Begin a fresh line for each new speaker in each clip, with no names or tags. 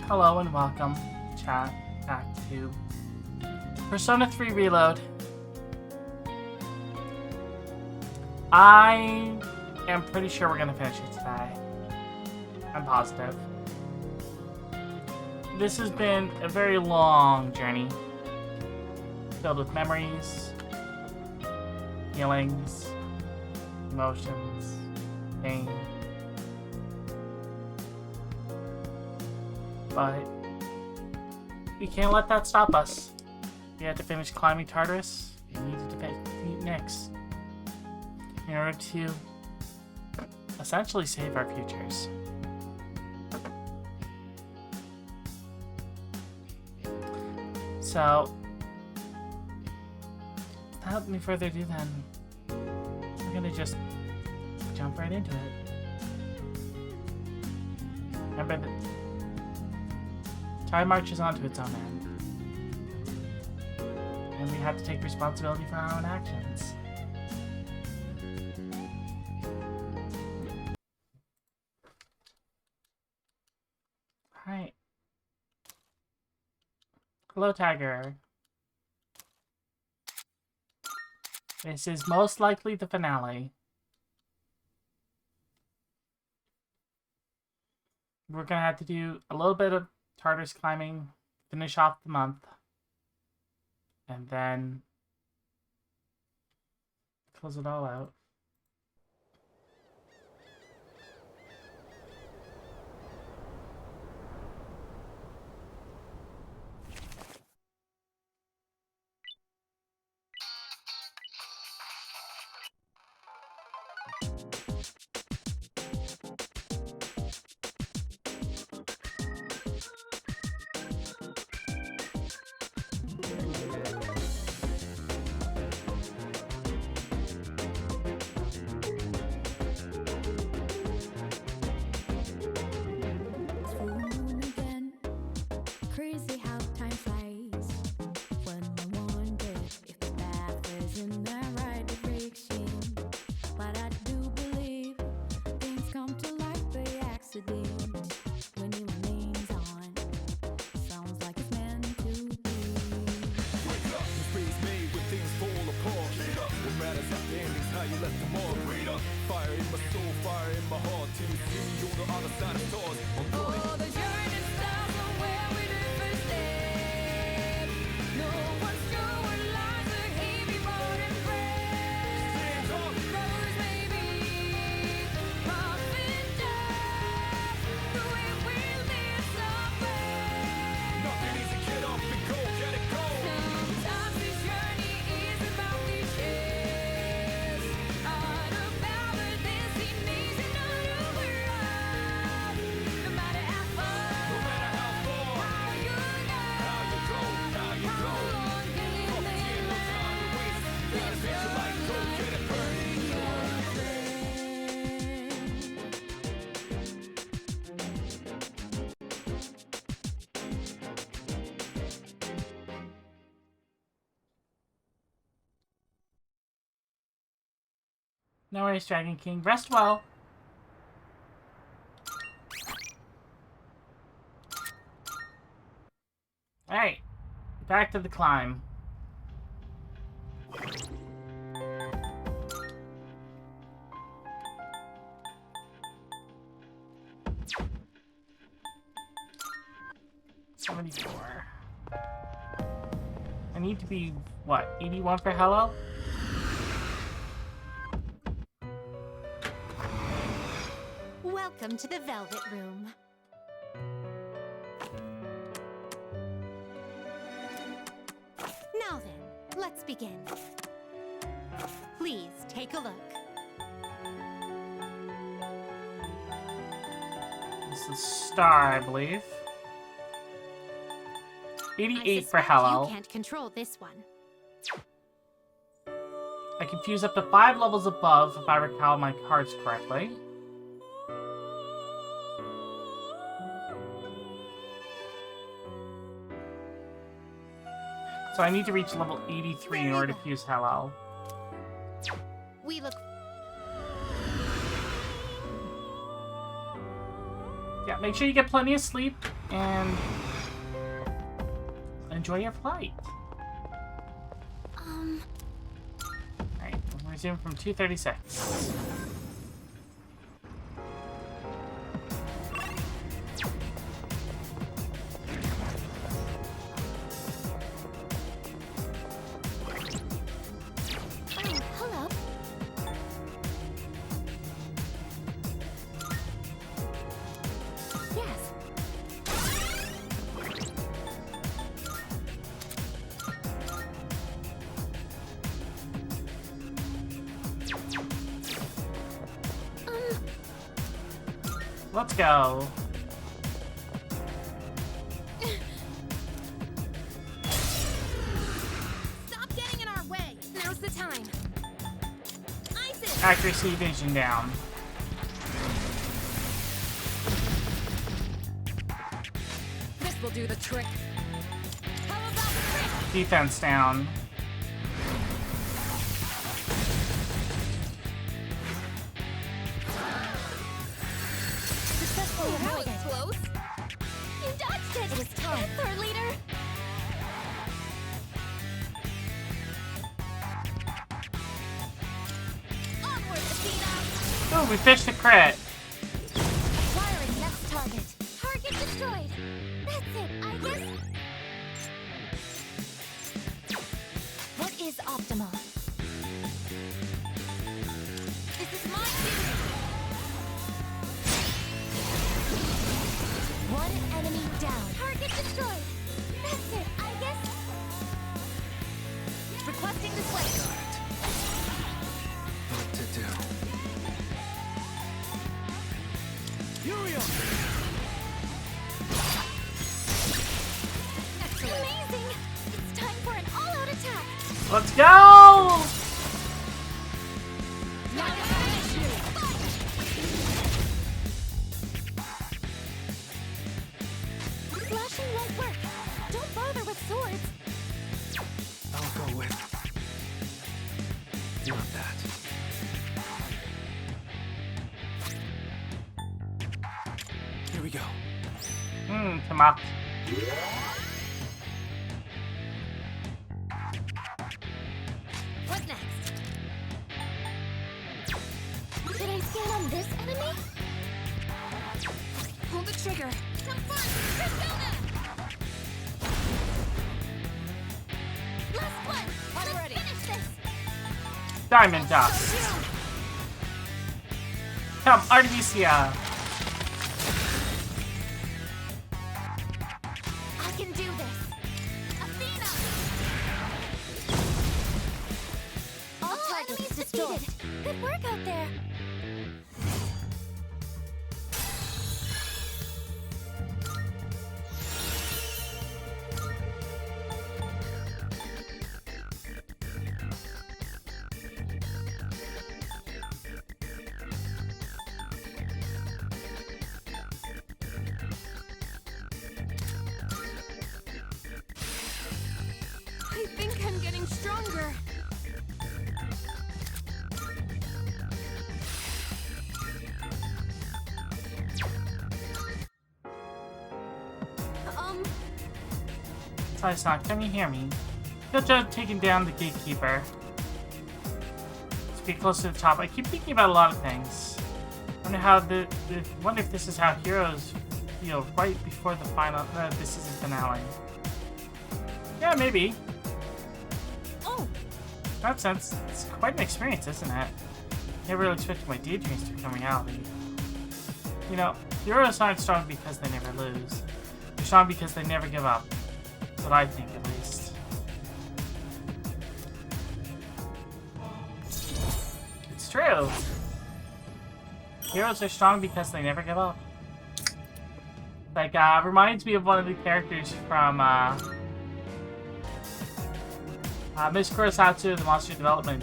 Hello and welcome, chat, back to Persona 3 Reload. I am pretty sure we're going to finish it today. I'm positive. This has been a very long journey, filled with memories, feelings, emotions, pain. But we can't let that stop us. We had to finish climbing Tartarus. We needed to defeat Nyx in order to essentially save our futures. So, without any further ado then, we're gonna just jump right into it. Remember that time marches on to its own end. And we have to take responsibility for our own actions. Alright. Hello, Tiger. This is most likely the finale. We're gonna have to do a little bit of Tartarus climbing, finish off the month, and then close it all out.
Crazy how time flies when I wonder if the path is in the right direction. But I do believe things come to light by accident when it remains on. Sounds like it's meant to be.
Wake up, the space made when things fall apart. What matters at the end is how you left them all. Fire in my soul, fire in my heart. Till you see me on the other side of stars. I'm going.
Oh, the journey starts from where we did first step. No one's sure what lies ahead before embrace. Rose maybe, rough and tough, but we will live somewhere.
Nothing easy, get up and go, get it go.
Sometimes this journey is about these shares. Out of our destination, not a world. No matter how far,
No matter how far,
how you go,
how you go, how you
how
go.
long can you
Up again, no time to waste. Gotta make your light go, get it burning.
No worries, Dragon King. Rest well. Alright. Back to the climb. $74. I need to be, what, 81 for hello?
Welcome to the Velvet Room. Now then, let's begin. Please take a look.
This is Star, I believe. 88 for
suspect
hello.
You can't control this one.
I can fuse up to 5 levels above if I recall my cards correctly. So I need to reach level 83 in order to fuse hello.
We look
Yeah, make sure you get plenty of sleep and enjoy your flight. Alright, we'll resume from 2:36.
Hello. Yes.
Let's go.
Stop getting in our way. Now's the time. Isis.
Accuracy vision down.
This will do the trick. How about the trick?
Defense down.
Successfully avoided. That was close. You dodged it. It is time. Third leader. Onward, Athena.
Oh, we fished a crit.
Acquiring next target. Target destroyed. That's it, I guess. What is optimal? This is my duty. One enemy down. Target destroyed. That's it, I guess. Requesting the sway.
What to do? Fury!
Amazing! It's time for an all-out attack.
Let's go!
Now to finish you. Slashing won't work. Don't bother with swords.
I'll go with... not that. Here we go.
Come up.
What's next? Should I scan on this enemy? Pull the trigger. Some fun! Persona! Last one! Let's ready. Finish this!
Diamond dust. Come, Artemisia.
I can do this! Athena! All targets destroyed. Good work out there. I think I'm getting stronger.
Side, can you hear me? Good job taking down the gatekeeper. Let's get close to the top. I keep thinking about a lot of things. Wonder how wonder if this is how heroes feel right before the final this season finale. Yeah, maybe.
Oh,
In that sense, it's quite an experience, isn't it? Never really expected my daydreams to become reality. You know, heroes aren't strong because they never lose. They're strong because they never give up. That's what I think, at least. It's true. Heroes are strong because they never give up. Like, reminds me of one of the characters from, Miss Kurosatsu of the Monster Development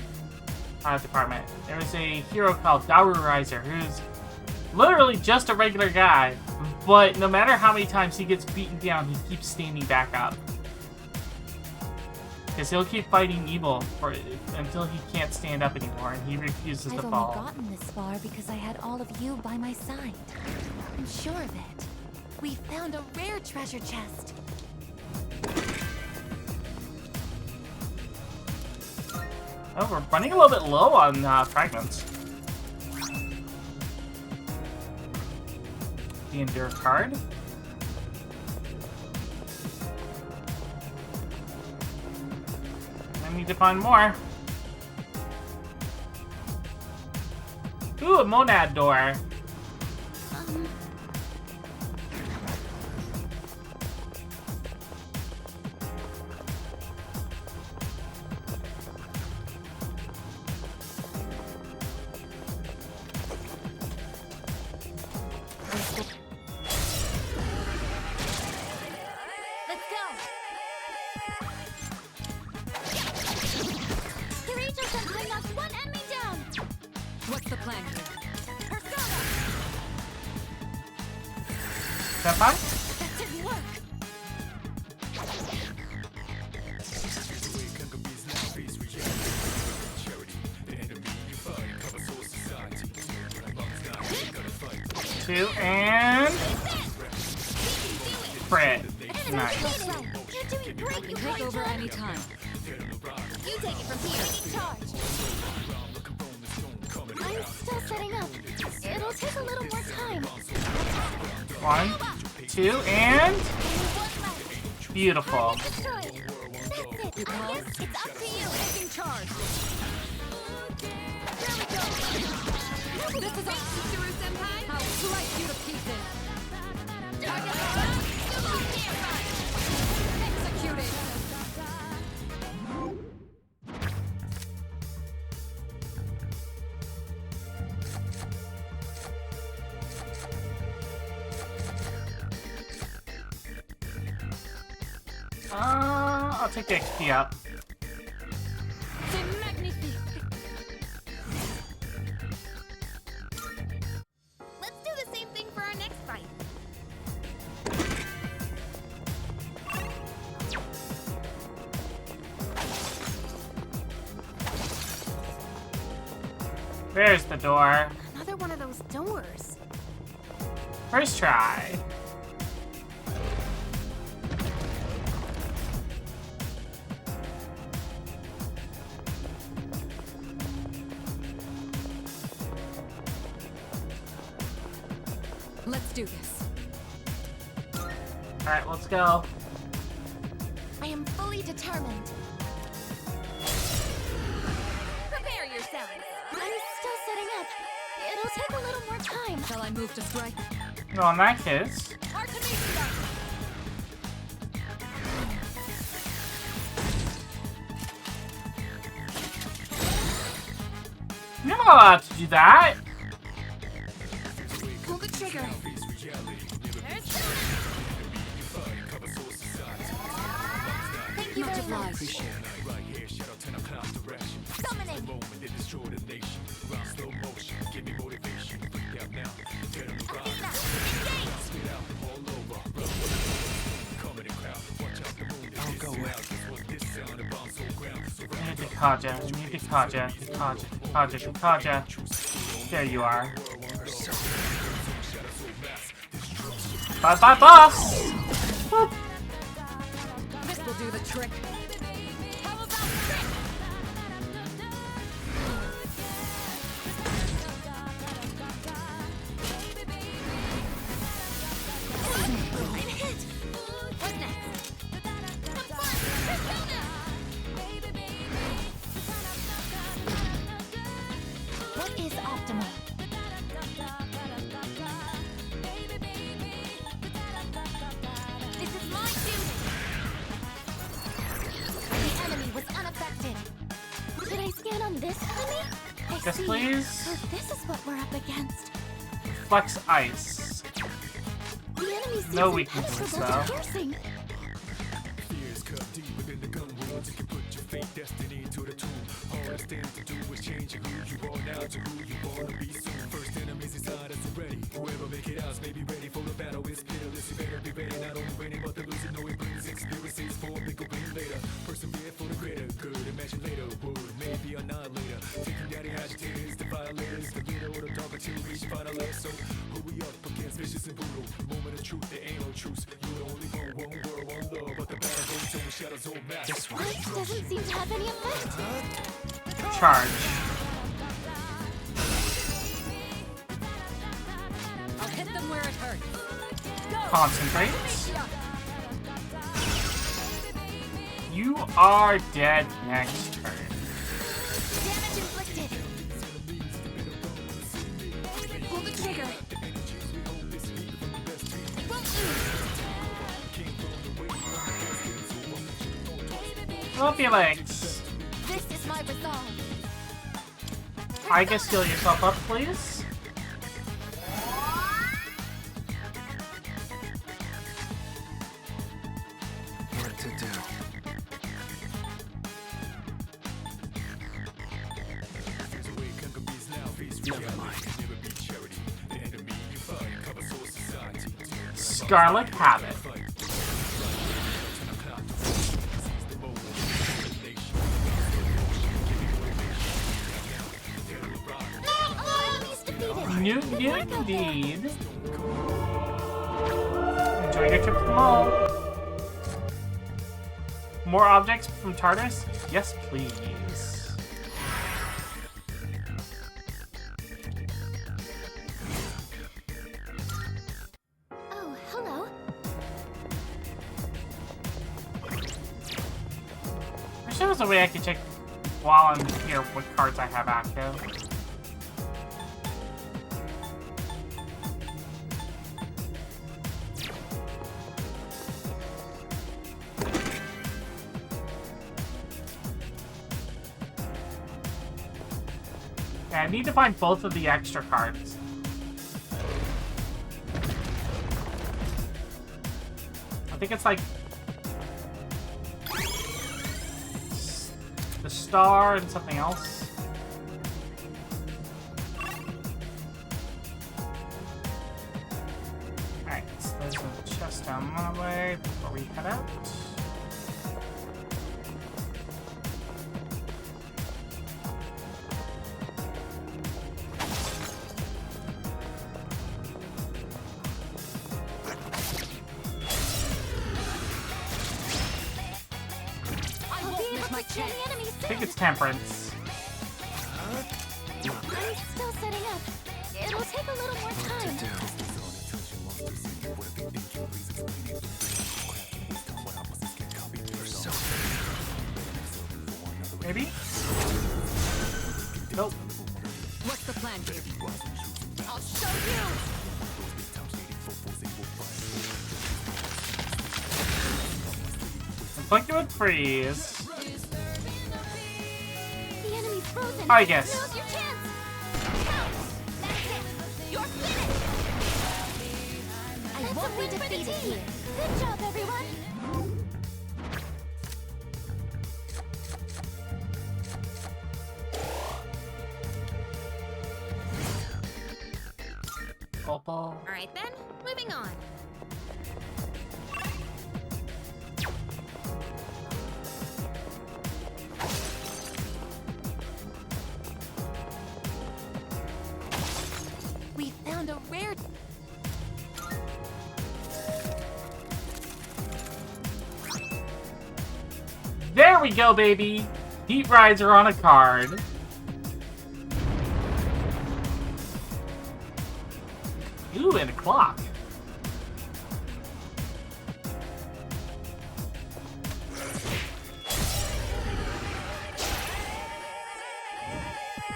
Department. There was a hero called Daru Riser, who's literally just a regular guy, but no matter how many times he gets beaten down, he keeps standing back up. Because he'll keep fighting evil until he can't stand up anymore, and he refuses to
I've only
fall.
gotten this far because I had all of you by my side. I'm sure of it. We found a rare treasure chest.
Oh, we're running a little bit low on fragments. The Endure card. I need to find more. Ooh, a monad door.
Let's go. Your angel sensei knocked one enemy down.
What's the plan here?
Persona.
Senpai?
That didn't work.
Two and crit. Nice.
You're doing great. You
Take over any time.
You take it from here. Taking charge. I'm still setting up. It'll take a little more time.
One, two, and beautiful.
Destroyed. That's it. I guess it's up to you.
Taking charge.
There we go.
This is all Chizuru-senpai. I'll slice you to pieces. Executed.
I'll take the XP up.
C'est magnifique.
Let's do the same thing for our next fight.
There's the door.
Another one of those doors.
First try.
Let's do this.
Alright, let's go.
I am fully determined. Prepare yourself. I'm still setting up. It'll take a little more time.
Shall I move to strike?
Well, in that case,
Artemisia!
you're not allowed to do that.
Pull the trigger. Thank you
Much
very much.
obliged.
Summoning. Athena,
You need to Kaja. You need to Kaja. Kaja. There you are. Bye bye, boss! Whoop.
This will do the trick.
how about this? I'm hit. What's next? Have fun, Persona! What is optimal? This is my duty. The enemy was unaffected. Should I scan on this enemy? I
Yes,
see.
please.
So this is what we're up against.
Flex ice.
The enemy seems
No weaknesses,
impenetrable to
though.
piercing.
Fears cut deep within the gun wounds. You can put your fate, destiny to the tomb. Hardest thing to do is change who you are now to who you want to be soon. First enemies inside us already. Whoever make it out may be ready for the battle. It's pitiless. You better be ready. Not only winning, but the losing. No, it brings experiences for a bigger win later. Persevere for the greater good. Imagine later would maybe annihilator. Taking down the agitators, the violators, the leader or the talker to reach final letter. So who we are up against vicious and brutal. Moment of truth, there ain't no truce. You only know one world, one love, but the battle goes on, shadows all mass.
This doesn't seem to have any effect.
Charge.
I'll hit them where it hurts.
Concentrate. You are dead next turn.
Damage inflicted. Pull the trigger. It won't move.
Up your legs.
This is my resolve.
I guess heal yourself up, please.
What to do? Never mind.
Scarlet Habit. New indeed. Enjoy your trip to the mall. More objects from TARDIS? Yes, please.
Oh, hello.
I wish there was a way I could check while I'm here what cards I have active. Yeah, I need to find both of the extra cards. I think it's like the star and something else. Alright, so there's a chest down that way before we head out.
Kill the enemies.
I think it's Temperance.
I'm still setting up. It'll take a little more time.
Maybe? Nope.
What's the plan here?
I'll show you.
Inflict it with freeze.
The enemy's frozen.
I guess.
Now's your chance. That's it. You're finished. I won't be defeated here. Good job, everyone.
Opal.
All right then, moving on.
We found a rare.
There we go, baby! Heat Riser on a card. Ooh, and a clock.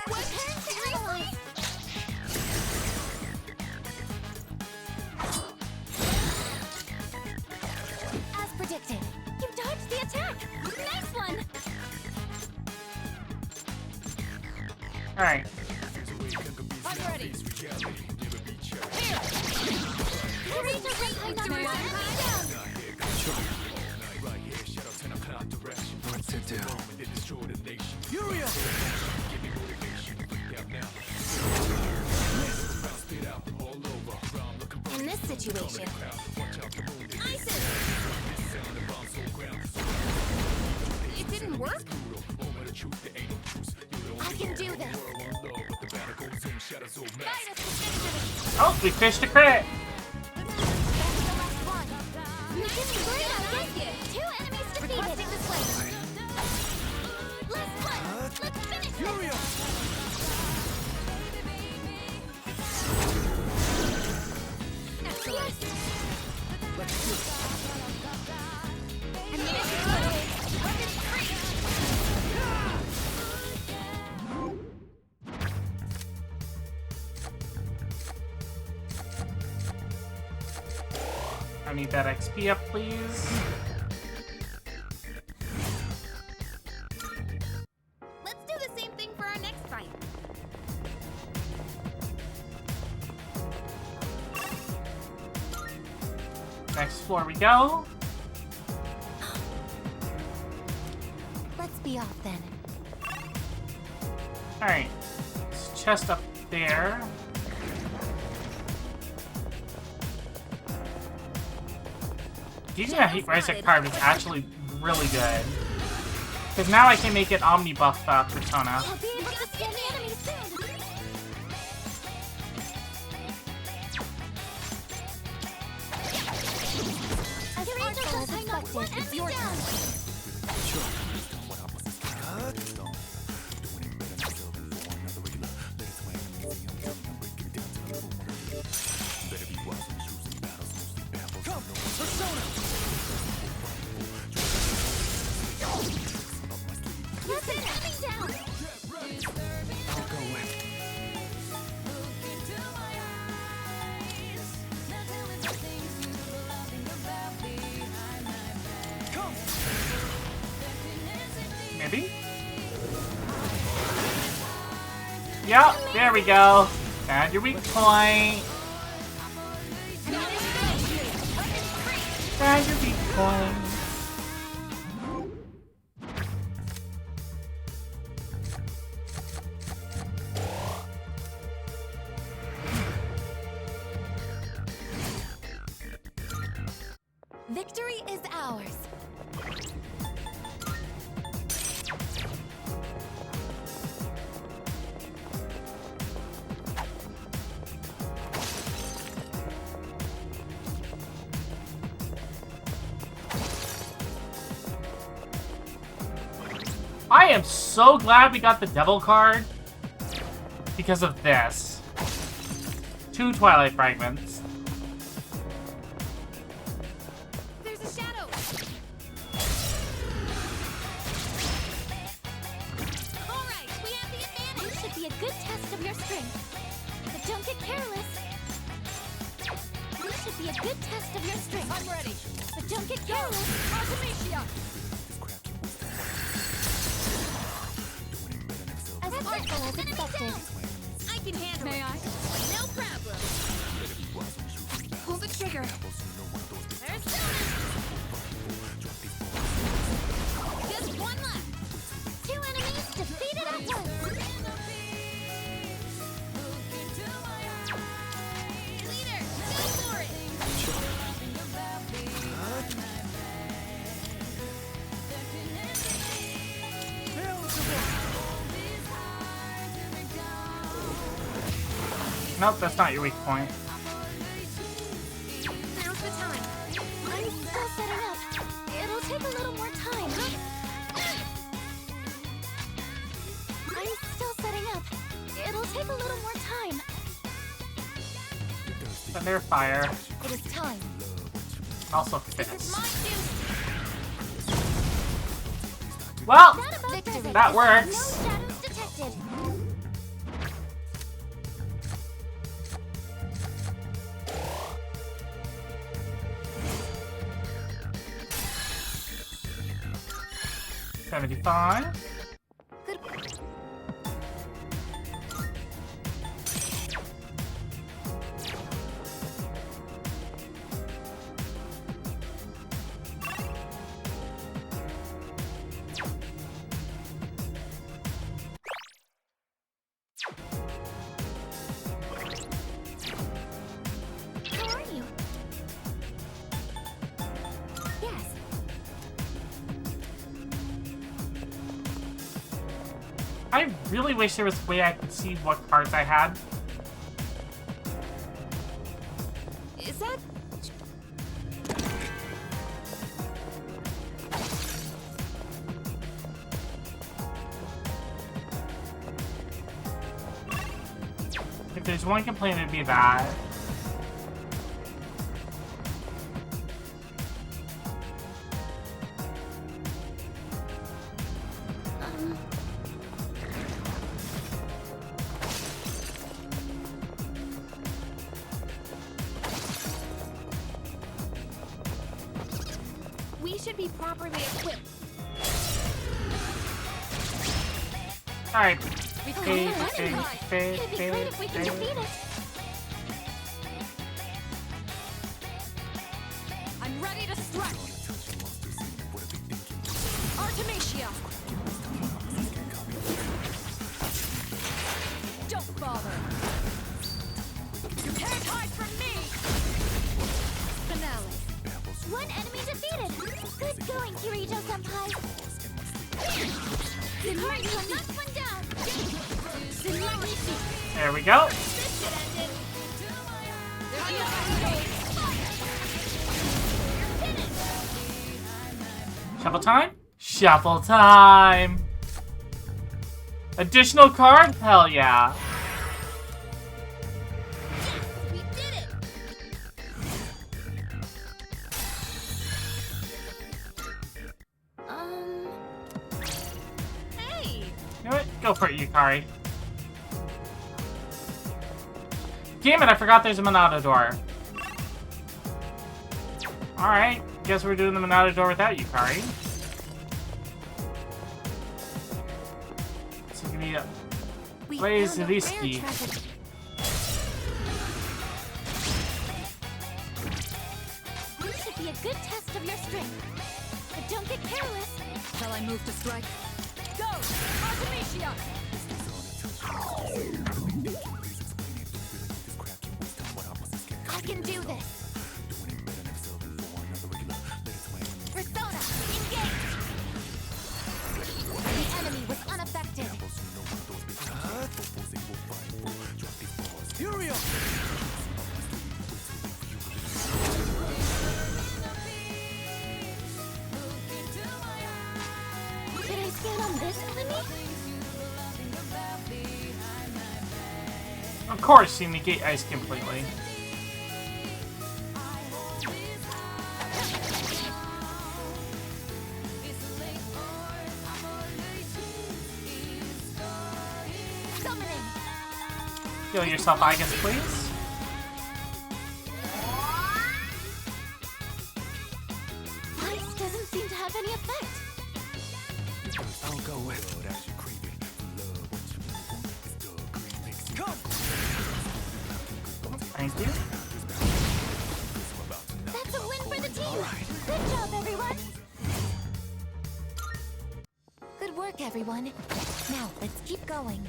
What turn to analyze? As predicted, you dodged the attack. Nice one.
Alright.
I'm ready.
Hurry to right number one.
What to do?
In this situation,
ISIS! It didn't work?
I can do this.
Oh, we fished a crit.
That's the last one. Two enemies defeated. Requesting this way. Last one. Let's finish this. Yes.
I need that XP up, please.
Let's do the same thing for our next fight.
Next floor we go.
Let's be off then.
Alright. There's a chest up there. Using a Heat Riser card is actually really good. Because now I can make it Omni buff Persona.
I'll be able to scan the enemy soon. As artful as expected, it's your turn. Yes, it's coming down.
I'll go with.
Maybe? Yep, there we go. Found your weak point. Found your weak point.
Victory is ours.
I am so glad we got the Devil card because of this. 2 Twilight Fragments.
There's a shadow. All right, we have the advantage.
This should be a good test of your strength. But don't get careless. This should be a good test of your strength.
I'm ready.
But don't get careless.
Artemisia.
As artful as expected.
I can handle it. No problem. Pull the trigger. There's just one left.
2 enemies defeated at once.
Leader, go for it.
Nope, that's not your weak point.
Now's the time.
I'm still setting up. It'll take a little more time. I'm still setting up. It'll take a little more time.
Thunder Fire.
It is time.
Also
This is
fits.
my duty.
Well,
Victory.
that works.
No shadows detected.
$75.
Good. How are you? Yes.
I really wish there was a way I could see what cards I had.
Is that...
If there's one complaint, it'd be that.
We should be properly equipped.
Alright.
It'd be
Fade.
great if we can defeat it.
I'm ready to strike! Artemisia! Don't bother! You can't hide from me! Finale.
One enemy defeated. Good going, Kirito-senpai. Zenmari, knock one down. Zenmari,
There we go.
this should end it.
Shuffle time? Shuffle time! Additional card? Hell yeah.
We did it.
Hey!
You know what? Go for it, Yukari. Damn it, I forgot there's a Monado door. Alright, guess we're doing the Monado door without Yukari. So give me a...
We
Blaze
found a rare
Zeliski.
treasure. This should be a good test of your strength. But don't get careless.
Shall I move to strike? Go! Artemisia!
I can do this. Persona, engage! The enemy was unaffected.
Furia!
Should I stand on this enemy?
Of course, you negate ice completely.
Summoning!
Heal yourself, I guess, please.
Ice doesn't seem to have any effect.
I'll go with. Come!
Thank you.
That's a win for the team! Good job, everyone! Good work, everyone. Now, let's keep going.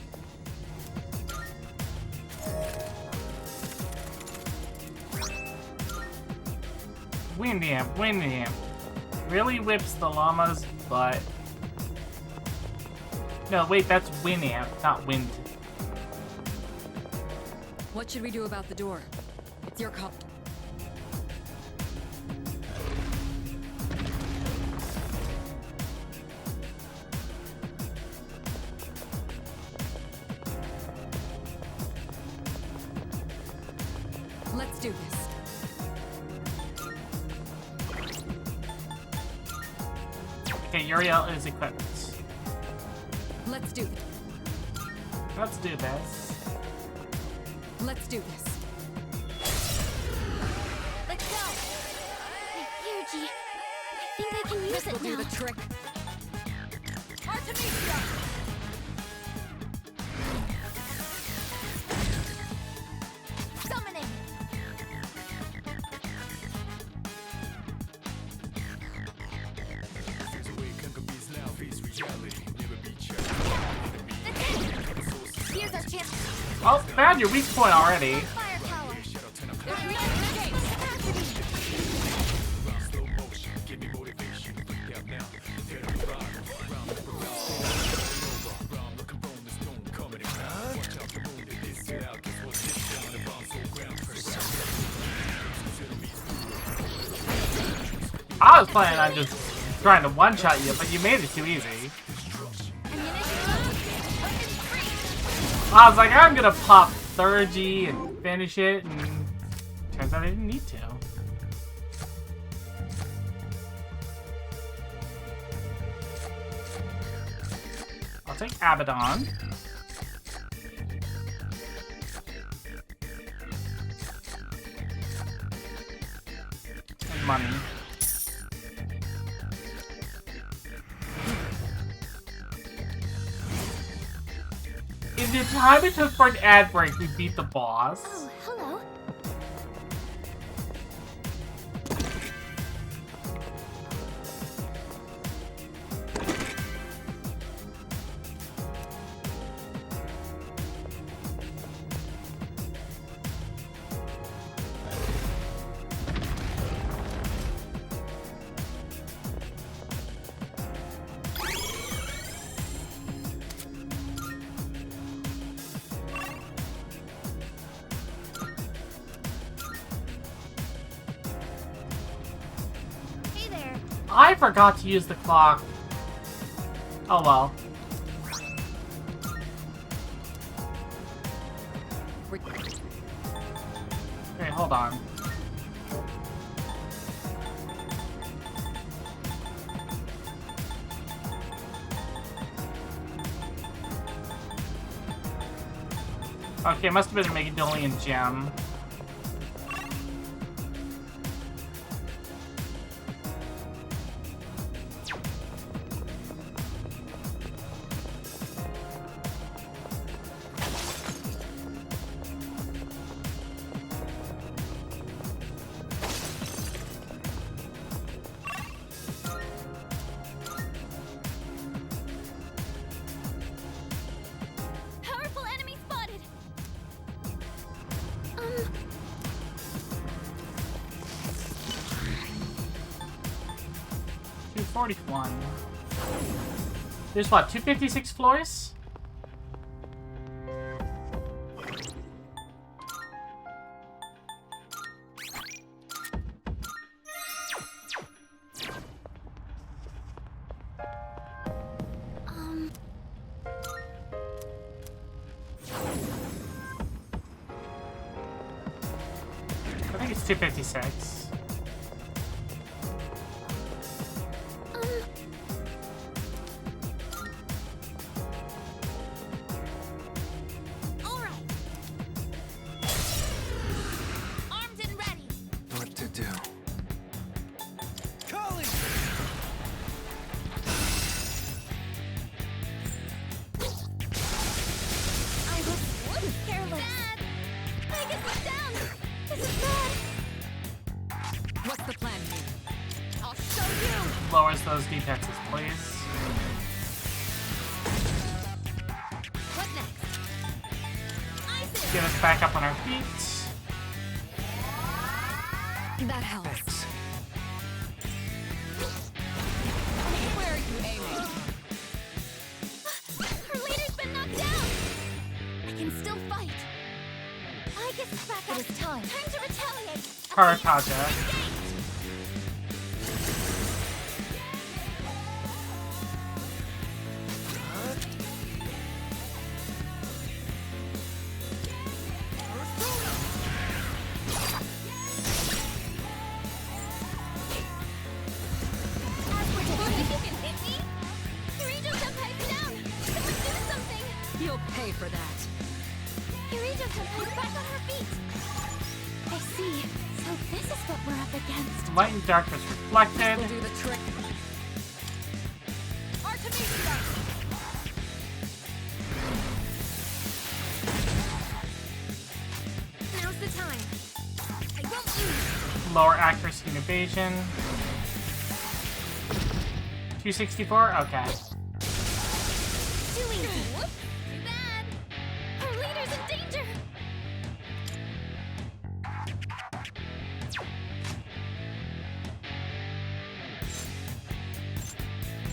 Winamp. Really whips the llama's butt. No, wait, that's Winamp, not Wind.
What should we do about the door? It's your call. Let's do this.
Okay, Uriel is equipped.
Let's do this.
Let's do this.
Let's do this.
Let's go! My energy. I think I can use
This will
it
do
now.
the trick. Artemisia!
Summoning! Here's our chance.
Oh, found your weak point already.
Firepower.
I was planning on just trying to one-shot you, but you made it too easy. I was like, I'm gonna pop 3G and finish it, and turns out I didn't need to. I'll take Abaddon. And money. In the time it took for an ad break, we beat the boss.
Oh, hello. Hey there.
I forgot to use the clock. Oh well. Wait, hold on. Okay, must have been a Megadolian gem.
Powerful enemy spotted.
241. There's what, 256 floors? I think it's 256.
All right. Armed and ready.
What to do?
Calling!
I was careless. Bad. Pegasus down. This is bad.
What's the plan here?
I'll show you.
Lowers those defenses, please.
What next? Isis.
Get us back up on our feet.
That helps.
Thanks.
Where are you aiming?
Her leader's been knocked down. I can still fight. I guess it's back up. It is time. Time to retaliate.
Karakaja.
You'll pay for that.
We're back on her feet. I see. So this is what we're up against.
Light and darkness reflected.
Will do the trick.
Artemisia. Now's the time. I won't lose.
Lower accuracy and evasion. 264? Okay.
Too easy. Whoops. Too bad. Our leader's in danger.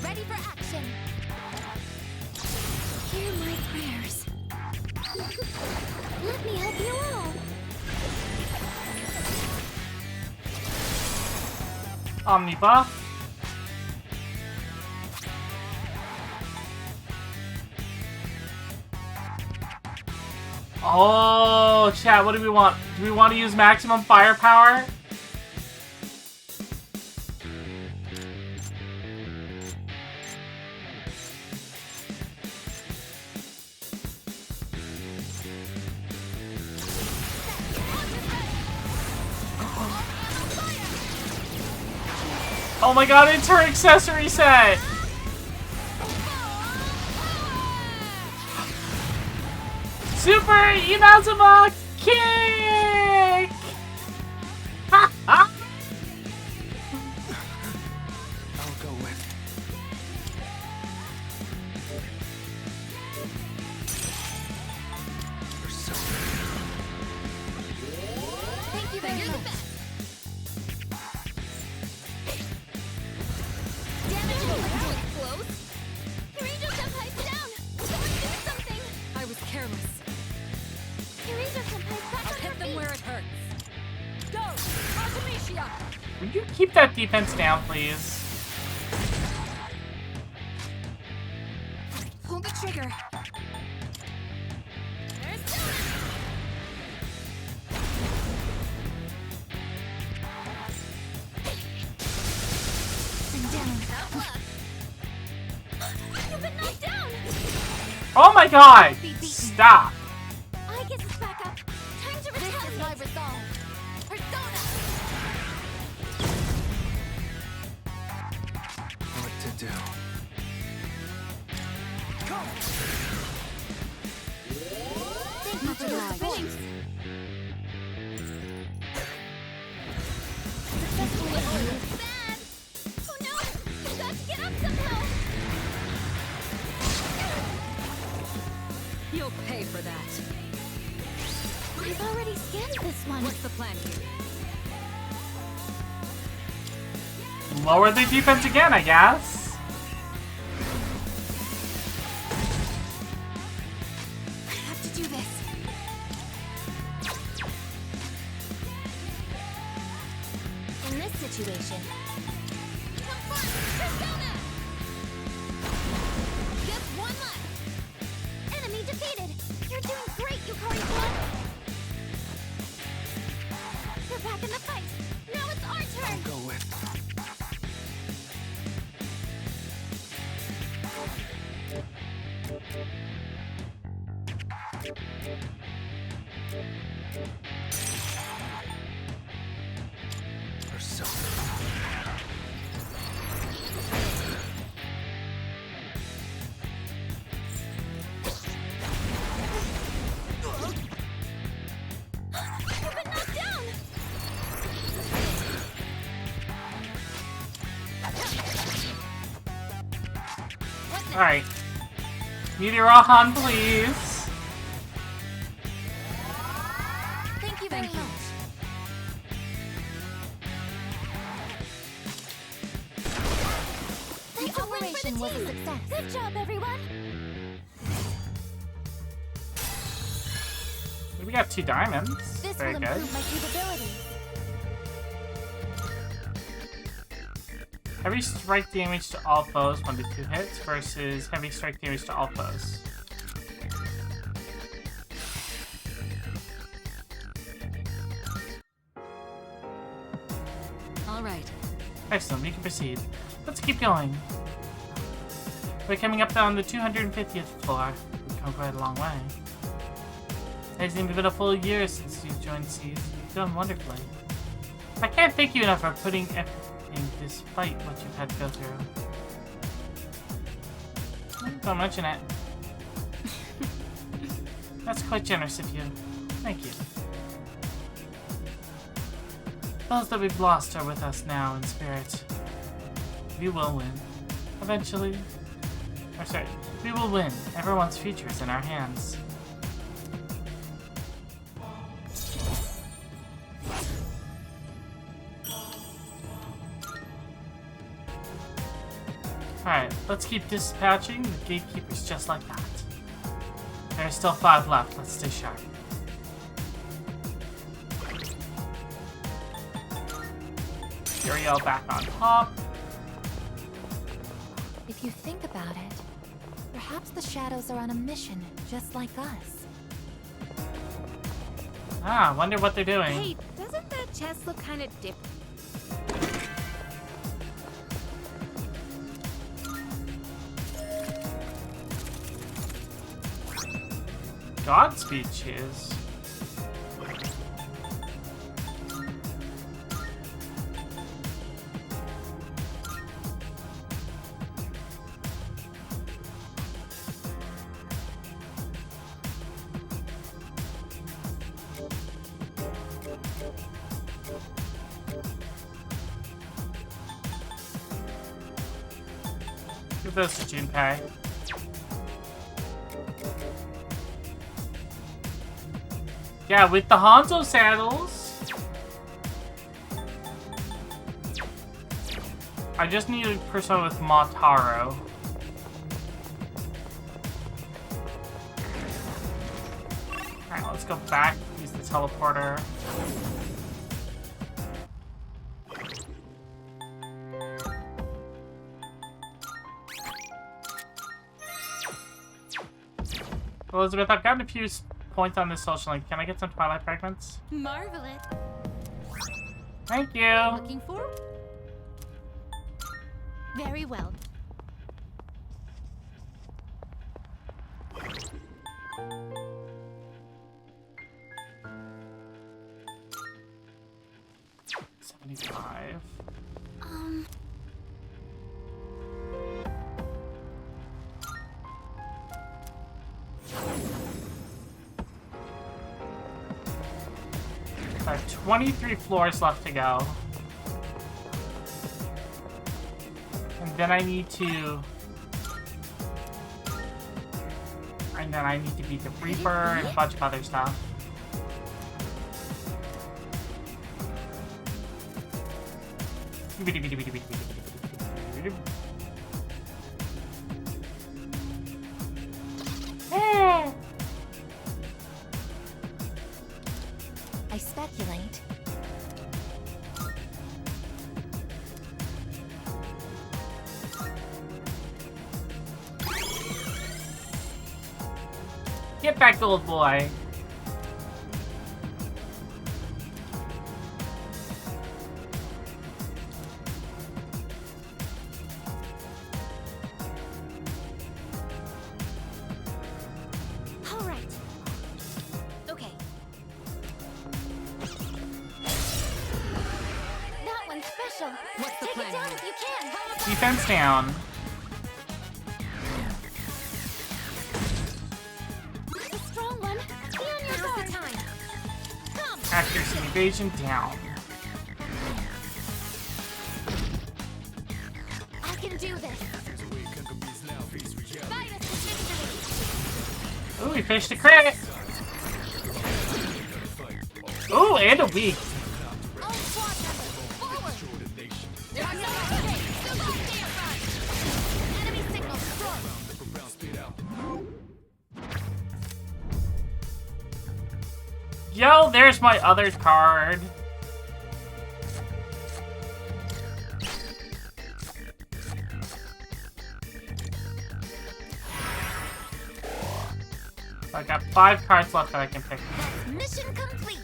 Ready for action. Hear my prayers. Let me help you all.
Omni buff. Oh, chat, what do we want? Do we want to use maximum firepower? Oh my god, it's her accessory set! Super Inazuma kick! Ha ha!
I'll go with. Persona.
Thank you very much.
Damage is close. Kirito Senpai's down. Someone do something.
I was careless.
Kirito Senpai's back
I'll
on her
hit them
feet.
where it hurts. Go! Artemisia!
Would you keep that defense down, please?
Pull the trigger. There's Sona. And down. Tough luck. You've been knocked down.
Oh my god! Stop!
I guess it's back up. Time to retaliate. This is my resolve. Persona.
What to do?
Thank you for your support. Successfully removed. Bad. Oh no! You've got to get up somehow.
You'll pay for that.
I've already scanned this one.
What's the plan here?
Lower the defense again, I guess.
I have to do this. In this situation. Come on, Persona! Just one left. Enemy defeated. You're doing great, Yukari-san. You're back in the fight. Now it's our turn.
I'll go with. Persona.
You've been knocked down.
Alright. Meteorohan, please.
Thank you very
Thank you.
much. The operation was a success. Good job, everyone.
We got 2 diamonds.
This
Very
will
good.
improve my capabilities.
Heavy strike damage to all foes, 1 to 2 hits, versus heavy strike damage to all foes.
All right.
Excellent, we can proceed. Let's keep going. We're coming up on the 250th floor. We've come quite a long way. It hasn't even been a full year since you've joined Seas. You've done wonderfully. I can't thank you enough for putting everything despite what you've had to go through. Don't mention it. That's quite generous of you. Thank you. Those that we've lost are with us now in spirit. We will win. Eventually. Or sorry, we will win. Everyone's future is in our hands. Alright, let's keep dispatching the gatekeepers just like that. There are still 5 left. Let's stay sharp. Uriel back on top.
If you think about it, perhaps the shadows are on a mission, just like us.
Ah, wonder what they're doing.
Hey, doesn't that chest look kind of dip?
Godspeed, Chiz. Give those to Junpei. Yeah, with the Hanzo saddles. I just need a person with Motaro. Alright, let's go back, use the teleporter. Elizabeth, I've gotten a few points on this social link. Can I get some Twilight fragments?
Marvelous.
Thank you.
Looking for?
Very well.
$75. I have 23 floors left to go. And then I need to... And then I need to beat the Reaper and a bunch of other stuff.
I speculate.
Get back, old boy.
All right. Okay. That one's special.
What's the
Take
plan
it down
here?
if you can.
Defense down.
A strong one. Be on your guard. Time. Come.
Accuracy and evasion down.
I can do this. Fight us to victory.
Ooh, we fished a crit. Ooh, and a weak.
All squad members, forward. There's no escape. Still on standby. Enemy signal destroyed.
Yo, there's my other card. I got 5 cards left that I can pick.
Mission complete.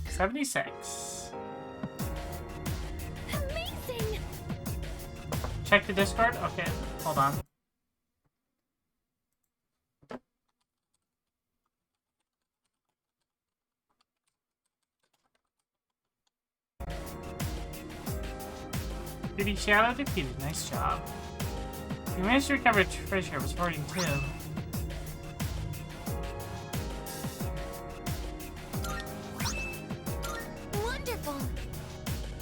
$76.
Amazing.
Check the Discord? Okay, hold on. Beauty Shadow defeated. Nice job. You managed to recover a treasure. I was hoarding too.
Wonderful.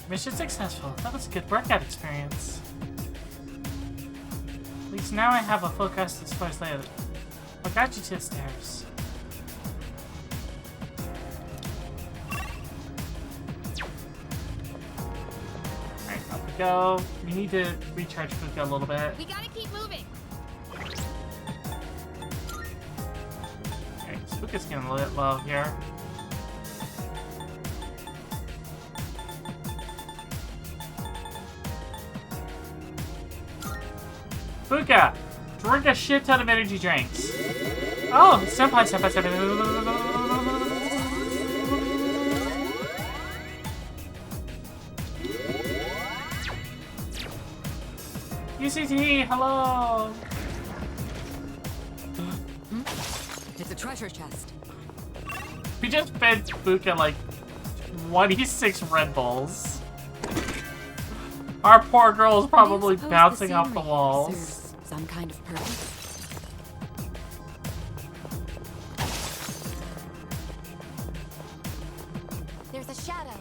Mission successful. That was a good workout experience. At least now I have a full cast as far as layout. What got you to the stairs? Alright, up we go. We need to recharge Fuka a little bit.
We gotta keep moving.
Okay, so Fuka's getting a lit low here. Fuka, drink a shit ton of energy drinks. Oh, senpai, senpai, senpai. UCT, hello.
It's a treasure chest.
We just fed Fuka like 26 Red Bulls. Our poor girl is probably bouncing off the walls.
Serves some kind of purpose.
There's a shadow.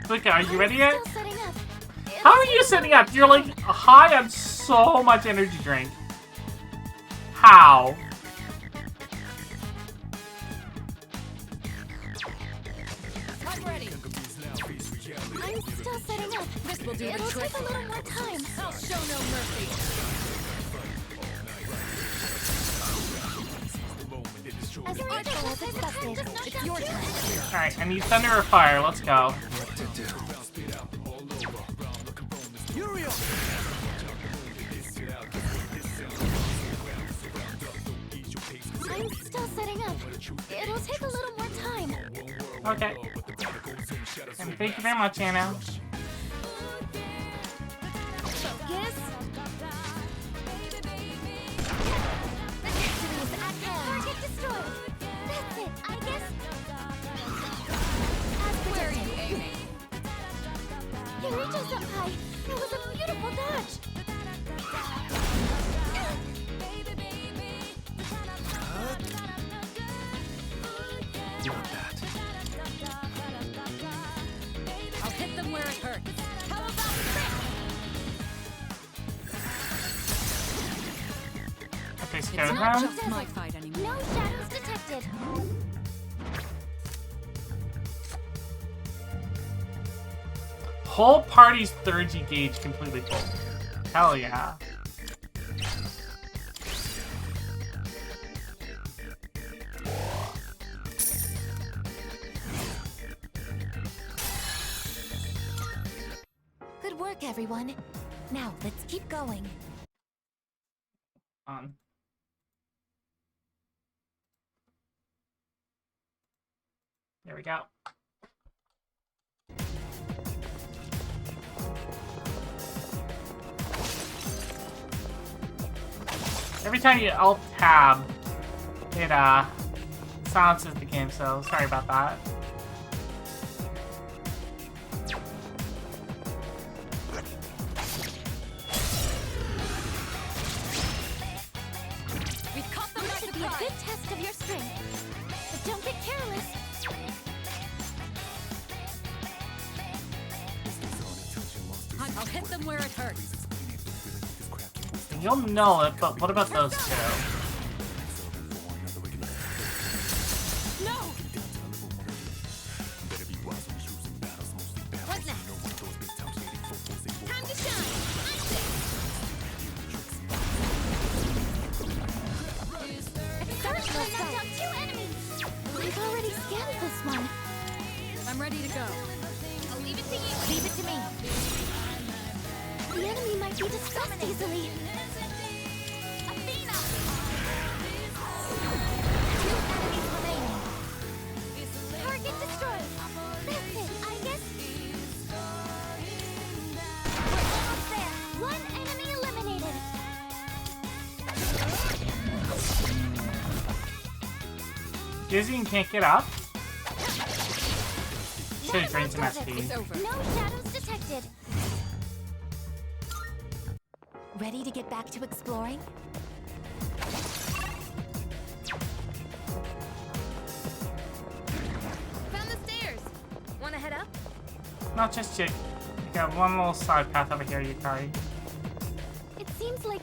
Fuka, are you ready yet?
Still setting up.
How are you setting up? You're like high on so much energy drink. How?
I'm ready.
I'm still setting up.
This will do the
It'll
trick.
take a little more time.
I'll show no mercy.
As a ritual as expected.
It's your turn.
Alright, I need thunder or fire. Let's go.
What to do?
I'm still setting up. It'll take a little more time.
Okay. And thank you very much, Anna.
Focus. Victory's at hand. Target destroyed. That's it, I guess. As
Where are
predicted.
you aiming?
Eureka Senpai! That was a beautiful dodge!
Not that.
I'll hit them where it hurts. How about that?
Okay,
It's
scared of
not
them.
just my fight anymore.
No shadows detected.
Whole party's 3G gauge completely full. Hell yeah.
Good work, everyone. Now, let's keep going.
On. There we go. Every time you alt tab, it silences the game, so sorry about that.
We've caught them
This
by
should be a
surprise.
good test of your strength. But don't get careless.
I'll hit them where it hurts.
You'll know it, but what about those two?
No! What's next? Time to shine!
Experiment knocked out 2 enemies. We've already scanned this one.
I'm ready to go.
I'll leave it to you. Leave it to me. The enemy might be distressed easily. Athena! 2 enemies remaining. Target destroyed. That's it, I guess. We're almost there. 1 enemy eliminated.
Dizzy can't get up. Should
That
drain some
does it.
SP.
It's over.
No shadows detected. Ready to get back to exploring?
Found the stairs. Wanna head up?
Not just yet. You got one little side path over here, Yukari.
It seems like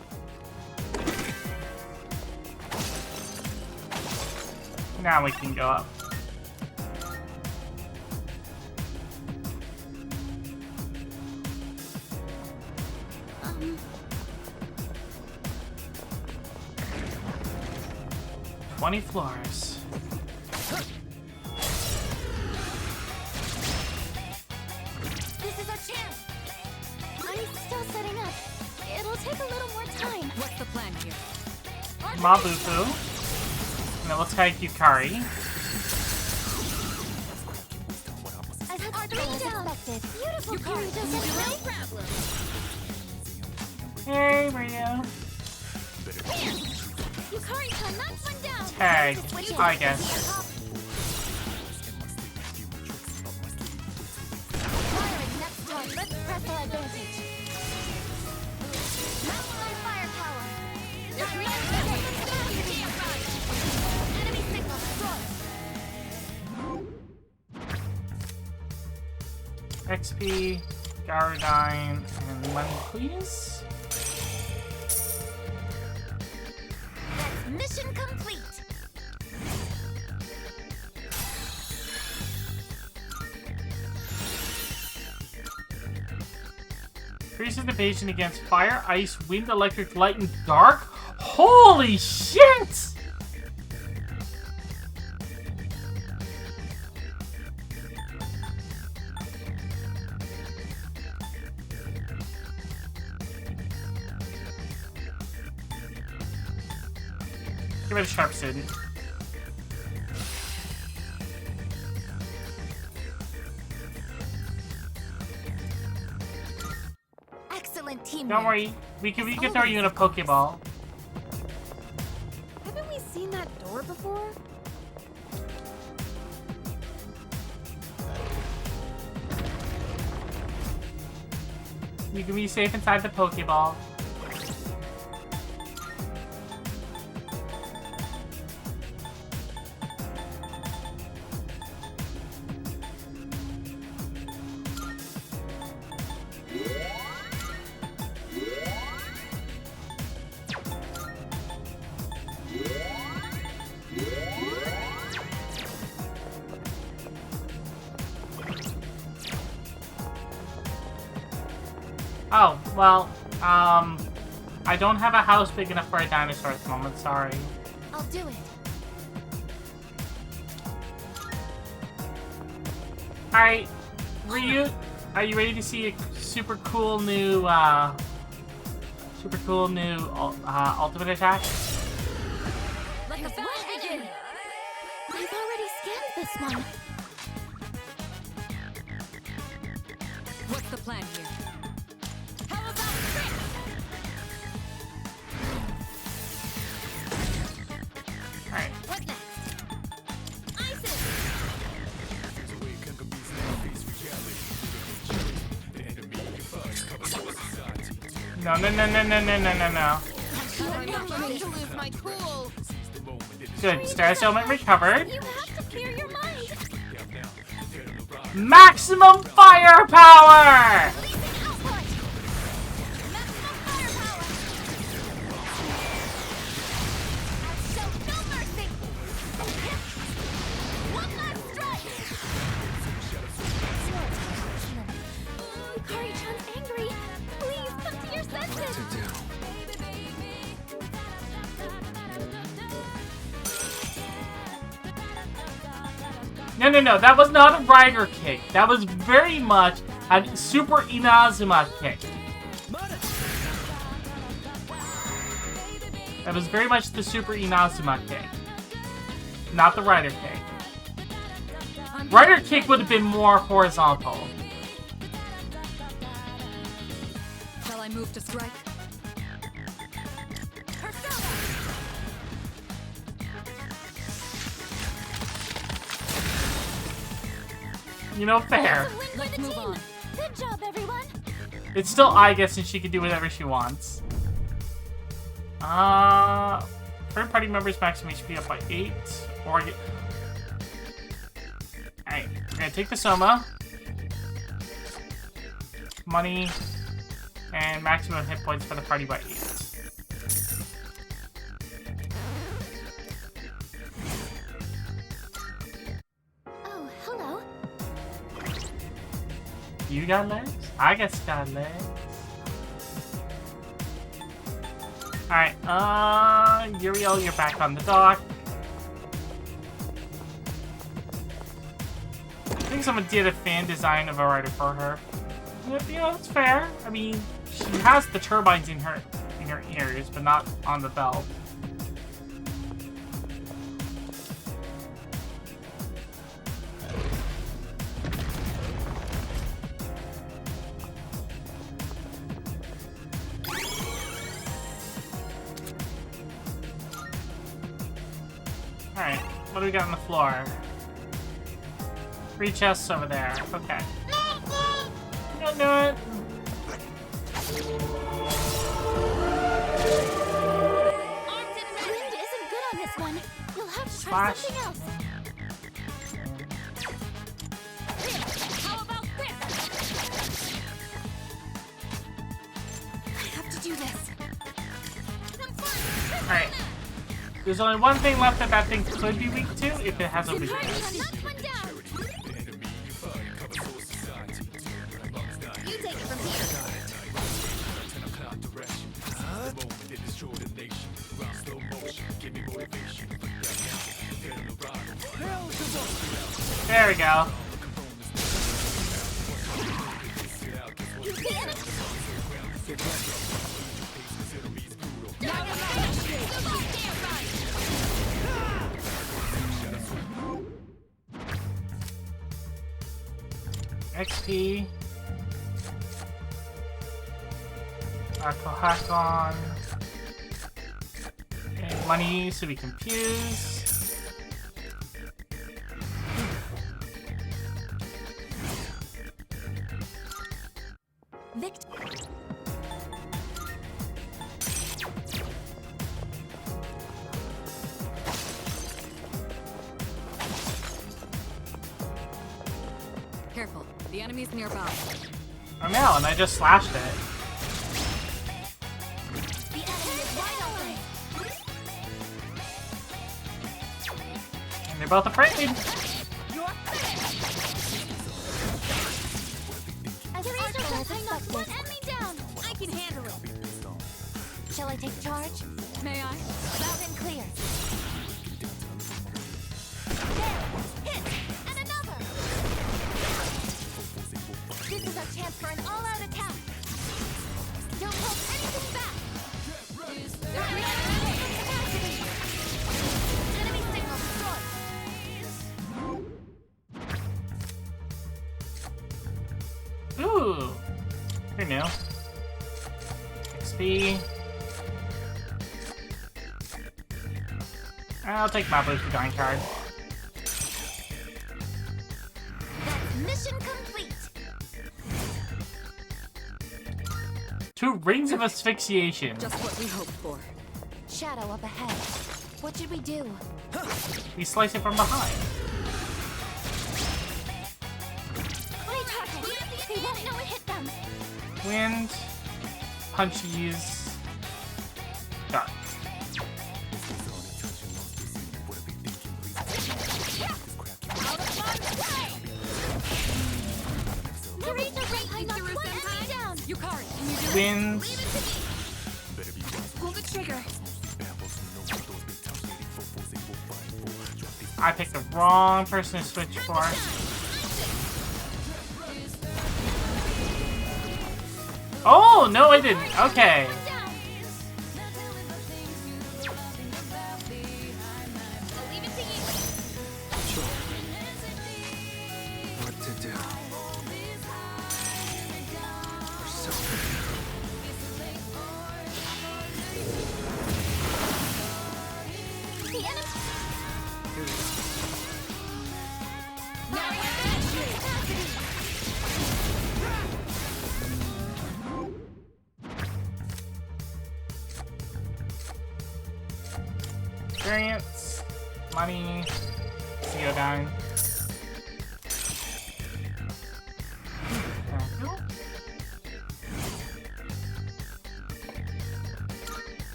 Now we can go up. 20 floors.
This is our chance. I'm still setting up. It'll take a little more time.
What's the plan here?
Mabufu. And then we'll tag Yukari.
As expected. Beautiful Yukari does it right.
problem.
Hey, Rio.
Yukari-chan knocks one down.
Tag,
Switch
I
it.
guess.
Firing next turn. Let's press our advantage. Maximize firepower. Enemy signal destroyed.
XP, Garadine, and money, please.
That's mission complete.
Increases evasion against fire, ice, wind, electric, light, and dark. Holy shit! Give it a sharp student.
Excellent teamwork.
Don't worry, we can throw you in a Pokeball.
Haven't we seen that door before?
You can be safe inside the Pokeball. Oh, well, I don't have a house big enough for a dinosaur at the moment, sorry.
I'll do it.
Alright, Ryu, are you ready to see a super cool new ultimate attack?
Let the battle begin!
I've already scanned this one.
What's the plan here?
How about this?
Alright.
What's next? Isis!
No.
I'm not going to lose my cool.
Good, status element recovered.
You have to clear your mind.
Maximum firepower!
Releasing output. Maximum firepower. I'll show no mercy. One last strike. Yukari-chan's angry. Please come to your senses.
What to do?
No, that was not a Rider kick. That was very much a Super Inazuma kick. That was very much the Super Inazuma kick. Not the Rider kick. Rider kick would have been more horizontal.
Shall I move to strike?
Persona.
You know, fair.
It's a win for
Let's
the
move
team.
on.
Good job, everyone.
It's still I guess, and she can do whatever she wants. Third party members maximum HP up by 8. Or get... Alright, we're gonna take the Soma. Money. And maximum hit points for the party by 8.
Oh, hello.
You got legs? I guess got legs. Alright, Uriel, you're back on the dock. I think someone did a fan design of a rider for her. Yeah, that's fair. I mean, she has the turbines in her ears, but not on the belt. Alright, what do we got on the floor? 3 chests over there. Okay. Don't do it.
Wind isn't good on this one. You'll have to try
Flash.
something else. How about this? I have to do this. Some fun.
Alright. There's only one thing left that thing could be weak to if it has a
Good
weakness.
work, honey. Knock one down. You take it from here.
There we go.
You see it?
XP. Hakon. Okay, money so we can fuse.
Careful, the enemy's nearby.
I know, and I just slashed it.
The enemy is wide open.
And they're both afraid.
You're as artful as I knocked one enemy down. I can handle it. Shall I take charge?
May I?
Loud and clear. There! Hit! And another! This is our chance for an all-out attack. Don't hold anything back. Enemy signal destroyed.
Ooh. You're new. XP. I'll take my boost design card.
That's mission complete.
2 rings of asphyxiation.
Just what we hoped for.
Shadow up ahead. What should we do?
We slice it from behind.
Wait, they won't know it hit them.
Wind. Punchies. Dark.
Marina Ray knocked one enemy down.
You can't. Can you do it?
Wind.
Leave it to me. Pull the trigger.
I picked the wrong person to switch for. Oh, no, I didn't. Okay.
Down. I'll leave it to you.
Sure. What to do? We're so
The enemy.
here we go.
Now we're at capacity.
Experience. Money. Theodine.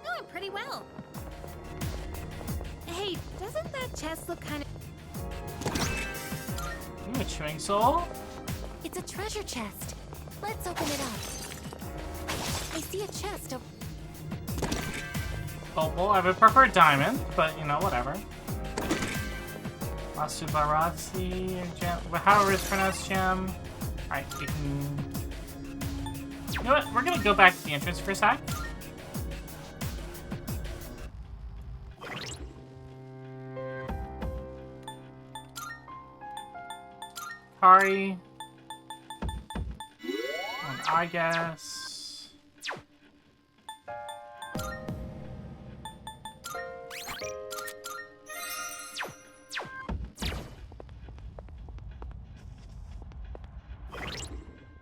Doing pretty well. Hey, doesn't that chest look kind of...
Ooh, a chewing soul.
It's a treasure chest. Let's open it up. I see a chest of...
Opal. I would prefer diamond, but you know, whatever. Masubaratsi or gem. However it's pronounced, gem. Alright, we can. You know what? We're gonna go back to the entrance for a sec. Kari. And I guess.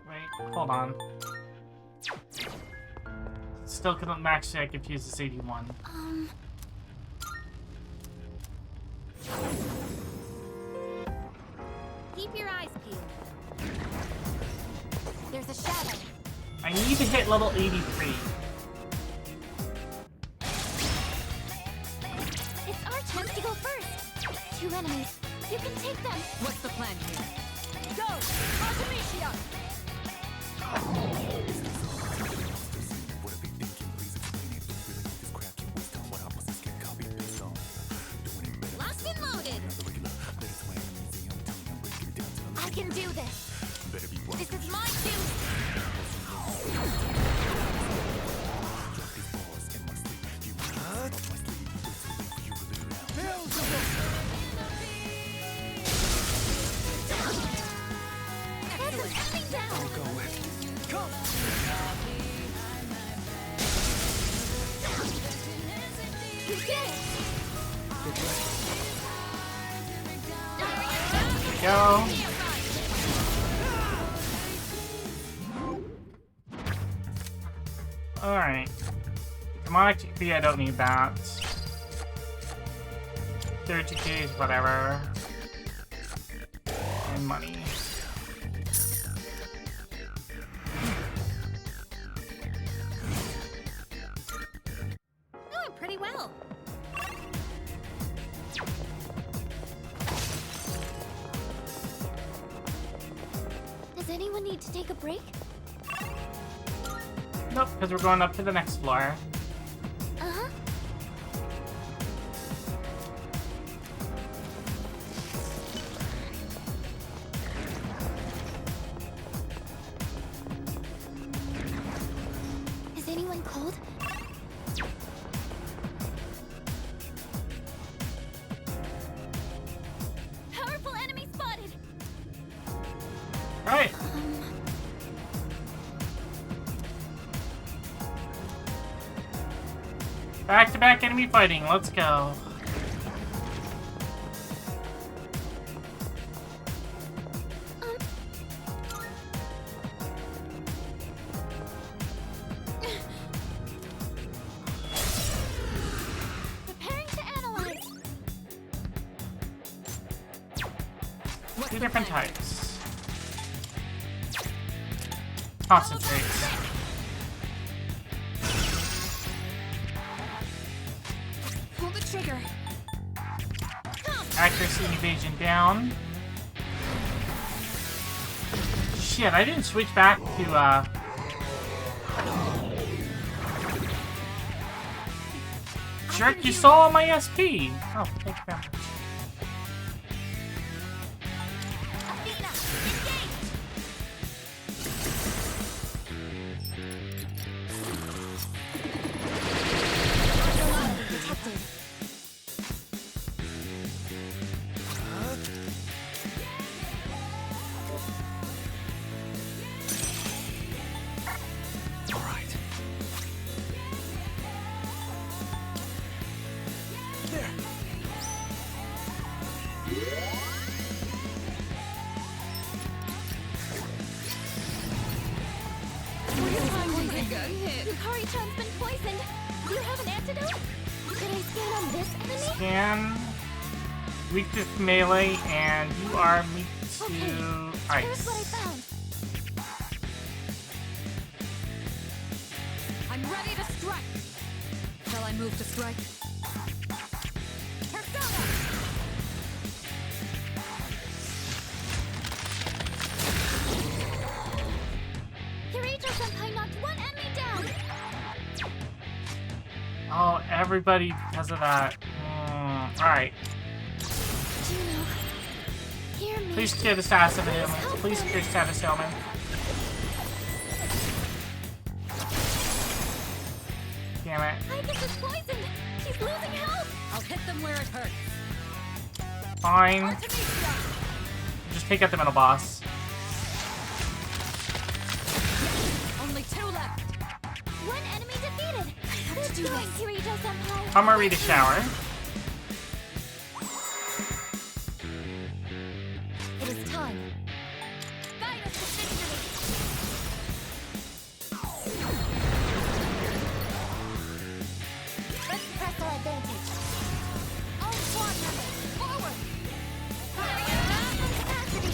Wait, hold on. Still couldn't match I confused this 81.
Keep your eyes peeled. There's a shadow.
I need to hit level 83.
It's our chance to go first. 2 enemies. You can take them.
What's the plan here?
Go! Artemisia! Locked and loaded. I can do this. This is my cue.
Excellent.
Coming down.
Go with. Come.
You did it.
Go. Alright. Demonic TP, I don't need that. 30 Ks, whatever. And money.
Doing pretty well. Does anyone need to take a break?
Nope, because we're going up to the next floor.
Uh-huh. Is anyone cold? Powerful enemy spotted!
Alright. Back-to-back enemy fighting, let's go.
Preparing to analyze.
What's
Two
the
different
plan?
types. Concentrates.
Pull the trigger.
Accuracy and evasion down. Shit, I didn't switch back to, Jerk, you saw all my SP! Oh, thank you very much.
Athena, engage! Detected.
All right. There.
Hikari-chan's been poisoned. Do you have an antidote? Could I scan on this enemy?
Scan. Weak to melee, and you are weak to
Here's what I
ice.
found.
I'm ready to strike. Shall I move to strike? Persona!
Kirito-senpai knocked one enemy down.
Oh, everybody because of that. Alright.
Juno, hear me.
Please clear the status of ailments. Please clear status ailment. Damn it.
I guess it's poisoned. She's losing health.
I'll hit them where it hurts.
Fine.
Artemisia!
Just take out the middle boss.
Only 2 left.
One enemy defeated. Good
do
going,
this.
Kirito-senpai.
I'm gonna read a shower.
It is time.
Guide us to victory.
Let's press our advantage.
All squad members, forward!
Capacity.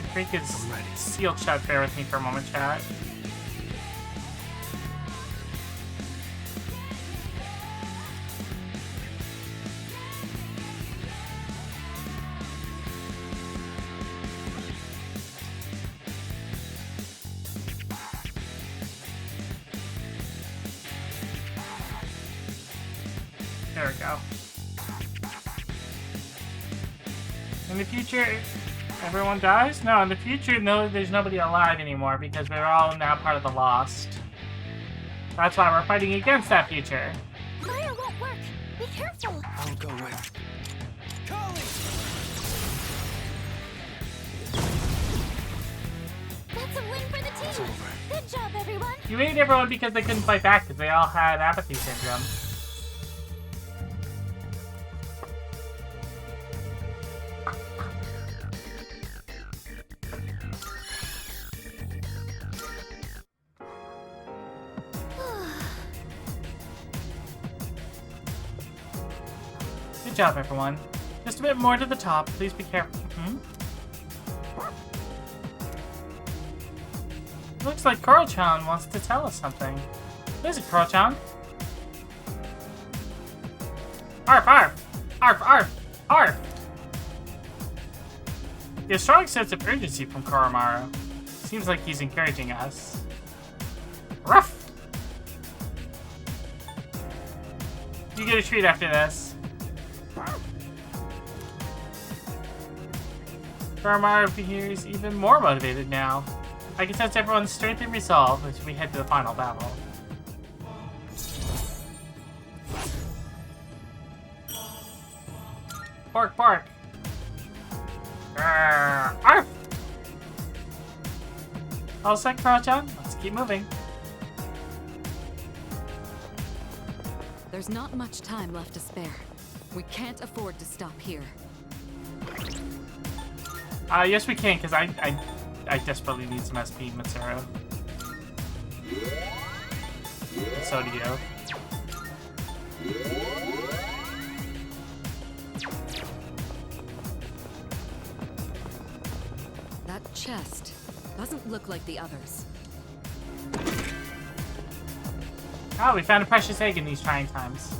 I think it's sealed shut. Bear with me for a moment, chat. There we go. In the future, everyone dies? No, in the future, no, there's nobody alive anymore because we're all now part of the Lost. That's why we're fighting against that future.
Fire won't work. Be careful.
I'll go with. Callie!
That's a win for the
It's
team.
over.
Good job, everyone.
You ate everyone because they couldn't fight back because they all had apathy syndrome. Good job, everyone. Just a bit more to the top. Please be careful. Looks like Koro-chan wants to tell us something. What is it, Koro-chan? Arf, arf! Arf, arf! Arf! There's a strong sense of urgency from Koromaru. Seems like he's encouraging us. Ruff! You get a treat after this. Koromaru appears even more motivated now. I can sense everyone's strength and resolve as we head to the final battle. Bark, bark! Arf! All set, Koro-chan? Let's keep moving.
There's not much time left to spare. We can't afford to stop here.
Yes we can, because I desperately need some SP, Mitsuru. And so do you.
That chest doesn't look like the others.
Oh, we found a precious egg in these trying times.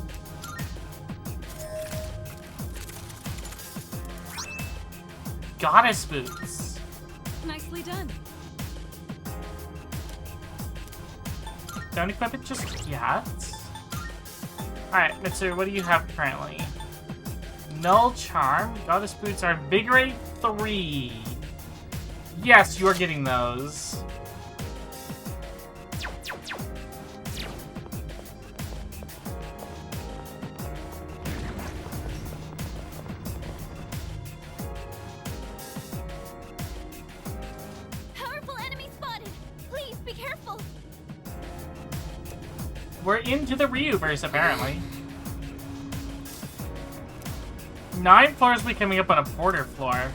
Goddess boots.
Nicely done.
Don't equip it just yet. Alright, Mitsuru, what do you have currently? Null Charm. Goddess boots are Invigorate 3. Yes, you are getting those.
Powerful enemy spotted. Please be careful.
We're into the Ryuverse, apparently. 9 floors will be coming up on a border floor.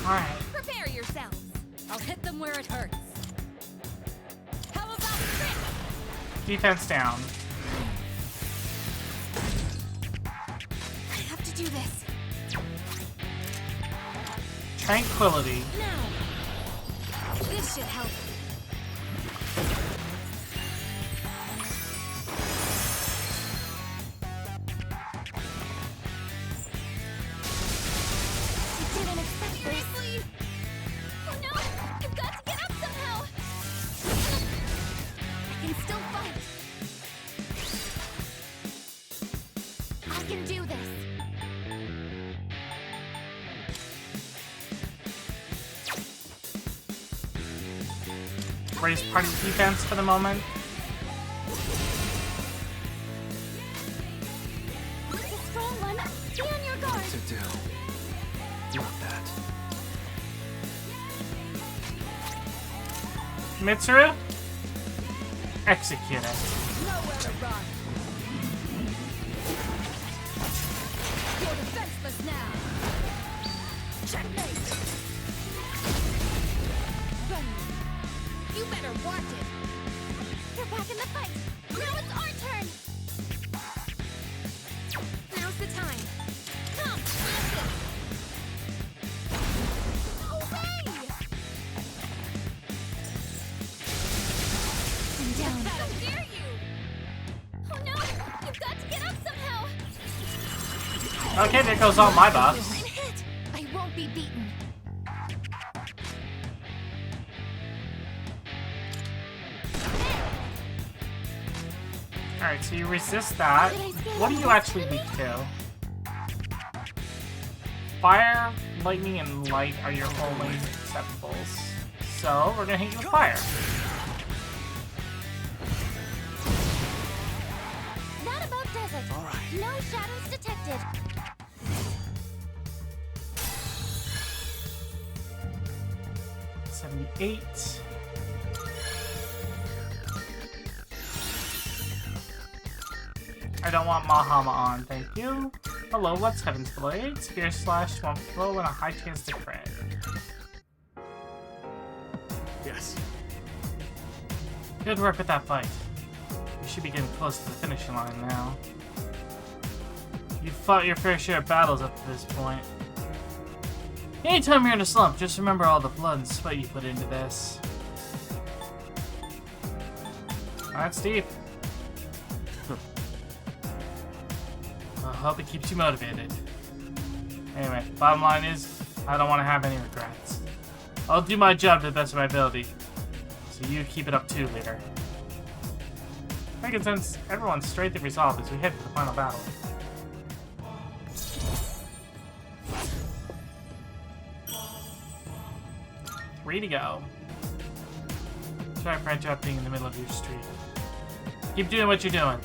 Alright.
Prepare yourselves. I'll hit them where it hurts.
defense down.
I have to do this.
Tranquility.
Now. This should help.
I didn't expect this.
Seriously?
Oh no! I've got to get up somehow!
I can still fight. I can do this.
Raise party defense for the moment.
It's a strong one. Be on your guard.
Sit down. Not that.
Mitsuru? Execute it.
Nowhere to run. You're defenseless now. Checkmate. Run. You better watch it.
We're back in the fight. Now it's our turn.
Now's the time.
Come, blast it. No way!
I'm down.
How dare you! Oh no! You've got to get up somehow.
Okay, there goes all my buffs.
I'm hit. I won't be beaten.
Alright, so you resist that. What are you actually weak to? Fire, lightning, and light are your only acceptables. So, we're gonna hit you with fire.
Not about desert.
All right.
No shadows detected.
$78. I don't want Mahama on, thank you. Hello, what's Heaven's Blade? Spear Slash, 1 flow, and a high chance to crit.
Yes.
Good work with that fight. You should be getting close to the finishing line now. You've fought your fair share of battles up to this point. Anytime you're in a slump, just remember all the blood and sweat you put into this. That's deep. I hope it keeps you motivated. Anyway, bottom line is, I don't want to have any regrets. I'll do my job to the best of my ability. So you keep it up too, leader. I can sense everyone's strength and resolve as we head to the final battle. Three to go. Try to branch out being in the middle of your street. Keep doing what you're doing.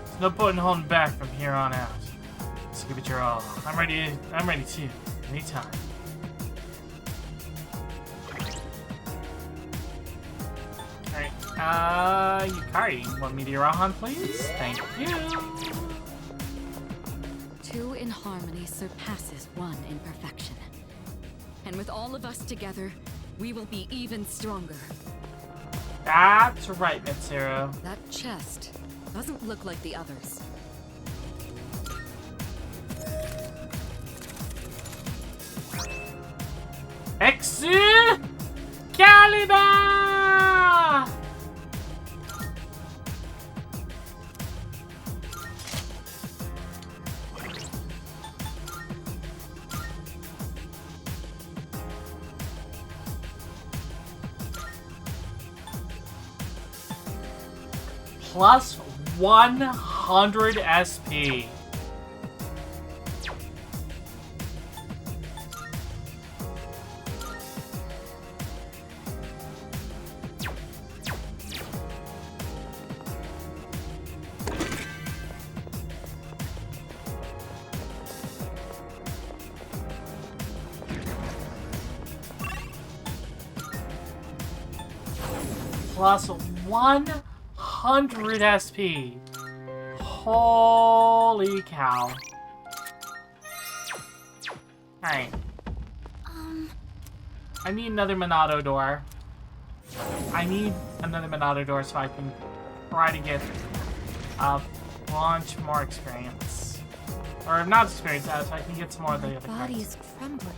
There's no point in holding back from here on out. So give it your all. I'm ready too. Anytime. Alright, Yukari, one Meteorohan, please? Thank you.
2 in harmony surpasses 1 in perfection. And with all of us together, we will be even stronger.
That's right, Mitsuru.
That chest doesn't look like the others.
Excalibur! Plus 100 SP. Plus 100 SP. Holy cow. Alright. I need another Monado door. I need another Monado door so I can try to get a bunch more experience. Or not experience, so I can get some more of the
My
other
body
cards.
is trembling.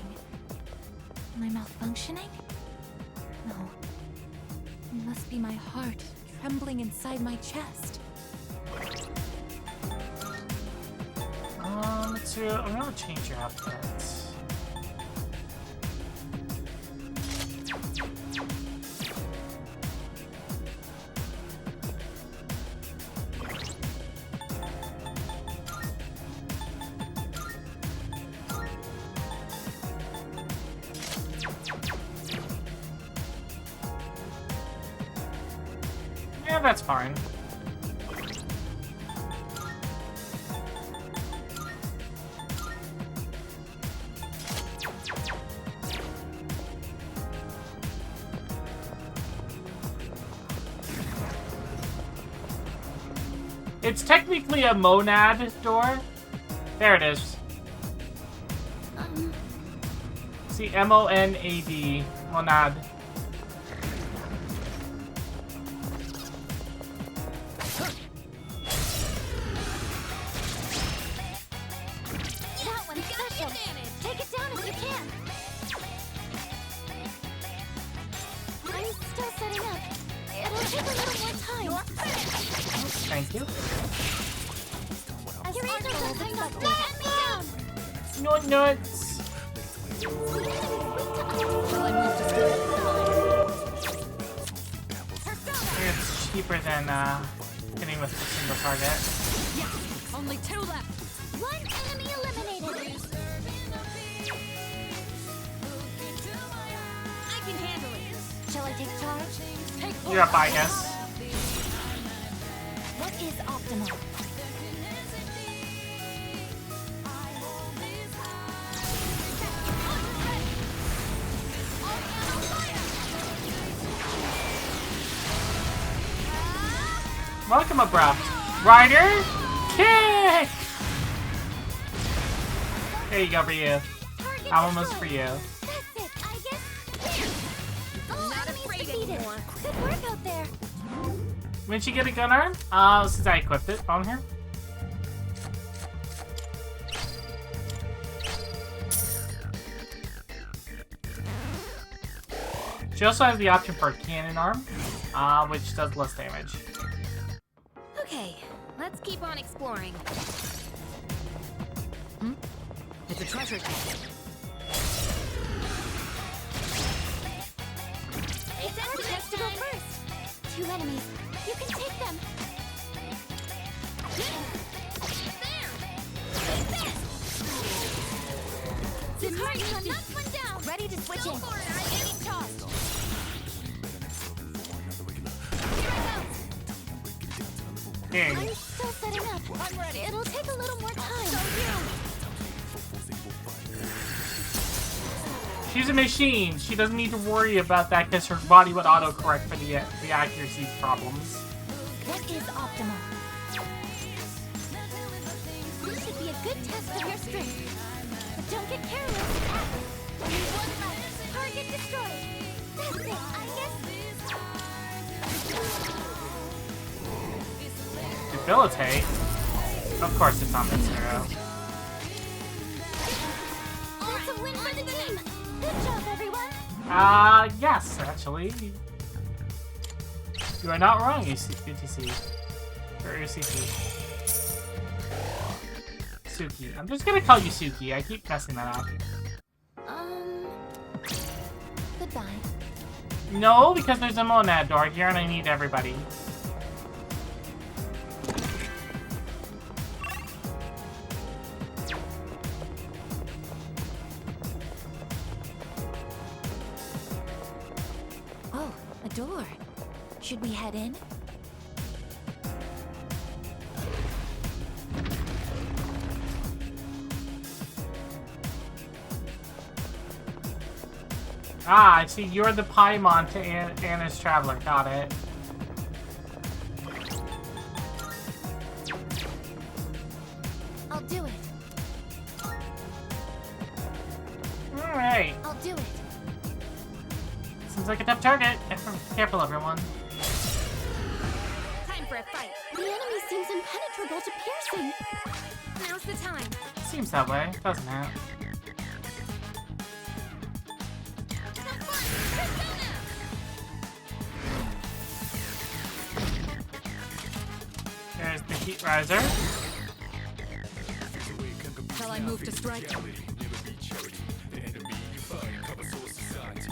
Am I malfunctioning? No. It must be my heart trembling inside my chest.
Let's see. I'm gonna change your outfits. Yeah, that's fine. It's technically a monad door. There it is. See, M-O-N-A-D. Monad.
That one's special. Take it down if you can. I'm still setting up. It'll take a little more time.
Thank you.
Your angels are coming up. Let me down.
No nuts. It's cheaper than hitting with a single target.
Only 2 left.
One enemy eliminated.
I can handle it.
Shall I take charge?
You're up, I guess.
What is optimal?
Welcome, abrupt. Rider, kick! There you go, for you.
Target
Album is
destroyed.
for you.
That's it, I guess. All
Not
enemies
afraid
defeated.
anymore.
Good work out there.
When she get a gun arm? Since I equipped it on here. She also has the option for a cannon arm, which does less damage.
Okay, let's keep on exploring.
It's a treasure chest.
It's our chance to go first. 2 enemies. You can take them. The target on knocked one down. Ready to switch in.
Getting tossed.
Dang.
I'm still setting up.
I'm ready.
It'll take a little more time.
She's a machine. She doesn't need to worry about that because her body would autocorrect for the accuracy problems.
What is optimal? This should be a good test of your strength. But don't get careless. Target destroyed. That's it, I guess.
Debilitate? Of course it's on this hero.
That's a win for the team. Good job, everyone.
Yes, actually. You are not wrong, UTC. Or UCC. Suki. I'm just gonna call you Suki. I keep messing that up.
Goodbye.
No, because there's a monad door here and I need everybody.
Oh, a door. Should we head in?
Ah, I see. You're the Paimon to Anna's Traveler. Got it.
I'll do it.
Alright.
I'll do it.
Seems like a tough target. Careful, everyone.
Time for a
The enemy seems impenetrable to piercing.
Now's the time.
Seems that way, doesn't it?
Have fun! Persona!
There's the heat riser.
Shall I move to strike?
Never be charity. The enemy you fight, cover soul society.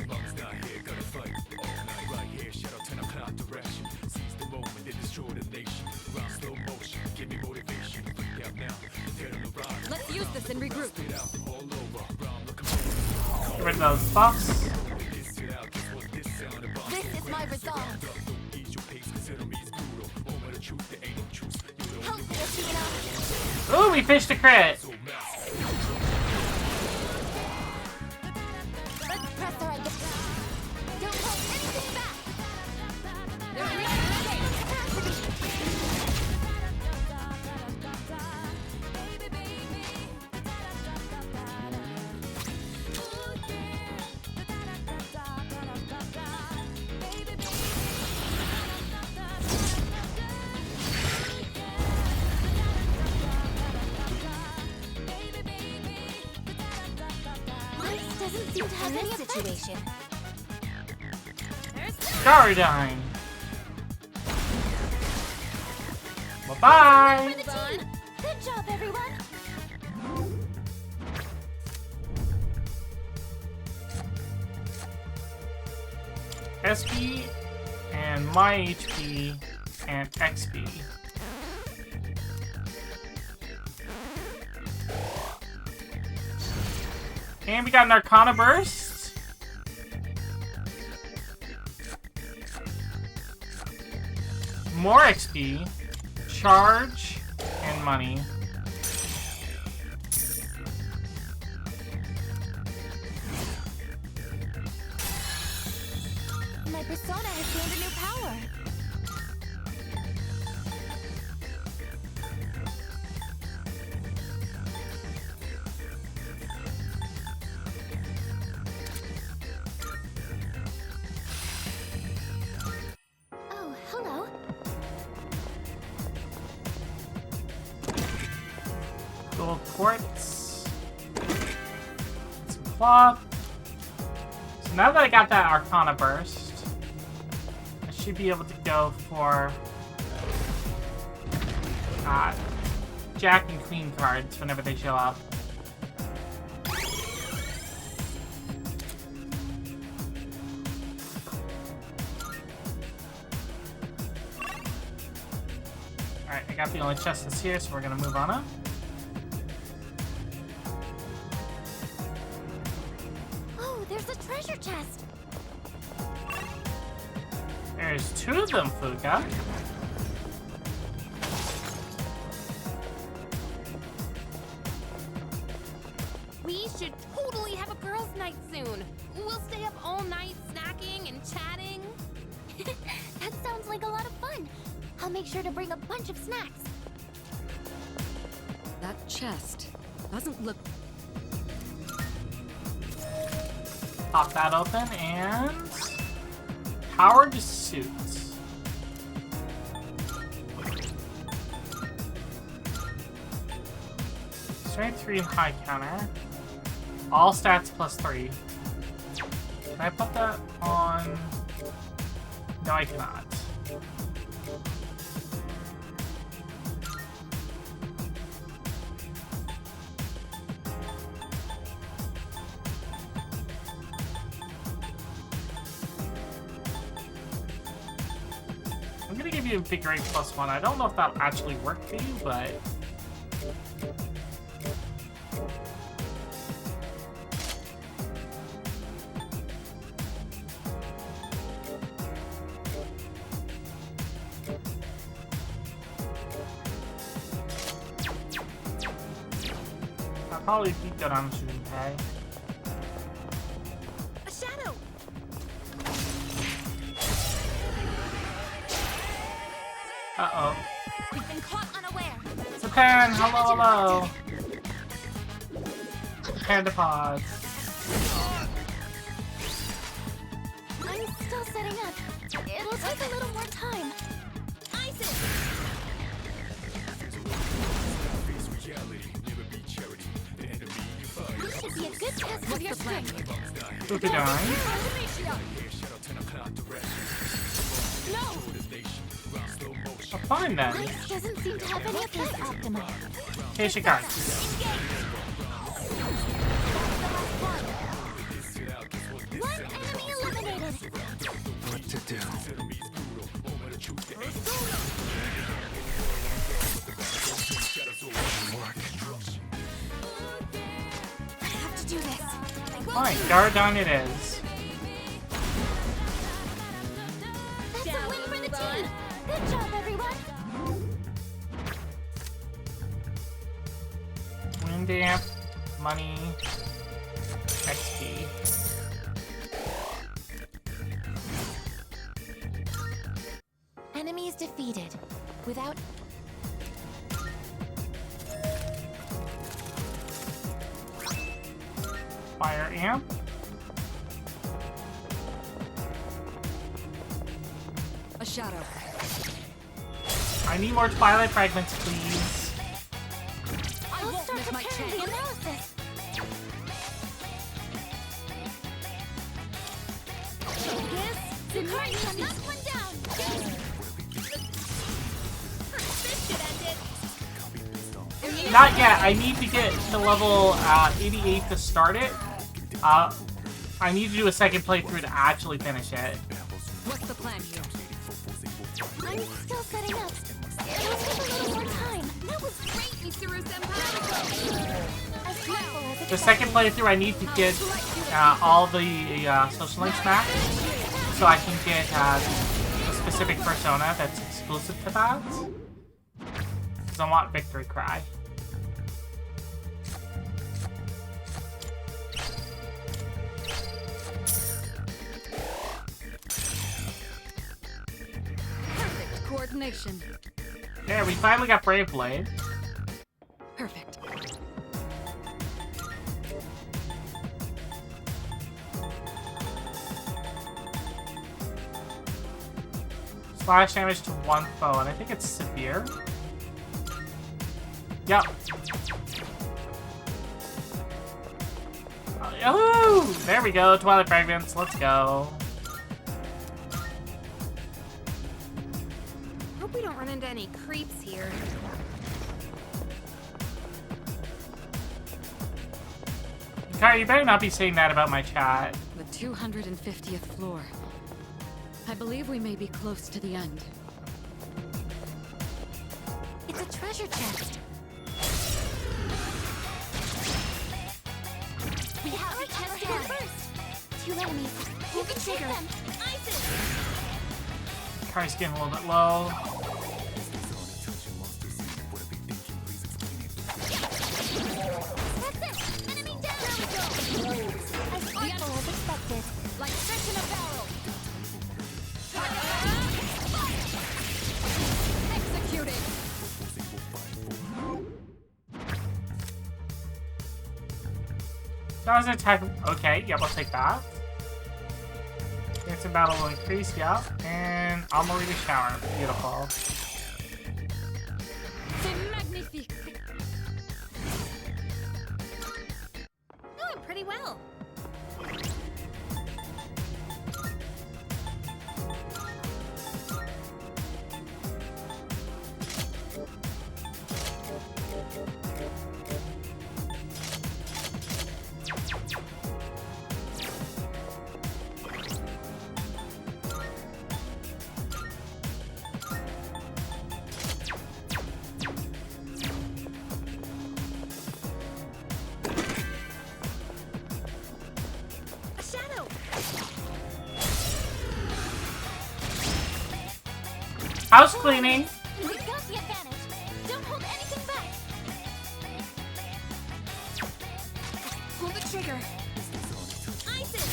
Mom's not here, gonna fight all night. Right here, shadow 10 o'clock direction. Seize the moment, they destroy the nation. Round slow motion, give me motivation. Freak out now, tear them around.
Let's use this and regroup.
Spit out all over, round looking for.
Get rid of those buffs.
This it out, guess what this sound about?
This is my resolve.
Don't ease your pace, cause enemy's brutal. Moment of truth, there ain't no truth. You
Help
don't
me, Athena.
Ooh, we fished a crit.
so massive.
Let's press our advantage. Don't hold anything back. They're reaching
Ice doesn't seem to have any situation.
Stardyne. Bye-bye.
The team! Good job, everyone!
SP and my HP and XP. And we got an Arcana Burst. More XP, charge, and money.
My persona has gained a new power. Oh, hello.
Gold quartz. Some cloth. So now that I got that Arcana Burst, I should be able to go for Jack and Queen cards whenever they show up. Alright, I got the only chest that's here, so we're gonna move on up.
Oh, there's a treasure chest.
There's two of them, Fuka.
We should totally have a girls' night soon. We'll stay up all night snacking and chatting.
That sounds like a lot of fun. I'll make sure to bring a bunch of snacks.
That chest doesn't look.
Pop that open and powered suits. Strength 3 and high counter. All stats plus 3. Can I put that on? No, I cannot. I'm gonna give you a big rate +1. I don't know if that'll actually work for you, but I'll probably beat that on shooting pay.
A shadow.
Uh-oh.
We've been caught unaware.
Japan, hello, hello. Panda pods.
I'm still setting up. It'll take a little more time.
Isis.
will be a good test of your strength.
Upadine. Oh, fine then.
Ice doesn't seem to have any effect. Optimized.
Hey, Shikari.
One enemy eliminated.
What to do?
I have to do this.
Fine, Gardon it is.
That's a win for the team. Good job, everyone.
Wind amp, money, XP.
Enemies defeated. Without
Fire amp.
A shadow.
I need more Twilight Fragments, please.
I
I'll
won't
start
miss my
preparing the
chance.
analysis.
The Cardi on that one down. This should end it.
Not yet. I need to get to level 88 to start it. I need to do a second playthrough to actually finish it.
What's the plan here?
I'm still setting up. It'll take a little more time.
That was great, Mitsuru Senpai.
As helpful as it
The second playthrough, I need to get all the social links back, so I can get a specific persona that's exclusive to that. Because I want Victory Cry.
Perfect coordination.
There, we finally got Brave Blade.
Perfect.
Slash damage to one foe, and I think it's severe. Yep. Oh, there we go. Twilight Fragments. Let's go.
Hope we don't run into any creeps here.
Kai, you better not be saying that about my chat.
The 250th floor. I believe we may be close to the end.
It's a treasure chest. We have the chest down first. 2 enemies. You can take them. Isis.
Kai's getting a little bit low.
That's it. Enemy down. As helpful as expected.
Like fish in a barrel. Executed.
That was an attack. Okay, yeah, we'll take that. Chance in battle will increase, yeah. And Amelie the Shower. Beautiful.
C'est magnifique. Doing pretty well. A shadow.
House cleaning.
We've got the advantage. Don't hold anything back.
Pull the trigger. Isis.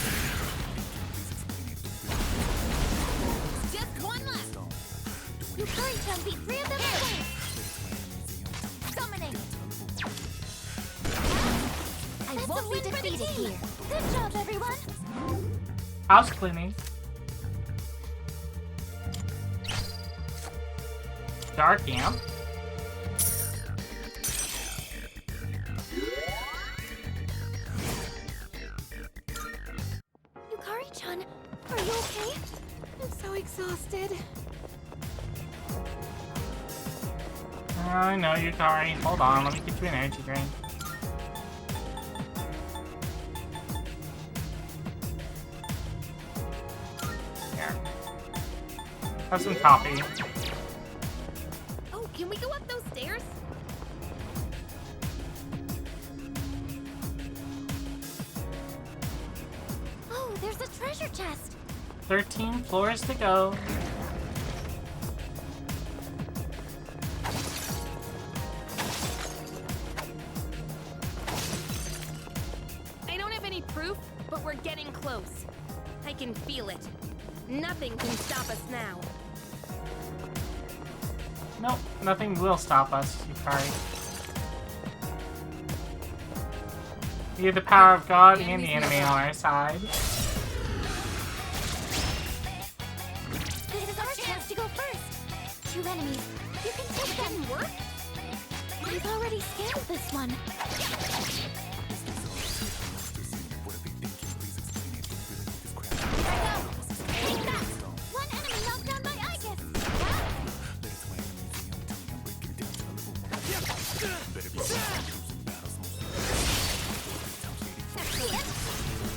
Just one left.
You current can beat 3 of them at once. Summoning. I won't be defeated here. Good job, everyone.
House cleaning. Dark Amp.
Yukari-chan, are you okay? I'm so exhausted.
I know, Yukari. Hold on, let me get you an energy drink. Here. Have some coffee.
Oh, can we go up those stairs?
Oh, there's a treasure chest.
13 floors to go.
I don't have any proof, but we're getting close. I can feel it. Nothing can stop us now.
Nope, nothing will stop us, Yukari. We have the power of God and the enemy on our side.
This is our chance to go first. 2 enemies. You can take them.
Work?
We've already scanned this one. Take that! One enemy knocked down by Igus.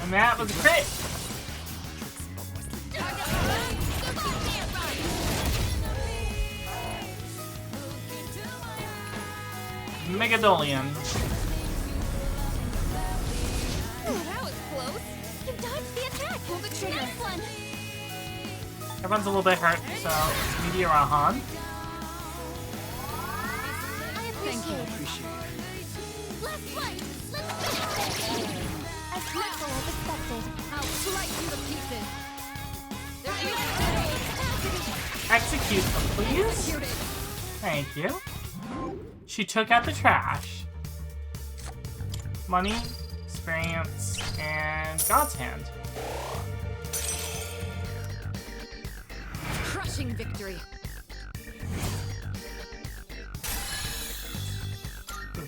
And that was a crit! Megadolian.
Oh, that was close.
You dodged the attack.
Pull the trigger.
Nice one.
Everyone's a little bit hurt, so Meteorahan.
I appreciate it.
Appreciate it.
Last fight. Let's finish this. As painful as expected.
I'll slice you to pieces.
Execute them, please.
Executed.
Thank you. She took out the trash. Money, experience, and God's hand.
Crushing victory.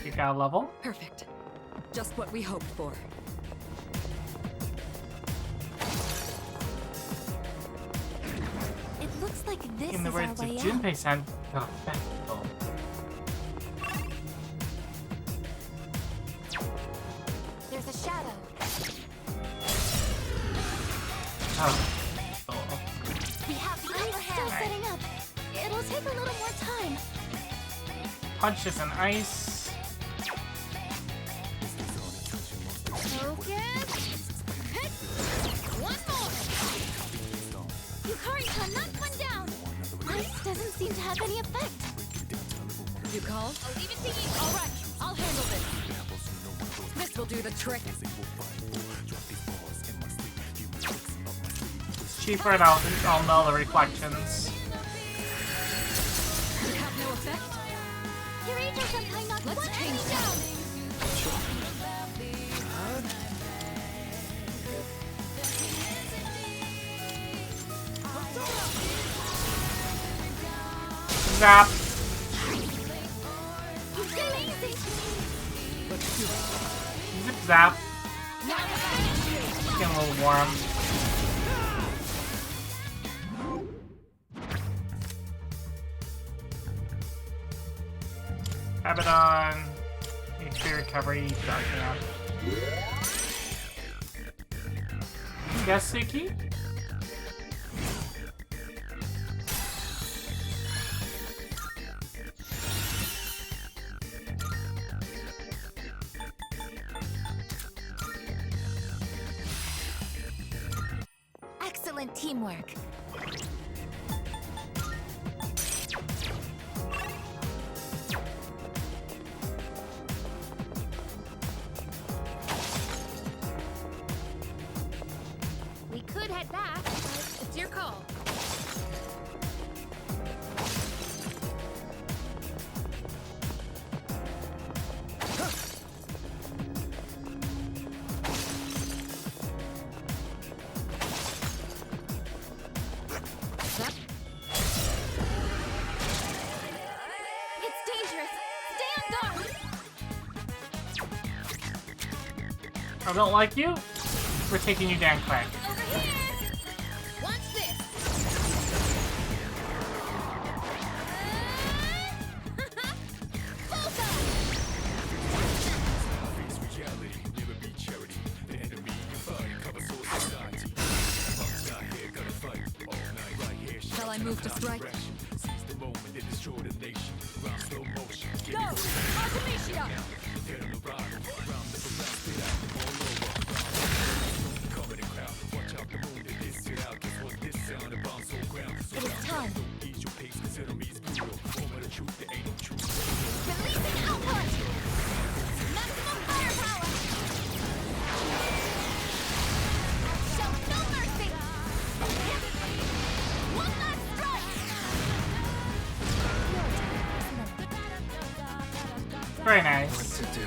We got a level.
Perfect. Just what we hoped for.
It looks like this
In the
is our
words of
way out.
Junpei-san, perfecto.
There's a shadow.
Oh.
We have the upper hand. Still setting up. It'll take a little more time.
Punches and ice.
Focus. Hit. One more.
Yukari-chan knocked one down. Ice doesn't seem to have any effect.
You called?
I'll leave it to you. All right, I'll handle this.
This will do the trick.
Chief right out, I'll know the reflections.
Have no effect?
Your angel senpai knocked
Let's
one
change
enemy down.
Zap!
He's amazing.
Zip zap. Getting a little warm. Abaddon. HP recovery. Dark out. Yasuki?
Excellent teamwork.
We could head back, but it's your call.
That
It's dangerous. Stay on guard.
I don't like you. We're taking you down quick.
Over here.
my move to strike.
Seize the moment and destroy the nation. Round slow motion.
Go! Artemisia!
Get on the ride. Round the spit out all over. Cover the crowd. Watch out the moon and diss it out. Guess what this sound and bounce on ground. So
It is time.
ease your pace, cause enemies brutal. Over the truth, there ain't no truth.
Releasing output! Maximum firepower! Show no mercy! One last strike!
Very nice.
To do.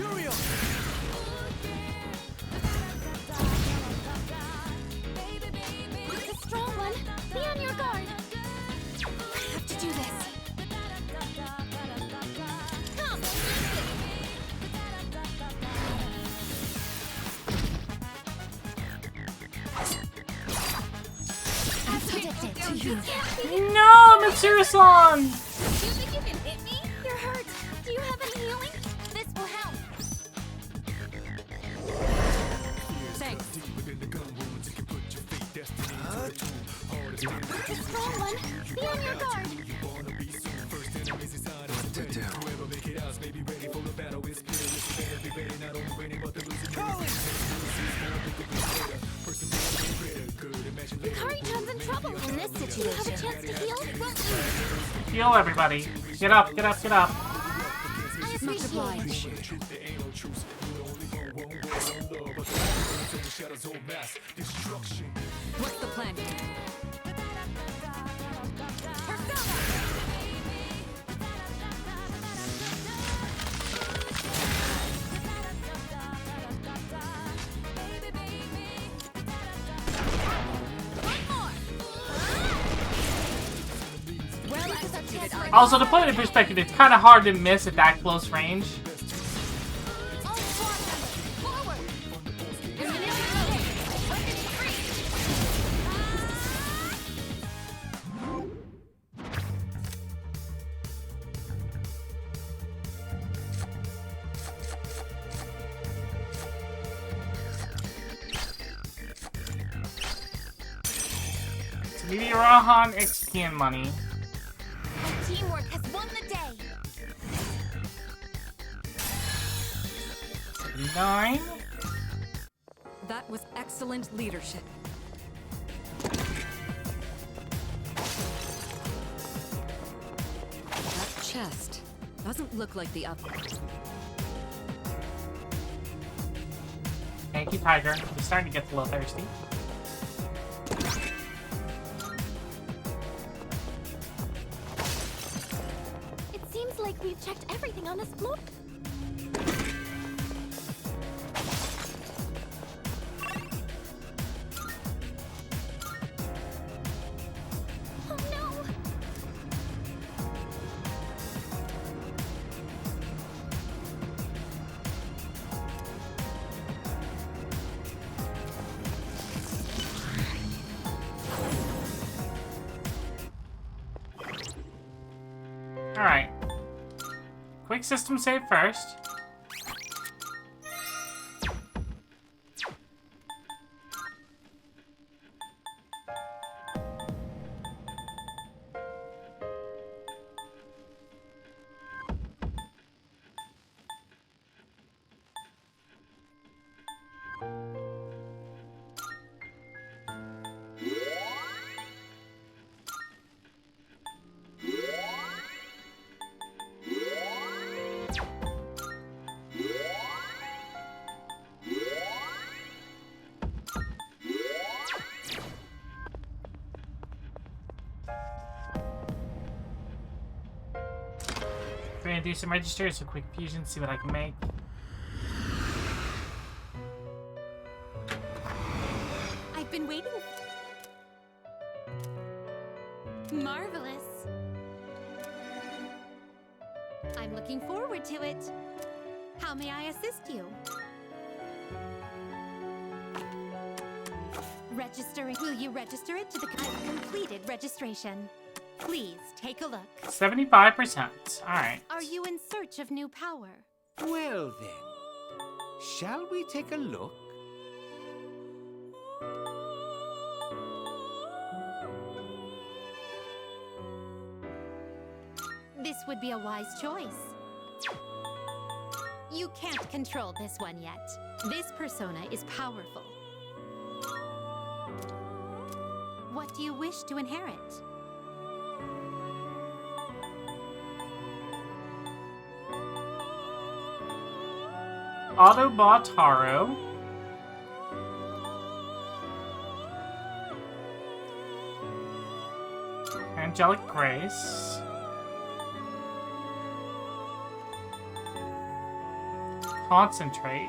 Uriel!
It's a strong one. Be on your guard.
I have to do this.
Come,
As predicted. To you.
No, Mitsuru-san!
You think you can hit me?
You're hurt. Do you have any healing?
This will help.
Thanks.
Within the gun wounds, you can put your fate, destiny into the tomb. Hard as nails,
It's a strong one. Be on your guard.
you wanna be soon. First enemies inside us.
What to do?
Whoever make it out may be ready for the battle. It's clear. It's better be ready, not only winning, but the losing.
Hikari-chan's in trouble. In this situation, do you have a chance to heal? Won't lose.
Heal everybody. Get up, get up, get up.
I
Much
appreciate it.
obliged.
There ain't no truce. You only go one way, one love. But the shadows hold mass destruction.
What's the plan here?
Well executed, Artemisia.
Also, to put it in perspective, it's kind of hard to miss at that close range.
All squad members, forward! Ammunition loaded. Weapons free.
It's Meteorohan Xian money.
Teamwork has won the day.
9.
That was excellent leadership. That chest doesn't look like the other.
Thank you, Tiger. I'm starting to get a little thirsty.
It seems like we've checked everything on this floor. Oh no!
Alright. Quick system save first. We're gonna do some registers, some quick fusion, see what I can make.
I've been waiting. Marvelous. I'm looking forward to it. How may I assist you? Registering. Will you register it to the... I've completed registration. Please take a look.
75%. Alright.
Are you in search of new power?
Well then, shall we take a look?
would be a wise choice. You can't control this one yet. This persona is powerful. What do you wish to inherit?
Autobot Haru. Angelic Grace. Concentrate.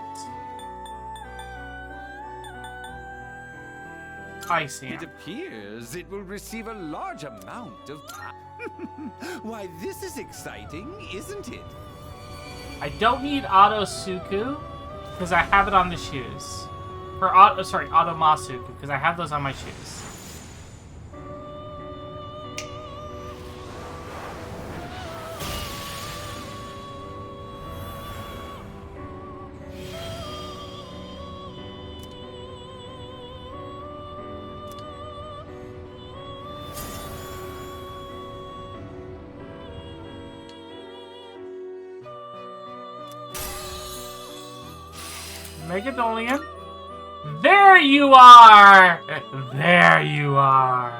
Icy.
It appears it will receive a large amount of Why, this is exciting, isn't it?
I don't need Auto Suku because I have it on the shoes. Or Auto Masuku because I have those on my shoes. Megadolian? There you are! There you are!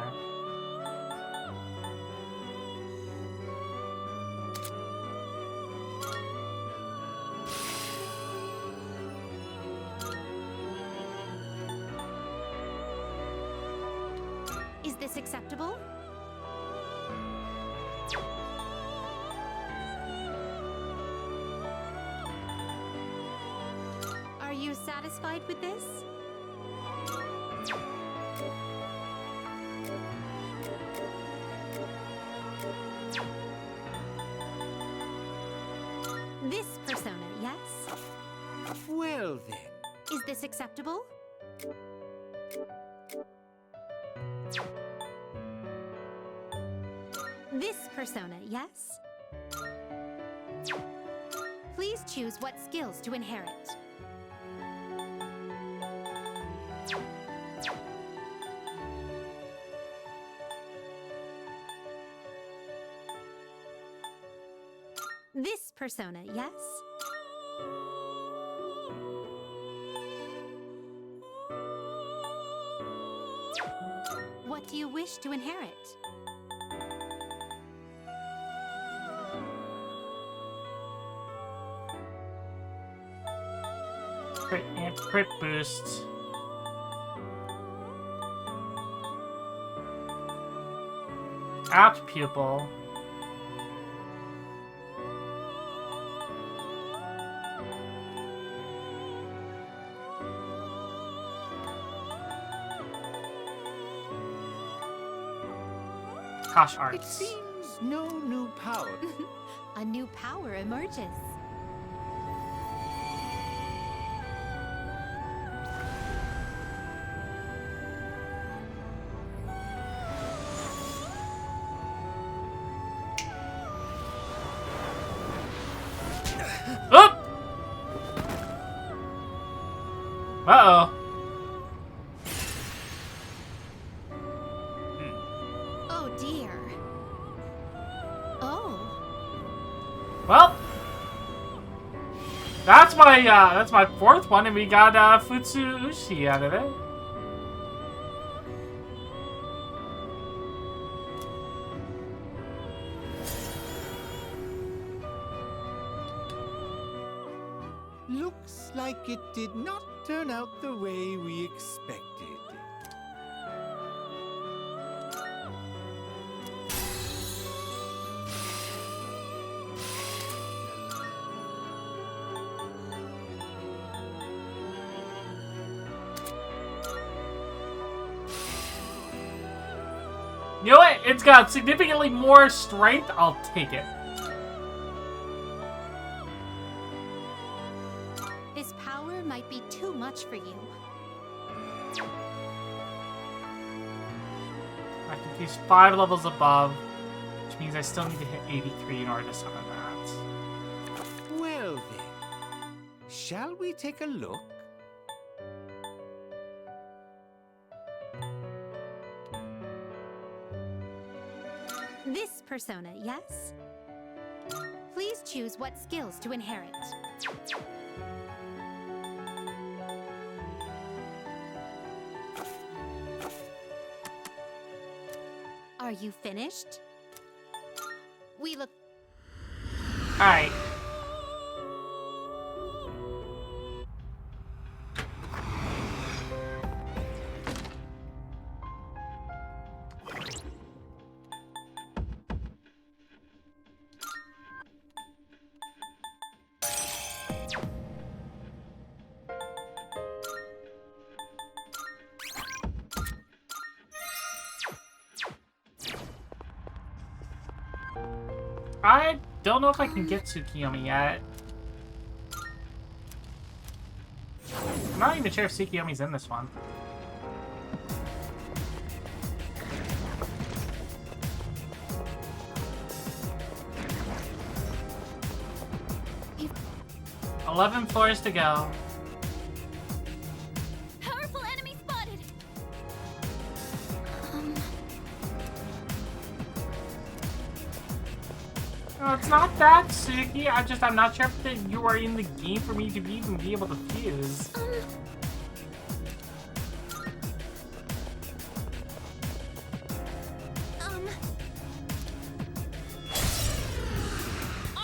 Is this acceptable? Are you satisfied with this? This persona, yes?
Well then.
Is this acceptable? This persona, yes? Please choose what skills to inherit. This persona, yes? What do you wish to inherit?
Crit boost. Apt pupil. Kosh
It
arts.
seems no new power.
A new power emerges.
Oop! Uh-oh.
Oh dear. Oh.
Well, that's my fourth one, and we got Futsu Ushi out of it.
Looks like it did not turn out the way we expected.
You know what? It's got significantly more strength. I'll take it.
This power might be too much for you.
I think he's 5 levels above, which means I still need to hit 83 in order to summon that.
Well then, shall we take a look?
This persona, yes? Please choose what skills to inherit. Are you finished? We look.
Alright. I don't know if I can get Tsukiyomi yet. I'm not even sure if Tsukiyomi's in this one.
You-
11 floors to go.
Powerful enemy spotted!
No, it's not that, Suki. I'm not sure if you are in the game for me to even be able to fuse.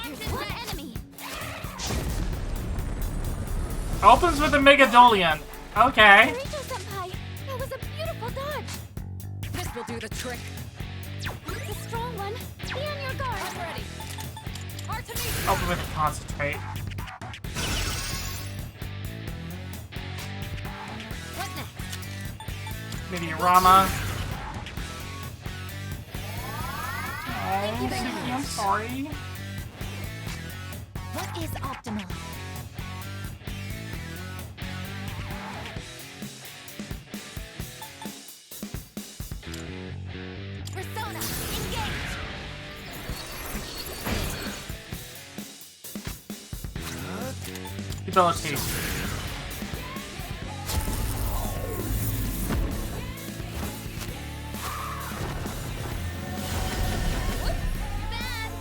Here's one enemy!
Opens with a Megadolian. Okay.
Rachel-senpai! That was a beautiful dodge!
This will do the trick.
It's a strong one. Be on your guard!
I'm ready. Artemis!
Open with a Concentrate.
What next?
Maybe Rama.
Thank you
Oh,
very
Suki, I'm
much.
sorry.
What is optimal? Persona, engage!
Debilitate.
Bad!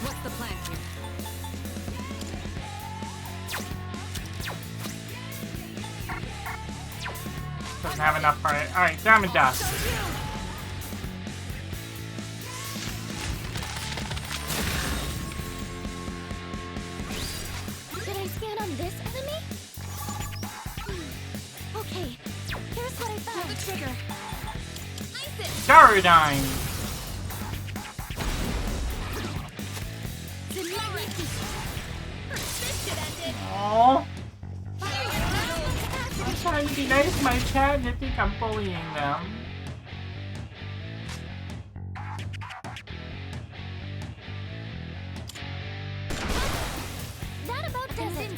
What's the plan here?
Doesn't have enough for it. Alright, Diamond Dust.
Should I scan on this enemy? Okay, here's what I found. Pull the trigger. Ice it!
Garudyne.
This should end it.
Aww.
Fire your maximum capacity.
I'm trying to be nice to my chat and they think I'm bullying them.
That about does it.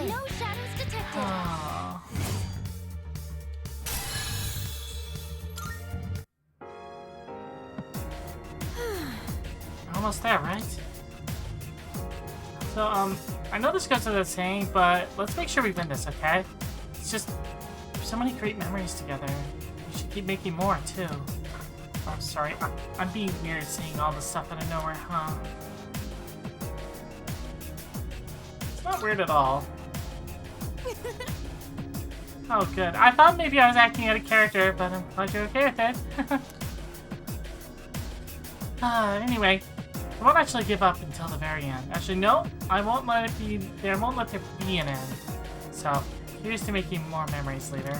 No shadows detected.
Aww. Almost there, right? So, I know this goes without saying, but let's make sure we win this, okay? It's just so many great memories together. We should keep making more, too. Oh, sorry, I'm being weird saying all this stuff out of nowhere, huh? It's not weird at all. Oh, good. I thought maybe I was acting out of character, but I'm glad you're okay with it. Anyway, I won't actually give up until the very end. Actually, no, I won't let it be there. I won't let there be an end. So, here's to making more memories later.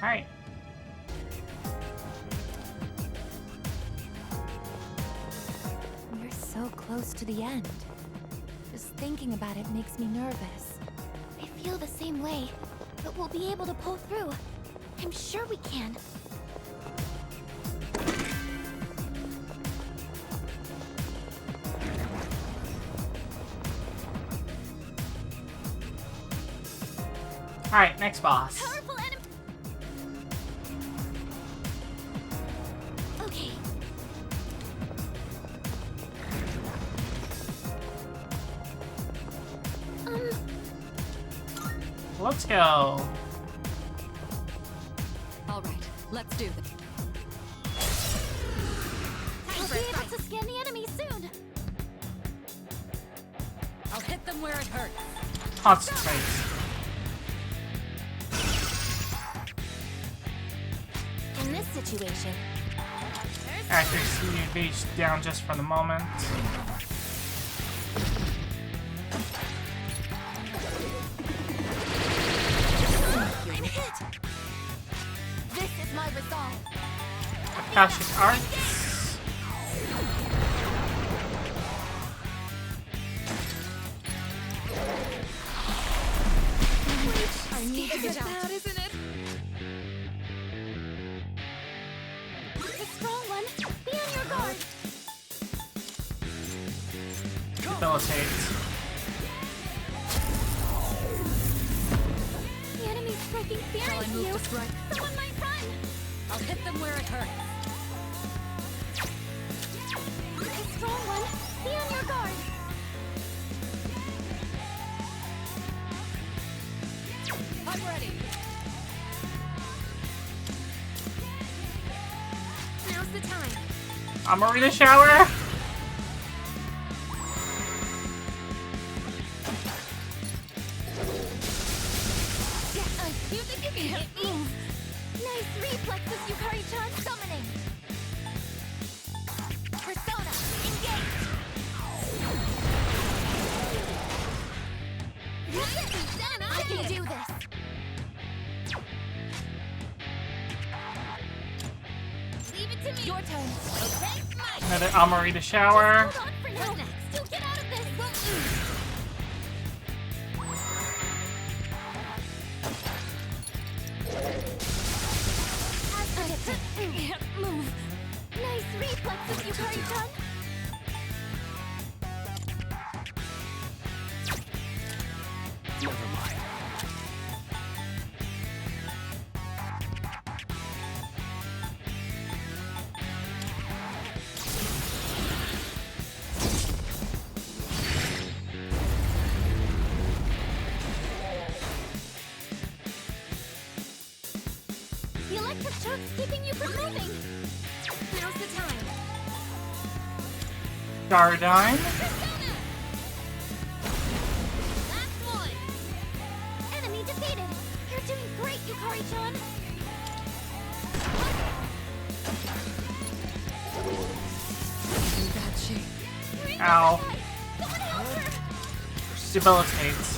Alright.
We're so close to the end. Just thinking about it makes me nervous.
I feel the same way, but we'll be able to pull through. I'm sure we can.
Alright, next boss.
Powerful enemy. Okay.
let's go.
All right, let's do this.
I'll be able to scan the enemy soon.
I'll hit them where it hurts.
Concentrate.
In this situation,
Accuracy reached down just for the moment.
I'm hit. This is my resolve.
Akashic Arts.
I need to get out.
bad, isn't it? The strong one, be on your guard.
Debilitate.
The enemy's striking fear
Shall I
into
move
you.
to strike?
Someone might run.
I'll hit them where it hurts.
The strong one, be on your guard.
I'm ready.
Now's the time.
I'm already in the shower.
You think you can hit me? Nice reflexes, Yukari-chan. Summoning. Persona, engage. I can do this. Leave it to me. Your turn. Okay, mine.
Another Amarita shower.
Hold on for now. Next. You'll get out of this. Can't move. Nice reflexes, Yukari-chan.
Never mind.
The electric choke's keeping you from moving. Now's the time.
Gardine.
Persona! Last one. Enemy defeated. You're doing great, Yukari-chan.
In bad shape.
You're in
Ow.
the fight. Someone help her.
Debilitates.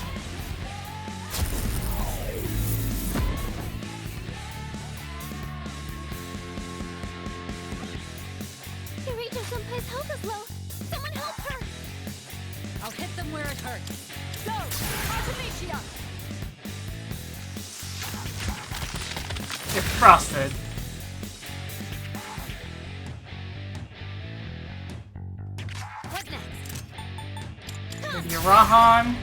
Yurito-senpai's health is low. Someone help her.
I'll hit them where it hurts.
Go! Artemisia!
It's frosted.
What next?
With your Rahan.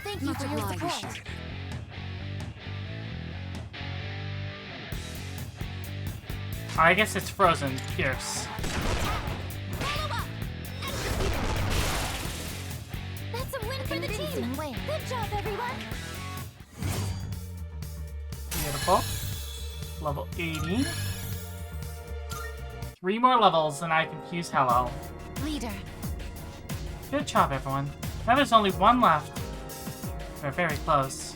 Thank you
Much
for your
obliged.
support.
I guess it's frozen. Pierce.
Follow up! Execute! That's a win for the team! Good job, everyone!
Beautiful. Level 80. 3 more levels and I can fuse Hello.
Leader.
Good job, everyone. Now there's only one left. We're very close.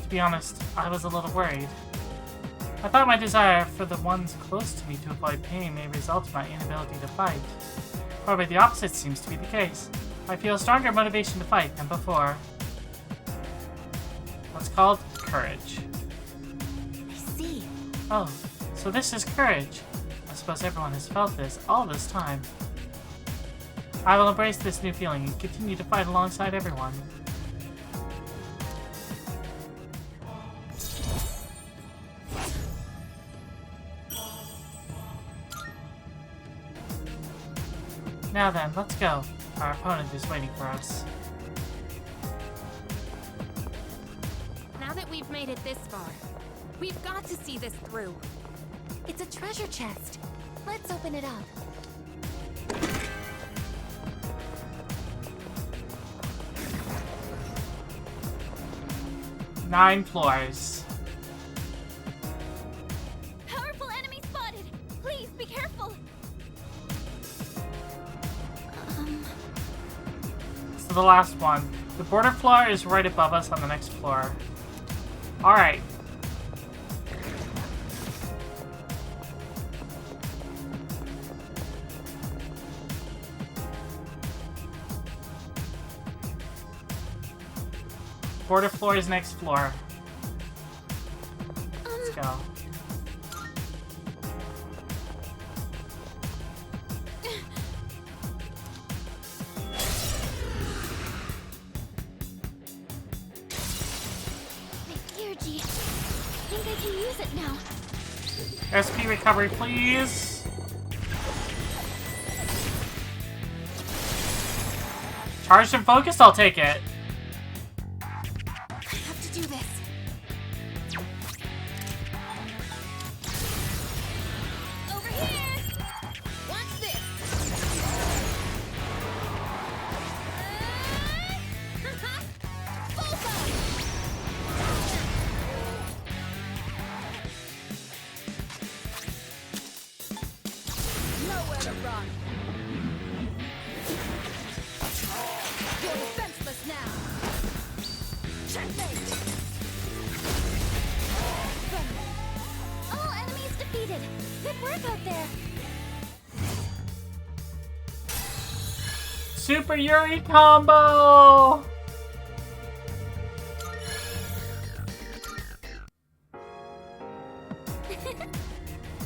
To be honest, I was a little worried. I thought my desire for the ones close to me to avoid pain may result in my inability to fight. However, the opposite seems to be the case. I feel a stronger motivation to fight than before. What's called courage.
I see.
Oh, so this is courage. I suppose everyone has felt this all this time. I will embrace this new feeling and continue to fight alongside everyone. Now then, let's go. Our opponent is waiting for us.
Now that we've made it this far, we've got to see this through. It's a treasure chest. Let's open it up.
9 floors.
Powerful enemy spotted! Please be careful!
So the last one. The border floor is right above us on the next floor. Alright. Border floor is next floor. Let's go.
My energy. I think I can use it now.
SP recovery, please. Charged and focused, I'll take it.
I have to do this. Over here! Watch this! Nowhere to run! You're defenseless now! Checkmate! All enemies defeated! Good work out there!
Super Yuri combo!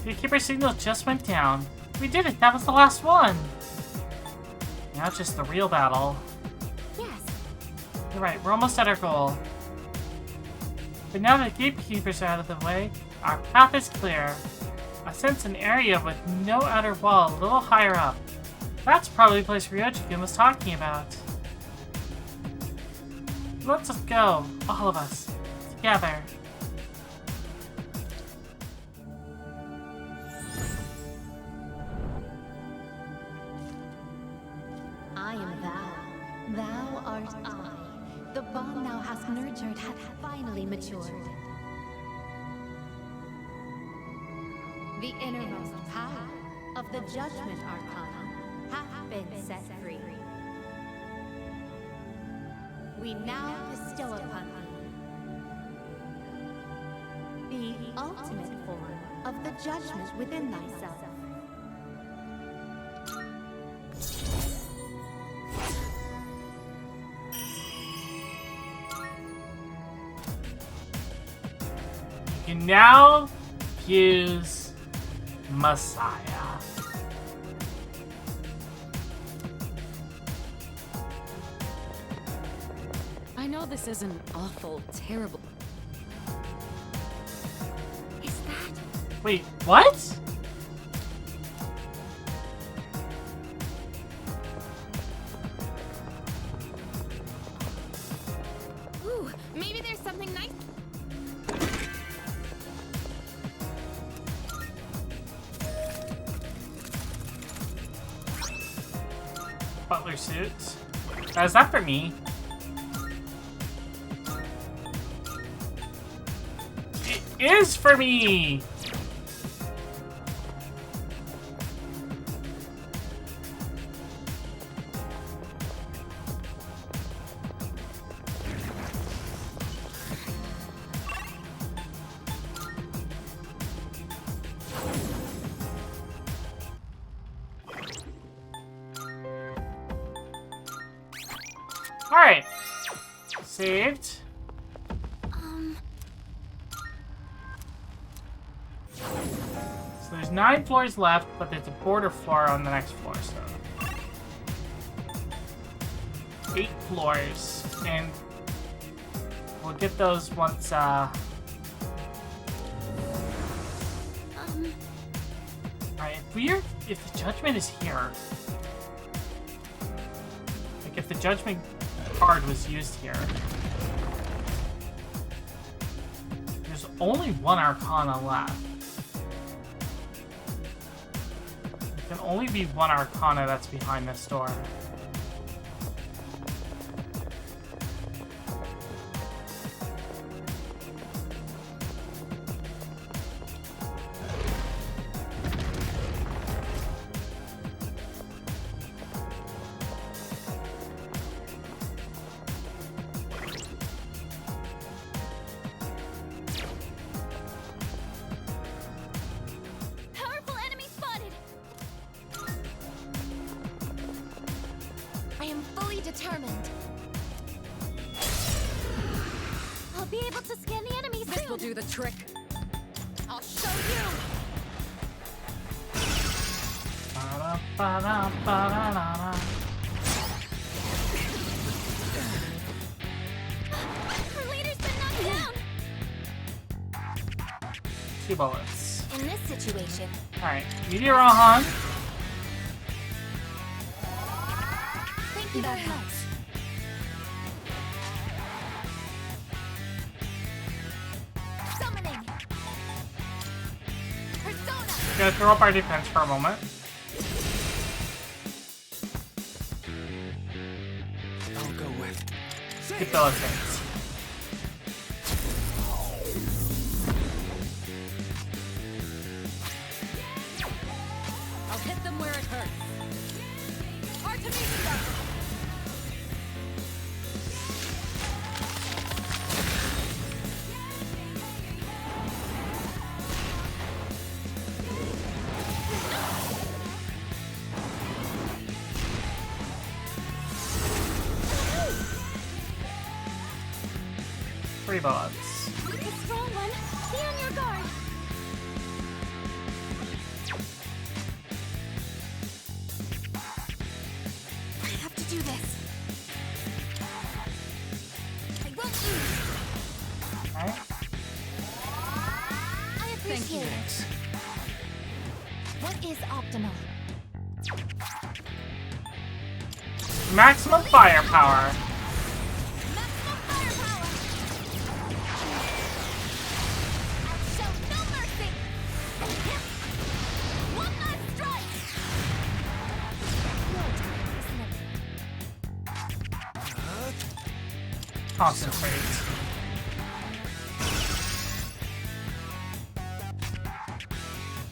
Beekeeper signal just went down. We did it! That was the last one! Now it's just the real battle.
Yes,
You're right, we're almost at our goal. But now that gatekeepers are out of the way, our path is clear. I sense an area with no outer wall a little higher up. That's probably the place Ryojikin was talking about. Let's just go, all of us, together.
I am thou. Thou art I. The bond thou hast nurtured hath finally matured. The innermost power of the Judgment Arcana hath been set free. We now bestow upon thee the ultimate form of the judgment within thyself.
You can now use Messiah.
I know this is an awful, terrible.
is that?
Wait, what?
Ooh, maybe there's something nice.
Butler suit. Is that for me? It is for me! Alright. Saved. So there's 9 floors left, but there's a border floor on the next floor, so 8 floors. And we'll get those once, Alright, if the judgment is here, like if the judgment card was used here, there's only 1 Arcana left. There can only be 1 Arcana that's behind this door.
determined. I'll be able to scan the enemies soon.
This will do the trick.
I'll show you.
Ba-da-ba-da-ba-da-da-da.
Our leader's been knocked down.
2 bullets.
In this situation,
Alright, Meteor Rohan.
thank you very much. Summoning. Persona.
Gonna throw up our defense for a moment.
I'll go with.
Debilitates.
I'll hit them where it hurts.
Artemisia.
3 bullets.
It's a strong one. Be on your guard. I have to do this. I won't lose.
Alright.
I appreciate it. What is optimal?
Maximum firepower.
Maximum firepower. I'll show no mercy. One last strike. Good, isn't it?
Concentrate.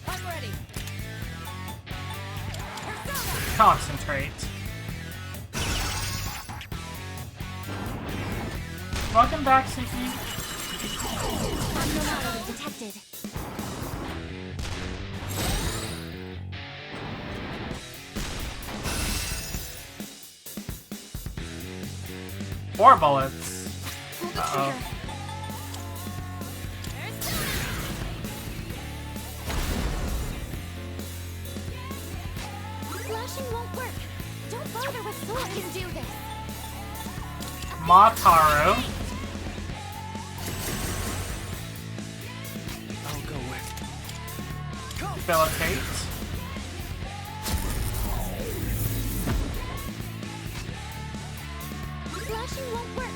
I'm ready.
Persona.
Concentrate. Welcome back, Suki.
Abnormality detected.
Four bullets.
Pull the
Uh-oh.
trigger. Slashing won't work. Don't bother with swords. I can do this.
Mataru.
I'll go with.
Debilitate.
Slashing won't work.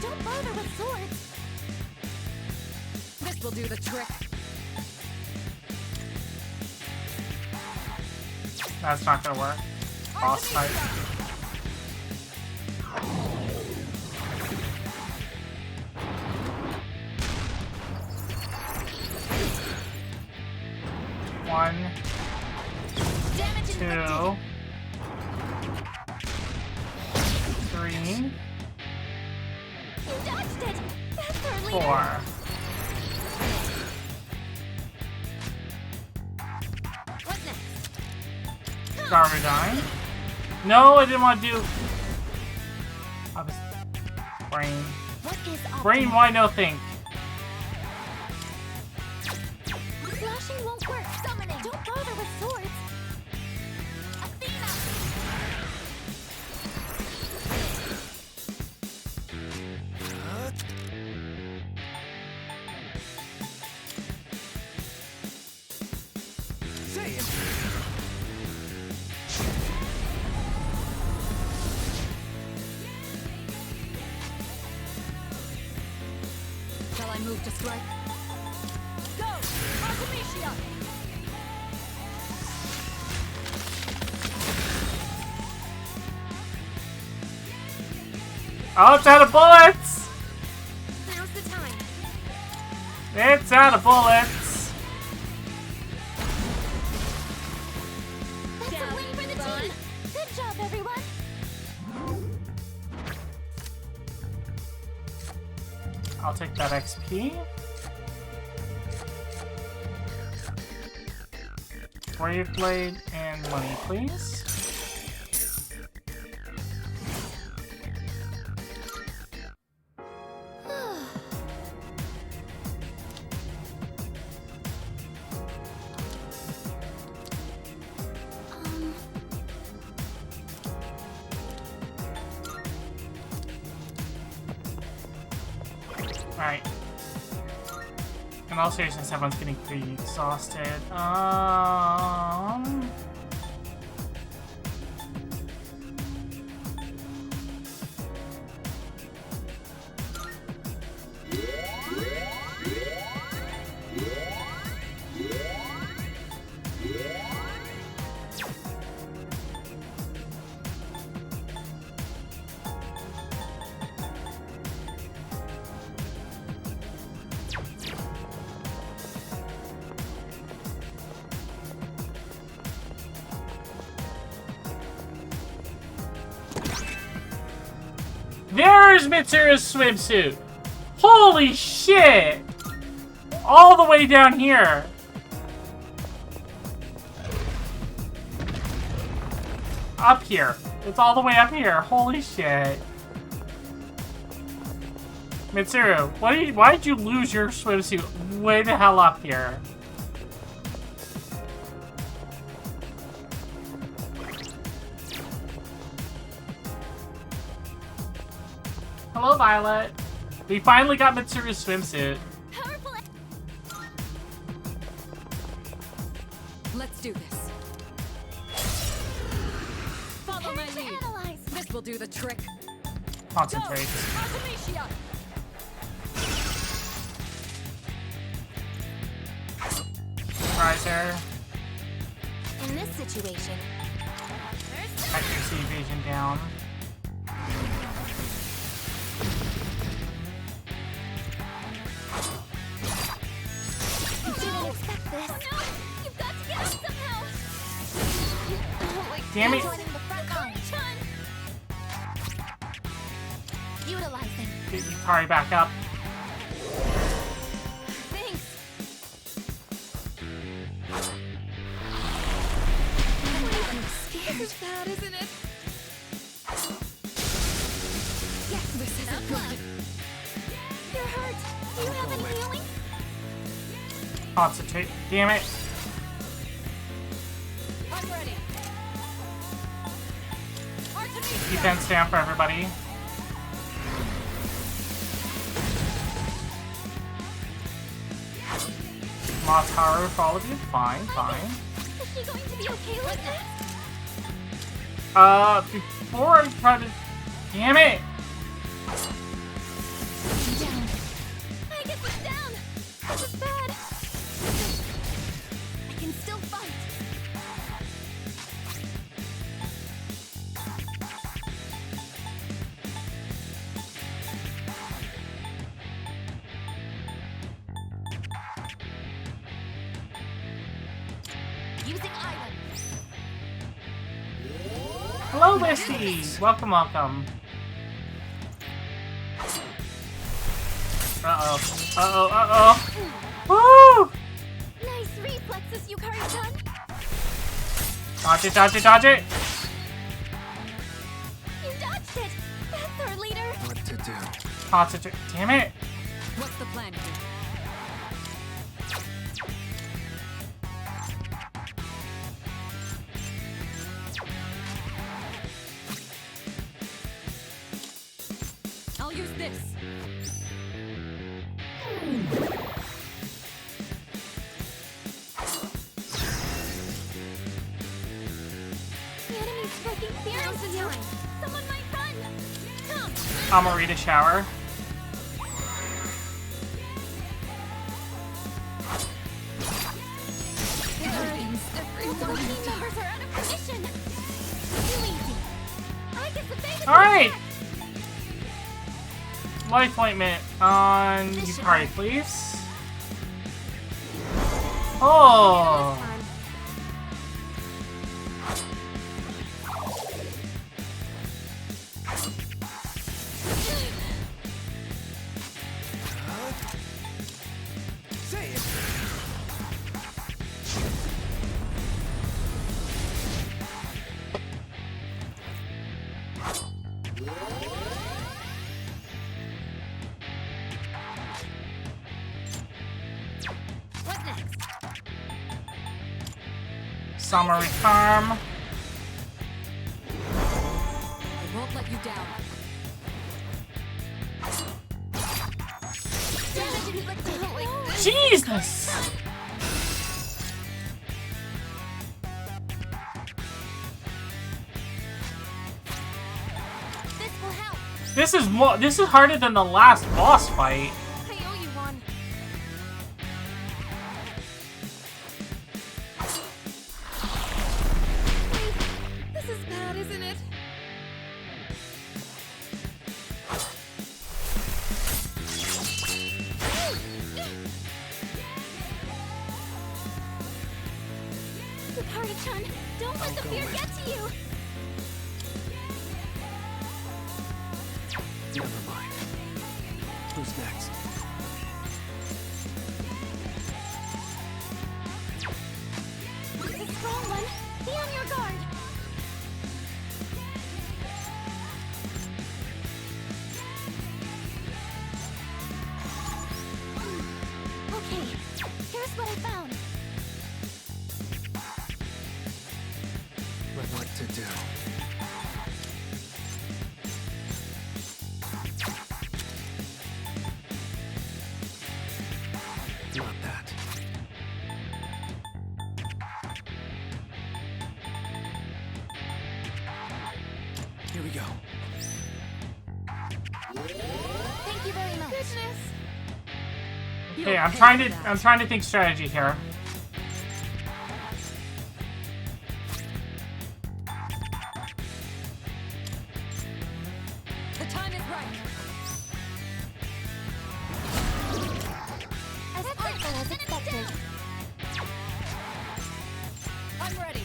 Don't bother with swords.
This will do the trick.
That's not gonna work. Boss fight. One,
Damage inflicted.
2, 3,
You dodged it. That's our leader.
4.
What next?
Garbodine. No, I didn't want to do. I was brain.
What is optimal?
Brain, why no think?
Slashing won't work. Summoning. Don't bother with swords. Athena.
Say it.
Shall I move to strike? Go! Artemisia!
Oh, it's out of bullets!
Now's the time.
It's out of bullets!
That's a win for the team. Good job, everyone.
I'll take that XP. Brave Blade and money, please. Alright. In all seriousness, everyone's getting pretty exhausted. There's Mitsuru's swimsuit! Holy shit! All the way down here! Up here. It's all the way up here. Holy shit. Mitsuru, why did you lose your swimsuit way the hell up here? Hello, Violet. We finally got Mitsuru's swimsuit.
Let's do this. Follow my lead. This will do the trick.
Concentrate.
Artemisia!
Riser.
In this situation,
Accuracy evasion down.
didn't expect this. Oh no! You've got to get up somehow!
Damn it.
Joining the front line. Utilizing.
Get Yukari back up.
Thanks. Scared bad, isn't it? Yes, this isn't good. You're hurt. Do you have any healing?
Concentrate. Damn it.
I'm ready. Artemisia!
Defense down for everybody. Mataru for all of you. Fine, fine.
Is she going to be okay with this?
Before I try to... Damn it!
Down. I guess it's down. This is bad. I can still fight. Using island.
Hello, Misty! Welcome, welcome. Uh-oh. Uh-oh, uh-oh. Woo!
Nice reflexes, Yukari-chan.
Dodge it, dodge it, dodge it!
You dodged it. That's our leader.
What to do?
Concentrate. Damn it!
What's the plan here? I'll use this.
The enemy's striking fear into you. Someone might run. Come.
Amarita shower.
Multiple team members are out of position. Too easy. I guess the bait.
Alright! Life ointment on Yukari, please. Oh!
Say it.
What next?
Summary Charm.
I won't let you down.
inflicted.
Jesus!
This will help.
This is harder than the last boss fight.
I owe you one. Wait, this is bad, isn't it? Hikari-chan, don't let the fear get to you!
Never mind. Who's next?
It's a strong one! Be on your guard! Okay, here's what I found.
But what to do? Not that. Here we go.
Thank you very much. Goodness!
Okay, I'm trying to think strategy here.
The time is right. As artful as expected. I'm ready.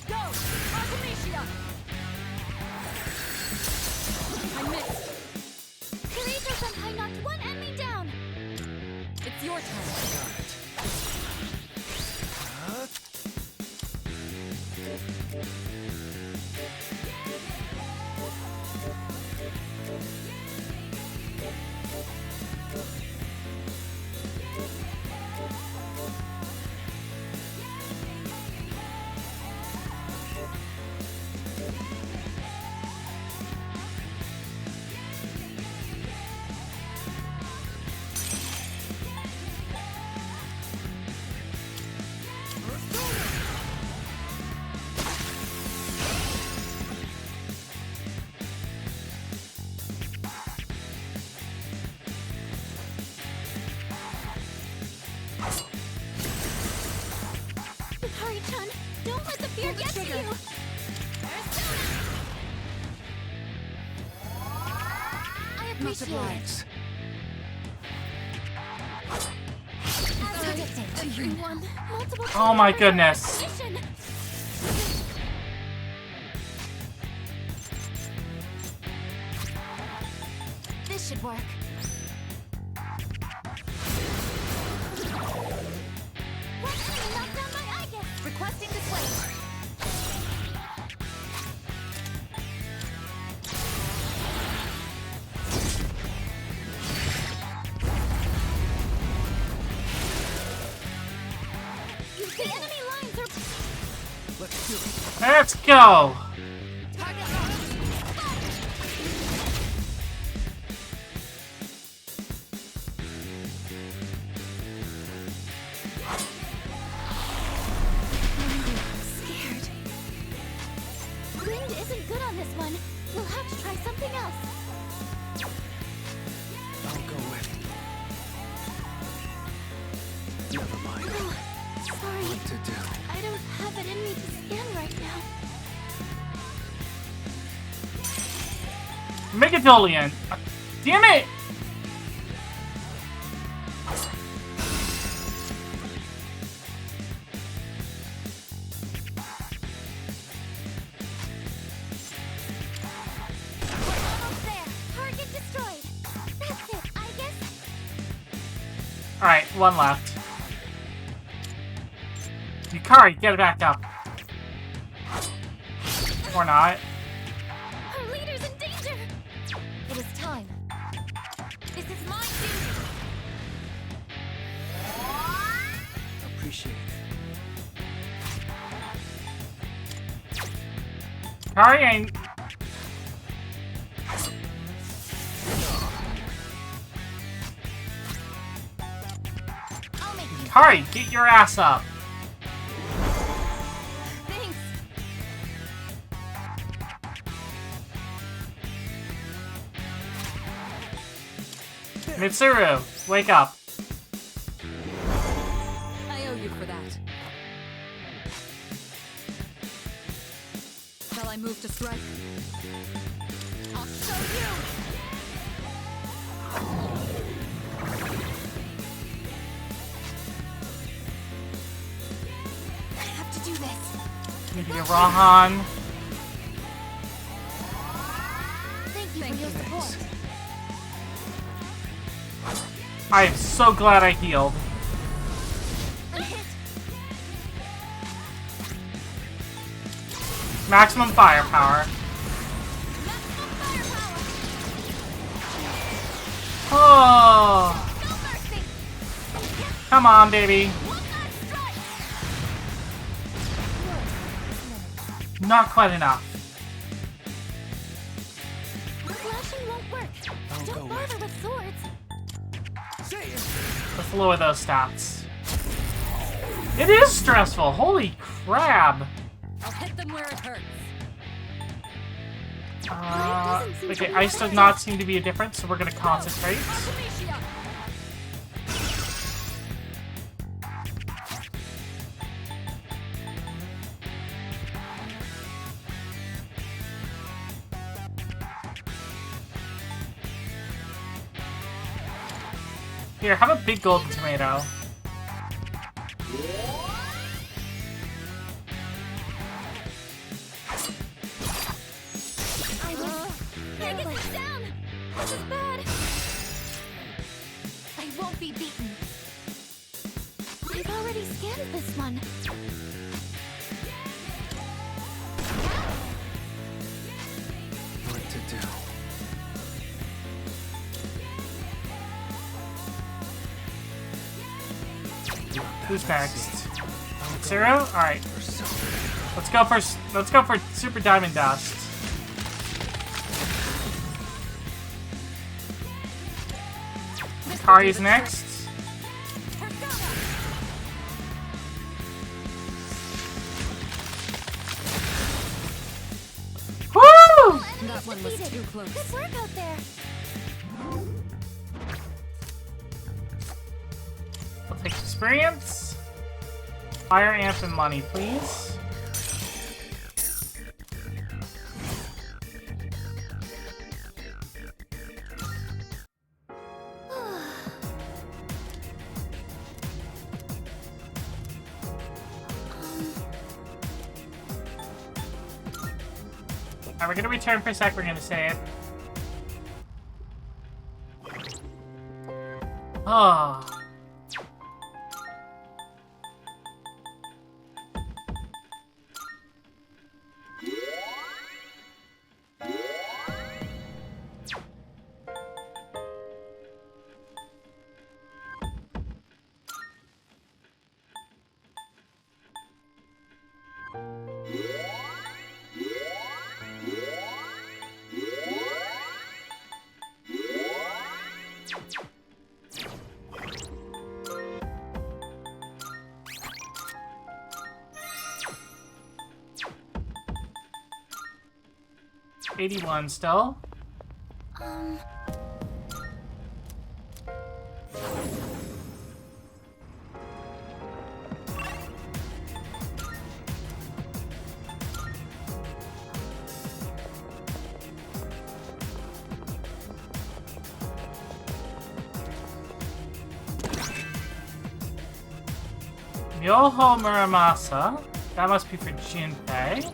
Go! Artemisia! I missed. Kirito Senpai knocked one enemy down. It's your turn.
Got it.
Hikari-chan, don't let the fear get to you. I
Much
appreciate it.
obliged.
As predicted. You won multiple
Oh my
times.
goodness.
Mission. This should work. One enemy knocked down my eye gap. Requesting this way. The enemy lines are
Let's do it.
Let's go.
target locked. Scared. Wind isn't good on this one. We'll have to try something else.
I'll go with. Never mind.
Oh, sorry.
What to do?
I don't have it in me to scan right now.
Megadolian. Damn it!
Almost there. Target destroyed. That's it, I guess.
Alright, one left. Yukari, get it back up. Or not.
Our leader's in danger. It is time. This is my duty.
Appreciate it.
Yukari ain't... Hurry, get your ass up.
Thanks.
Mitsuru, wake up.
I owe you for that. Shall I move to strike?
I'll show you. I have to do this.
Maybe a Rahan.
Thank you for your support.
I am so glad I healed.
I'm hit.
Maximum firepower.
Maximum firepower.
Oh,
No mercy.
come on, baby.
One last strike.
Not quite enough.
Slashing won't work.
I'll
Don't
go
bother with swords.
Say it.
Let's lower those stats. It is stressful. Holy crap.
I'll hit them where it hurts.
Okay, ice does not seem to be a difference, so we're gonna concentrate.
Artemisia!
Here, have a big golden tomato.
Can't get this down. This is bad. I won't be beaten. I've already scanned this one.
What to do?
Who's next? Zero? Alright. Let's go for Super Diamond Dust. Kari's next. Woo!
That one was too close.
Good work out there.
I'll take experience. Fire amp and money, please. Alright, we're gonna return for a sec, we're gonna save. Oh. $81 still. Yoho Muramasa. That must be for Jinpei.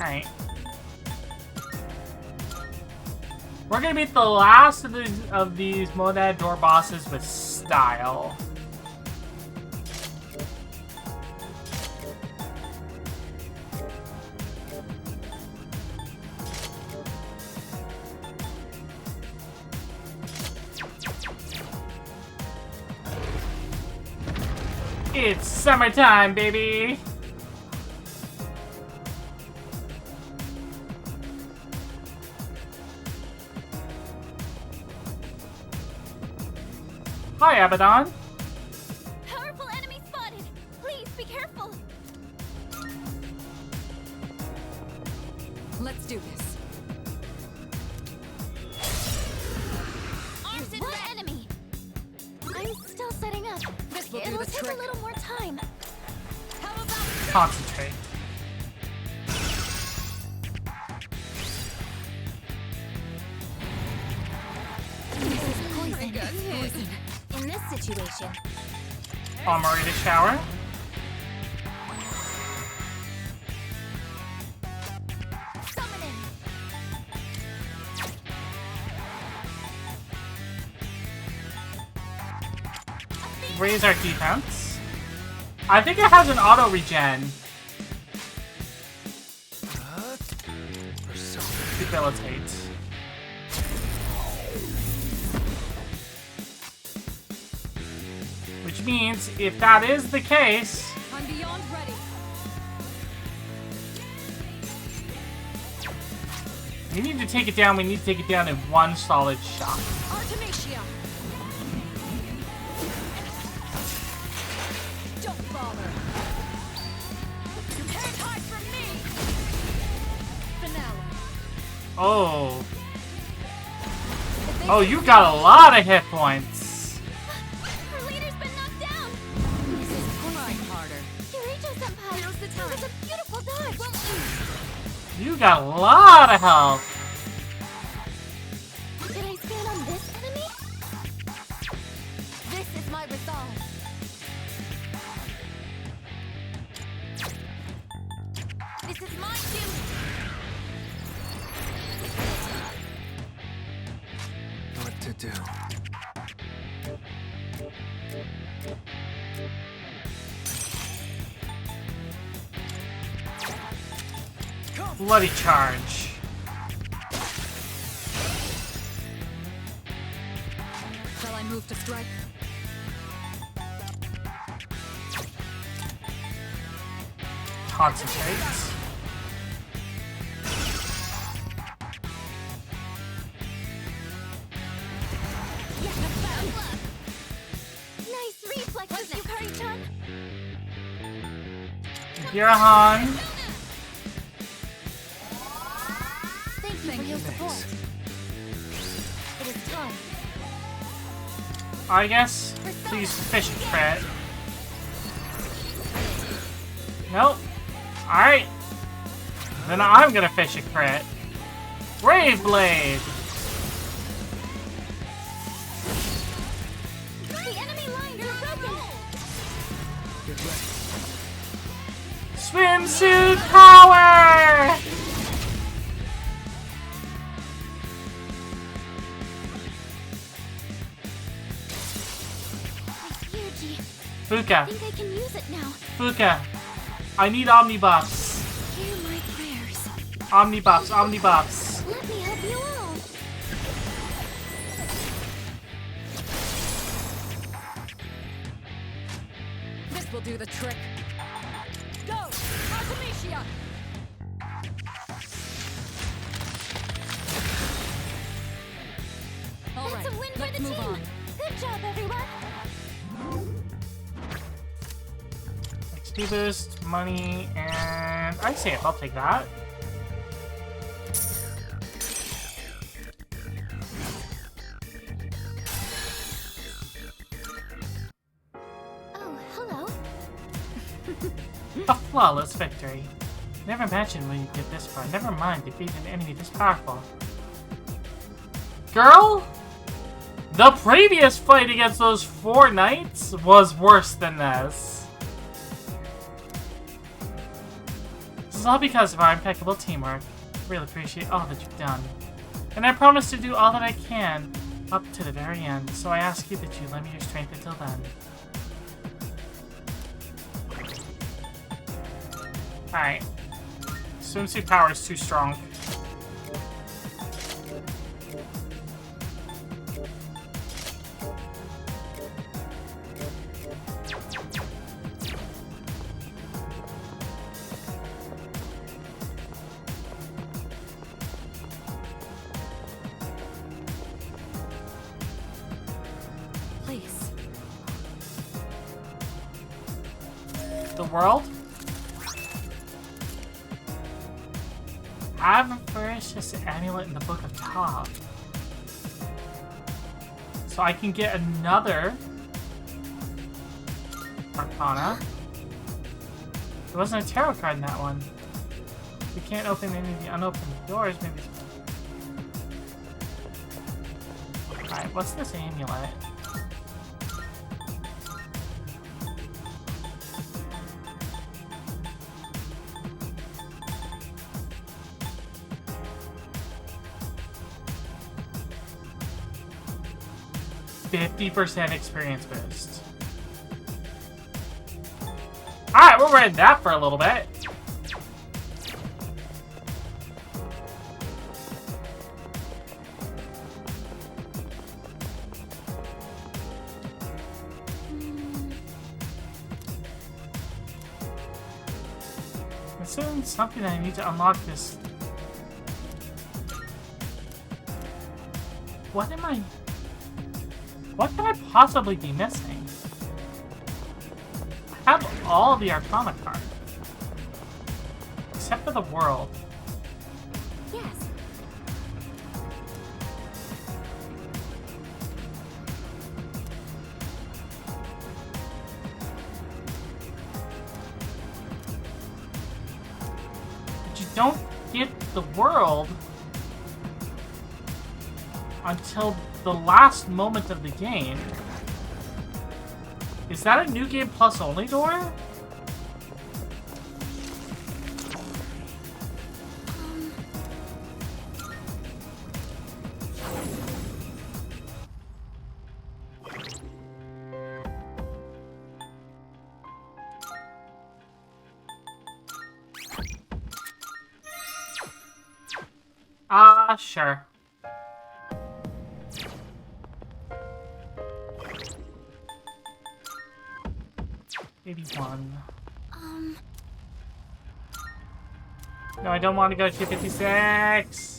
Alright. We're gonna beat the last of these Monad door bosses with style. It's summertime, baby! Hi, Abaddon.
Powerful enemy spotted! Please be careful!
Let's do this.
Arms in the enemy! I'm still setting up.
This will do
It'll
the
take
trick.
a little more time. How about
Concentrate.
poison? In this situation,
I'm ready to shower.
summoning!
Raise our defense. I think it has an auto regen. Debilitate. Which means, if that is the case,
I'm beyond ready.
we need to take it down. We need to take it down in one solid shot.
Artemisia! Don't bother. You can't hide from me! Finale.
Oh. Oh, you got a lot of hit points.
Our leader's been knocked down!
This is crying harder.
Kirito-senpai! Now's the time! It was a beautiful dodge!
You got a lot of health.
Did I stand on this enemy? This is my resolve. This is my duty!
What to do?
Bloody charge.
Shall I move to strike?
Concentrate.
Nice reflexes, Yukari-chan!
Girahan.
Thank you for your support. It is time.
I guess. Please fish crit. Nope. Alright. Then I'm gonna fish a crit. Brave Blade!
The enemy lines are broken!
Get ready.
Swimsuit power!
Yuji,
Fuka.
I think I can use it now.
Fuka. I need omnibuffs.
Hear my prayers.
Omnibuffs, omnibuffs.
Let me help you all.
This will do the trick. Go! Artemisia! All right,
That's a win for
let's
the
move
team.
on.
Good job, everyone.
XP boost, money, and I say I'll take that.
Oh, hello.
A flawless victory. Never imagined when you get this far. Never mind defeating an enemy this powerful. Girl? The previous fight against those 4 knights was worse than this. This is all because of our impeccable teamwork. I really appreciate all that you've done. And I promise to do all that I can up to the very end, so I ask you that you lend me your strength until then. Alright. Swimsuit power is too strong.
Please.
world. Have a ferocious amulet in the Book of Top. So I can get another Arcana. There wasn't a tarot card in that one. We can't open any of the unopened doors, maybe. Alright, what's this amulet? %experience boost. Alright, we'll ride that for a little bit. This isn't something I need to unlock this. What am I... What could I possibly be missing? I have all the Arcana cards. Except for the world.
Yes.
But you don't get the world until the last moment of the game. Is that a new game plus only door? Sure. Maybe one. No, I don't want to go to 256.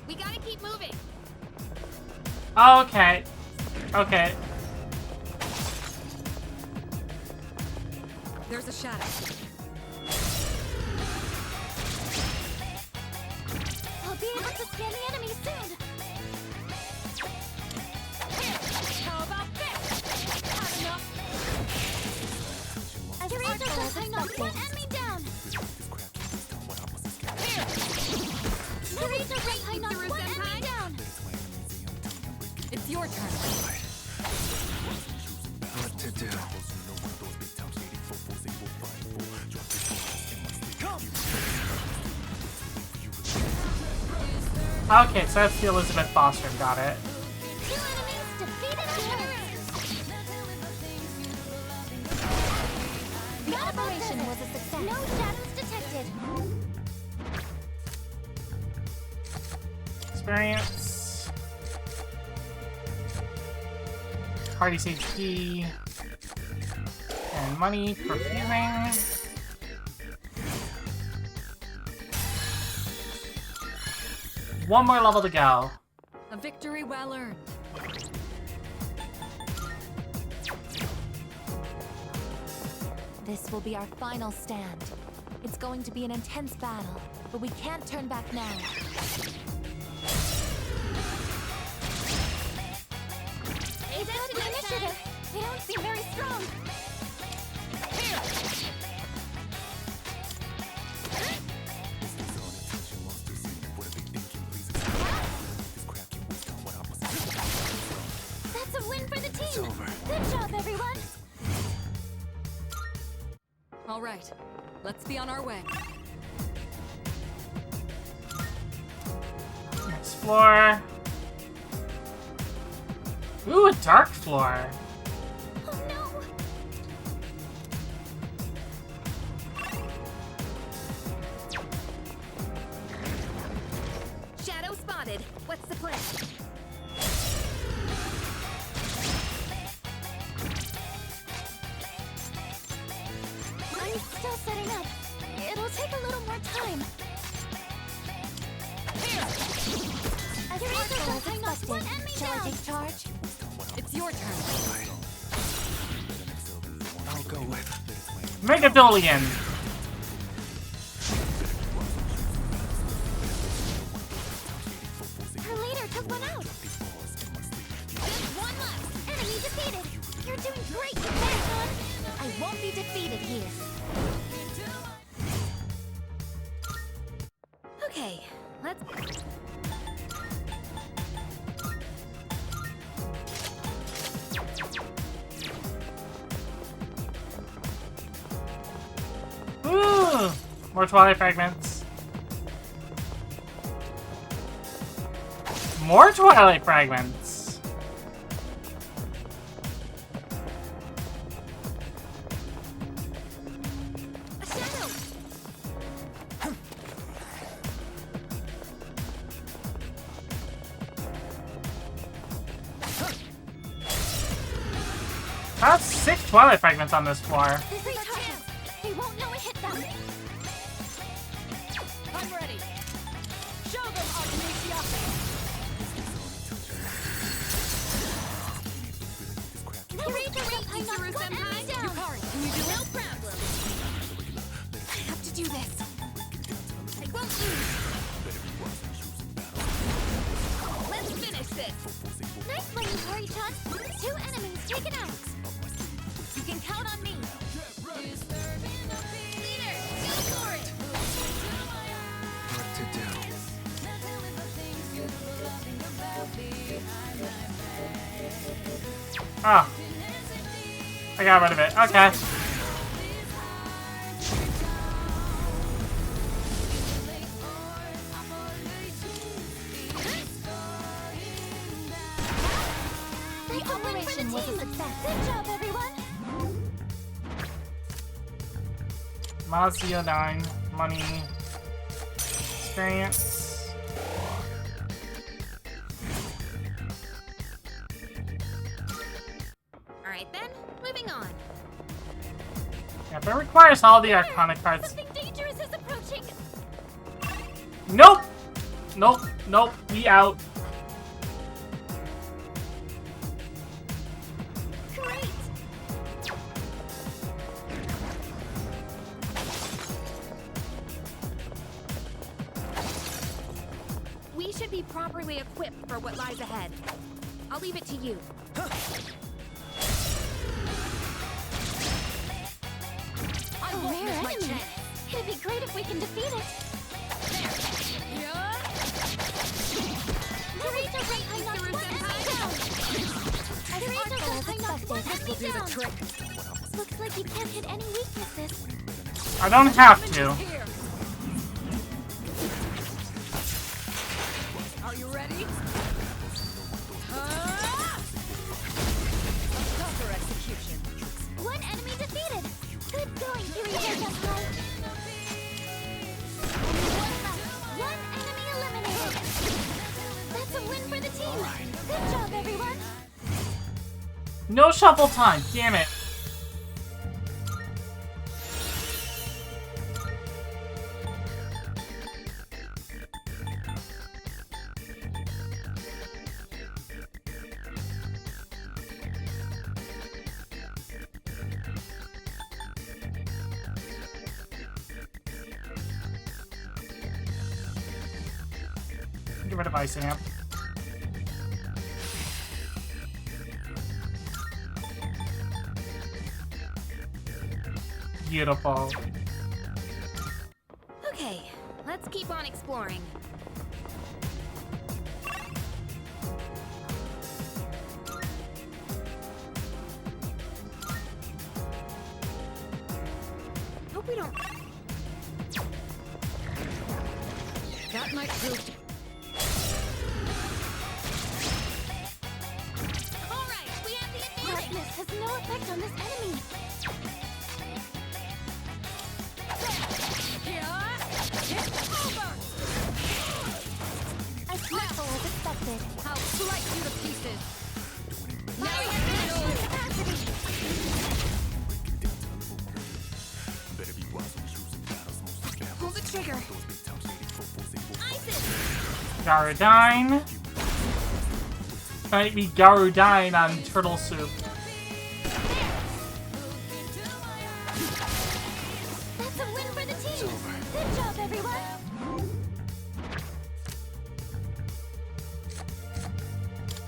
We gotta keep moving.
Oh, okay. Okay.
There's a shadow.
I'll be able to scan the enemy soon. How about this? Had enough. As Teresa says, I know one enemy down. Teresa Ray, I knocked one enemy down.
It's your turn.
What to do?
Okay, so that's the Elizabeth Foster. Got it.
Two enemies defeated here. The operation was a success. No shadows detected.
Experience. Party's HP. And money. Perfuming. One more level to go.
A victory well earned.
This will be our final stand. It's going to be an intense battle, but we can't turn back now.
It's out the initiative. They don't seem very strong. That's a win for the team.
It's over.
Good job, everyone.
All right. Let's be on our way.
Next floor. Ooh, a dark floor.
Oh no! Shadow spotted. What's the plan?
I'm still setting up. It'll take a little more time. Shall I take charge?
It's your turn.
I'll go with.
Megadolian.
Her leader took one out.
Just one left.
Enemy defeated. You're doing great, Phantom.
I won't be defeated here. Okay, let's.
Ooh, more Twilight Fragments. More Twilight Fragments.
A shadow.
That's 6 Twilight Fragments on this floor.
This is our chance. They won't know it hit them.
I'm ready. Show them, Artemisia.
Vtuber senpai.
Yukari, can you do
No
it?
problem. I have to do this. I won't lose. Let's finish this.
Nice playing, Tori-chan. 2 enemies taken out.
You can count on me. Leader, go for it.
What to do?
Oh. I got rid of it. Okay.
The operation was a success. Good job, everyone.
Mazio 9. Money. Experience.
Alright then, moving on.
Yeah, but it requires all the iconic cards.
Something dangerous is approaching.
Nope! Nope, nope, we out.
Great.
We should be properly equipped for what lies ahead. I'll leave it to you.
A rare enemy. It'd be great if we can defeat it. Teresa right I knocked one enemy down. Teresa just I knocked one enemy down. Looks like you can't hit any weaknesses.
I don't have to.
Here. Are you ready? A proper execution.
One enemy defeated. Good going, Teresa just right. One enemy eliminated. That's a win for the team. Good job, everyone.
No shuffle time, damn it. Get rid of Ice Amp. Beautiful.
Okay, let's keep on exploring. Hope we don't
That might prove to...
All right, we have the advantage.
Darkness has no effect on this enemy. As peaceful as expected.
I'll slice you to pieces.
Pull the trigger.
Garudyne. Might be Garudyne on turtle soup.
That's a win for the team. Good job, everyone.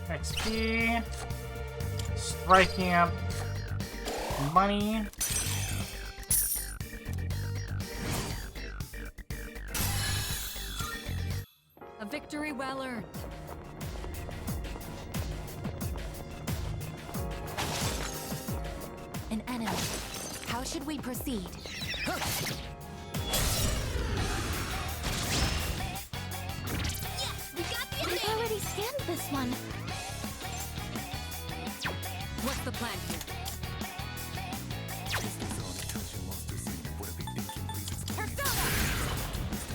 XP. Striking up money.
A victory well earned.
An enemy. How should we proceed?
We got the
We've
advantage.
already scanned this one.
What's the plan here?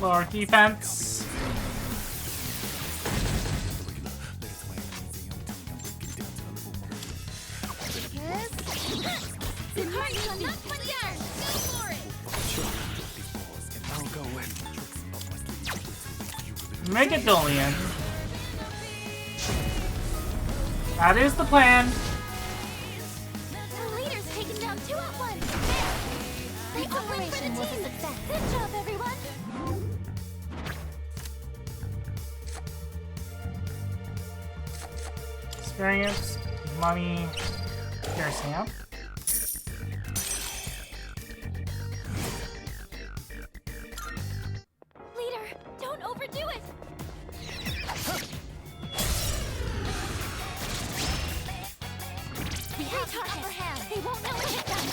Lower defense.
The target's on that one down. Go for it.
I'll go with.
Megadolian. That is the plan.
The leader's taken down 2 at once. The operation was a success. Good job, everyone.
Experience, money, piercing up.
Leader, don't overdo it. We have the upper hand. They won't know to hit them.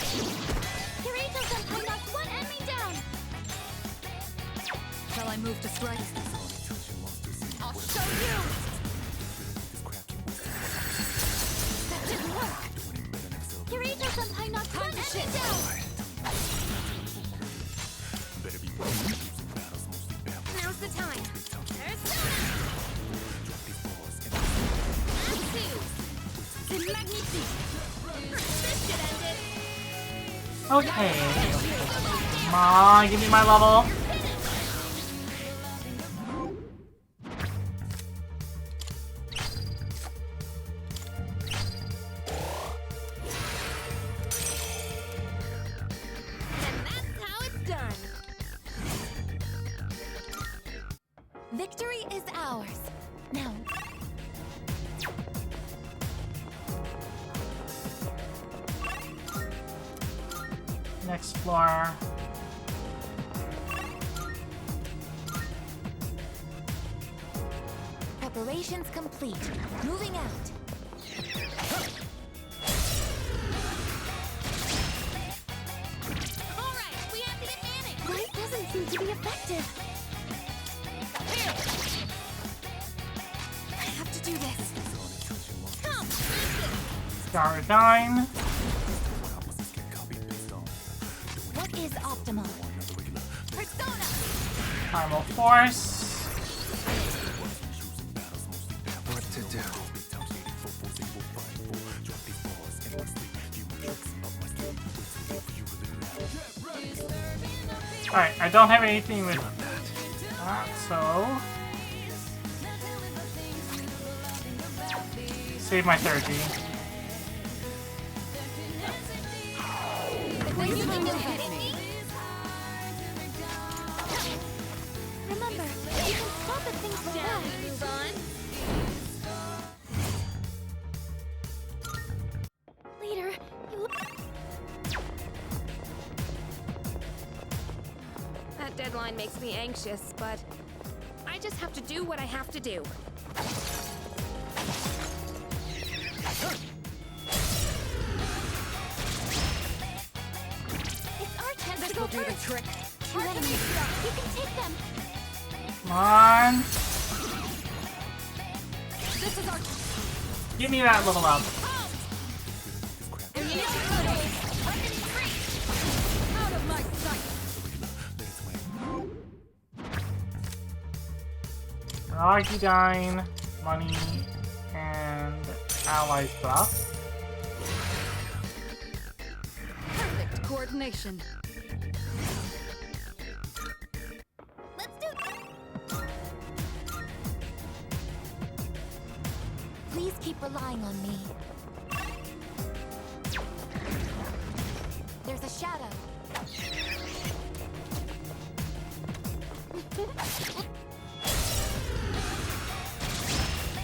Kirito-senpai knocked 1 enemy down.
Shall I move to strike?
I'll show you.
That didn't work. Kirito-senpai knocked 1 enemy down.
Now's the time. Persona. Atsu. The magnifique. This should end it.
Okay. Come on, give me my level.
And that's how it's done.
Victory is ours. Now,
Next floor.
preparations complete. Moving out.
All right, we have the advantage.
Light doesn't seem to be effective. I have to do this.
Come,
Garudyne.
What is optimal?
Persona.
Primal Force.
What to do?
Alright, I don't have anything with that, so... Save my 30.
When you can defeat me? Remember, you can stop at things like
Shall
that.
we move on?
Leader, you look...
That deadline makes me anxious, but I just have to do what I have to do.
It's our chance
This
to go
will do the
first.
trick.
2 enemies. You can take them.
Come on.
This is our
Give me that level up.
out of my sight.
Argidine, money, and allies buff.
Perfect coordination.
Let's do Please keep relying on me. There's a shadow.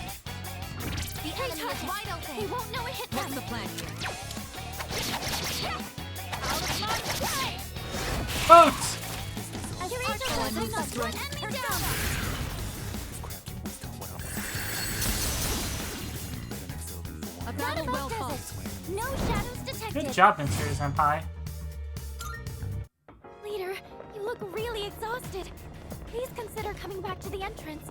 The enemy is wide open. They won't know it hit them.
What's the plan here?
Out of my way!
Boot!
Your angel says I must run enemy down.
A battle well
Roundabout
fought.
desert. No shadows detected.
Good job, Mitsuru Senpai.
Leader, you look really exhausted. Please consider coming back to the entrance.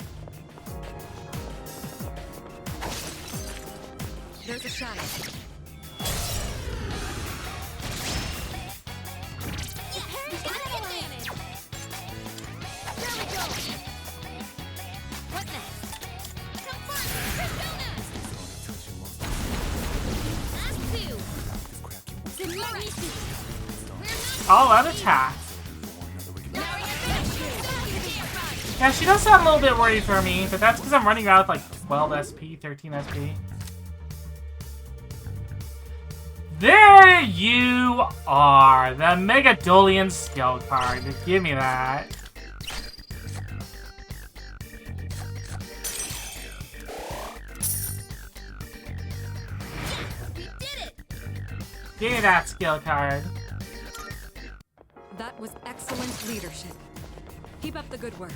There's a shadow.
We've got advantage. There we go. What next? Confirm. Persona. Last two. We're not
All out attack. Yeah, she does sound a little bit worried for me, but that's because I'm running around with like 12 SP, 13 SP. There you are! The Megadolian skill card. Give me that.
We did it.
Give me that skill card.
That was excellent leadership. Keep up the good work.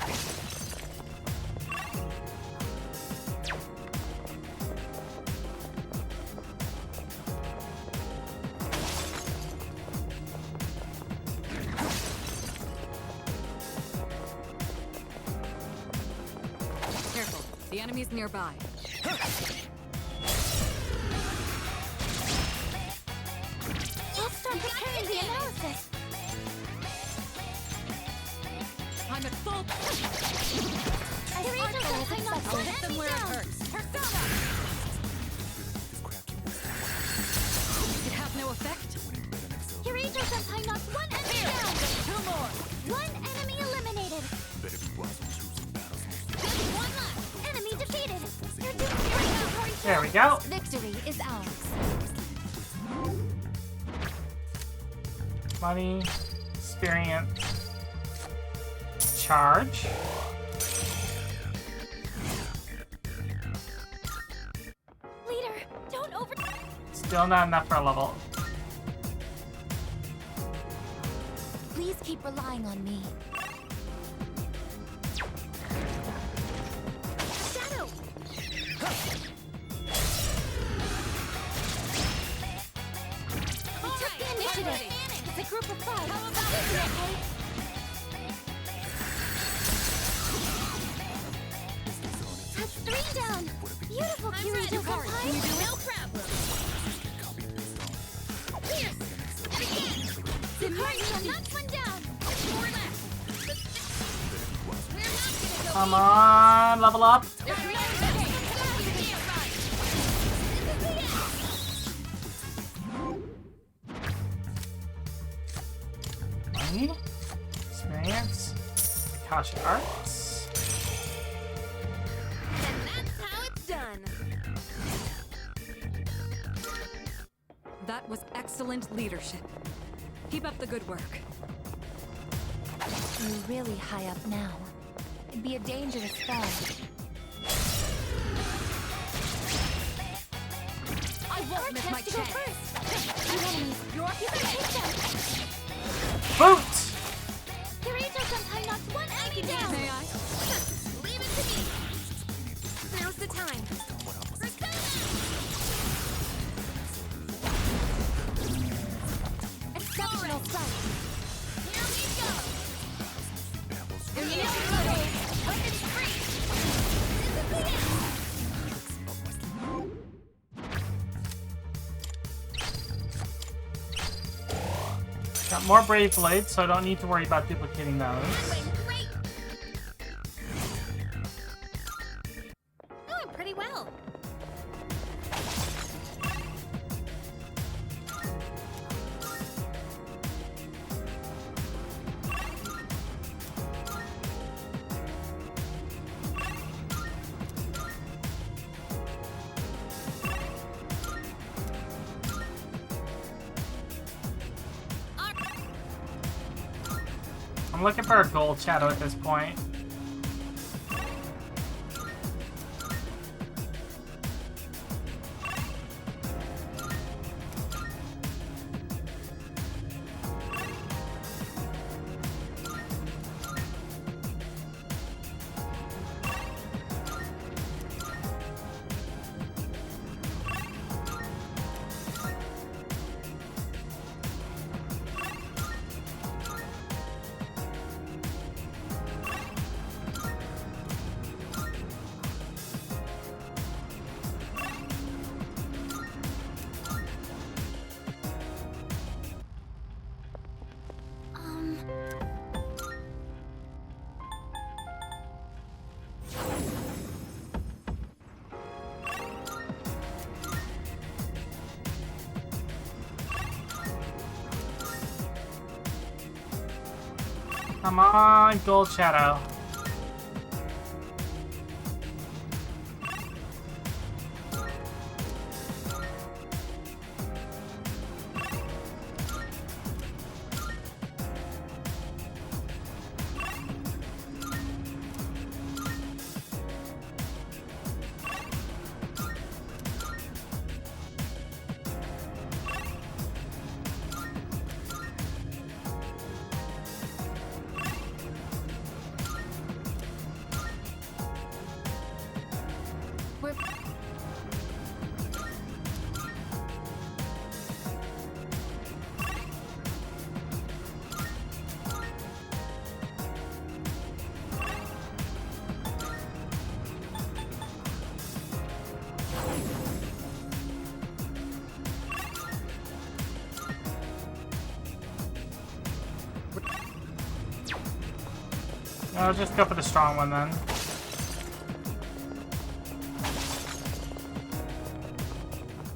Careful, the enemy's nearby.
Let's start preparing the analysis.
I'm at full.
Your angel says I must
I'll
run
hit them
enemy
where it
down.
hurts. It have no effect?
Your angel says I knocked one enemy down.
Two more.
One enemy eliminated. Just one left. Enemy defeated. You're doing great.
There we go.
Victory is ours.
Money, experience, charge.
Leader, don't over.
Still not enough for a level.
Please keep relying on me. Shadow. We took the initiative. It's a group of 5. How about it? That's 3 down. Beautiful, Kirito Senpai. No problem. Fierce. And again. Simmersion knocks one down. 4 left. We're not gonna go
Come on, level up.
There's no escape.
Money, experience, Akasha Arts.
And that's how it's done.
That was excellent leadership. Keep up the good work.
You're really high up now. It'd be a dangerous fall.
I won't miss my
To go
chance.
first. You enemies, you better take them.
Boot!
Your angel sometime knocked one enemy down.
May I?
Leave it to me. Now's the time. Persona! Exceptional sight. Here we go.
more Brave Blades, so I don't need to worry about duplicating those.
Doing great! Doing pretty well.
I'm looking for a gold shadow at this point. Come on, gold shadow.
We're...
I'll just go for the strong one then.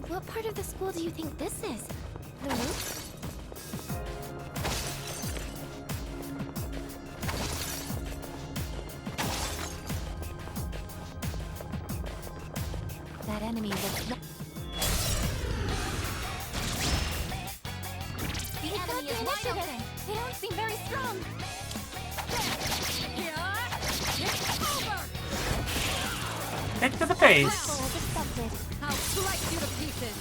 What part of the school do you think this is? The roof? That enemy looks... The enemy is wide open! They don't seem very strong!
Hit to the face.
As expected.
I'll slice you to pieces.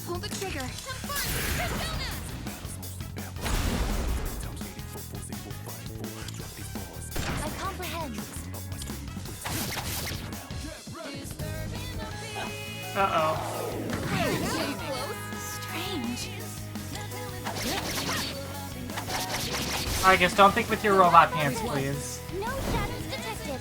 Pull the trigger. Some fun! Persona! I comprehend.
Uh-oh.
Strange.
I guess don't think with your robot hands, please.
No shadows detected.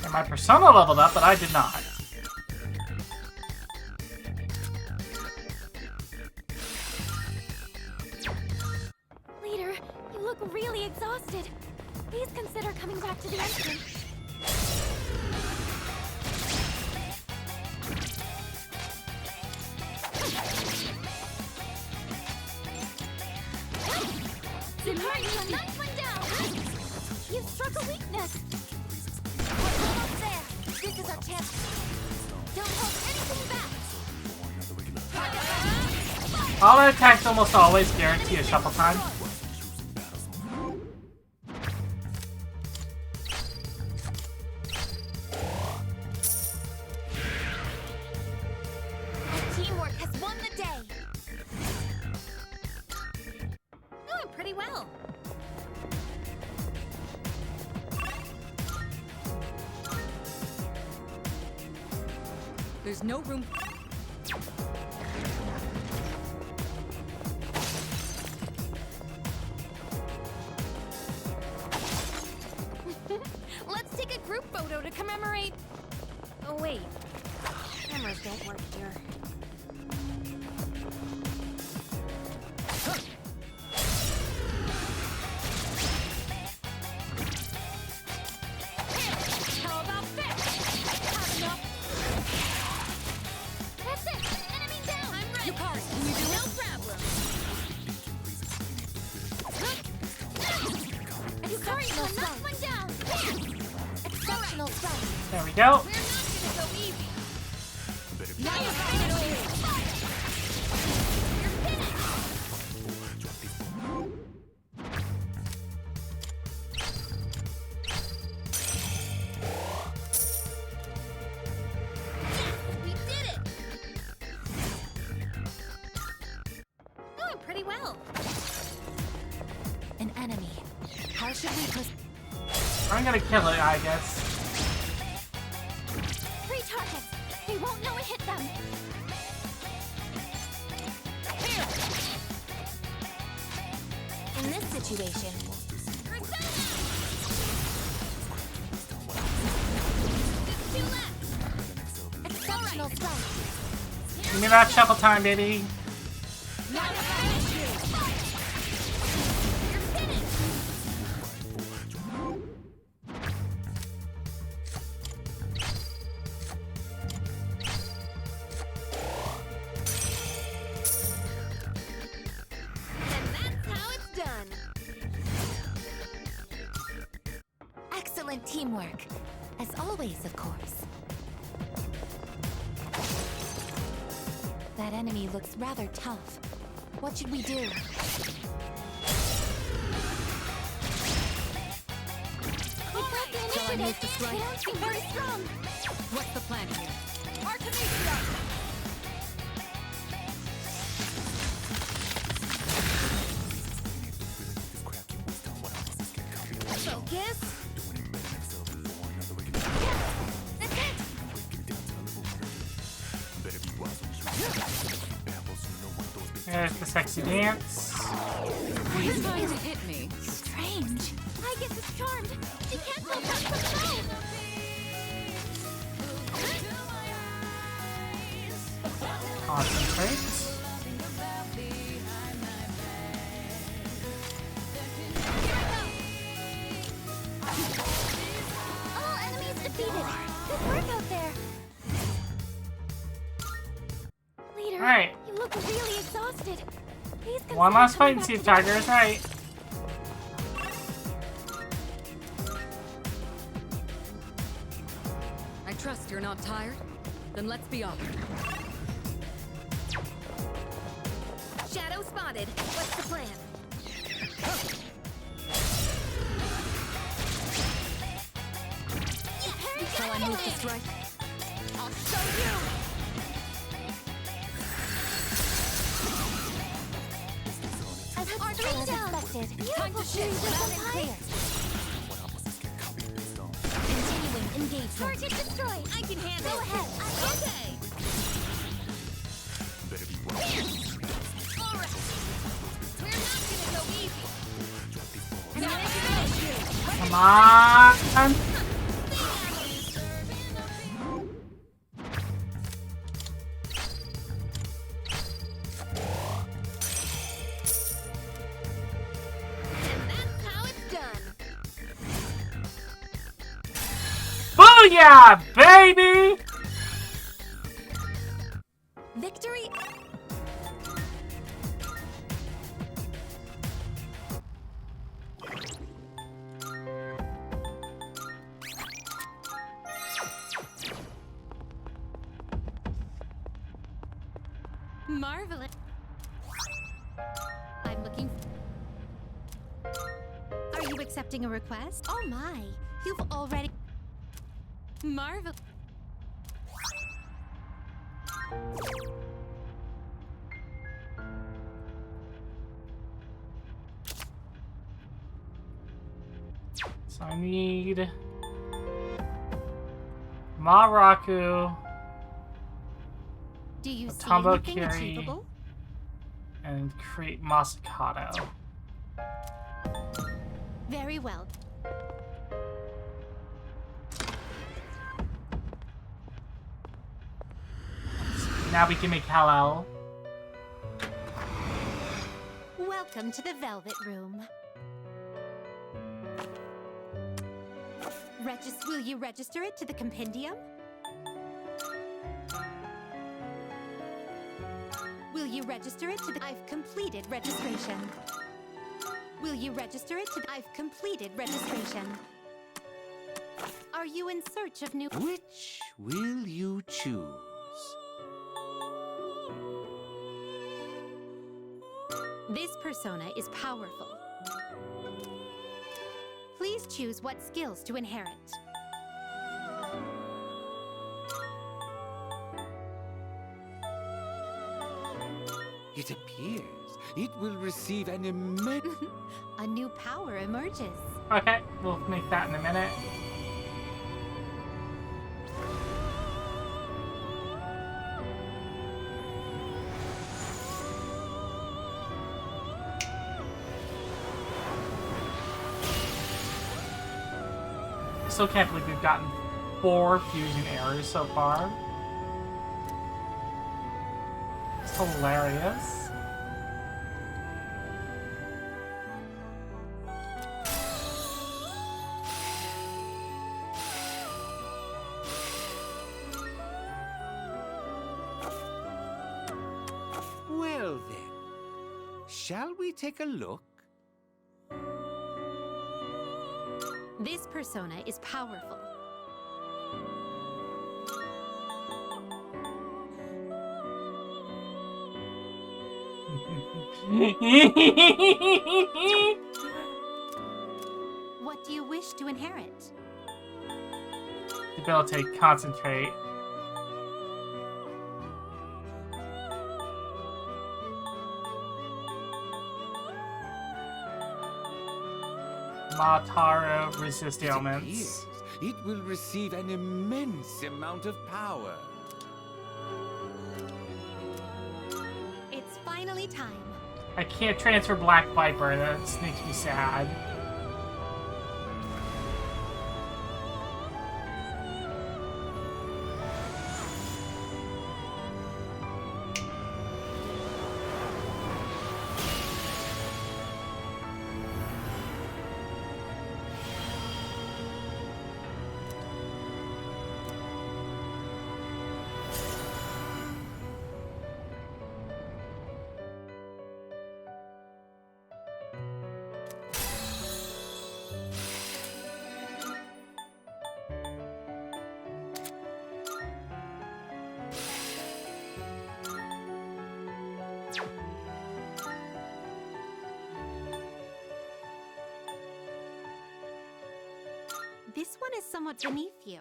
And my persona leveled up, but I did not.
Leader, you look really exhausted. Please consider coming back to the entrance. Departing a nice one down. You've struck a weakness. We're almost there. This is our chance. Don't hold anything back.
All attacks almost always guarantee a shuffle time.
Our teamwork has won the day. Doing pretty well.
There's no room.
Let's take a group photo to commemorate. Oh, wait. Cameras don't work here. How about this? Have enough? That's it! Enemy down! I'm ready!
Yukari, can you do
No
it?
problem! Exceptional knock one down! Exceptional strike!
There we go.
We're not gonna go easy!
Now
You're
you're
finished! We did it! Going pretty well.
An enemy. How should we put...
I'm gonna kill it, I guess.
3 targets! They won't know it hit them!
In this situation,
Just 2 left!
exceptional strike.
Give me that shuffle time, baby.
Now to finish you! You're finished! And that's how it's done!
Excellent teamwork. As always, of course. That enemy looks rather tough. What should we do?
We've got the
Shall I move
initiative!
to strike?
They don't seem very strong!
What's the plan here?
Artemisia! Focus! That's it!
There's the sexy dance.
He's trying to hit me.
Strange.
I guess it's charmed! She can't tell us control!
Concentrate.
All enemies defeated! Good work out there! Leader,
Alright.
you look really exhausted. Please consider
One last fight
coming
and
back
see if
to the
Tiger is right.
I trust you're not tired? Then let's be off.
Shadow spotted. What's the plan?
Shall I move to strike?
I'll show you!
As expected.
Time to shoot!
Loud and clear. Continuing engagement.
Target destroyed! I can handle it! Go ahead! Okay! Alright! We're not gonna go easy! Now I can finish you!
Come on.
And that's how it's done!
Booyah, baby!
Victory.
Marvelous. I'm looking. Are you accepting a request? Oh my, you've already. Marvel.
So I need Maraku,
Do you
A
see
Tombo
anything
Kiri.
achievable?
And create Masakato.
Very well.
Now we can make Hallel.
Welcome to the Velvet Room. Will you register it to the compendium? Will you register it to the... I've completed registration. Will you register it to the... I've completed registration. Are you in search of new...
Which will you choose?
This persona is powerful. Please choose what skills to inherit.
It appears it will receive an immense...
A new power emerges.
Okay, we'll make that in a minute. Still can't believe we've gotten 4 fusion errors so far. It's hilarious.
Well then, shall we take a look?
This persona is powerful. What do you wish to inherit?
Debilitate, concentrate. Mataro resist ailments.
It will receive an immense amount of power.
It's finally time.
I can't transfer Black Viper, that makes me sad.
This one is somewhat beneath you.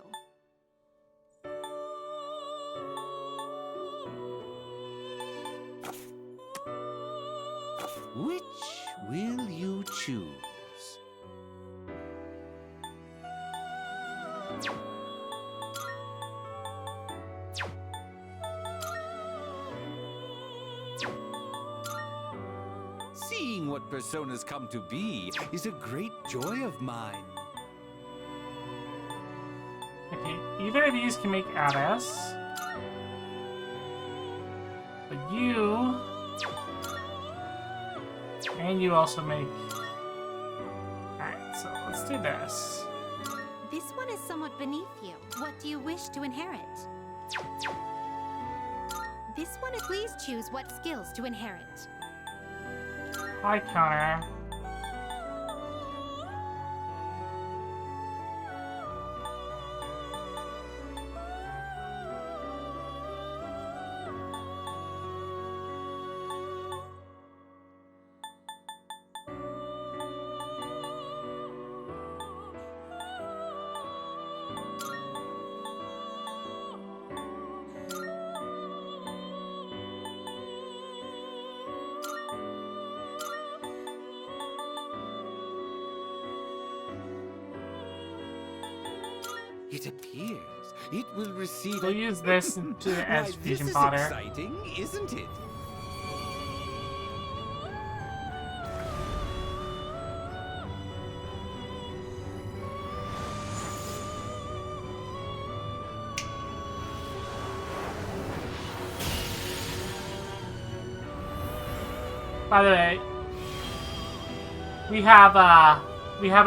Which will you choose? Seeing what personas come to be is a great joy of mine.
Okay, either of these can make Addis. But you... And you also make... Alright, so let's do this.
This one is somewhat beneath you. What do you wish to inherit? This one is... Please choose what skills to inherit.
Hi, Connor.
It appears it will receive.
We'll use this as
Why,
fusion
this is
fodder.
exciting, isn't it?
By the way, we have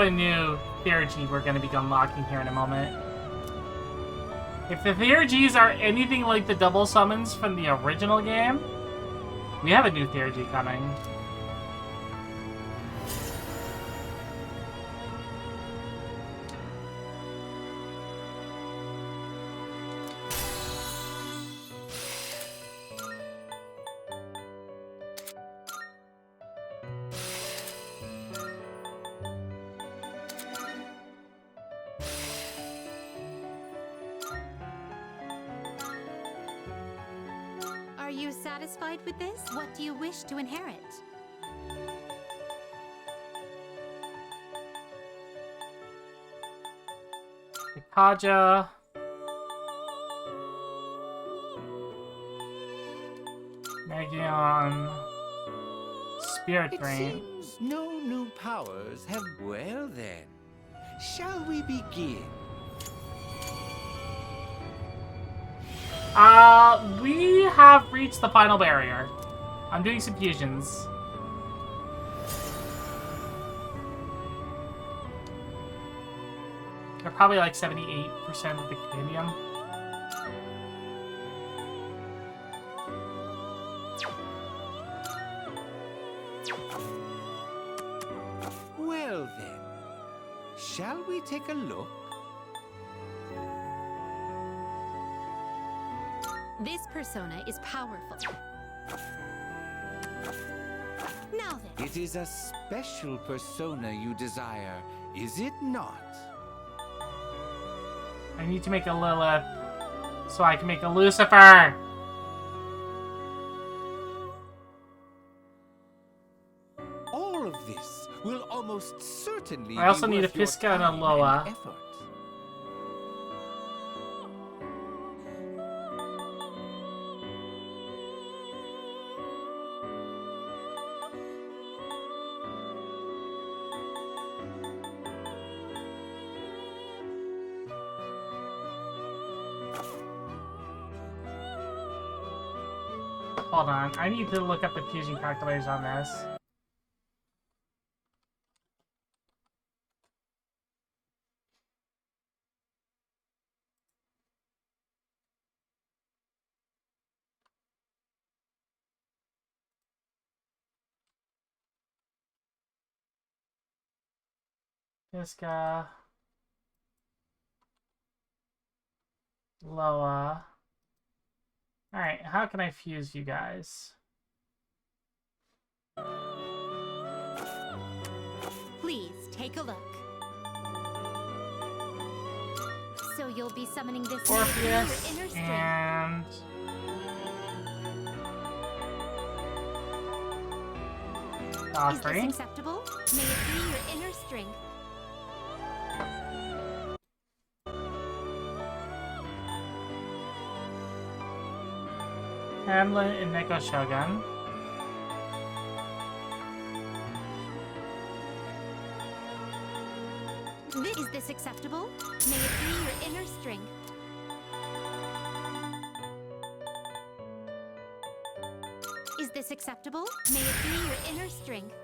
a new Theurgy we're going to be unlocking here in a moment. If the Theurgies are anything like the double summons from the original game, we have a new Theurgy coming.
Are you satisfied with this? What do you wish to inherit?
Kaja. Megion. Spirit
It
Brain.
seems no new powers have. Well then, shall we begin?
We have reached the final barrier. I'm doing some fusions. They're probably like 78% of the compendium.
Well then, shall we take a look?
This persona is powerful. Now then,
It is a special persona you desire, is it not?
I need to make a Lilith so I can make a Lucifer.
All of this will almost certainly.
I also
be
need a
worth your
Pisca and a
time
Loa.
effort.
Hold on, I need to look up the fusion calculators on this. Pisca. Loa. Alright, how can I fuse you guys?
please take a look. So you'll be summoning this through your
Orpheus
inner strength.
and
Is this
Valkyrie.
acceptable? May it be your inner strength.
Hamlet and Neko Shogun.
Is this acceptable? May it be your inner strength. Is this acceptable? May it be your inner strength.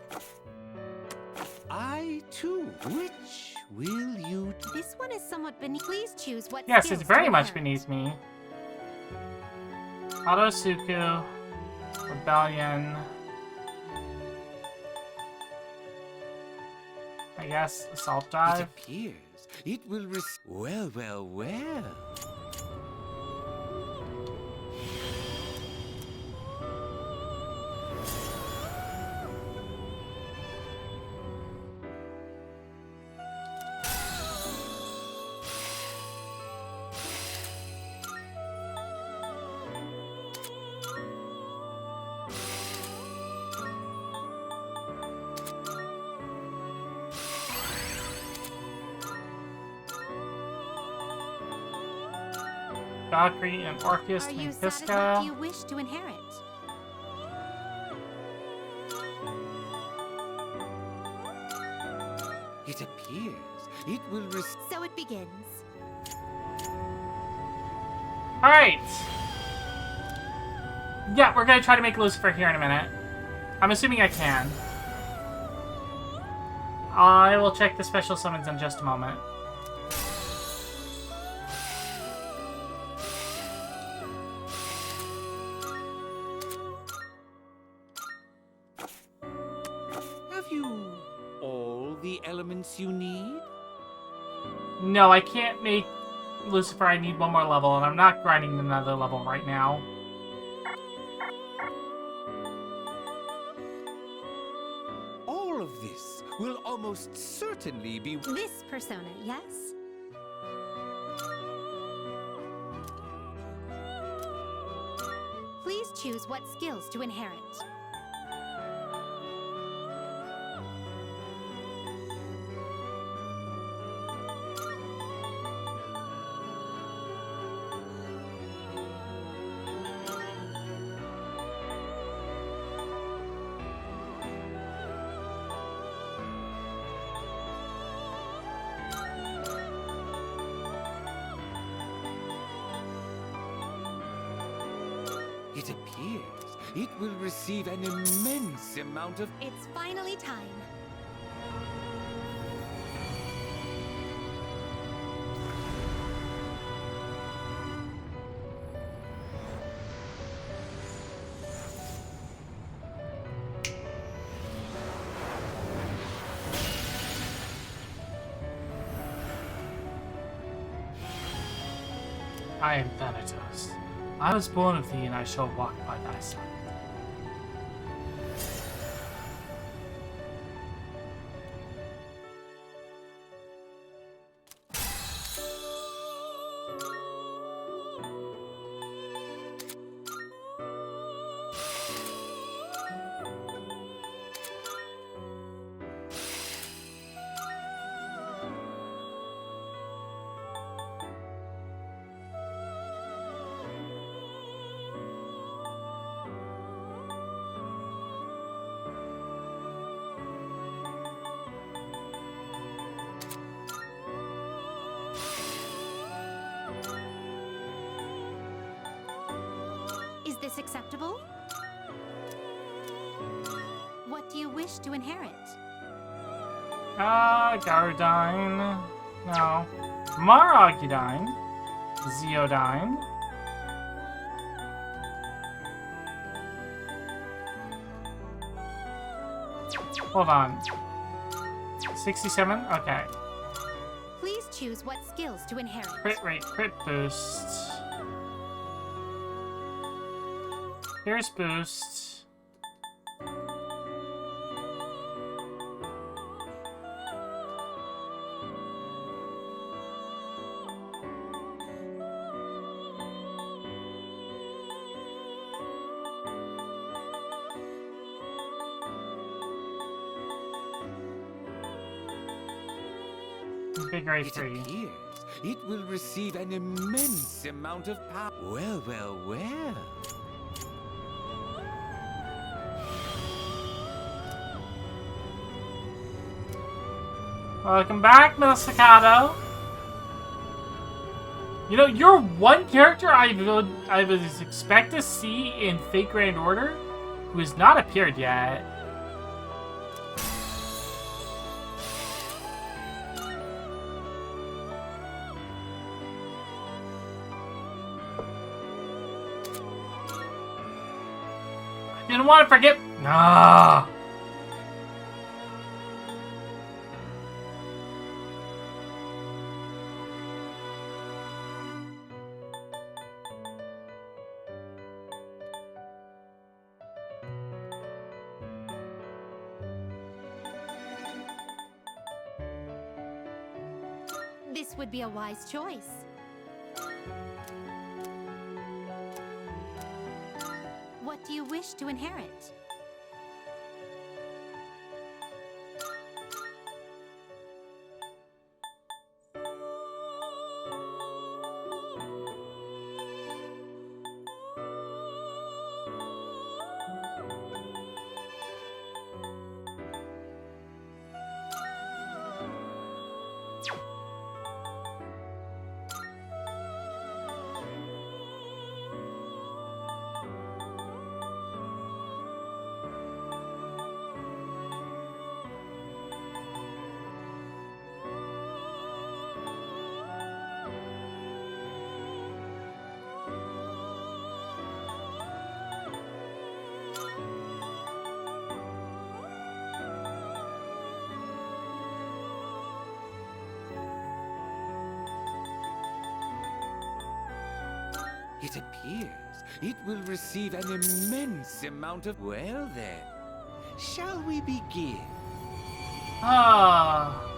I too. Which will you?
This one is somewhat beneath. Please choose what
Yes,
skills
it's very
to
much
inherit.
beneath me. Autosuku, Rebellion. I guess Assault
It
Drive.
appears it will well, well, well.
Valkyrie and Orpheus
Are
to
you
make
satisfied? What do you wish to inherit?
It appears it will receive.
So it begins.
Alright. Yeah, we're gonna try to make Lucifer here in a minute. I'm assuming I can. I will check the special summons in just a moment.
Have you all the elements you need?
No, I can't make Lucifer. I need one more level, and I'm not grinding another level right now.
All of this will almost certainly be.
This persona, yes? Please choose what skills to inherit.
It appears it will receive an immense amount of.
It's finally time.
I am Thanatos. I was born of thee, and I shall walk by thy side.
Is this acceptable? What do you wish to inherit?
Garudine. No. Maragudine. Zeodine. Hold on. 67? Okay.
Please choose what skills to inherit.
Crit rate, crit boost. Pierce boost. Big rate
It
3.
appears it will receive an immense amount of power. Well, well, well.
Welcome back, Millicicado. You know, you're one character I would expect to see in Fate Grand Order who has not appeared yet. I didn't want to forget. Nah.
This would be a wise choice. What do you wish to inherit?
It appears it will receive an immense amount of... Well then, shall we begin?
Ah.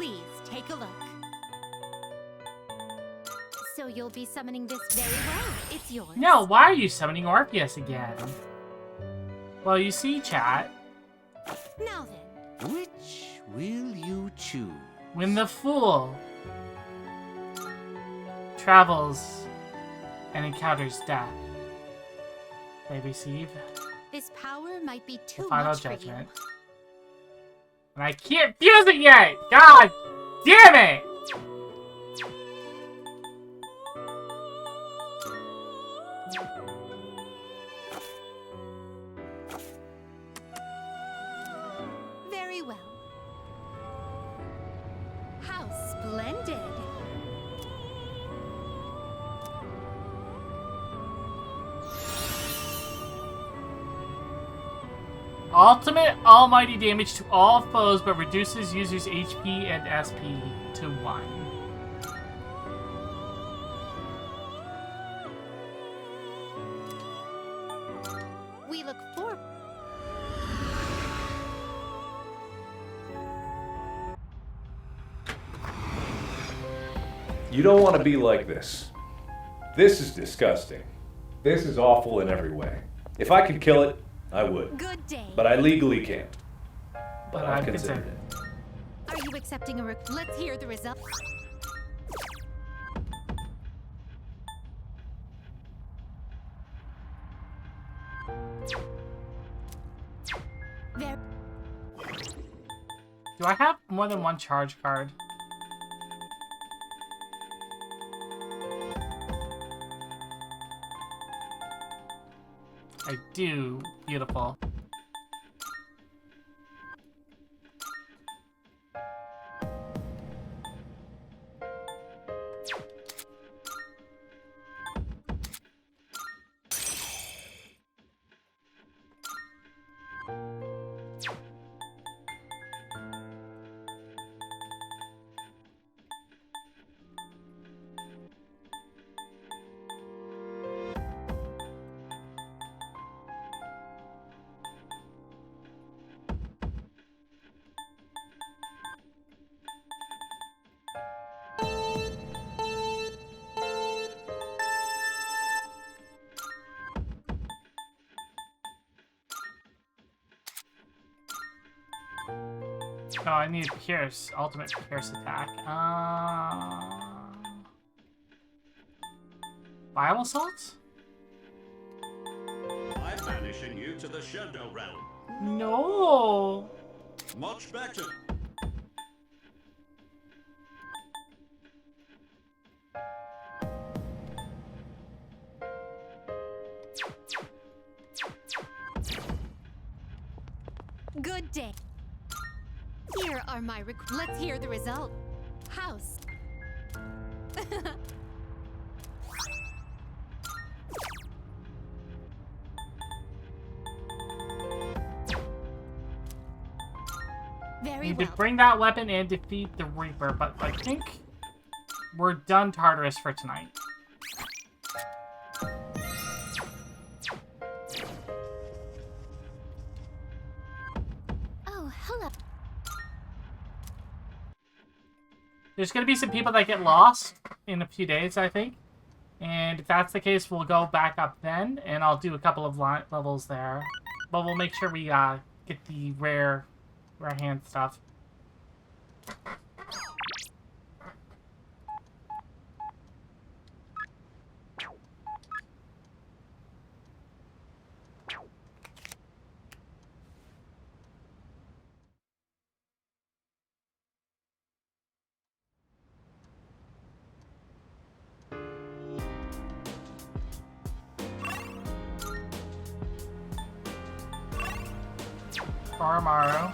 Please take a look. So you'll be summoning this very well. It's yours.
No, why are you summoning Orpheus again? Well, you see, chat.
Now then.
Which will you choose?
When the fool travels and encounters death, they receive
This power might be
the
too
final
much
judgment.
for
And I can't fuse it yet! God damn it!
you. Very well. How splendid.
Ultimate almighty damage to all foes, but reduces users' HP and SP to 1.
We look forward.
You don't want to be like this. This is disgusting. This is awful in every way. If I could kill it, I would.
Good day.
But I legally can't.
But
I've
I've
considered
considered it.
Are you accepting a Let's hear the result. Very
Do I have more than one charge card? I do. Beautiful. Oh, I need Pierce. Ultimate Pierce attack. Bile Assault?
I'm banishing you to the Shadow Realm.
No!
Much better.
good day. Here are my Let's hear the result. House. Very
Need
well.
to bring that weapon and defeat the Reaper, but I think we're done Tartarus for tonight.
hello.
There's gonna be some people that get lost in a few days, I think. And if that's the case, we'll go back up then, and I'll do a couple of levels there. But we'll make sure we get the rare hand stuff. Farmaru.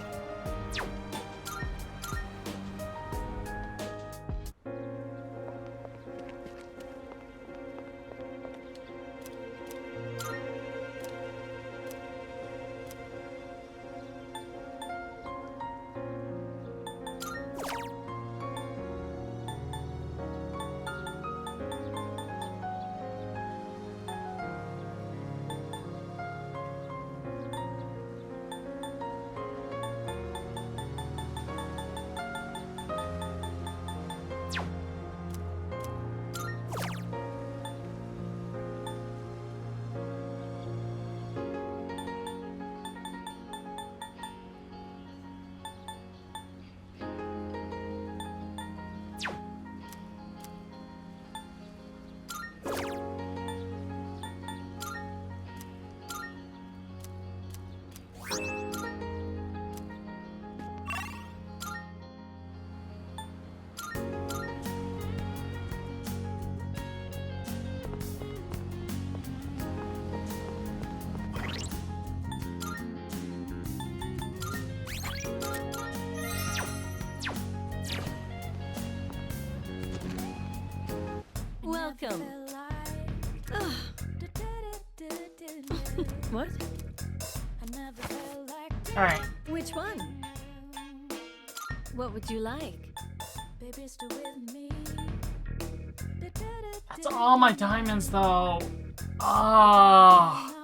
Welcome. Ugh. What?
Alright.
Which one? What would you like?
That's all my diamonds, though. Ah,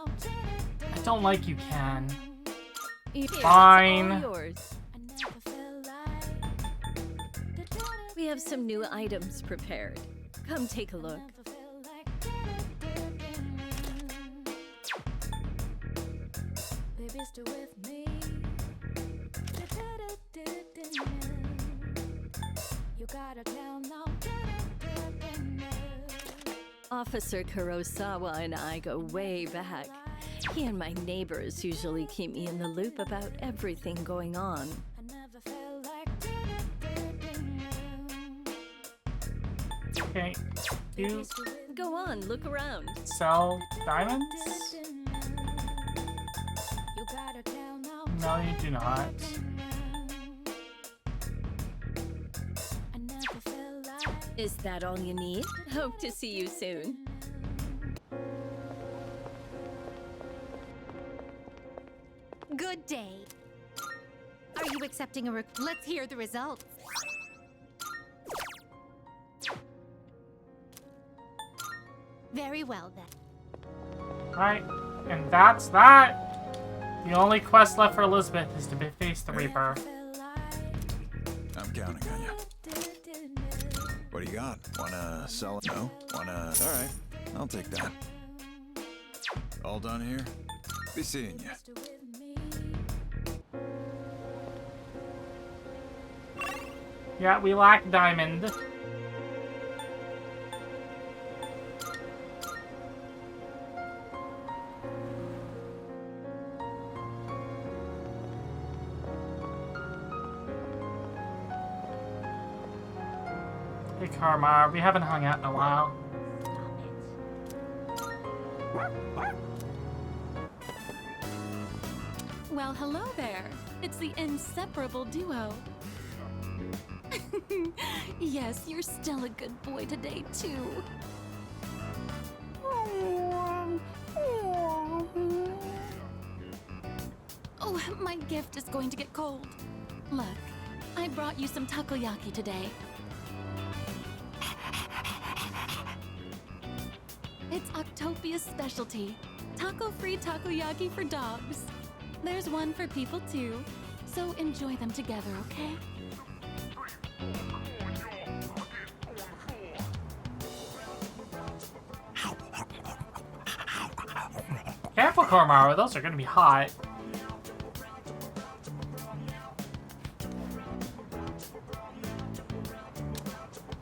I don't like you, Ken.
Here, it's
Fine.
all yours. We have some new items prepared. Come take a look. Officer Kurosawa and I go way back. He and my neighbors usually keep me in the loop about everything going on.
Okay. You
Go on, look around.
sell diamonds? No, you do not.
Is that all you need? Hope to see you soon.
Good day. Are you accepting a Let's hear the results. Very well then.
Alright, and that's that! The only quest left for Elizabeth is to face the Reaper.
I'm counting on you. What do you got? Wanna sell it? No? Wanna... Alright, I'll take that. All done here? Be seeing you.
Yeah, we lack diamond. Hey Karma, we haven't hung out in a while.
Well, hello there. It's the inseparable duo. Yes, you're still a good boy today, too. Oh, my gift is going to get cold. Look, I brought you some takoyaki today. It's Octopia's specialty. Taco-free takoyaki for dogs. There's one for people, too.
So enjoy them together, okay?
Careful, Koromaru, those are gonna be hot.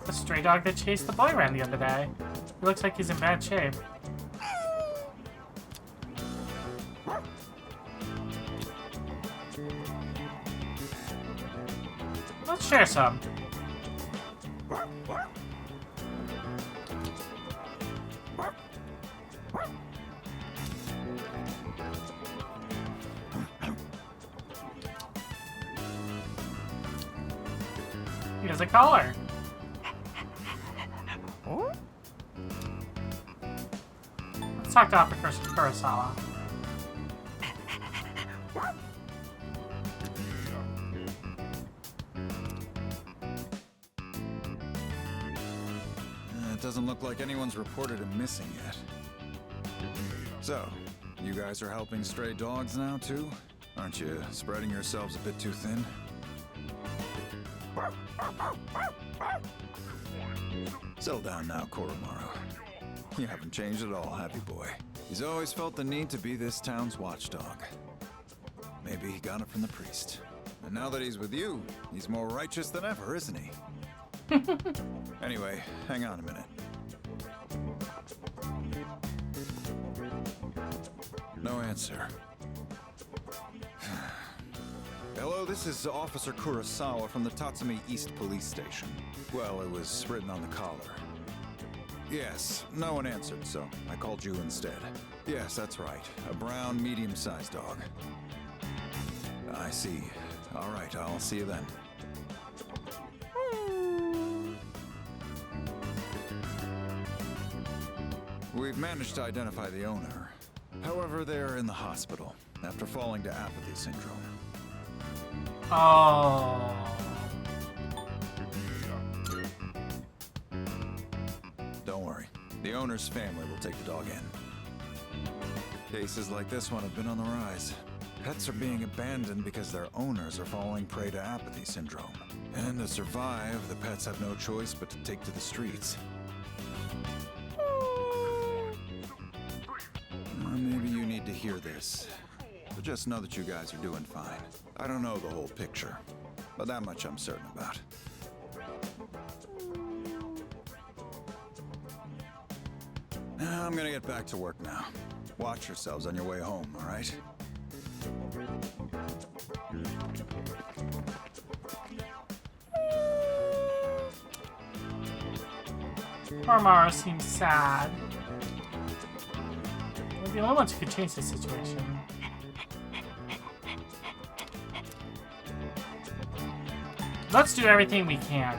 The stray dog that chased the boy around the other day. He looks like he's in bad shape. Let's share some. Here's a collar. Let's talk to Officer Kurosawa.
It doesn't look like anyone's reported him missing yet. So, you guys are helping stray dogs now, too? Aren't you spreading yourselves a bit too thin? Settle down now, Koromaru. You haven't changed at all, have you, boy? He's always felt the need to be this town's watchdog. Maybe he got it from the priest. And now that he's with you, he's more righteous than ever, isn't he? Anyway, hang on a minute. No answer. Hello, this is Officer Kurosawa from the Tatsumi East Police Station. Well, it was written on the collar. Yes, no one answered, so I called you instead. Yes, that's right. A brown, medium-sized dog. I see. All right, I'll see you then. We've managed to identify the owner. However, they're in the hospital after falling to apathy syndrome.
Oh.
Don't worry. The owner's family will take the dog in. Cases like this one have been on the rise. Pets are being abandoned because their owners are falling prey to apathy syndrome. And to survive, the pets have no choice but to take to the streets. Maybe you need to hear this. But just know that you guys are doing fine. I don't know the whole picture, but that much I'm certain about. I'm gonna get back to work now. Watch yourselves on your way home, all right?
Koromaru seems sad. We're the only ones who could change the situation. Let's do everything we can.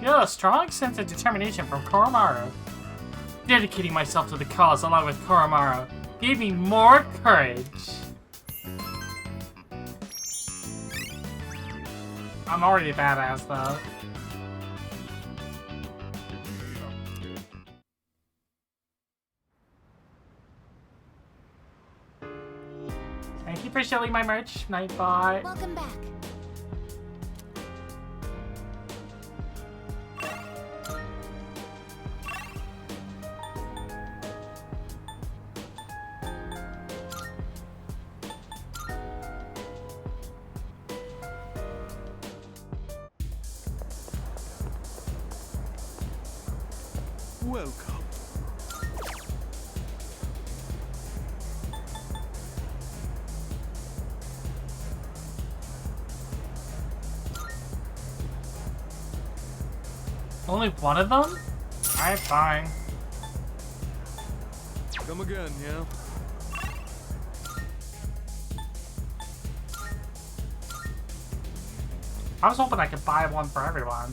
Feel a strong sense of determination from Koromaru. Dedicating myself to the cause along with Koromaru gave me more courage. I'm already a badass though. Thank you for showing my merch, Nightbot.
Welcome back.
Welcome.
Only one of them? Alright, fine.
Come again, yeah?
I was hoping I could buy one for everyone.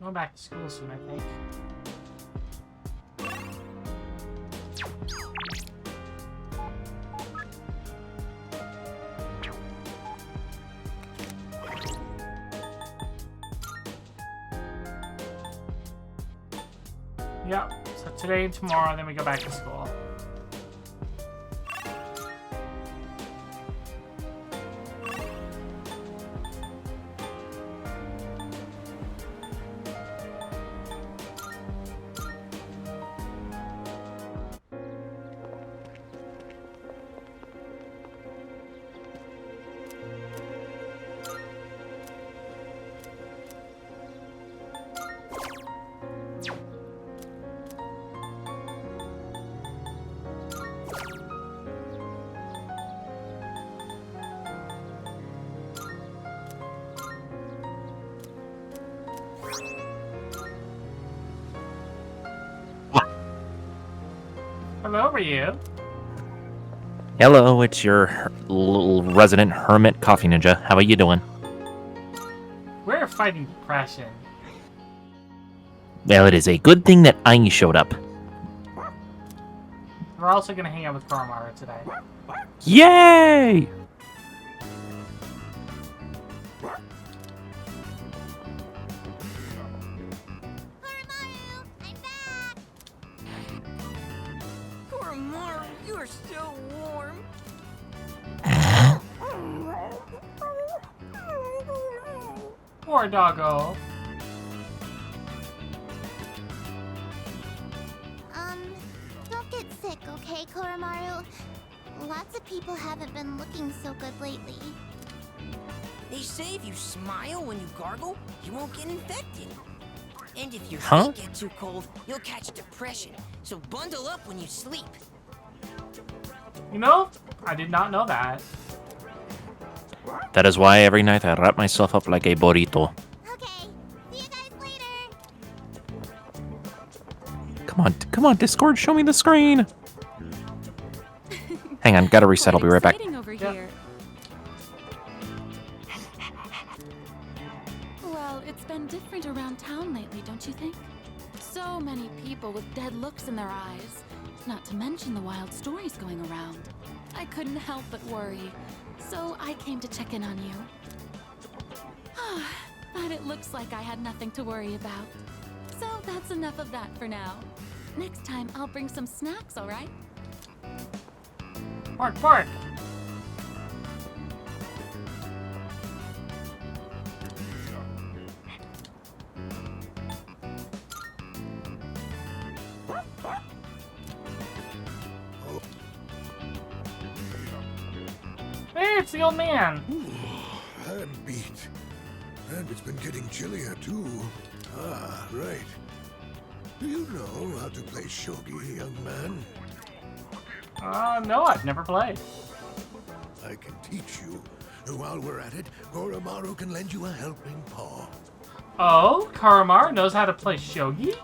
Going back to school soon, I think. Yep, so today and tomorrow, then we go back to school. Hello, Ryu.
Hello, it's your little resident hermit coffee ninja. How are you doing?
We're fighting depression.
Well, it is a good thing that I showed up.
We're also gonna hang out with Koromaru today.
Yay!
Koromaru, you're so warm.
Poor doggo.
Don't get sick, okay, Koromaru? Lots of people haven't been looking so good lately.
They say if you smile when you gargle, you won't get infected. And if your
Huh?
feet get too cold, you'll catch depression. So bundle up when you sleep.
You know, I did not know that.
That is why every night I wrap myself up like a burrito.
Okay, see you guys later.
Come on, Discord, show me the screen. Hang on, gotta reset. I'll be right back.
Exciting over here. Well, it's been different around town lately, don't you think? So many people with dead looks in their eyes. Not to mention the wild stories going around. I couldn't help but worry. So I came to check in on you. But it looks like I had nothing to worry about. So that's enough of that for now. Next time, I'll bring some snacks, all right?
Bark, bark. Hey, it's the old man.
I'm beat. And it's been getting chillier, too. Ah, right. Do you know how to play shogi, young man?
No, I've never played.
I can teach you. While we're at it, Koromaru can lend you a helping paw.
Oh, Koromaru knows how to play shogi?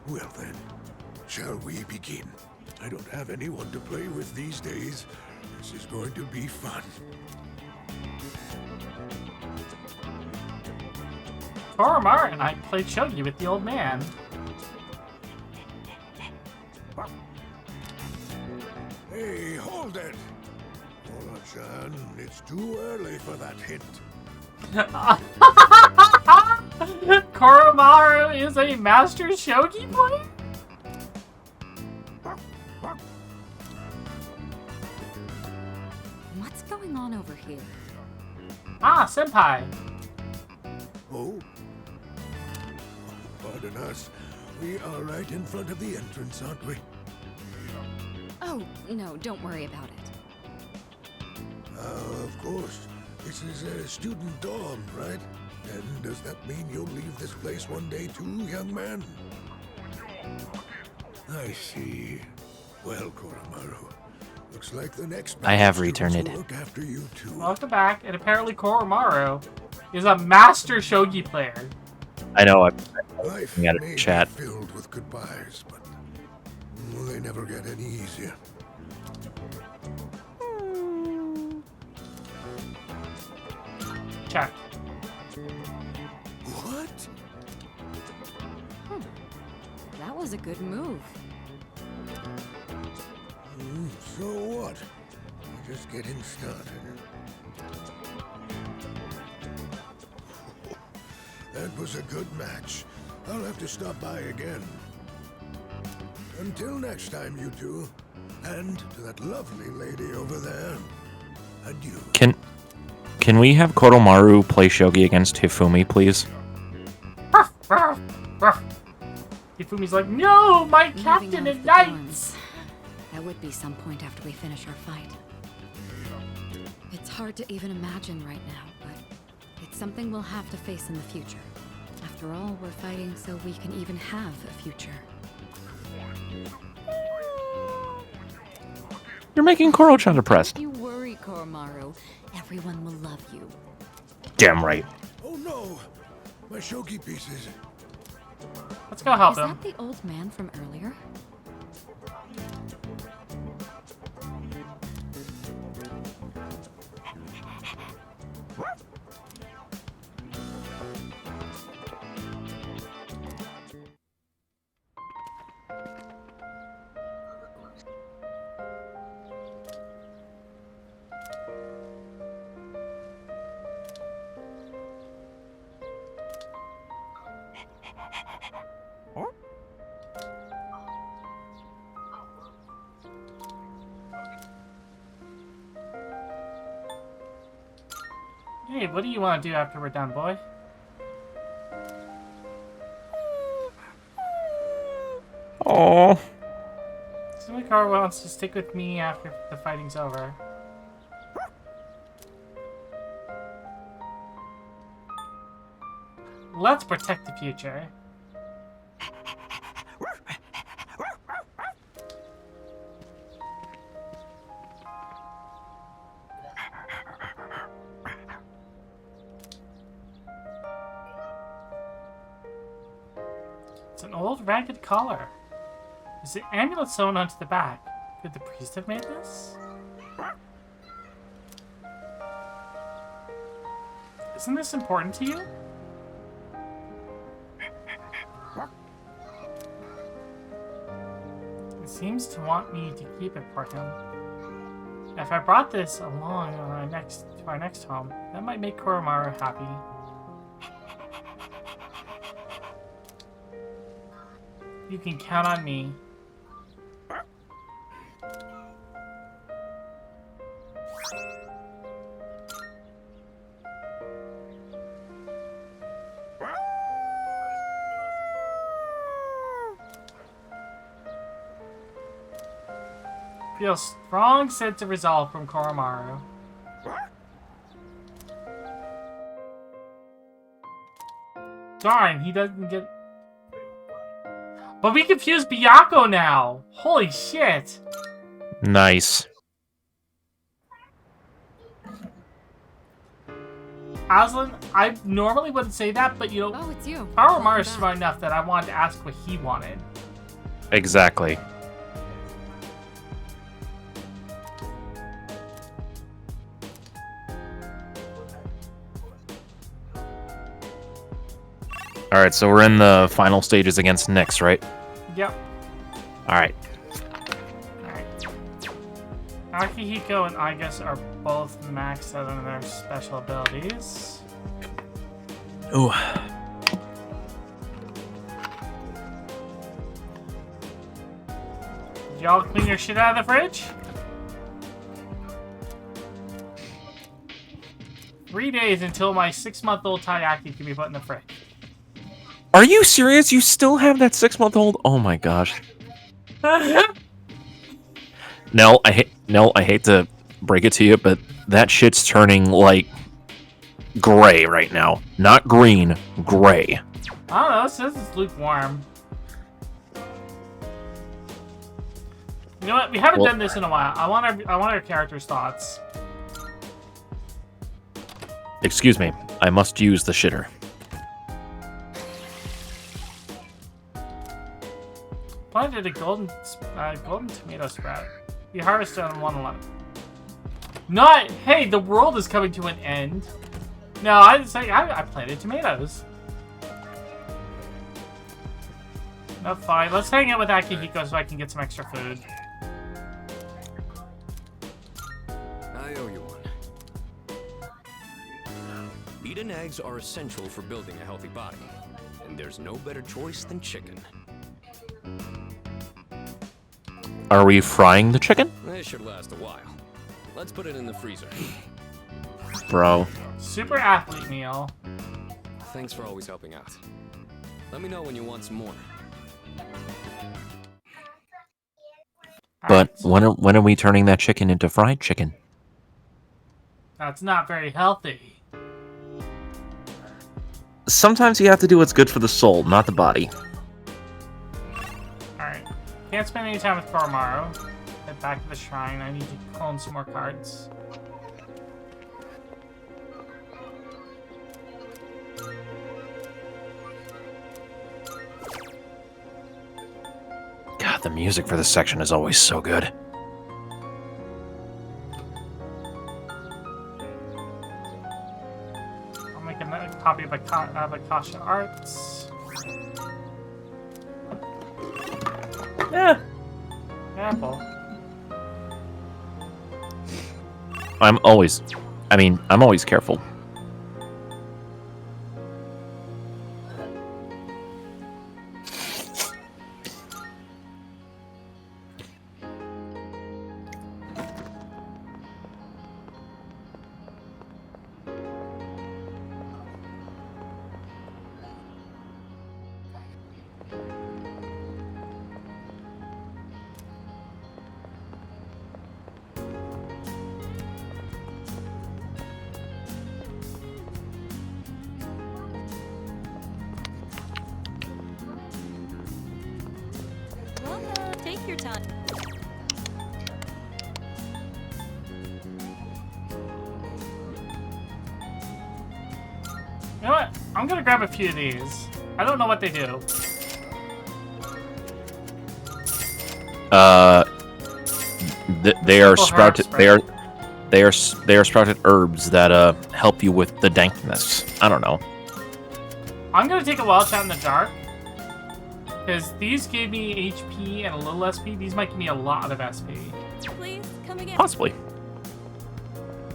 Well then, shall we begin? I don't have anyone to play with these days. This is going to be fun.
Koromaru and I played shogi with the old man.
Hey, hold it! Chan, it's too early for that hint.
Koromaru is a master shogi player?
What's going on over here?
Ah, senpai.
Oh? Pardon us. We are right in front of the entrance, aren't we?
Oh, no, don't worry about it.
Of course. This is a student dorm, right? And does that mean you'll leave this place one day too, young man? I see. Well, Koromaru, looks like the next
I have
batch
returned.
will look after you too.
Welcome back, and apparently Koromaru is a master shogi player.
I know. I'm
Life
looking at
may
it
be
chat.
filled with goodbyes, but they never get any easier.
Check.
What?
That was a good move.
So what? We're just getting started. That was a good match. I'll have to stop by again. Until next time, you two. And to that lovely lady over there. Adieu.
Can we have Koromaru play shogi against Hifumi, please?
Hifumi's like, no, my captain
Moving off the
ignites!
That would be some point after we finish our fight. It's hard to even imagine right now, but it's something we'll have to face in the future. After all, we're fighting so we can even have a future.
You're making Koro-chan depressed.
Don't you worry, Koromaru. Everyone will love you.
Damn right.
Oh no! My shogi pieces.
Let's go help
Is
him.
that the old man from earlier?
Hey, what do you want to do after we're done, boy?
Oh.
Sumikar wants to stick with me after the fighting's over. Let's protect the future. It's an old ragged collar. Is the amulet sewn onto the back? Could the priest have made this? Isn't this important to you? It seems to want me to keep it for him. If I brought this along to our next home, that might make Koromaru happy. You can count on me. Feel strong sense of resolve from Koromaru. Darn, he doesn't get... But we confused Byakuya now! Holy shit!
Nice.
Aslan, I normally wouldn't say that, but you know...
Oh, it's you.
Koromaru's smart enough that I wanted to ask what he wanted.
Exactly. Alright, so we're in the final stages against Nyx, right?
Yep.
Alright.
Alright. Akihiko and Igus are both maxed out on their special abilities.
Ooh.
Did y'all clean your shit out of the fridge? 3 days until my 6-month-old Taiyaki can be put in the fridge.
Are you serious? You still have that 6-month-old? Oh my gosh. No, I hate to break it to you, but that shit's turning like gray right now. Not green, gray.
I don't know, it says it's lukewarm. You know what? We haven't done this in a while. I want our characters' thoughts.
Excuse me, I must use the shitter.
Planted a golden tomato sprout. You harvested on 111. Not, hey, the world is coming to an end. No, I just say I planted tomatoes. No, fine. Let's hang out with Akihiko so I can get some extra food.
I owe you one. Meat and eggs are essential for building a healthy body, and there's no better choice than chicken.
Are we frying the chicken?
This should last a while. Let's put it in the freezer.
Bro.
Super athlete meal.
Thanks for always helping out. Let me know when you want some more.
But when are we turning that chicken into fried chicken?
That's not very healthy.
Sometimes you have to do what's good for the soul, not the body.
Alright. Can't spend any time with Koromaru. Head back to the shrine. I need to clone some more cards.
God, the music for this section is always so good.
I'll make a copy of Akasha Arts.
Yeah.
Apple.
I'm always careful.
Well, take your time.
You know what? I'm gonna grab a few of these. I don't know what they do.
They are sprouted. They are sprouted herbs that help you with the dankness. I don't know.
I'm gonna take a wild shot in the dark. Because these gave me HP and a little SP. These might give me a lot of SP.
Please come again.
Possibly.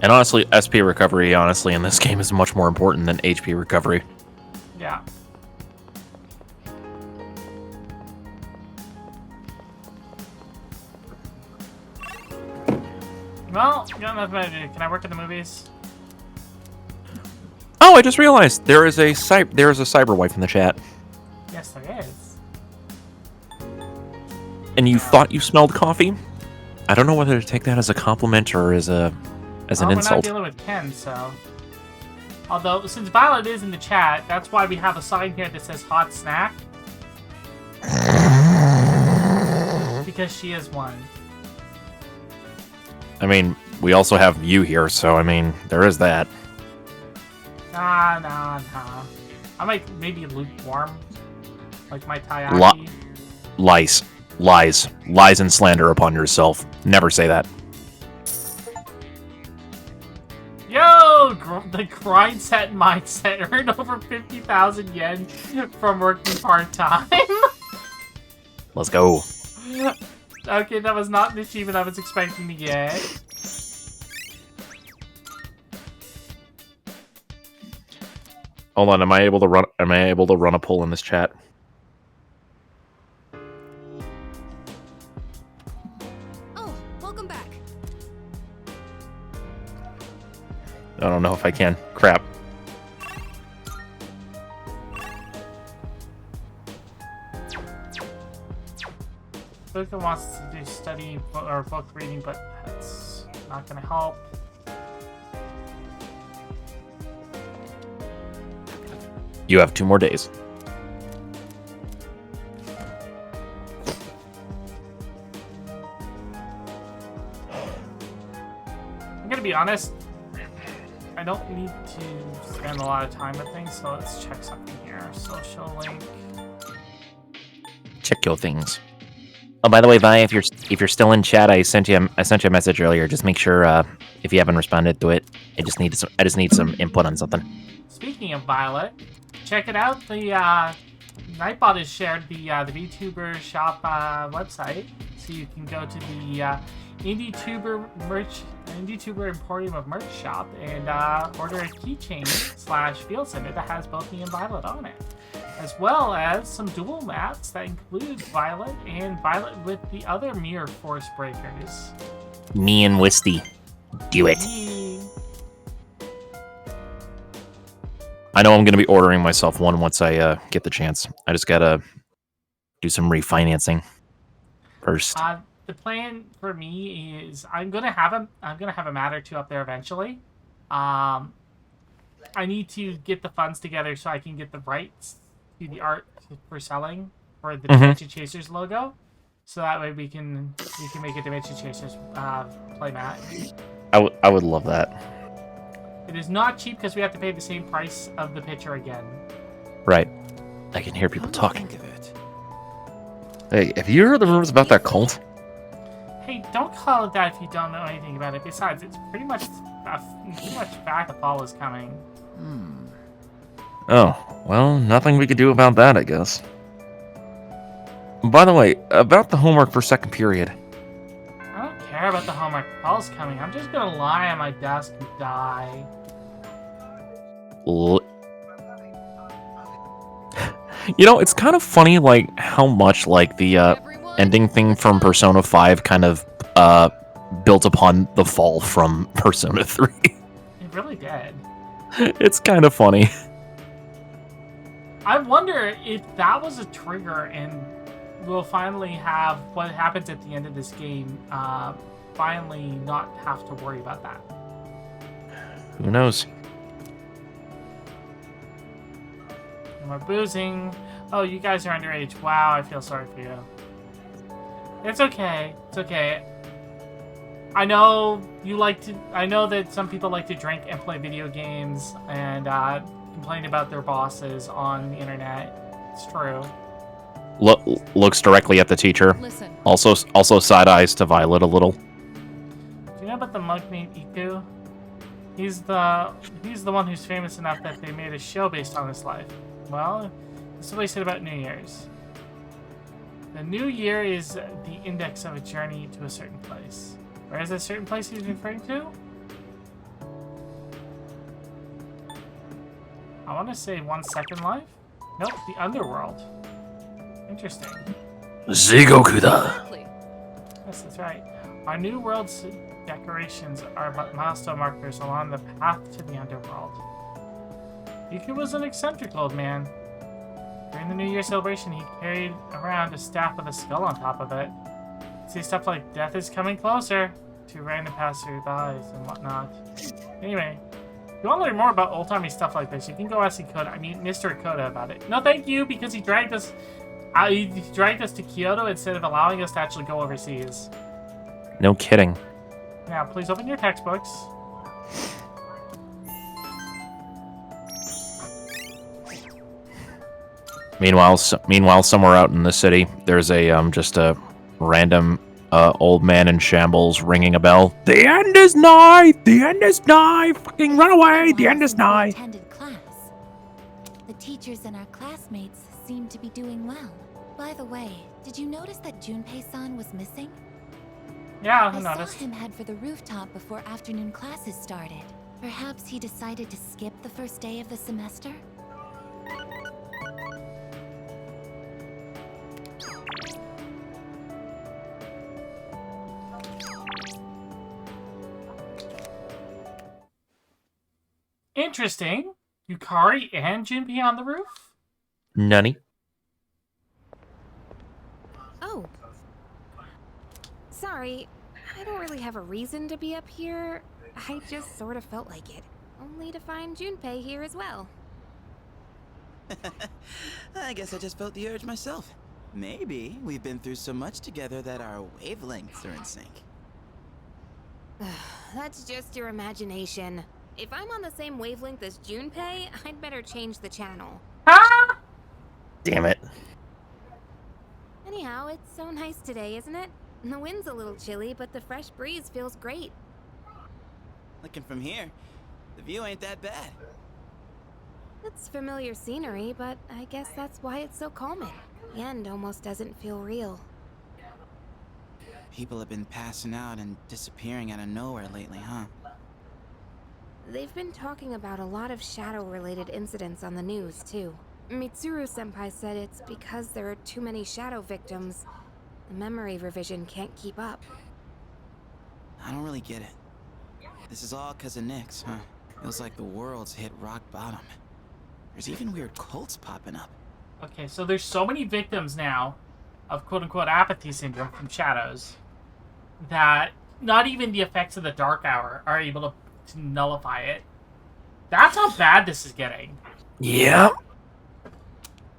And honestly, SP recovery, honestly, in this game is much more important than HP recovery.
Yeah. Well, you got nothing better to do. Can I work at the movies?
Oh, I just realized there is a cyber wife in the chat.
Yes, there is.
And you thought you smelled coffee? I don't know whether to take that as a compliment or as an
We're not
insult.
dealing with Ken, so. Although, since Violet is in the chat, that's why we have a sign here that says hot snack. Because she is one.
I mean, we also have you here, so I mean, there is that.
Nah. I might maybe lukewarm. Like my taiyaki.
Lies and slander upon yourself. Never say that.
Yo! The grind set mindset earned over 50,000 yen from working part-time.
Let's go.
Okay, that was not the achievement I was expecting to get.
Hold on, am I able to run a poll in this chat?
Oh, welcome back.
I don't know if I can. Crap.
Luca wants to do study or book reading, but that's not gonna help.
You have 2 more days.
I'm gonna be honest, I don't need to spend a lot of time with things, so let's check something here. Social link.
Check your things. Oh, by the way, Vi, if you're still in chat, I sent you a message earlier. Just make sure if you haven't responded to it, I just need some input on something.
Speaking of Violet, check it out. The Nightbot has shared the VTuber shop website, so you can go to the ENVtuber Emporium of Merch shop and order a keychain / field center that has both me and Violet on it, as well as some dual mats that include Violet and Violet with the other Mirror Force breakers.
Me and Wisty, do it. I know I'm going to be ordering myself one once I get the chance. I just got to do some refinancing first.
The plan for me is I'm gonna have a mat or two up there eventually. I need to get the funds together so I can get the rights to the art for selling for the Dimension Chasers logo, so that way we can make a Dimension Chasers play mat.
I would love that.
It is not cheap because we have to pay the same price of the picture again.
Right. I can hear people talking. Hey, have you heard the rumors about that cult?
Hey, don't call it that if you don't know anything about it. Besides, it's pretty much fact the fall is coming.
Oh, well, nothing we could do about that, I guess. By the way, about the homework for second period.
I don't care about the homework. Fall's coming. I'm just gonna lie on my desk and die.
You know, it's kind of funny, like, how much, like, the ending thing from Persona 5 kind of built upon the fall from Persona 3.
It really did.
It's kind of funny.
I wonder if that was a trigger and we'll finally have what happens at the end of this game finally not have to worry about that.
Who knows?
No more boozing. Oh, you guys are underage. Wow, I feel sorry for you. It's okay. It's okay. I know that some people like to drink and play video games and complain about their bosses on the internet. It's true.
Looks directly at the teacher.
Listen.
Also side eyes to Violet a little.
Do you know about the monk named Iku? He's the one who's famous enough that they made a show based on his life. Well, this is what he said about New Year's. The new year is the index of a journey to a certain place. Where is that certain place he's referring to? I want to say 1 Second Life? Nope, the underworld. Interesting.
Zigoku-da.
Yes, that's right. Our new world's decorations are but milestone markers along the path to the underworld. Yuki was an eccentric old man. During the New Year celebration, he carried around a staff with a skull on top of it. See stuff like death is coming closer to random passersby and whatnot. Anyway, if you want to learn more about old-timey stuff like this, you can go ask Mr. Koda about it. No, thank you, because he dragged us to Kyoto instead of allowing us to actually go overseas.
No kidding.
Now, please open your textbooks.
Meanwhile, somewhere out in the city, there's a just a random old man in shambles ringing a bell. The end is nigh! The end is nigh! Fucking run away! The end is nigh!
Attended class. The teachers and our classmates seem to be doing well. By the way, did you notice that Junpei-san was missing?
Yeah, I
saw
noticed.
him head for the rooftop before afternoon classes started. Perhaps he decided to skip the first day of the semester?
Interesting. Yukari and Junpei on the roof?
Nunny.
Oh. Sorry, I don't really have a reason to be up here. I just sort of felt like it. Only to find Junpei here as well.
I guess I just felt the urge myself. Maybe we've been through so much together that our wavelengths are in sync.
That's just your imagination. If I'm on the same wavelength as Junpei, I'd better change the channel.
Damn it.
Anyhow, it's so nice today, isn't it? The wind's a little chilly, but the fresh breeze feels great.
Looking from here, the view ain't that bad.
It's familiar scenery, but I guess that's why it's so calming. The end almost doesn't feel real.
People have been passing out and disappearing out of nowhere lately, huh?
They've been talking about a lot of shadow-related incidents on the news, too. Mitsuru-senpai said it's because there are too many shadow victims. The memory revision can't keep up.
I don't really get it. This is all 'cause of Nyx, huh? Feels like the world's hit rock bottom. There's even weird cults popping up.
Okay, so there's so many victims now of quote-unquote apathy syndrome from shadows that not even the effects of the dark hour are able to nullify it. That's how bad this is getting.
Yeah.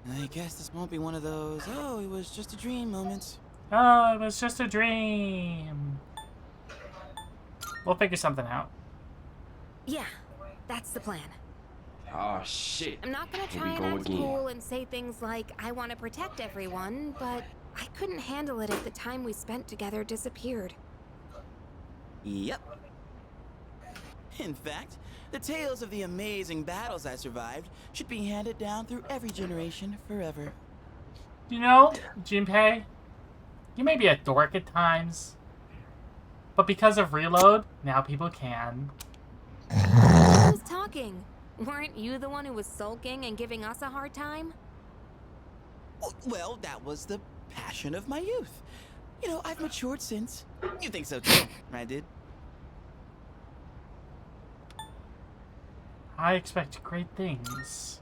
I guess this won't be one of those, oh, it was just a dream moments.
Oh, it was just a dream. We'll figure something out.
Yeah, that's the plan.
Oh, shit.
I'm not gonna
Here
try
we
and
go
act
again.
cool and say things like, I want to protect everyone, but I couldn't handle it if the time we spent together disappeared.
Yep. In fact, the tales of the amazing battles I survived should be handed down through every generation forever.
You know, Junpei, you may be a dork at times, but because of Reload, now people can.
Who's talking? Weren't you the one who was sulking and giving us a hard time?
Well, that was the passion of my youth. You know, I've matured since. You think so too, right, dude?
I expect great things.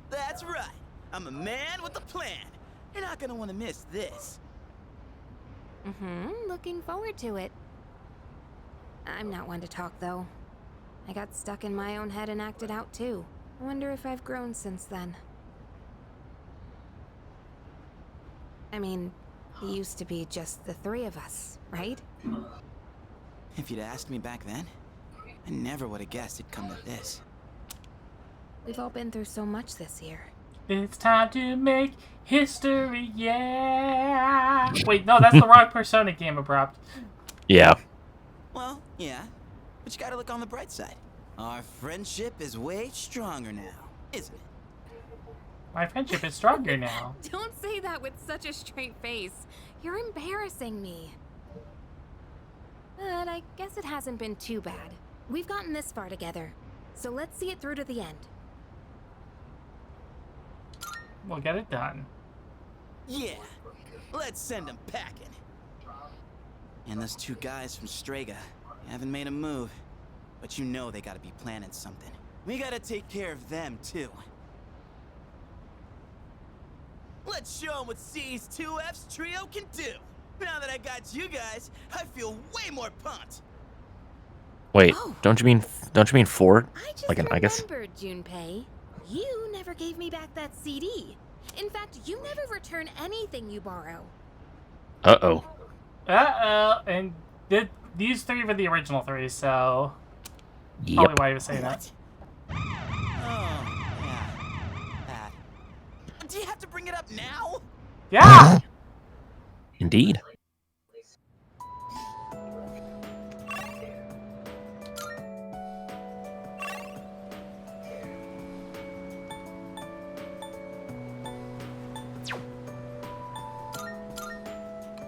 That's right. I'm a man with a plan. You're not gonna want to miss this.
Looking forward to it. I'm not one to talk, though. I got stuck in my own head and acted out, too. I wonder if I've grown since then. I mean, it used to be just the three of us, right?
If you'd asked me back then, I never would have guessed it'd come to this.
We've all been through so much this year.
It's time to make history, yeah! Wait, no, that's the wrong Persona game, Abrupt.
Yeah.
Well, yeah. But you gotta look on the bright side. Our friendship is way stronger now, isn't it?
My friendship is stronger now.
Don't say that with such a straight face. You're embarrassing me. But I guess it hasn't been too bad. We've gotten this far together, so let's see it through to the end.
We'll get it done.
Yeah, let's send them packing. And those two guys from Strega haven't made a move, but you know they gotta be planning something. We gotta take care of them too. Let's show them what C's 2F's trio can do. Now that I got you guys, I feel way more pumped.
Wait, don't you mean Ford? I guess.
Remember, Junpei, you never gave me back that CD. In fact, you never return anything you borrow.
Uh-oh.
Uh-oh, and these three were the original three, so...
Yep.
Probably why he was saying that.
Oh, yeah. That. Do you have to bring it up now?
Yeah!
Indeed.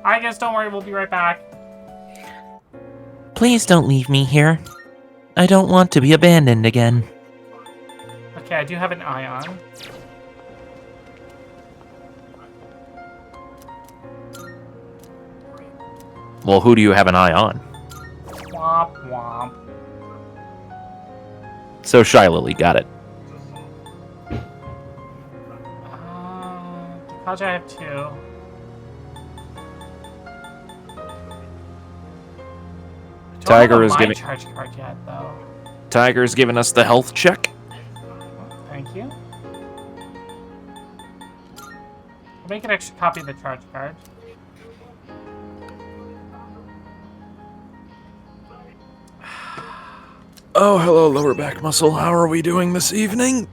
I guess don't worry, we'll be right back.
Please don't leave me here. I don't want to be abandoned again.
Okay, I do have an eye on.
Well, who do you have an eye on?
Womp womp.
So Shy Lily, got it.
How'd I have two?
Tiger is giving.
Charge card yet, though.
Tiger is giving us the health check.
Thank you. I'll make an extra copy of the charge card.
Oh, hello, lower back muscle. How are we doing this evening?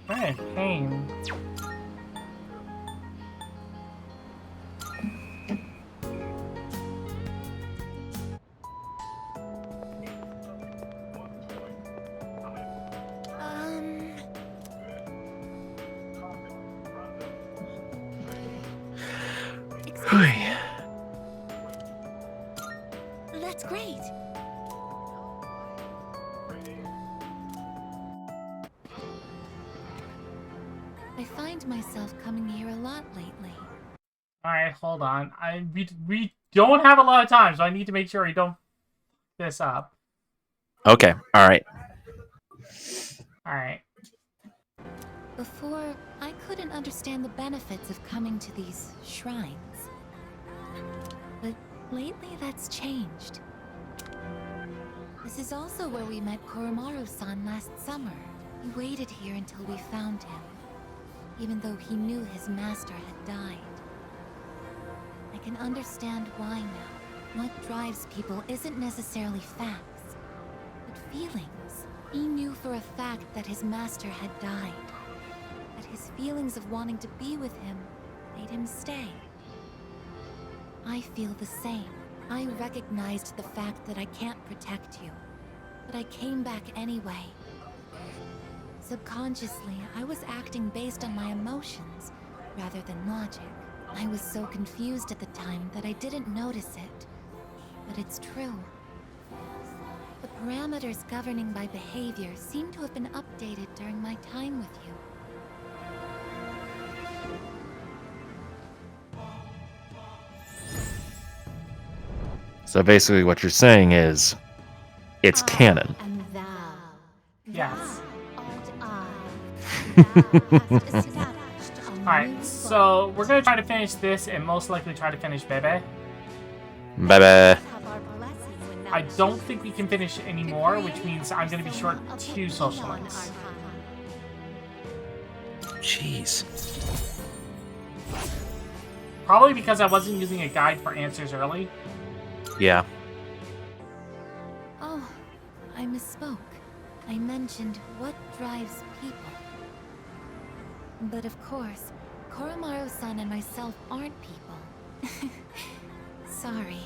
I'm in pain.
That's great. I find myself coming here a lot lately.
Alright, hold on. We don't have a lot of time, so I need to make sure we don't f this up.
Okay, alright.
Alright.
Before, I couldn't understand the benefits of coming to these shrines. But lately that's changed. This is also where we met Koromaru-san last summer. He waited here until we found him, even though he knew his master had died. I can understand why now. What drives people isn't necessarily facts, but feelings. He knew for a fact that his master had died, that his feelings of wanting to be with him made him stay. I feel the same. I recognized the fact that I can't protect you, but I came back anyway. Subconsciously, I was acting based on my emotions rather than logic. I was so confused at the time that I didn't notice it. But it's true. The parameters governing my behavior seem to have been updated during my time with you.
So basically what you're saying is, it's canon.
And thou,
Yes.
established a
Alright, so we're gonna try to finish this and most likely try to finish Bebe.
Bye-bye.
I don't think we can finish any more, which means I'm gonna be short 2 social links.
Jeez.
Probably because I wasn't using a guide for answers early.
Yeah.
Oh, I misspoke. I mentioned what drives people. But of course, Koromaru-san and myself aren't people. Sorry.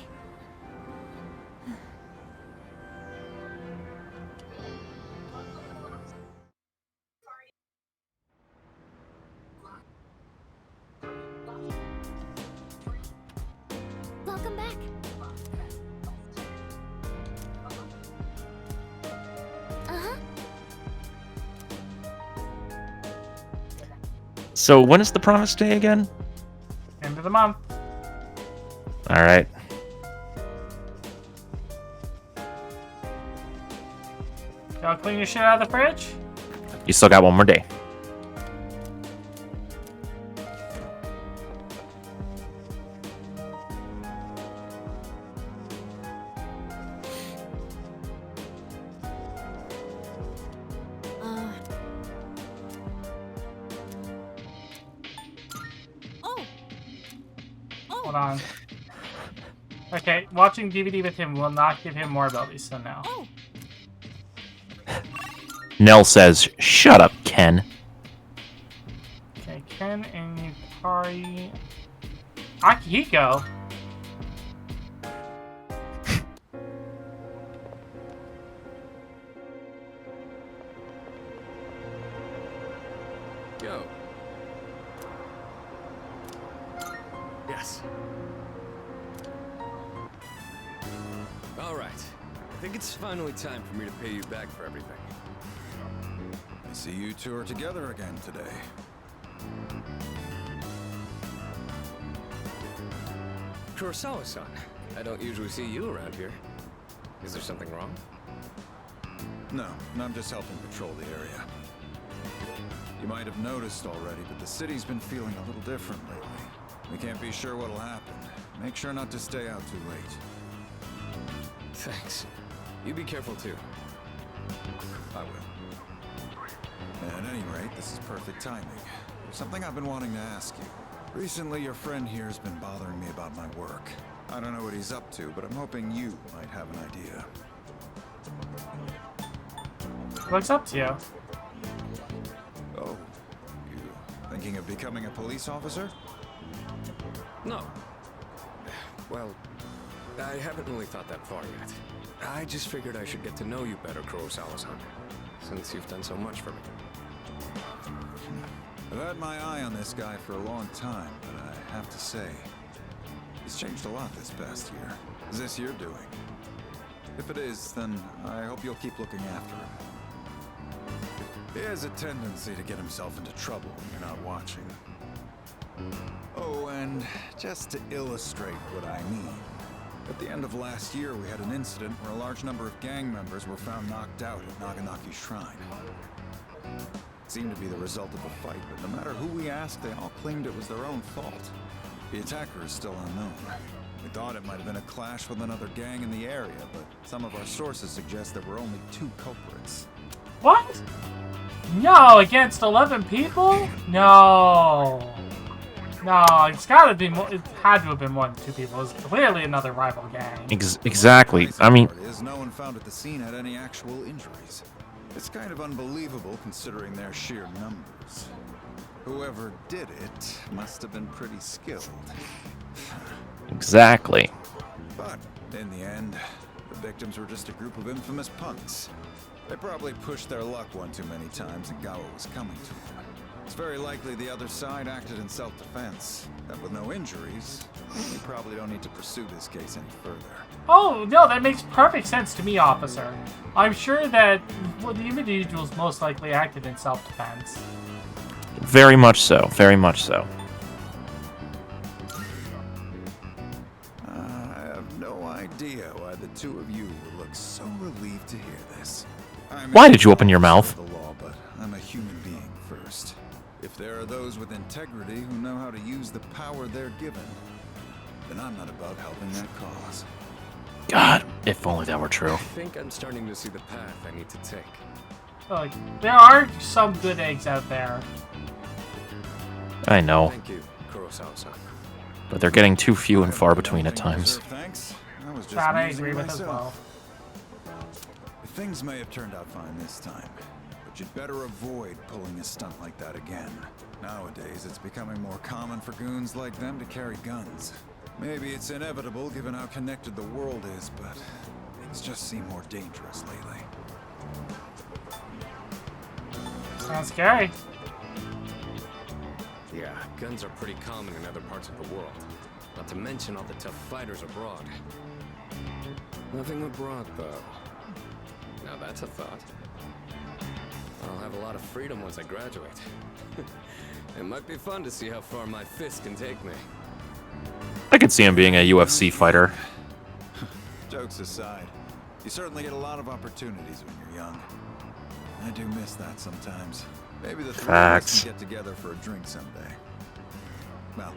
Welcome back. Uh-huh.
So when is the promised day again?
End of the month.
Alright.
Y'all clean your shit out of the fridge?
You still got one more day.
Hold on. Okay, watching DVD with him will not give him more abilities, so no.
Nell says, "Shut up, Ken."
Okay, Ken and Yukari... Akihiko?
Yo. Yes. All right. I think it's finally time for me to pay you back for everything.
I see you two are together again today.
Kurosawa-san, I don't usually see you around here. Is there something wrong?
No, I'm just helping patrol the area. You might have noticed already, but the city's been feeling a little different lately. We can't be sure what'll happen. Make sure not to stay out too late.
Thanks. You be careful too.
I will. At any rate, this is perfect timing. There's something I've been wanting to ask you. Recently, your friend here has been bothering me about my work. I don't know what he's up to, but I'm hoping you might have an idea.
What's up to you?
Oh, you thinking of becoming a police officer?
No. Well, I haven't really thought that far yet. I just figured I should get to know you better, Kurosawa-san, since you've done so much for me.
I've had my eye on this guy for a long time, but I have to say, He's changed a lot this past year. Is this your doing? If it is, then I hope you'll keep looking after him. He has a tendency to get himself into trouble when you're not watching. Oh, and just to illustrate what I mean, at the end of last year we had an incident where a large number of gang members were found knocked out at Naganaki Shrine. It seemed to be the result of a fight, but no matter who we asked, they all claimed it was their own fault. The attacker is still unknown. We thought it might have been a clash with another gang in the area, but some of our sources suggest there were only 2 culprits.
What? No, against 11 people? No. No, it's gotta be more. It had to have been more than 2 people. It was clearly another rival gang.
Exactly. I mean,
No one found at the scene had any actual injuries. It's kind of unbelievable considering their sheer numbers. Whoever did it must have been pretty skilled.
exactly.
But in the end, the victims were just a group of infamous punks. They probably pushed their luck one too many times and got what was coming to them. It's very likely the other side acted in self-defense. And with no injuries, we probably don't need to pursue this case any further.
Oh, no, that makes perfect sense to me, officer. I'm sure that the individuals most likely acted in self-defense.
Very much so. Very much so.
I have no idea why the 2 of you would look so relieved to hear this. I mean,
Why did you open your mouth?
The law, but I'm a human being first. If there are those with integrity who know how to use the power they're given, then I'm not above helping that cause.
God, if only that were true.
I think I'm starting to see the path I need to take.
Like, there are some good eggs out there.
I know.
Thank you, Kurosawa-san.
But they're getting too few and far between at times.
Thanks. I was just
That I
musing
agree with as
myself.
well.
Things may have turned out fine this time, but you'd better avoid pulling a stunt like that again. Nowadays, it's becoming more common for goons like them to carry guns. Maybe it's inevitable given how connected the world is, but things just seem more dangerous lately.
Sounds scary.
Yeah, guns are pretty common in other parts of the world. Not to mention all the tough fighters abroad. Nothing abroad, though. Now that's a thought. I'll have a lot of freedom once I graduate. It might be fun to see how far my fist can take me.
I could see him being a UFC fighter.
Jokes aside, you certainly get a lot of opportunities when you're young. I do miss that sometimes. Maybe the 3 of us
Facts.
can get together for a drink someday. Well,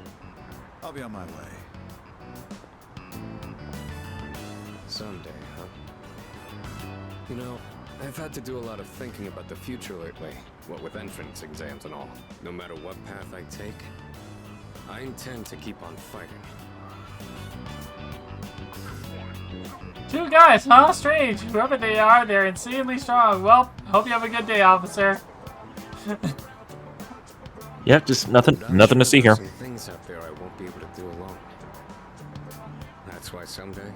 I'll be on my way.
Someday, huh? You know, I've had to do a lot of thinking about the future lately. What with entrance exams and all. No matter what path I take, I intend to keep on fighting.
2 guys, huh? Strange. Whoever they are, they're insanely strong. Well, hope you have a good day, officer.
Yeah, just nothing to see here.
Some things out there I won't be able to do alone. That's why someday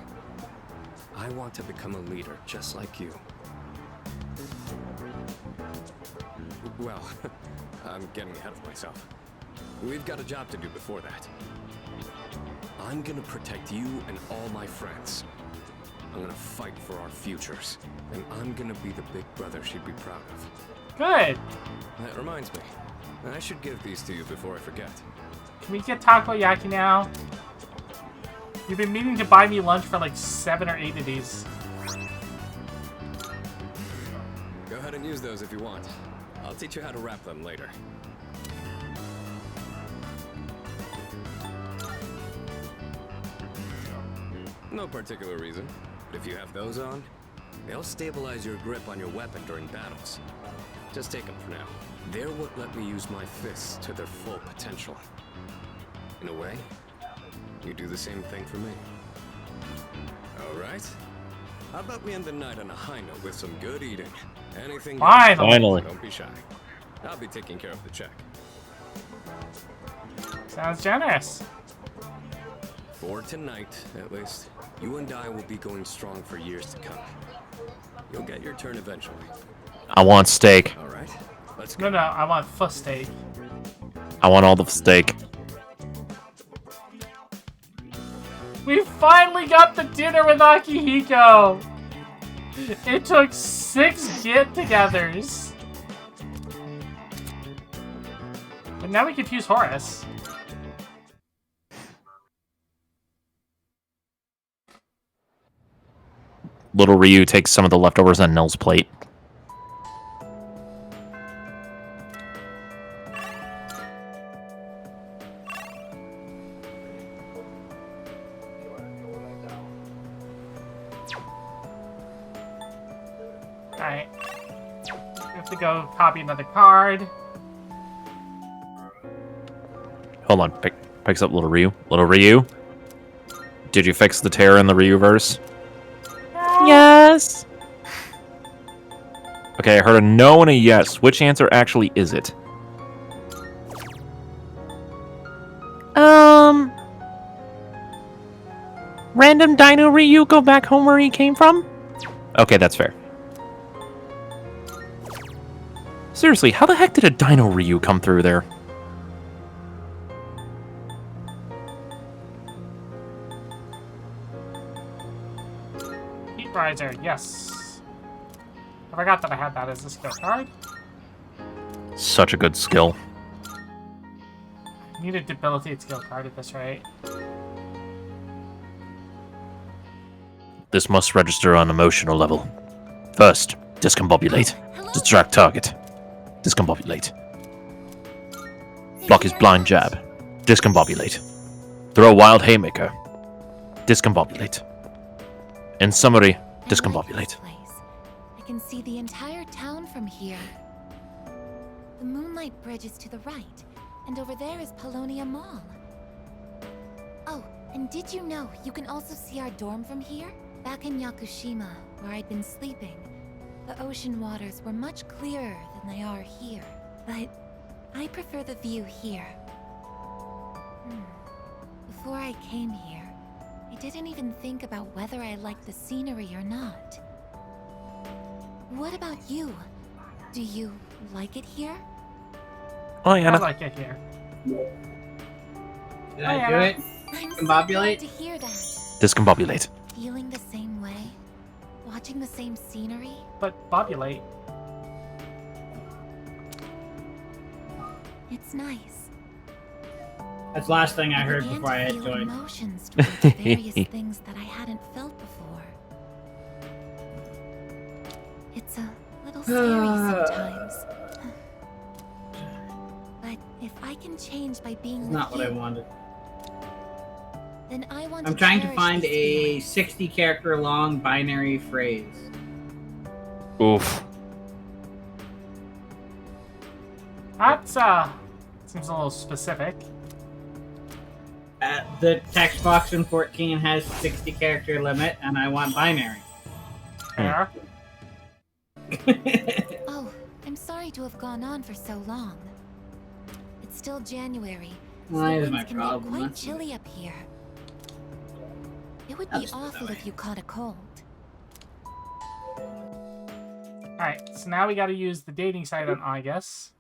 I want to become a leader just like you. Well, I'm getting ahead of myself. We've got a job to do before that. I'm gonna protect you and all my friends. I'm gonna fight for our futures. And I'm gonna be the big brother she'd be proud of.
Good.
That reminds me. I should give these to you before I forget.
Can we get takoyaki now? You've been meaning to buy me lunch for like 7 or 8 of these.
Go ahead and use those if you want. I'll teach you how to wrap them later. No particular reason, but if you have those on, they'll stabilize your grip on your weapon during battles. Just take them for now. They're what let me use my fists to their full potential. In a way, you do the same thing for me. All right? How about we end the night on a high note with some good eating? Anything goes.
Finally.
Don't be shy. I'll be taking care of the check.
Sounds generous.
For tonight, at least, you and I will be going strong for years to come. You'll get your turn eventually.
I want steak.
All right, let's
go. No, I want fuss steak.
I want all the steak.
We finally got the dinner with Akihiko! It took 6 get-togethers. But now we can fuse Horus.
Little Ryu takes some of the leftovers on Nell's plate.
Alright. We have to go copy another card.
Hold on. Picks up Little Ryu. Little Ryu? Did you fix the tear in the Ryu-verse? Yes. Okay, I heard a no and a yes. Which answer actually is it? Random Dino Ryu go back home where he came from? Okay, that's fair. Seriously, how the heck did a Dino Ryu come through there?
Heat Riser, yes. I forgot that I had that as a skill card.
Such a good skill.
I need a debilitate skill card at this rate.
This must register on emotional level. First, discombobulate. Distract target. Discombobulate. Block his blind jab. Discombobulate. Throw a wild haymaker. Discombobulate. In summary, discombobulate.
I can see the entire town from here. The Moonlight Bridge is to the right, and over there is Polonia Mall. Oh, and did you know you can also see our dorm from here? Back in Yakushima, where I'd been sleeping, the ocean waters were much clearer than they are here. But I prefer the view here. Before I came here, I didn't even think about whether I liked the scenery or not. What about you? Do you like it here?
Oh, Anna.
I like it here.
Did I do it?
I'm
Discombobulate?
to hear that.
Discombobulate.
Feeling the same way? Watching the same scenery?
But bobulate.
It's nice.
That's the last thing I heard
began
before I
to
had
feel
joined.
emotions towards various things that I hadn't felt before. It's a little scary sometimes. But if I can change by being with
Not what I
you,
wanted.
then I want
I'm
to
trying to
cherish
find
this
a 60 character long binary phrase.
Oof.
That's, seems a little specific.
The text box in 14 has 60 character limit, and I want binary.
Fair.
Oh, I'm sorry to have gone on for so long. It's still January, so
Well, that is
winds
my
can
problem,
get quite
that's-
chilly up here. It would be
That's
awful
that
if you caught a cold.
Alright, so now we gotta use the dating site on I guess.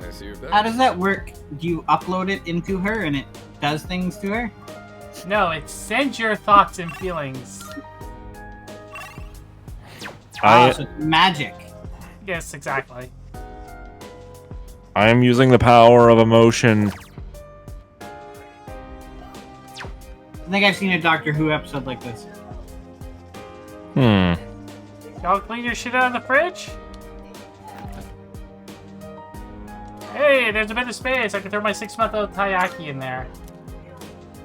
I see you're back.
How does that work? Do you upload it into her and it does things to her?
No, it sends your thoughts and feelings.
Oh, so it's magic.
Yes, exactly.
I am using the power of emotion.
I think I've seen a Doctor Who episode like this.
Y'all clean your shit out of the fridge? Hey, there's a bit of space. I can throw my 6-month-old Taiyaki in there.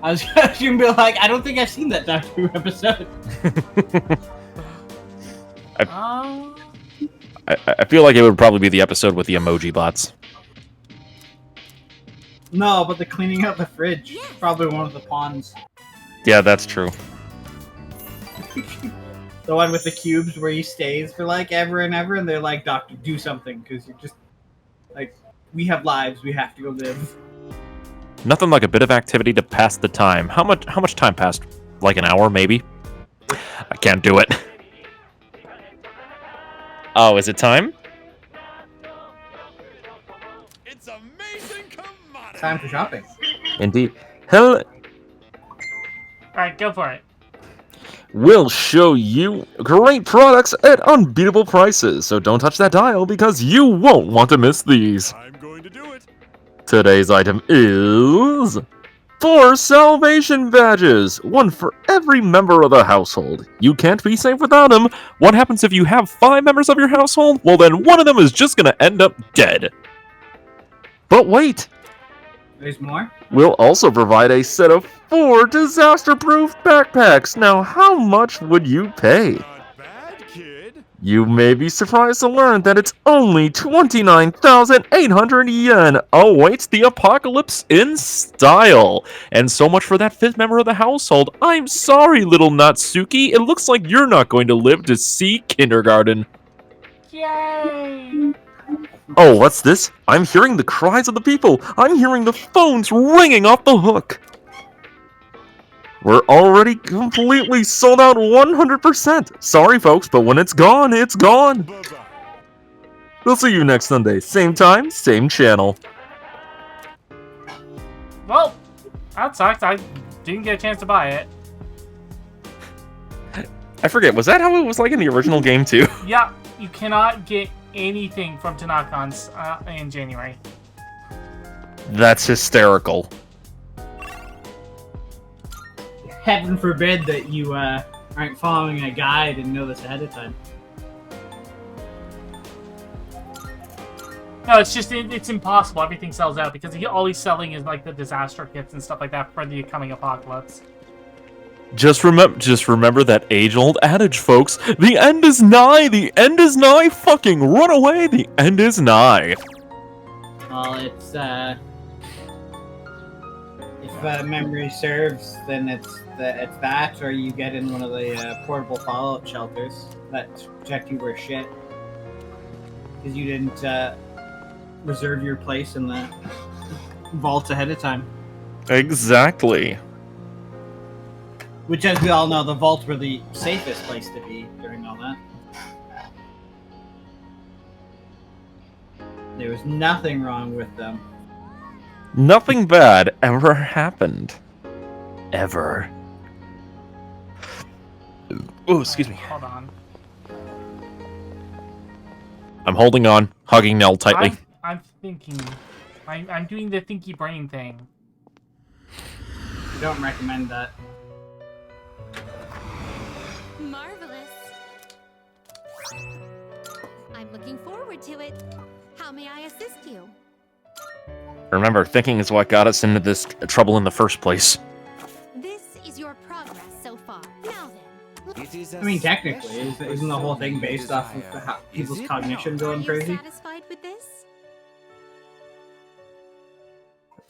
I was gonna be like, I don't think I've seen that Doctor Who episode.
I feel like it would probably be the episode with the emoji bots.
No, but the cleaning out the fridge. Probably one of the pawns.
Yeah, that's true.
The one with the cubes where he stays for like ever and ever, and they're like, Doctor, do something, because you're just like, we have lives, we have to go live.
Nothing like a bit of activity to pass the time. How much time passed? Like an hour, maybe? I can't do it. Oh, is it time?
It's amazing commodity.
Time for shopping.
Indeed. Hell,
Alright, go for it.
we'll show you great products at unbeatable prices. So don't touch that dial because you won't want to miss these.
I'm going to do it.
Today's item is 4 salvation badges, 1 for every member of the household. You can't be safe without them. What happens if you have 5 members of your household? Well, then one of them is just gonna end up dead. But wait,
There's more?
we'll also provide a set of 4 disaster-proof backpacks. Now, how much would you pay? You may be surprised to learn that it's only 29,800 yen. Awaits the apocalypse in style. And so much for that 5th member of the household. I'm sorry, little Natsuki. It looks like you're not going to live to see kindergarten.
Yay!
Oh, what's this? I'm hearing the cries of the people. I'm hearing the phones ringing off the hook. We're already completely sold out 100%. Sorry, folks, but when it's gone, it's gone. We'll see you next Sunday. Same time, same channel.
Well, that sucks. I didn't get a chance to buy it.
I forget, was that how it was like in the original game, too?
Yeah, you cannot get anything from Tanakons in January.
That's hysterical.
Heaven forbid that you aren't following a guide and know this ahead of time.
No, it's just, it's impossible. Everything sells out because all he's selling is like the disaster kits and stuff like that for the coming apocalypse.
Just remember that age-old adage, folks. The end is nigh! The end is nigh! Fucking run away! The end is nigh!
Well, it's if memory serves, then it's that, or you get in one of the portable fallout shelters that protect you were shit because you didn't reserve your place in the vault ahead of time.
Exactly.
Which, as we all know, the vaults were the safest place to be during all that. There was nothing wrong with them.
Nothing bad ever happened. Ever. Oh, excuse me.
Hold on.
I'm holding on, hugging Nell tightly.
I'm thinking. I'm doing the thinky brain thing.
I don't recommend that.
Marvelous. I'm looking forward to it. How may I assist you?
Remember, thinking is what got us into this trouble in the first place.
This is your progress so far. Now then.
I mean, technically, isn't the whole thing based off of how people's cognition going crazy?
Satisfied with this?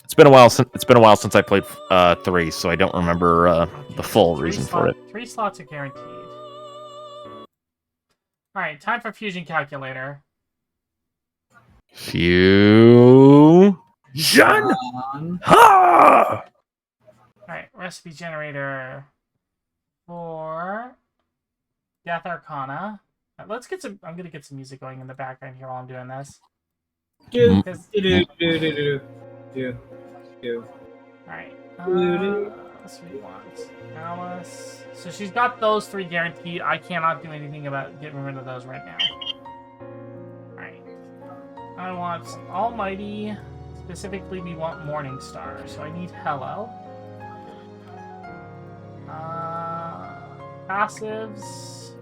It's been a while since I played 3, so I don't remember the full reason for it.
3 slots are guaranteed. Alright, time for fusion calculator.
Fusion. Ha!
Alright, recipe generator for Death Arcana. Let's get some. I'm gonna get some music going in the background here while I'm doing this. Alright. Let's see what we want. Alice. So she's got those 3 guaranteed. I cannot do anything about getting rid of those right now. Alright. I want Almighty. Specifically, we want Morningstar. So I need Hello. Passives.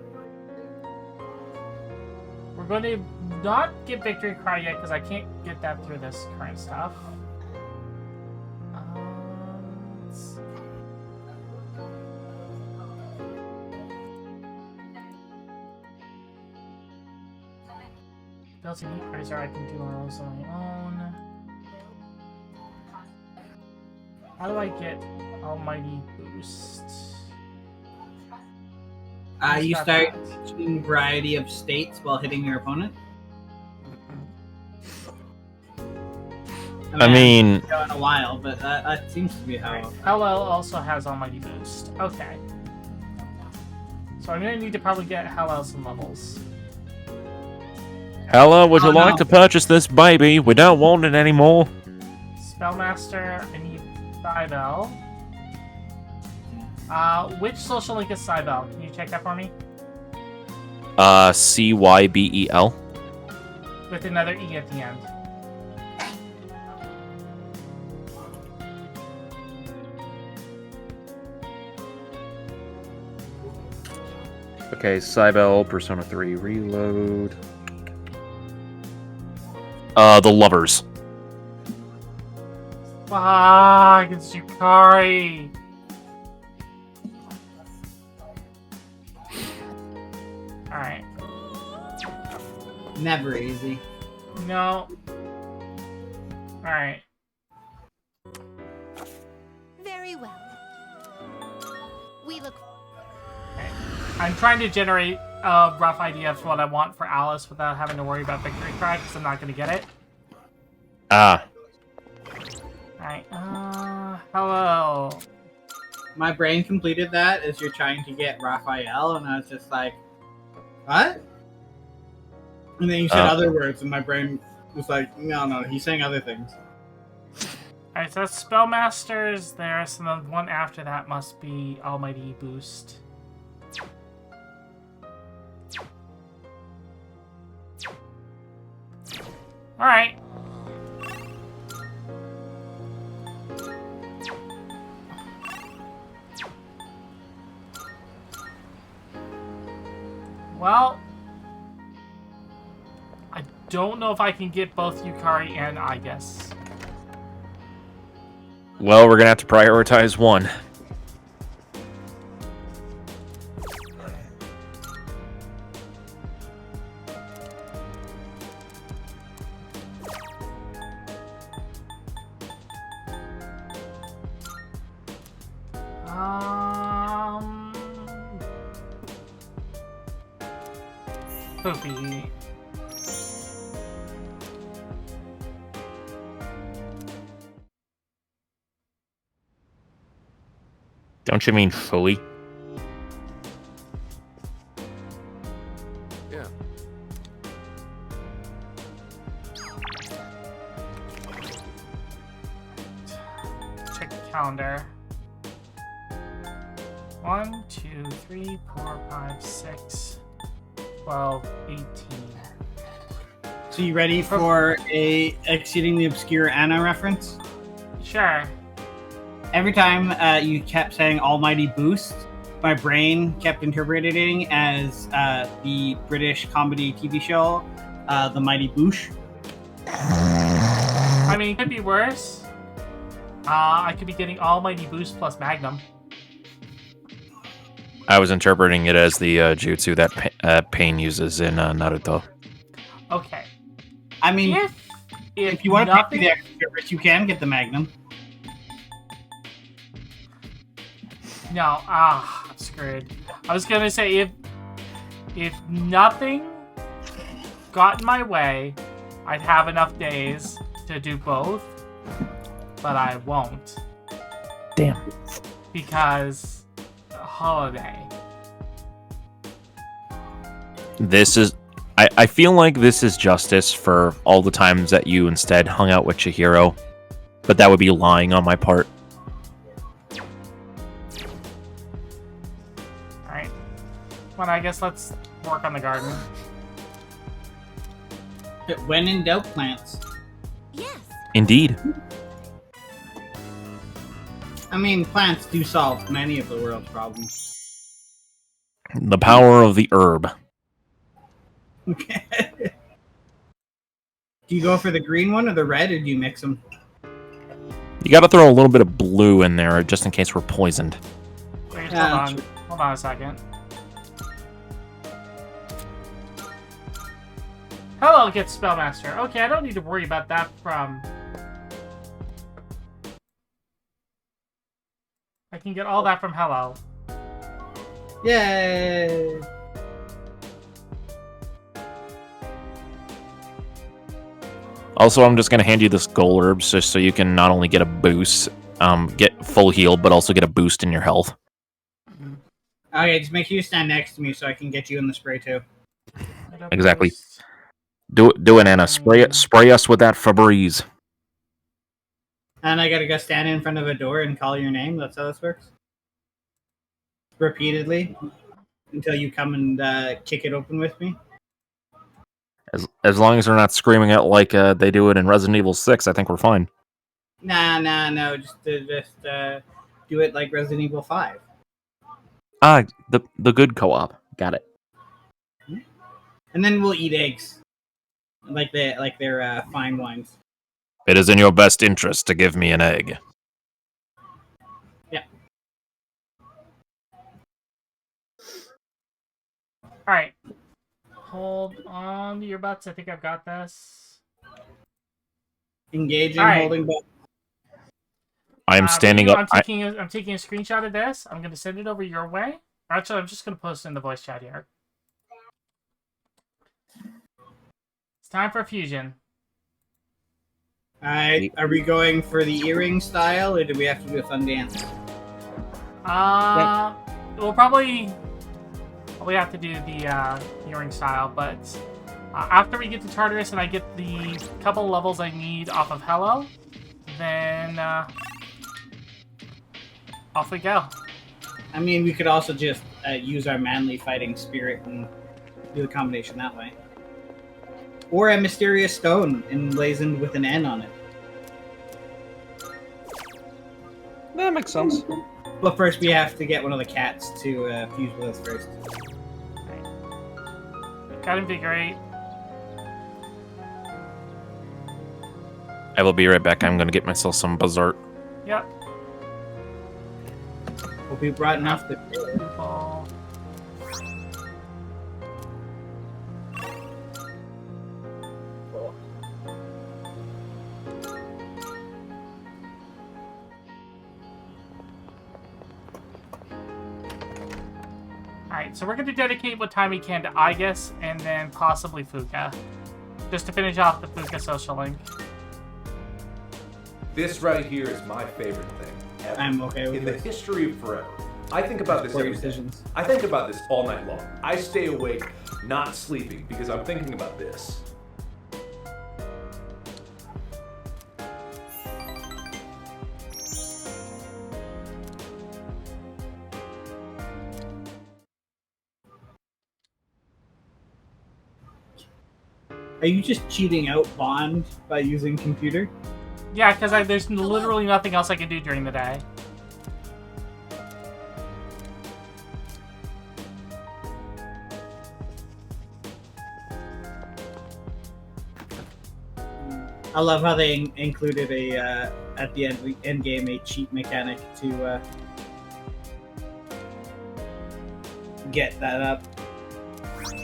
We're going to not get Victory Cry yet because I can't get that through this current stuff. Let's see. Built-in heat razor I can do also on my own. How do I get Almighty Boost?
You start choosing a variety of states while hitting your opponent.
I mean,
it's been a while, but that seems to be how.
LL also has Almighty Boost. Okay. So I'm gonna need to probably get Hellel some levels.
Hello, would you
Oh,
like
no.
to purchase this baby? We don't want it anymore.
Spellmaster, I need Cybele. Which social link is Cybele? Can you check that for me?
Cybel.
With another E at the end.
Okay, Cybel, Persona 3, reload. The Lovers.
Fuck, it's Yukari. Alright.
Never easy.
No. Alright.
Very well. We look.
I'm trying to generate a rough idea of what I want for Alice without having to worry about Victory Cry, because I'm not going to get it.
Ah.
Alright, hello.
My brain completed that as you're trying to get Raphael, and I was just like, what? And then you said other words, and my brain was like, no, he's saying other things.
Alright, so that's Spellmaster's there, so the one after that must be Almighty Boost. Alright. Well, I don't know if I can get both Yukari and I guess.
Well, we're gonna have to prioritize one.
Poopy.
Don't you mean fully?
Yeah.
Check the calendar. 1, 2, 3, 4, 5, 6, 12, 18.
So you ready for a Exceeding the Obscure Anna reference?
Sure.
Every time you kept saying Almighty Boost, my brain kept interpreting as the British comedy TV show, The Mighty Boosh.
I mean, it could be worse. I could be getting Almighty Boost plus Magnum.
I was interpreting it as the jutsu that Pain uses in Naruto.
Okay.
I mean, if you want to pick the extra service, you can get the Magnum.
No, I'm screwed. I was gonna say if nothing got in my way, I'd have enough days to do both, but I won't.
Damn.
Because holiday.
This is... I feel like this is justice for all the times that you instead hung out with Chihiro, but that would be lying on my part.
Alright. Well, I guess let's work on the garden.
When in doubt, plants.
Indeed.
I mean, plants do solve many of the world's problems.
The power of the herb.
Okay. Do you go for the green one or the red, or do you mix them?
You gotta throw a little bit of blue in there, just in case we're poisoned.
Wait,
Yeah,
hold on a second. Hello, get Spellmaster. Okay, I don't need to worry about that from... I can get all that from Hello.
Yay!
Also, I'm just gonna hand you this gold herb just so you can not only get a boost, get full heal, but also get a boost in your health.
Okay, just make sure you stand next to me so I can get you in the spray too.
Exactly. Do it, Anna. Spray us with that Febreze.
And I gotta go stand in front of a door and call your name. That's how this works. Repeatedly until you come and kick it open with me.
As long as they're not screaming it like they do it in Resident Evil 6, I think we're fine.
No. Just do it like Resident Evil 5.
Ah, the good co-op. Got it.
And then we'll eat eggs, like they're fine wines.
It is in your best interest to give me an egg.
Yeah.
All right. Hold on to your butts. I think I've got this.
Engaging,
All right.
holding butt.
I'm standing up.
I'm taking a screenshot of this. I'm going to send it over your way. Actually, I'm just going to post it in the voice chat here. It's time for fusion.
Alright, are we going for the earring style, or do we have to do a fun dance?
We'll probably have to do the earring style, but after we get to Tartarus and I get the couple levels I need off of Hello, then off we go.
I mean, we could also just use our manly fighting spirit and do the combination that way. Or a mysterious stone emblazoned with an N on it.
That makes sense.
But first we have to get one of the cats to fuse with us first.
Got invigorate.
I will be right back. I'm going to get myself some Berserk.
Yep.
Hope we brought enough to...
Alright, so we're going to dedicate what time we can to Igus and then possibly Fuka. Just to finish off the Fuka social link.
This right here is my favorite thing ever.
I'm okay with
in
this.
the history of forever. I think about this every day. I think about this all night long. I stay awake, not sleeping, because I'm thinking about this.
Are you just cheating out Bond by using computer?
Yeah, because there's literally nothing else I can do during the day.
I love how they included at the end game a cheat mechanic to get that up.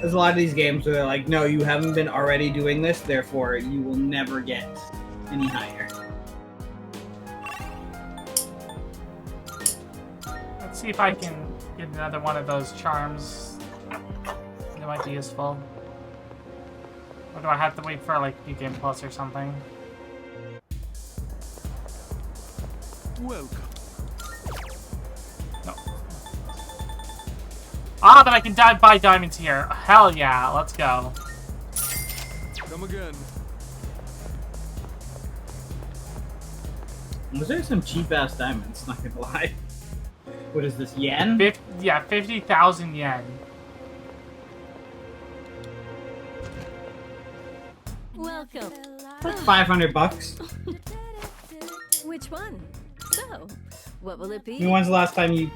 There's a lot of these games where they're like, no, you haven't been already doing this, therefore you will never get any higher.
Let's see if I can get another one of those charms. That might be useful. Or do I have to wait for like New Game Plus or something?
Welcome.
No. Ah, but I can buy diamonds here. Hell yeah, let's go.
Come again.
Was there some cheap ass diamonds? Not gonna lie. What is this, yen?
Yeah, 50,000 yen.
Welcome.
That's $500.
Which one? So, what will it be?
When's the last time you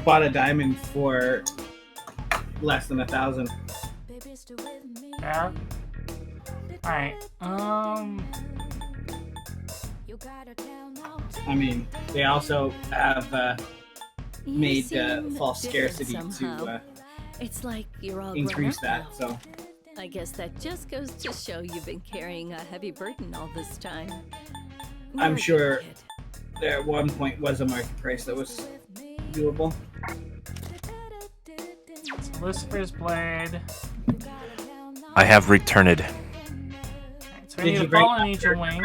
bought a diamond for less than 1,000?
Yeah. Alright,
I mean, they also have
You
made
seem
false
different
scarcity
somehow.
to
It's like you're all
increase
grown up
that,
now.
so...
I guess that just goes to show you've been carrying a heavy burden all this time.
I'm
You're a
sure
good kid.
there at one point was a market price that was doable.
so Lucifer's Blade.
I have returned.
So we need a Fallen Angel Wing.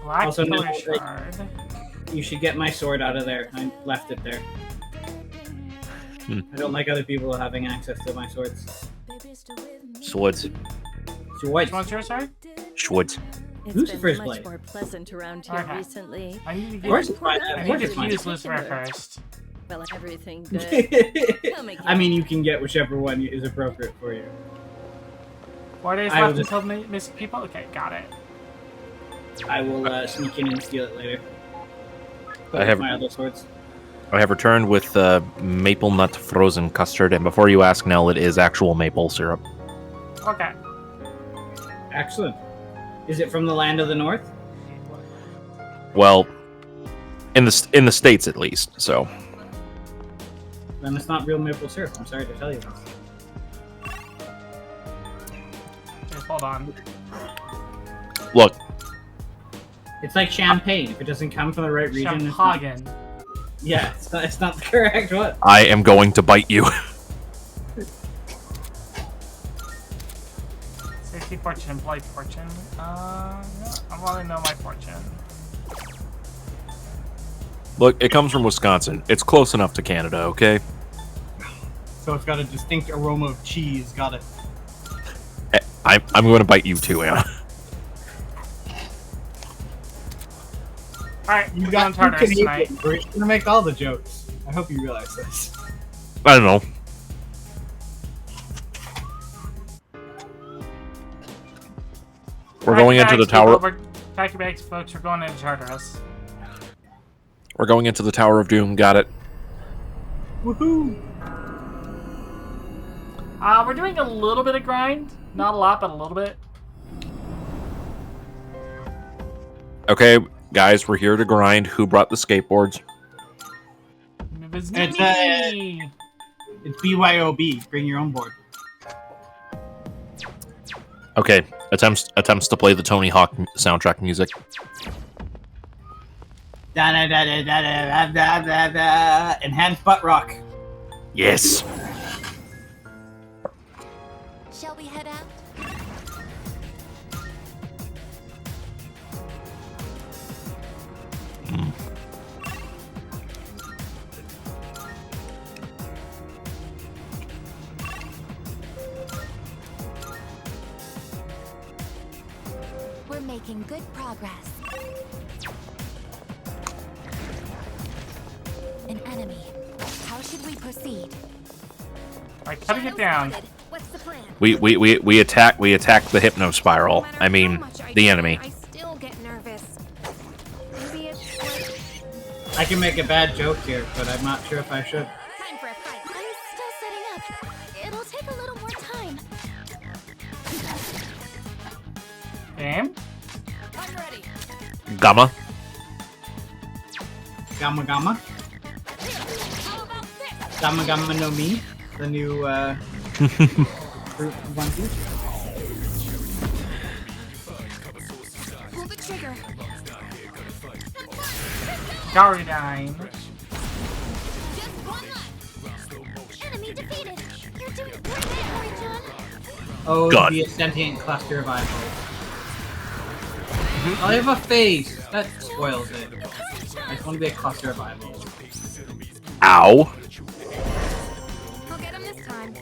Black
Also, no,
Pillar Shard.
you should get my sword out of there. I left it there. I don't like other people having access to my swords.
Swords.
Swords.
What's yours, sorry?
Swords.
It's
Who's
been
first
much
place?
more pleasant around here
Okay.
recently.
I need to
Of
get.
course it's fine.
I
Of
need
course
to
it's fine.
use Lucifer first.
Well, everything good. Come again.
I mean, you can get whichever one is appropriate for you.
4 days
I will
left
just-
until missing people. Okay, got it.
I will sneak in and steal it later. Put
I
it
have-
with my other swords.
I have returned with maple nut frozen custard, and before you ask, Nell, it is actual maple syrup.
Okay.
Excellent. Is it from the land of the north?
Well, in the states at least. So
Then it's not real maple syrup. I'm sorry to tell you this.
Just hold on.
look,
It's like champagne. If it doesn't come from the right region, it's not,
Champagne.
yeah, it's not the correct one.
I am going to bite you.
Safety fortune and blight fortune. No, I want to know my fortune.
Look, it comes from Wisconsin. It's close enough to Canada, okay?
So it's got a distinct aroma of cheese. Got it.
I'm going to bite you too, Anna.
Alright,
You
we're
got
going
two
Tartarus tonight.
Canadians. We're gonna make all the jokes. I hope you realize this.
I don't know. We're going into the tower.
Pack your bags, folks. We're going into Tartarus.
We're going into the Tower of Doom. Got it.
Woohoo!
We're doing a little bit of grind. Not a lot, but a little bit.
Okay, guys, we're here to grind. Who brought the skateboards?
It's
It's,
me.
It's BYOB. Bring your own board.
Okay, attempts to play the Tony Hawk soundtrack music.
Da da da da da da da da da. Enhanced butt rock.
Yes.
Shall we head out? We're making good progress. An enemy. How should we proceed?
Alright, cutting it down.
What's the plan?
We attack the hypno spiral. I mean, the enemy.
I still get nervous. Maybe it's like
I can make a bad joke here, but I'm not sure if I should.
time for a fight.
I'm still setting up. It'll take a little more time.
Game?
I'm ready.
Gamma.
Gamma Gamma. Gamma Gamma no Mi. The new fruit onesie.
Pull the trigger.
Garidine.
Just one left. Enemy defeated. You're doing great there, Hori-chan.
Oh,
God.
the sentient cluster of eyeballs. I have a face. That spoils it. I just want to be a cluster of eyeballs.
Ow.
I'll get him this time.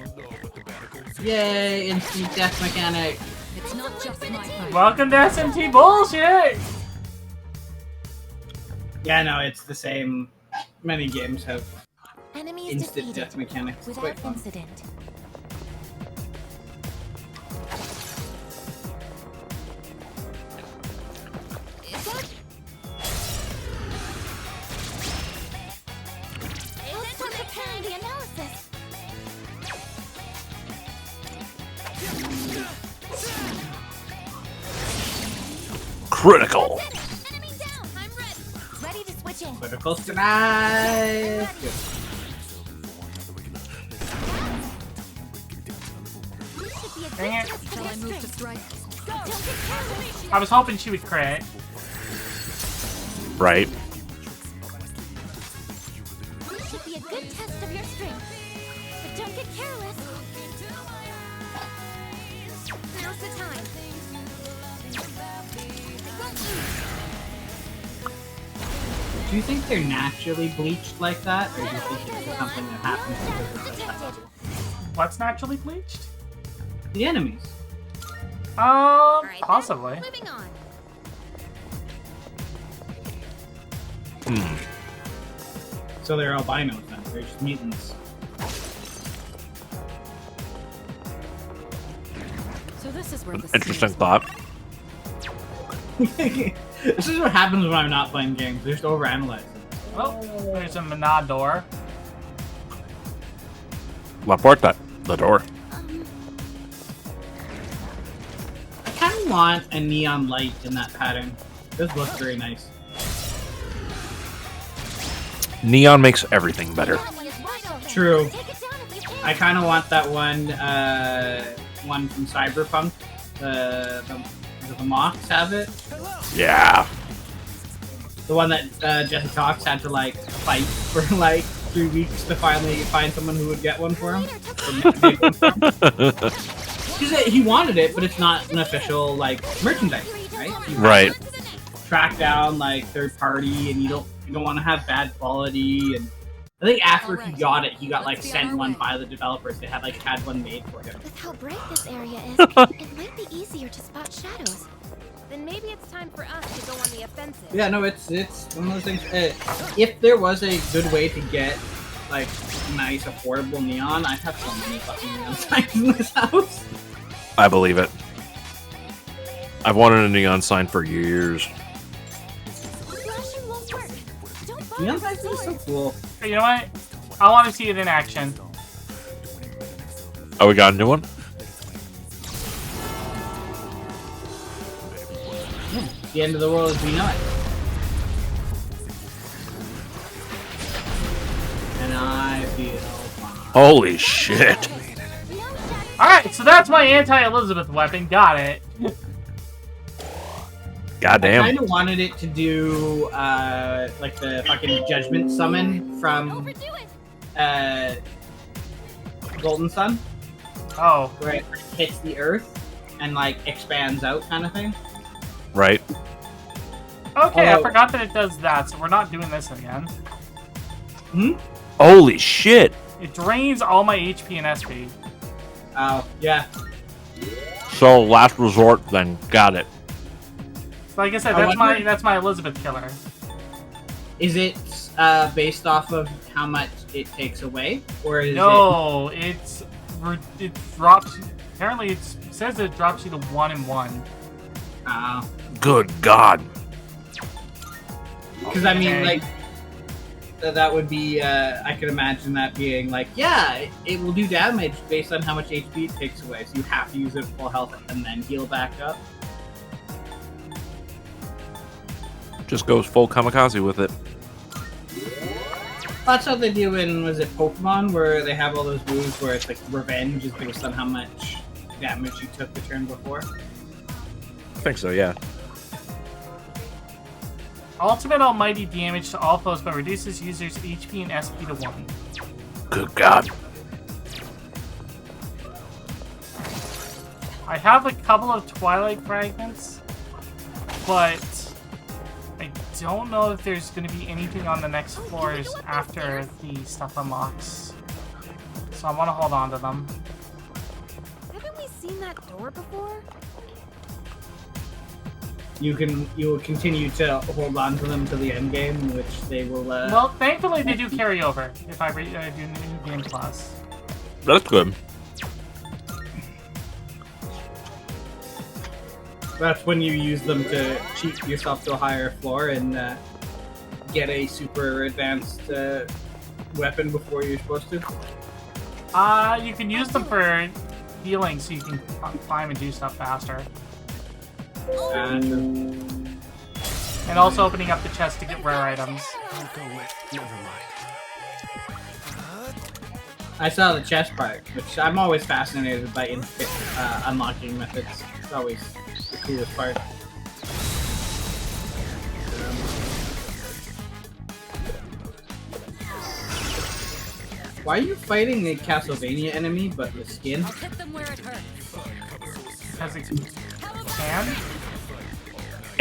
Yay! Instant death mechanic.
It's not just my fight.
Welcome to SMT bullshit!
Yeah, no, it's the same. Many games have
Enemies
instant
defeated
death mechanics. It's
without
quite fun.
incident. Let's start preparing the analysis.
Critical.
Enemy down. I'm ready.
Ready to switch in.
Critical strike.
Should be a good
Dang it.
test for
Shall I
their
move to
strength.
strike?
Don't get careless.
I was hoping she would crit.
Right.
Should be a good test of your strength. But don't get careless.
Now's the time. It won't lose.
Do you think they're naturally bleached like that, or do you think it's just something that happens because of the shadow?
What's naturally bleached?
The enemies.
Possibly.
Moving on.
So they're albinos then. They're just mutants.
So this is where the
Interesting
seeds-
thought.
This is what happens when I'm not playing games. They just overanalyze them.
Oh, there's a Menador.
La Porta, the door.
I kind of want a neon light in that pattern. This looks very nice.
Neon makes everything better.
True. I kind of want that one, one from Cyberpunk. The Mox have it.
Yeah.
The one that Jesse Cox had to like fight for like 3 weeks to finally find someone who would get one for him. Because he wanted it, but it's not an official like merchandise, right? You have
Right.
to track down like third party, and you don't want to have bad quality. And I think after he got it, he got like sent one by the developers. They had one made for him.
With how bright this area is, it might be easier to spot shadows. Then maybe it's time for us to go on the offensive.
Yeah, no, it's one of those things. If there was a good way to get like nice, affordable neon, I'd have so many fucking neon signs in this house.
I believe it. I've wanted a neon sign for years.
Neon signs are so cool.
Hey, you know what? I want to see it in action.
Oh, we got a new one?
The end of the world as we know it. And I feel fine.
Holy shit.
Alright, so that's my anti-Elizabeth weapon. Got it.
Goddamn.
I kind of wanted it to do like the fucking judgment summon from Golden Sun.
Oh.
Where it hits the earth and like expands out kind of thing.
Right.
Okay, I
Although-
forgot that it does that, so we're not doing this again.
Hmm?
Holy shit.
It drains all my HP and SP.
Oh, yeah.
So, last resort, then. Got it.
Like I said,
I
that's
wonder-
that's my Elizabeth killer.
Is it based off of how much it takes away, or is
No, it drops. Apparently, it says it drops you to 1 and 1.
Good God.
Because I mean,
Okay.
like that would be. I could imagine that being like, yeah, it will do damage based on how much HP it takes away. So you have to use it full health and then heal back up.
Just goes full kamikaze with it.
That's how they do in, was it Pokemon, where they have all those moves where it's like revenge is based on how much damage you took the turn before.
I think so, yeah.
Ultimate Almighty damage to all foes, but reduces users' HP and SP to 1.
Good God.
I have a couple of Twilight Fragments, but I don't know if there's going to be anything on the next floors after the stuff unlocks. So I want to hold on to them.
Haven't we seen that door before?
You will continue to hold on to them to the end game, in which they will.
Well, thankfully they do carry over if I do New Game Plus.
That's good.
That's when you use them to cheat yourself to a higher floor and get a super advanced weapon before you're supposed to.
You can use them for healing, so you can climb and do stuff faster. And also opening up the chest to get rare items.
I saw the chest part, which I'm always fascinated by intricate unlocking methods. It's always the coolest part. Why are you fighting a Castlevania enemy, but with skin?
Because it can?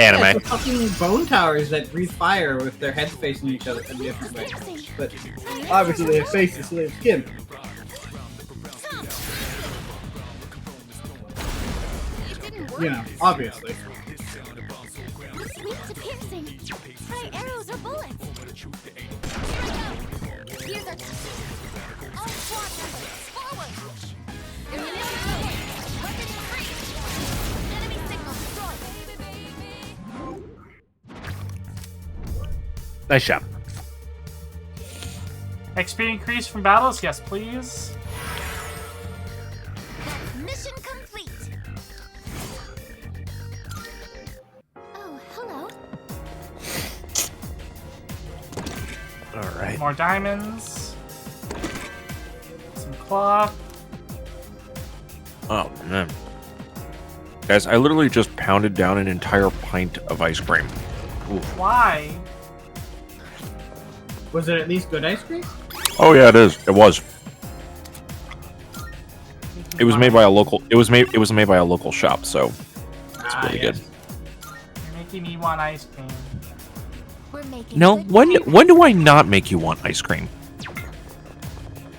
Yeah,
Anime.
it's the fucking bone towers that breathe fire with their heads facing each other in different ways. But obviously they have faces, so they have skin. You know, obviously.
Weak to piercing. Try arrows or bullets. Here's our all squad members. Forward. Weapon free. Enemy signal destroyed.
Nice shot.
XP increase from battles? Yes, please.
Mission complete. Oh, hello.
Alright.
More diamonds. Some cloth.
Oh, man. Guys, I literally just pounded down an entire pint of ice cream. Oof.
Why?
Was it at least good ice cream?
Oh yeah, it is. It was. It was made by a local. It was made by a local shop, so it's really good.
You're making me want ice cream.
We're making
No,
good
when do I not make you want ice cream?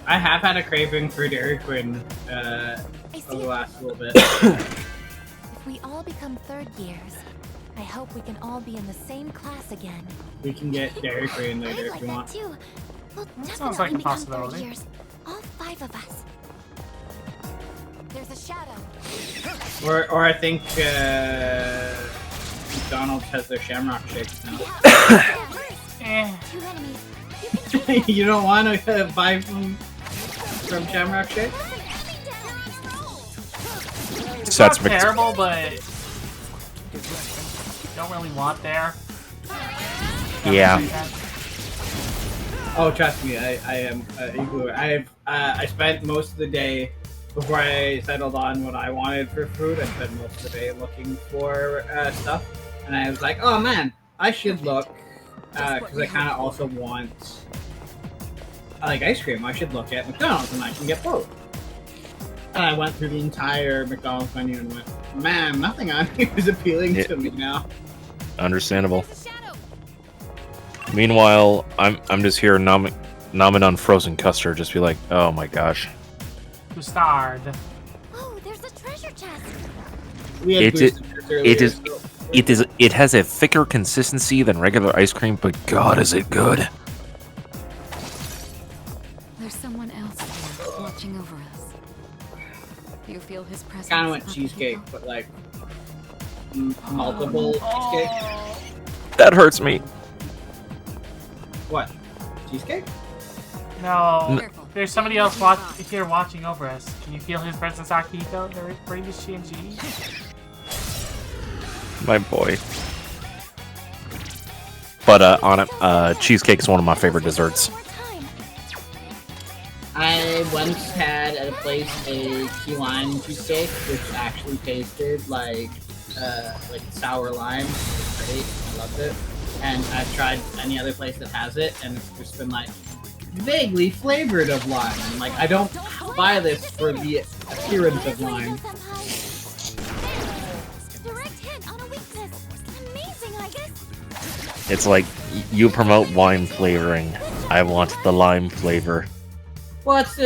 I have had a craving for Dairy Queen over the last little bit.
If we all become third years, I hope we can all be in the same class again.
We can get Dairy Queen later if you want.
Too. We'll
sounds like a
definitely become third
possibility.
years. All 5 of us.
There's a shadow.
Or I think McDonald's has their Shamrock Shakes now.
Eh.
Two enemies.
You don't want to buy from Shamrock Shake?
It's
That's
not terrible, but don't really want there.
Yeah.
Oh, trust me, I am equal. I spent most of the day before I settled on what I wanted for food. I spent most of the day looking for stuff, and I was like, oh man, I should look because I kind of also want ice cream. I should look at McDonald's and I can get both. And I went through the entire McDonald's menu and went, man, nothing on here is appealing to me now.
Understandable. Meanwhile, I'm just here nomming on frozen custard, just be like, oh my gosh.
Bustard.
Oh, there's a treasure chest.
We had
It has a thicker consistency than regular ice cream, but God, is it good.
There's someone else here watching over us. Do you feel his presence?
Kind of went cheesecake, but like multiple cheesecake.
That hurts me.
What? Cheesecake?
No. There's somebody else here watching over us. Can you feel his presence, Akihiko? They're pretty Shinji.
My boy. But cheesecake is one of my favorite desserts.
I once had at a place a key lime cheesecake, which actually tasted like sour lime. It was great. I loved it. And I've tried any other place that has it, and it's just been like vaguely flavored of lime. I'm like, I don't buy this for the appearance of lime.
Direct hit on a weakness. Amazing, I guess.
It's like, you promote wine flavoring. I want the lime flavor.
Well, that's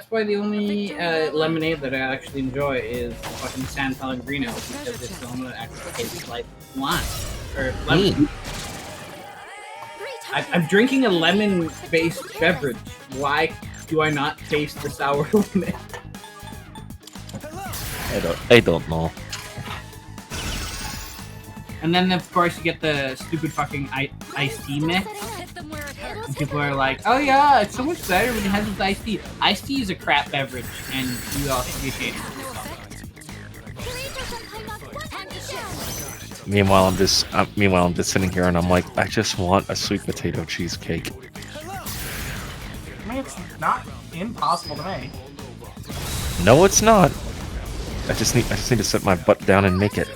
why the only lemonade that I actually enjoy is fucking San Pellegrino, because it's the one that actually tastes like lime or lemon. I'm drinking a lemon-based beverage. Why do I not taste the sour lemon?
I don't know.
And then, of course, you get the stupid fucking iced tea mix. And people are like, oh yeah, it's so much better when it has this iced tea. Iced tea is a crap beverage, and you all appreciate it.
Meanwhile, I'm just sitting here and I'm like, I just want a sweet potato cheesecake.
I mean, it's not impossible to make.
No, it's not. I just need to sit my butt down and make it.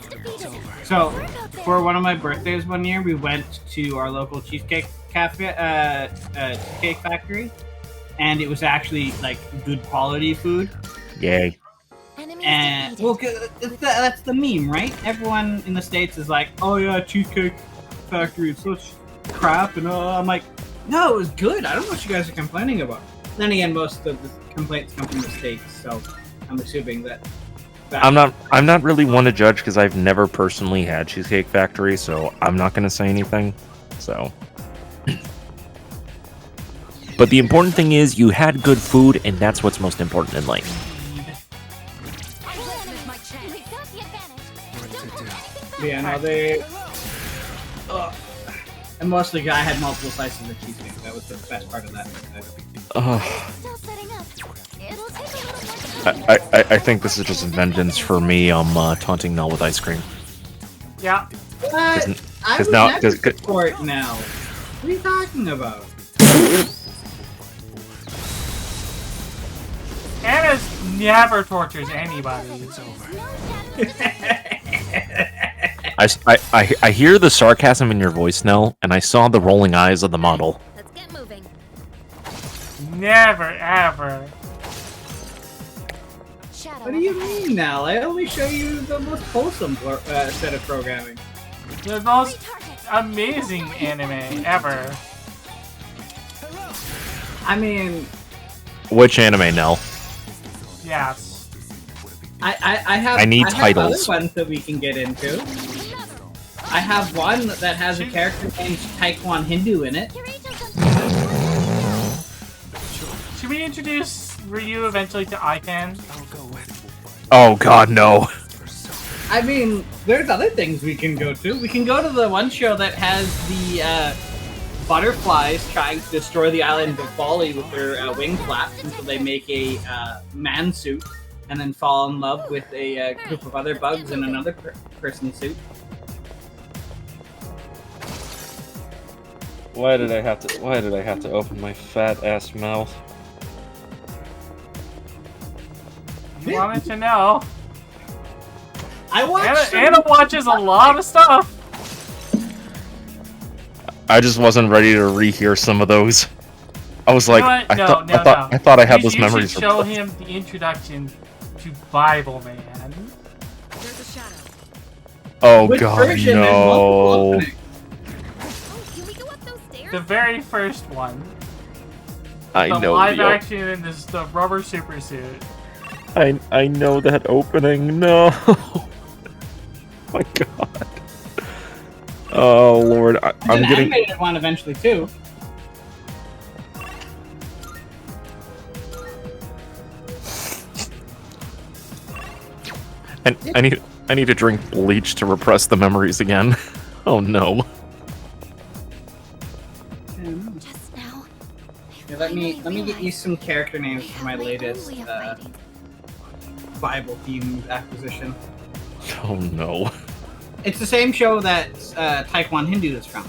So, for one of my birthdays one year, we went to our local cheesecake cafe, cheesecake factory, and it was actually like good quality food.
Yay.
And well, that's the meme, right? Everyone in the States is like, "Oh yeah, Cheesecake Factory is such crap," and I'm like, "No, it was good. I don't know what you guys are complaining about." Then again, most of the complaints come from the States, so I'm assuming that.
I'm not really one to judge because I've never personally had Cheesecake Factory, so I'm not going to say anything. So, but the important thing is you had good food, and that's what's most important in life.
Yeah, no, they. And mostly, I had multiple slices of cheesecake. That was the best part of that.
I think this is just vengeance for me. Taunting Nell with ice cream.
Yeah.
I was
now,
never for it now. What are you talking about?
Anna's never tortures anybody. It's over.
I hear the sarcasm in your voice, Nell, and I saw the rolling eyes of the model.
Let's get moving.
Never, ever.
What do you mean, Nell? I only show you the most wholesome set of programming.
The most amazing anime ever.
I mean...
Which anime, Nell?
Yes.
I have.
I need
Have
titles.
other ones that we can get into. I have one that has a character named Taekwon Hindu in it.
Should we introduce Ryu eventually to ICANN?
Oh God, no.
I mean, there's other things we can go to. We can go to the one show that has the butterflies trying to destroy the island of Bali with their wing flaps until they make a man suit, and then fall in love with a group of other bugs in another person suit.
Why did I have to open my fat ass mouth?
You wanted to know.
I watched.
Anna watches a lot of stuff.
I just wasn't ready to rehear some of those. I was like,
I
thought I had those memories.
You should show him the introduction to Bible Man.
There's a shadow.
Oh
Which
God,
version and
no!
Oh, can we go up those stairs?
The very first one.
I
the
know
live
the
action and the rubber super suit.
I know that opening. No. My God. Oh Lord, I'm
There's an
getting.
animated one eventually too.
And I need to drink bleach to repress the memories again. Oh no.
Just now.
Yeah, let me get you some character names for my latest Bible themed acquisition.
Oh no.
It's the same show that Taekwon Hindu is from.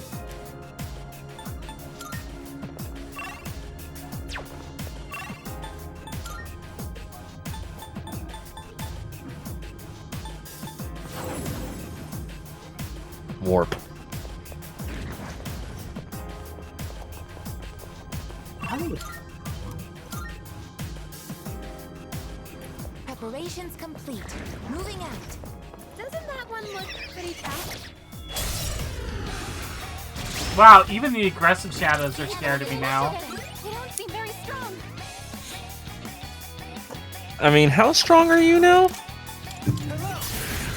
Warp.
Preparations complete. Moving out.
Doesn't that one look pretty tough?
Wow, even the aggressive shadows are scared of me now.
They don't seem very strong.
I mean, how strong are you now?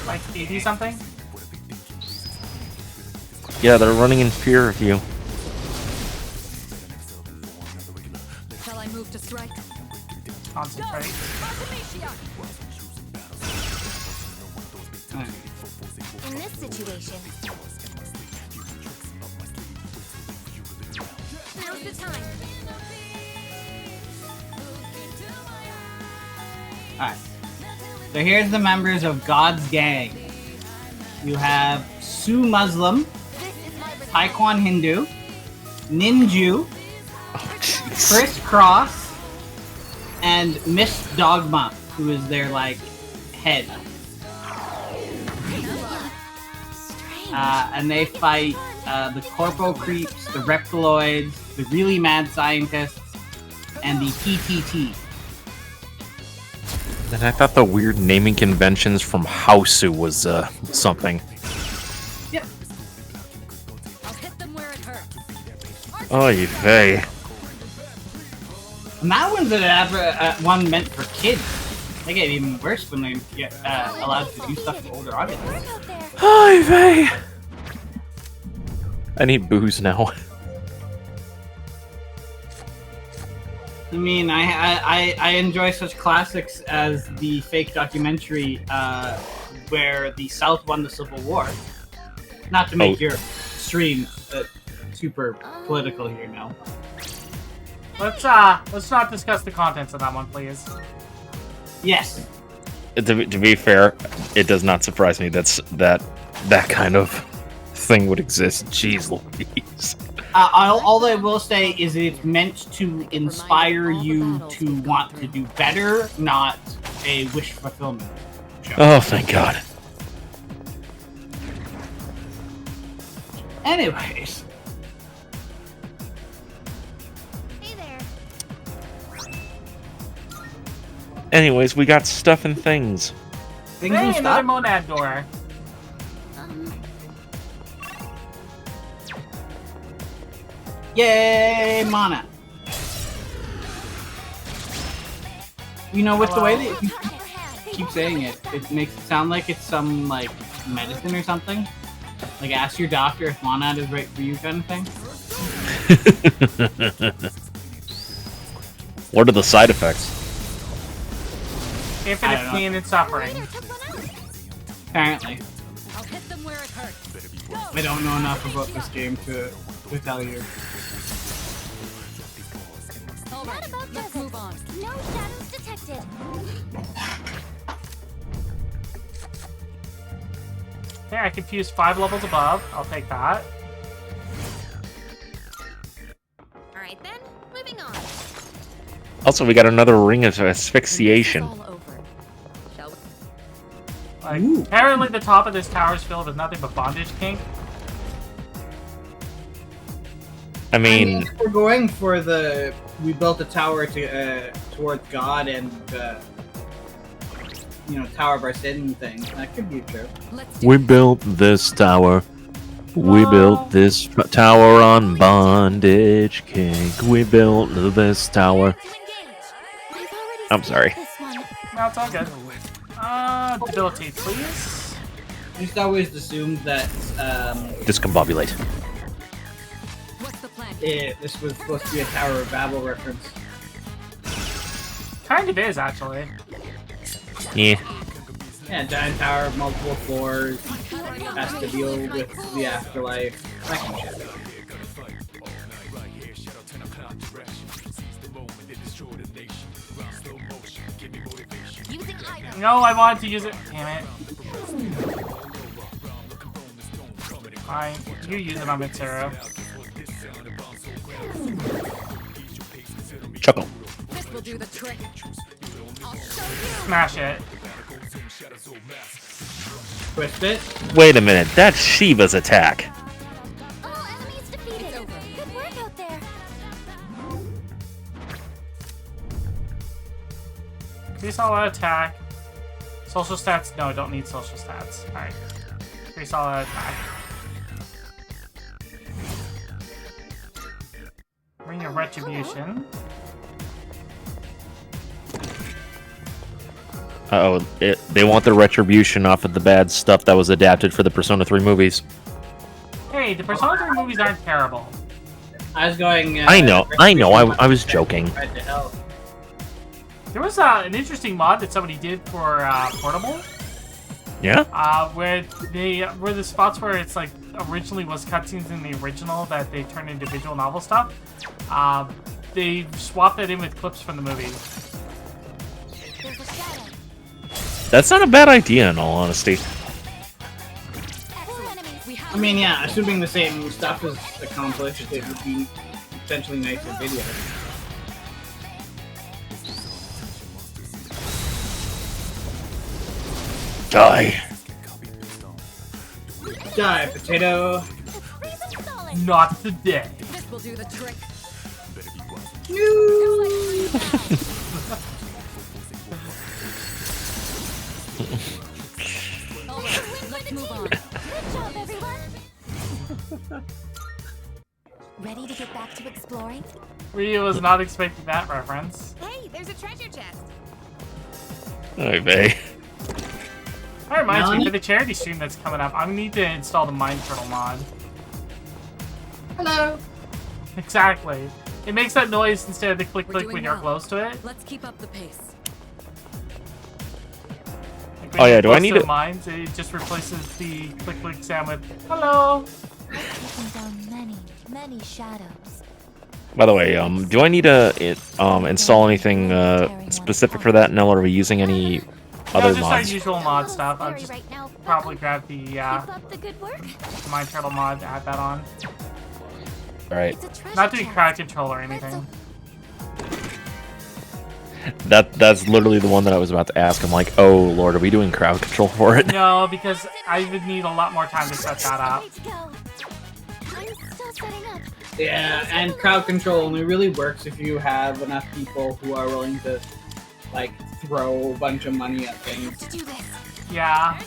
Like 80 something?
Yeah, they're running in fear of you.
Shall I move to strike?
Concentrate.
In this situation,
Now's the time.
Alright. So here's the members of God's Gang. You have Sue Muslim, Taekwon Hindu, Ninju, Chris Cross, and Miss Dogma, who is their, like, head. And they fight the Corpo Creeps, the Reptiloids, the Really Mad Scientists, and the PTT.
And I thought the weird naming conventions from Hausu was something.
Yep.
Oy vey.
And that one's one meant for kids. They get even worse when they get allowed to do stuff for older audiences.
Oy vey. I need booze now.
I mean, I enjoy such classics as the fake documentary where the South won the Civil War. Not to make your stream super political here, no.
Let's not discuss the contents of that one, please.
Yes.
To be fair, it does not surprise me that kind of thing would exist. Jeez Louise.
All I will say is it's meant to inspire you to want to do better, not a wish fulfillment show.
Oh, thank God.
Anyways.
Anyways, we got stuff and things.
Things
Hey,
and
another
stuff?
monad door.
Yay, mana! You know, with the way that you keep saying it, it makes it sound like it's some, like, medicine or something. Like, ask your doctor if monad is right for you kind of thing.
What are the side effects?
Infinite pain and suffering.
Apparently. I don't know enough about this game to tell you.
Let's move on. No shadows detected.
Okay, I can fuse 5 levels above. I'll take that.
Alright then, moving on.
Also, we got another ring of asphyxiation.
Like, apparently the top of this tower is filled with nothing but bondage kink.
I mean,
if we're going for we built a tower to towards God and Tower of Our Sin thing. That could be true.
we built this tower. We built this tower on bondage kink. We built this tower. I'm sorry.
No, it's all good. Debilitate, please.
I just always assumed that
Discombobulate.
this was supposed to be a Tower of Babel reference.
Kind of is, actually.
Yeah.
Yeah, giant tower, multiple floors, has to deal with the afterlife, that kind of shit.
No, I wanted to use it. Damn it. Fine, you use it on Mitsuru.
Chuckle.
This will do the trick.
Smash it.
Twist it.
Wait a minute, that's Shiva's attack.
It's over. Good work out there.
Increase all out attack. Social stats? No, don't need social stats. Alright. Increase all out attack. Bring your retribution.
Uh-oh, they want the retribution off of the bad stuff that was adapted for the Persona 3 movies.
Hey, the Persona 3 movies aren't terrible.
I was going...
I know, I was joking.
Right to hell.
There was an interesting mod that somebody did for Portable.
Yeah?
Where the spots where it's like originally was cutscenes in the original that they turned into visual novel stuff. They swapped that in with clips from the movie.
That's not a bad idea, in all honesty.
I mean, yeah, assuming the same stuff is accomplished, it would be potentially nicer video.
Die.
Die, potato.
Not today.
This will do the trick.
move on.
Good job, everyone. Ready to get back to exploring?
Ryu was not expecting that reference.
Hey, there's a treasure chest.
Oy vey.
That reminds me,
Melanie?
for the charity stream that's coming up, I need to install the Mind Turtle mod.
Hello.
Exactly. It makes that noise instead of the click click
doing
when you're
well.
close to it.
Let's keep up the pace.
Like when
Oh, yeah,
you're
do I
close
need
to the
to-
mines, it just replaces the click click sound with hello.
Taking down many, many shadows.
By the way, do I need to install anything specific for that? No, are we using any
No,
other
just our
mods?
usual mod stuff. I'll just
Right now,
probably grab the
keep up the good work.
Mind Turtle mod to add that on.
All right,
It's a treasure
Not doing
chest.
crowd control or anything.
that's literally the one that I was about to ask. I'm like, oh lord, are we doing crowd control for it?
No, because I would need a lot more time to set that up.
Ready to go. I'm still setting up.
Yeah, and crowd control only really works if you have enough people who are willing to, like, throw a bunch of money at things.
To do this.
Yeah.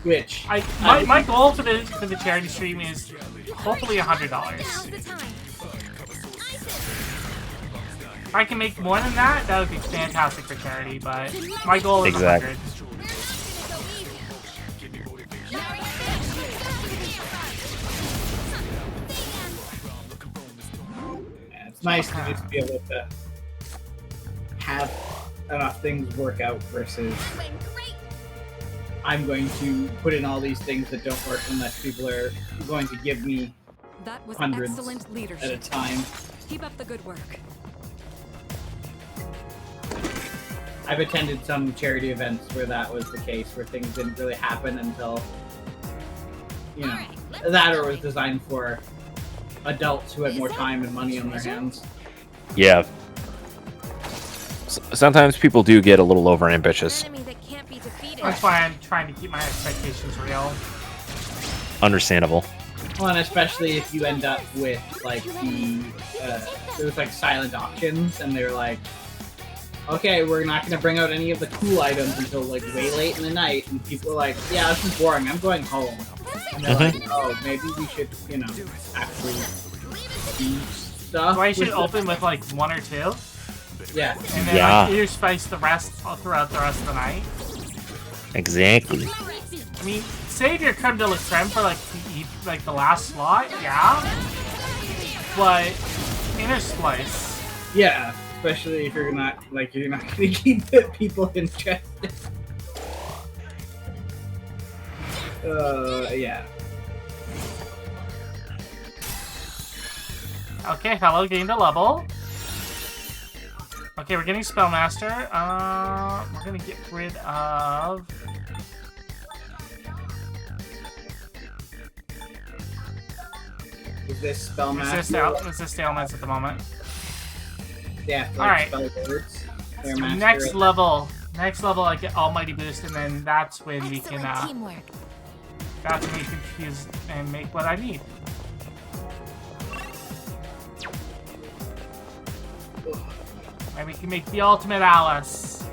Which
My goal for the charity stream is hopefully $100.
Now's the time.
If I can make more than that, that would be fantastic for charity, but my goal is
Exactly.
100.
Yeah, it's nice to just be able to have enough things work out versus I'm going to put in all these things that don't work unless people are going to give me
That was
hundreds
excellent
at a
leadership.
time.
Keep up the good work.
I've attended some charity events where that was the case, where things didn't really happen until, you know, that or was designed for adults who had more time and money on their hands.
Yeah. Sometimes people do get a little over ambitious.
Enemy that can't be defeated.
That's why I'm trying to keep my expectations real.
Understandable.
Well, and especially if you end up with, like, there was, like, silent auctions, and they're like, okay, we're not going to bring out any of the cool items until, like, way late in the night, and people are like, yeah, this is boring, I'm going home. And they're like, oh, maybe we should, you know, actually do stuff.
So I should
with
open with like one or two,
Yeah.
and then
Yeah.
like interspice the rest throughout the rest of the night.
Exactly.
I mean, save your creme de la creme for like the last slot, yeah. But intersplice.
Yeah, especially if you're not going to keep people interested. Yeah.
Okay, hello, gained a level. Okay, we're getting Spellmaster. We're gonna get rid of.
Is this Spellmaster?
Resist ailments at the moment.
Yeah, like
Alright.
spell words. They're master
Next
at-
level. Next level, I get Almighty Boost, and then that's when we can.
Excellent teamwork.
That's when we can fuse and make what I need. And we can make the ultimate Alice.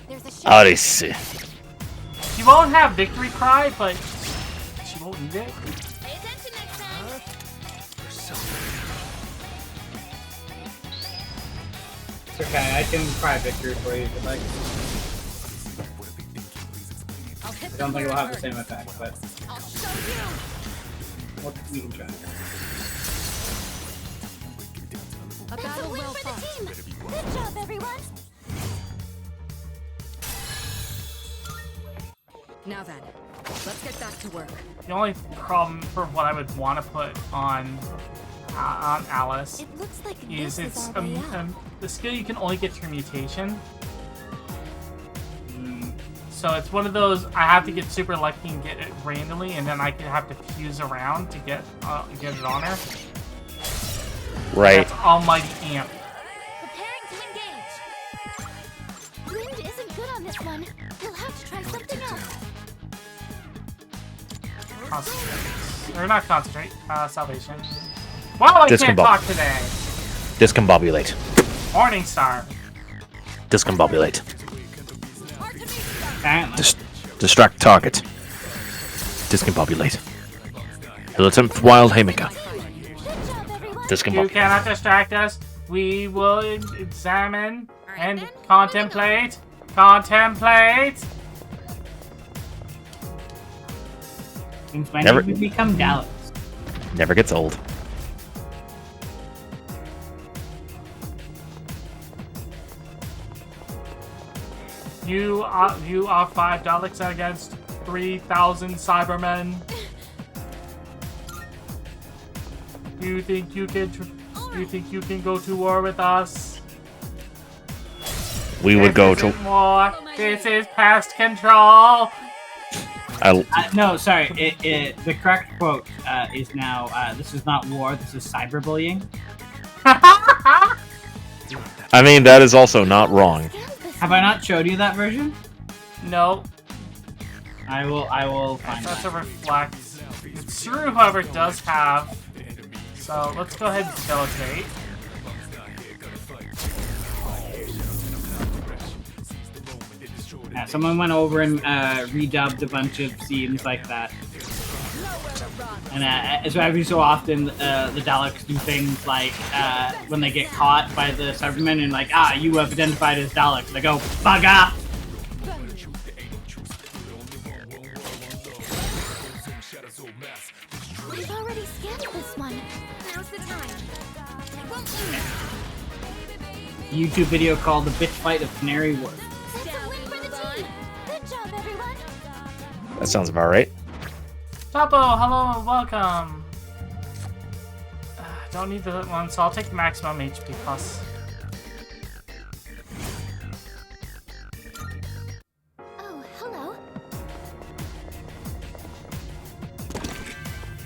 There's a ship.
Odyssey.
She won't have Victory Cry, but she won't need it.
Pay attention next time.
It's okay, I can try victory for you if you'd like. I don't think it'll have the same effect, but
I'll show you.
we can try.
A battle well
For the
fought.
team. Good job, everyone.
Now then, let's get back to work.
The only problem for what I would want to put on Alice
It looks like
is
this is
it's
our way out.
the skill you can only get through mutation. So it's one of those I have to get super lucky and get it randomly, and then I can have to fuse around to get it on her.
Right.
That's Almighty Amp.
Preparing to engage. Wind isn't good on this one. You'll have to try something else.
Concentrate. Or not concentrate. Salvation. Wow, I can't talk today.
Discombobulate.
Morning Star.
Discombobulate. Distract target. Discombobulate. He'll attempt wild haymaker.
You
Discombobulate.
cannot distract us. We will examine and contemplate. Contemplate.
Since my
Never-
name would become Dallas.
Never gets old.
You are 5 Daleks against 3,000 Cybermen. You think you can go to war with us?
We would go
This
to.
isn't war. This is pest control.
No, sorry. The correct quote is now, this is not war, this is cyberbullying.
I mean, that is also not wrong.
Have I not showed you that version?
No.
I will find
That's
that.
a reflect. It's true, however, does have. So let's go ahead and facilitate.
Yeah, someone went over and redubbed a bunch of scenes like that. And as every so often, the Daleks do things like when they get caught by the Cybermen and like, you have identified as Daleks. They go, bugger!
We've already scanned this one. Now's the time.
YouTube video called The Bitch Fight of Canary Wharf.
That's a win for the team. Good job, everyone.
That sounds about right.
Topo, hello and welcome. Don't need the one, so I'll take the maximum HP plus.
Oh, hello.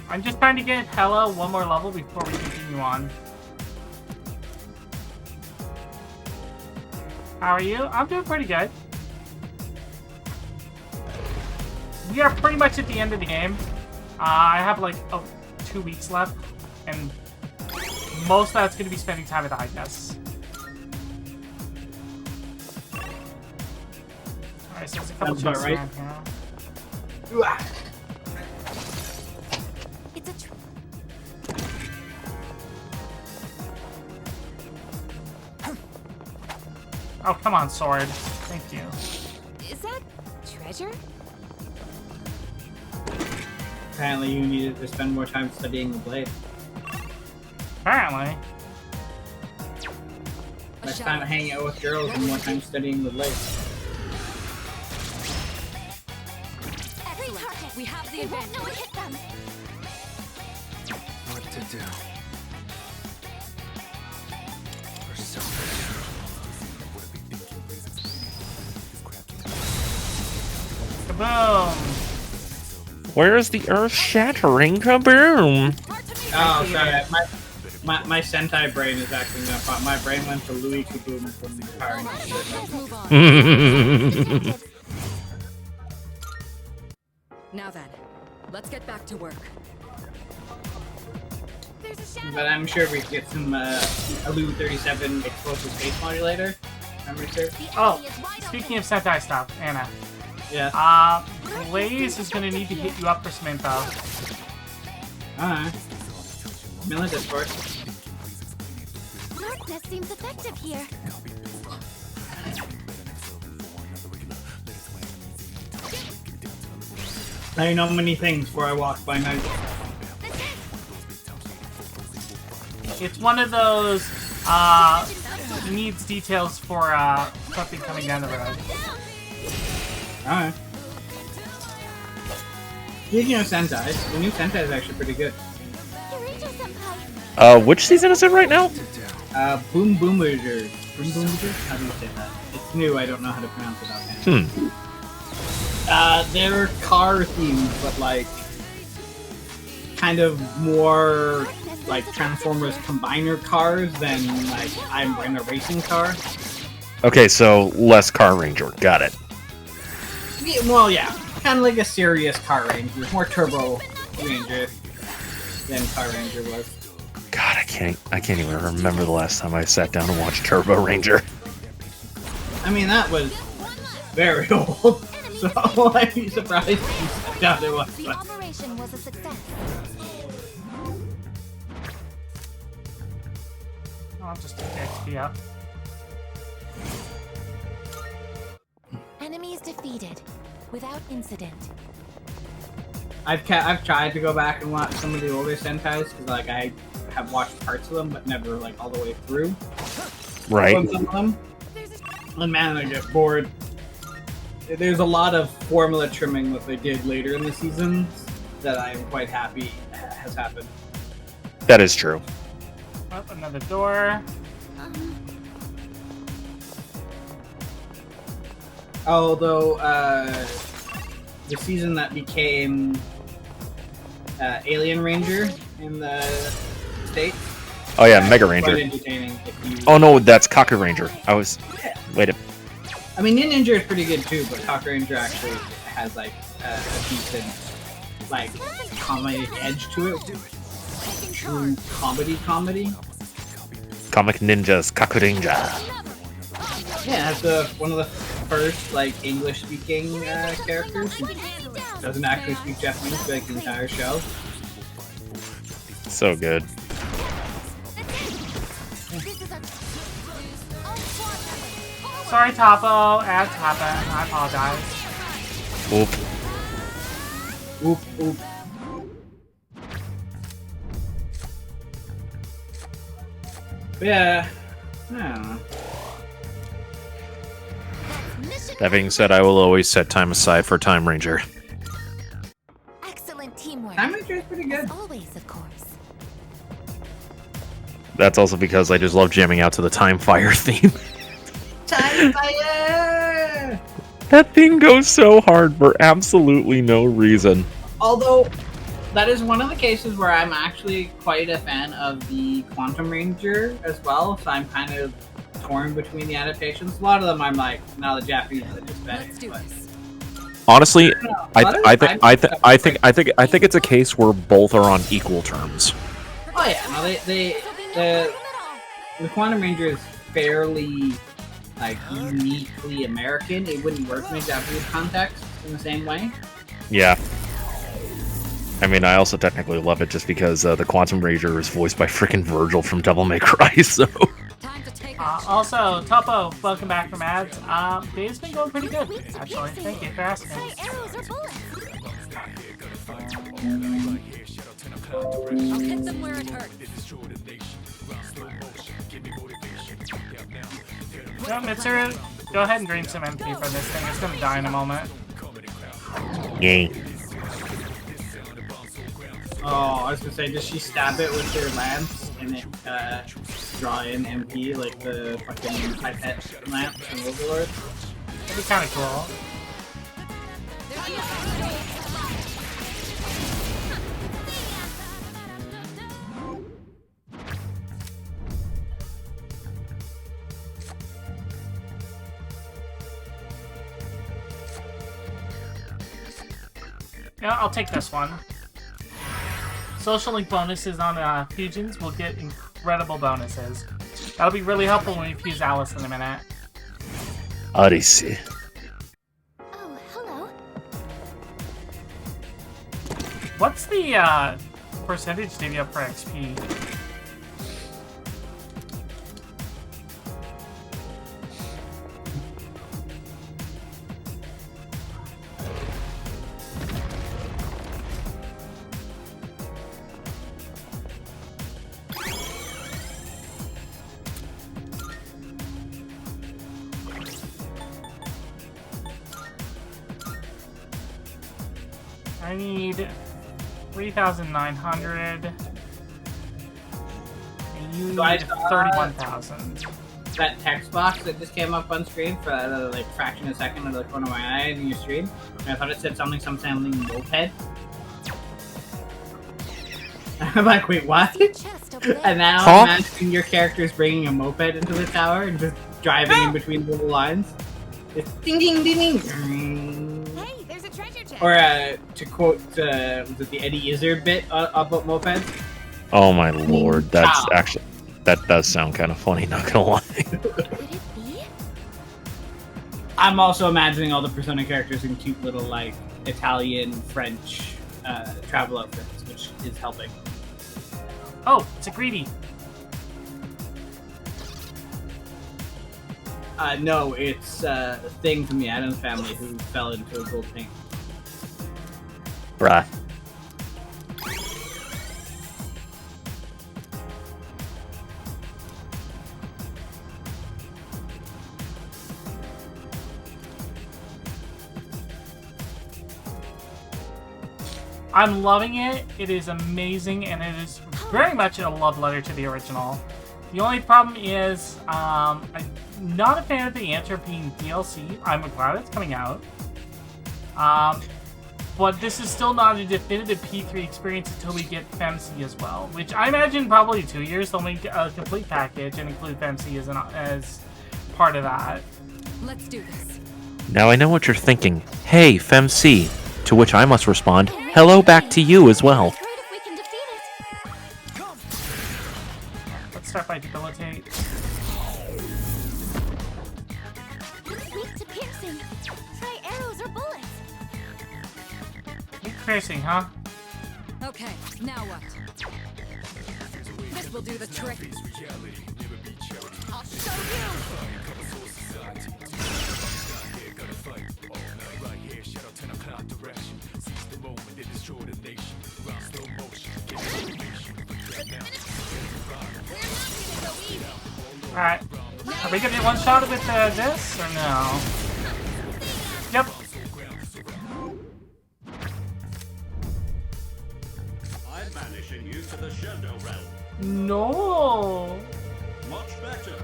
I'm just trying to get Hella one more level before we continue on. How are you? I'm doing pretty good. We are pretty much at the end of the game. I have like 2 weeks left, and most of that's going to be spending time at the high guess. Alright, so there's a couple
Sounds about
chests
right.
around here.
It's a
Oh, come on, sword. Thank you.
Is that treasure?
Apparently you needed to spend more time studying the blade.
Apparently.
Less time hanging out with girls and more time studying the blade.
excellent. Target. We have the advantage. No one hit them.
What to do? We're so
Kaboom!
Where's the earth-shattering kaboom?
Oh, sorry. My Sentai brain is acting up. My brain went to Louis Kaboom from Power Rangers.
Now then, let's get back to work.
But I'm sure we could get some Alu 37 explosive space modulator. Remember, sir?
Oh, speaking of Sentai stuff, Anna.
Yeah.
Blaze is gonna need to hit you up for some info.
Alright. Mill this for us.
Darkness seems effective here.
I know many things before I walk by night.
It's one of those, needs details for, something coming down the road.
Alright. Speaking of Sentai, the new Sentai is actually pretty good.
Which season is it right now?
Boom Boomager. Boom Boomager? How do you say that? It's new, I don't know how to pronounce it offhand. They're car themed, but like kind of more like Transformers combiner cars than like I'm in a racing car.
Okay, so less Car Ranger. Got it.
Yeah, well, yeah, kind of like a serious Car Ranger, more Turbo Ranger than Car Ranger was.
God, I can't even remember the last time I sat down and watched Turbo Ranger.
I mean, that was very old. So I'd be surprised if you doubt it was.
The
But
operation was a success.
I'll just take the XP up.
Enemies defeated without incident.
I've tried to go back and watch some of the older Sentais because like I have watched parts of them, but never like all the way through.
Right.
Some of them. And man, I get bored. There's a lot of formula trimming that they did later in the seasons that I'm quite happy has happened.
That is true.
Oh, another door.
Although the season that became Alien Ranger in the States.
Oh yeah, Mega Ranger.
Quite entertaining if you...
Oh no, that's Cocker Ranger. I was.
Yeah.
Wait a.
I mean, Ninja is pretty good too, but Cock Ranger actually has like a decent like comedic edge to it. True comedy.
Comic Ninjas, Kakurinja.
Yeah, that's one of the first like English-speaking characters who doesn't actually speak Japanese for like the entire show.
So good.
Sorry, Topo. Ads happen. I apologize.
Oop. Yeah. I don't know.
That being said, I will always set time aside for Time Ranger.
Excellent teamwork.
Time Ranger is pretty good.
As always, of course.
That's also because I just love jamming out to the Time Fire theme.
Time Fire!
That thing goes so hard for absolutely no reason.
Although, that is one of the cases where I'm actually quite a fan of the Quantum Ranger as well, so I'm kind of torn between the adaptations. A lot of them I'm like, no, the Japanese are just better. But...
Honestly, I think it's a case where both are on equal terms.
Oh yeah, no, the Quantum Ranger is fairly like uniquely American. It wouldn't work in a Japanese context in the same way.
Yeah. I mean, I also technically love it just because the Quantum Ranger is voiced by frickin' Virgil from Devil May Cry, so...
Also, Topo, welcome back from ads. Day's been going pretty good, actually. Thank you for asking.
I'll hit them where it hurts.
No, Mitsuru, go ahead and drain some MP for this thing. It's gonna die in a moment.
Yay.
Oh, I was gonna say, does she stab it with her lance and it draw in MP like the fucking pipette lamps and Overlord?
That'd be kind of cool. Yeah, I'll take this one. Social link bonuses on fusions will get incredible bonuses. That'll be really helpful when we fuse Alice in a minute.
Odyssey.
Oh, hello.
What's the percentage divvy up for XP? I need 3,900. And you
So I
need
saw
31,000.
That text box that just came up on screen for that like fraction of a second of the corner of my eye in your stream. And I thought it said something moped. I'm like, wait, what? And now I'm imagining your character's bringing a moped into the tower and just driving in between the little lines. It's ding ding ding ding.
Hey, there's a treasure chest.
Or to quote, was it the Eddie Izzard bit about mopeds?
Oh my lord, that's actually... That does sound kind of funny, not gonna lie.
I'm also imagining all the Persona characters in cute little, like, Italian, French travel outfits, which is helping.
Oh, it's a greedy.
No, it's a thing from the Addams family who fell into a gold paint.
Bruh.
I'm loving it. It is amazing, and it is very much a love letter to the original. The only problem is, I'm not a fan of the answer being DLC. I'm glad it's coming out. But this is still not a definitive P3 experience until we get FemC as well, which I imagine probably 2 years they'll make a complete package and include FemC as part of that.
Let's do this.
Now I know what you're thinking. Hey, FemC. To which I must respond, hello back to you as well.
Let's start by debilitate.
It's weak to piercing. Try arrows or bullets.
Keep piercing, huh?
Okay, now what? This will do the trick. I'll show you!
Alright. Are we gonna get one shot with this, or no? Yep.
I'm banishing you to the Shadow Realm.
No.
Much better.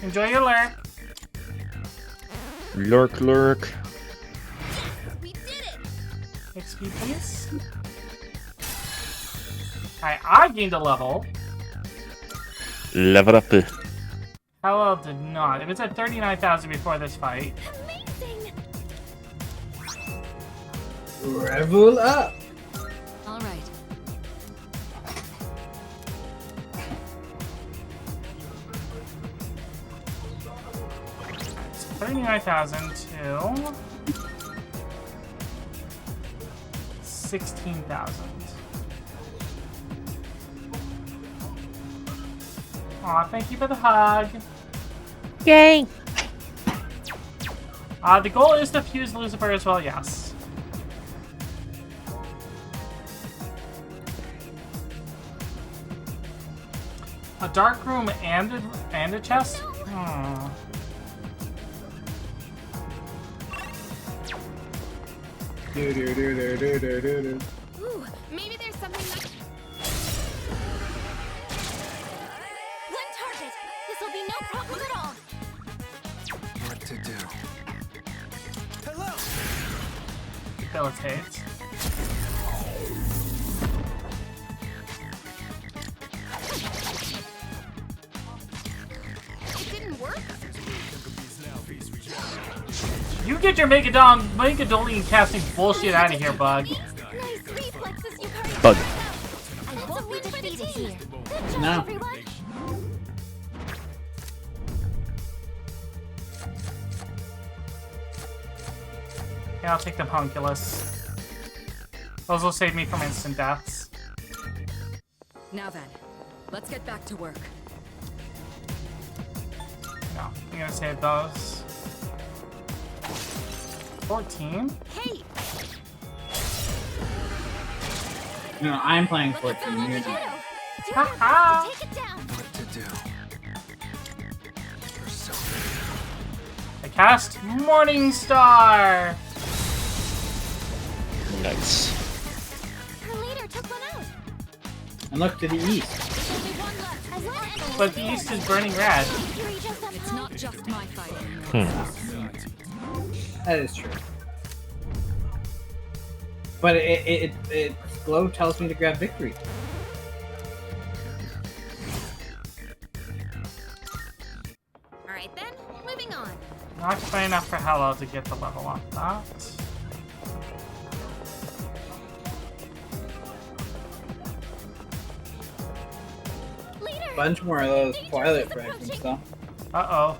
Enjoy your lurk.
Lurk, lurk.
XP, please. Alright, I gained a level.
Level up.
Hello did not. It was at 39,000 before this fight.
Level up!
All right.
It's 39,000 to 16,000. Aw, thank you for the hug.
Yay!
The goal is to fuse Lucifer as well, yes. A dark room and a chest? Hmm.
Ooh, maybe there's something that...
One target. This will be no problem at all.
What to do?
Debilitate.
It didn't work?
You get your Megadolian casting bullshit out of here, Bug.
Nice reflexes, you carry.
Bug.
I won't be defeated here. Good job,
No.
everyone.
Yeah, I'll take the Punculus. Those will save me from instant deaths.
Now then, let's get back to work.
No, I'm gonna save those. 14?
Hey,
No, I'm playing 14. You're not.
Ha-ha!
take it down.
What to do?
I cast Morningstar!
Nice.
Her leader took one out.
And look to the east.
There'll be one left. As long as
But the east is burning red.
you reach us sometime.
It's not just my fight.
That is true. But its glow tells me to grab victory.
Alright then, moving on.
Not quite enough for Hello to get the level up that.
Bunch more of those Twilight fragments, though.
Uh-oh.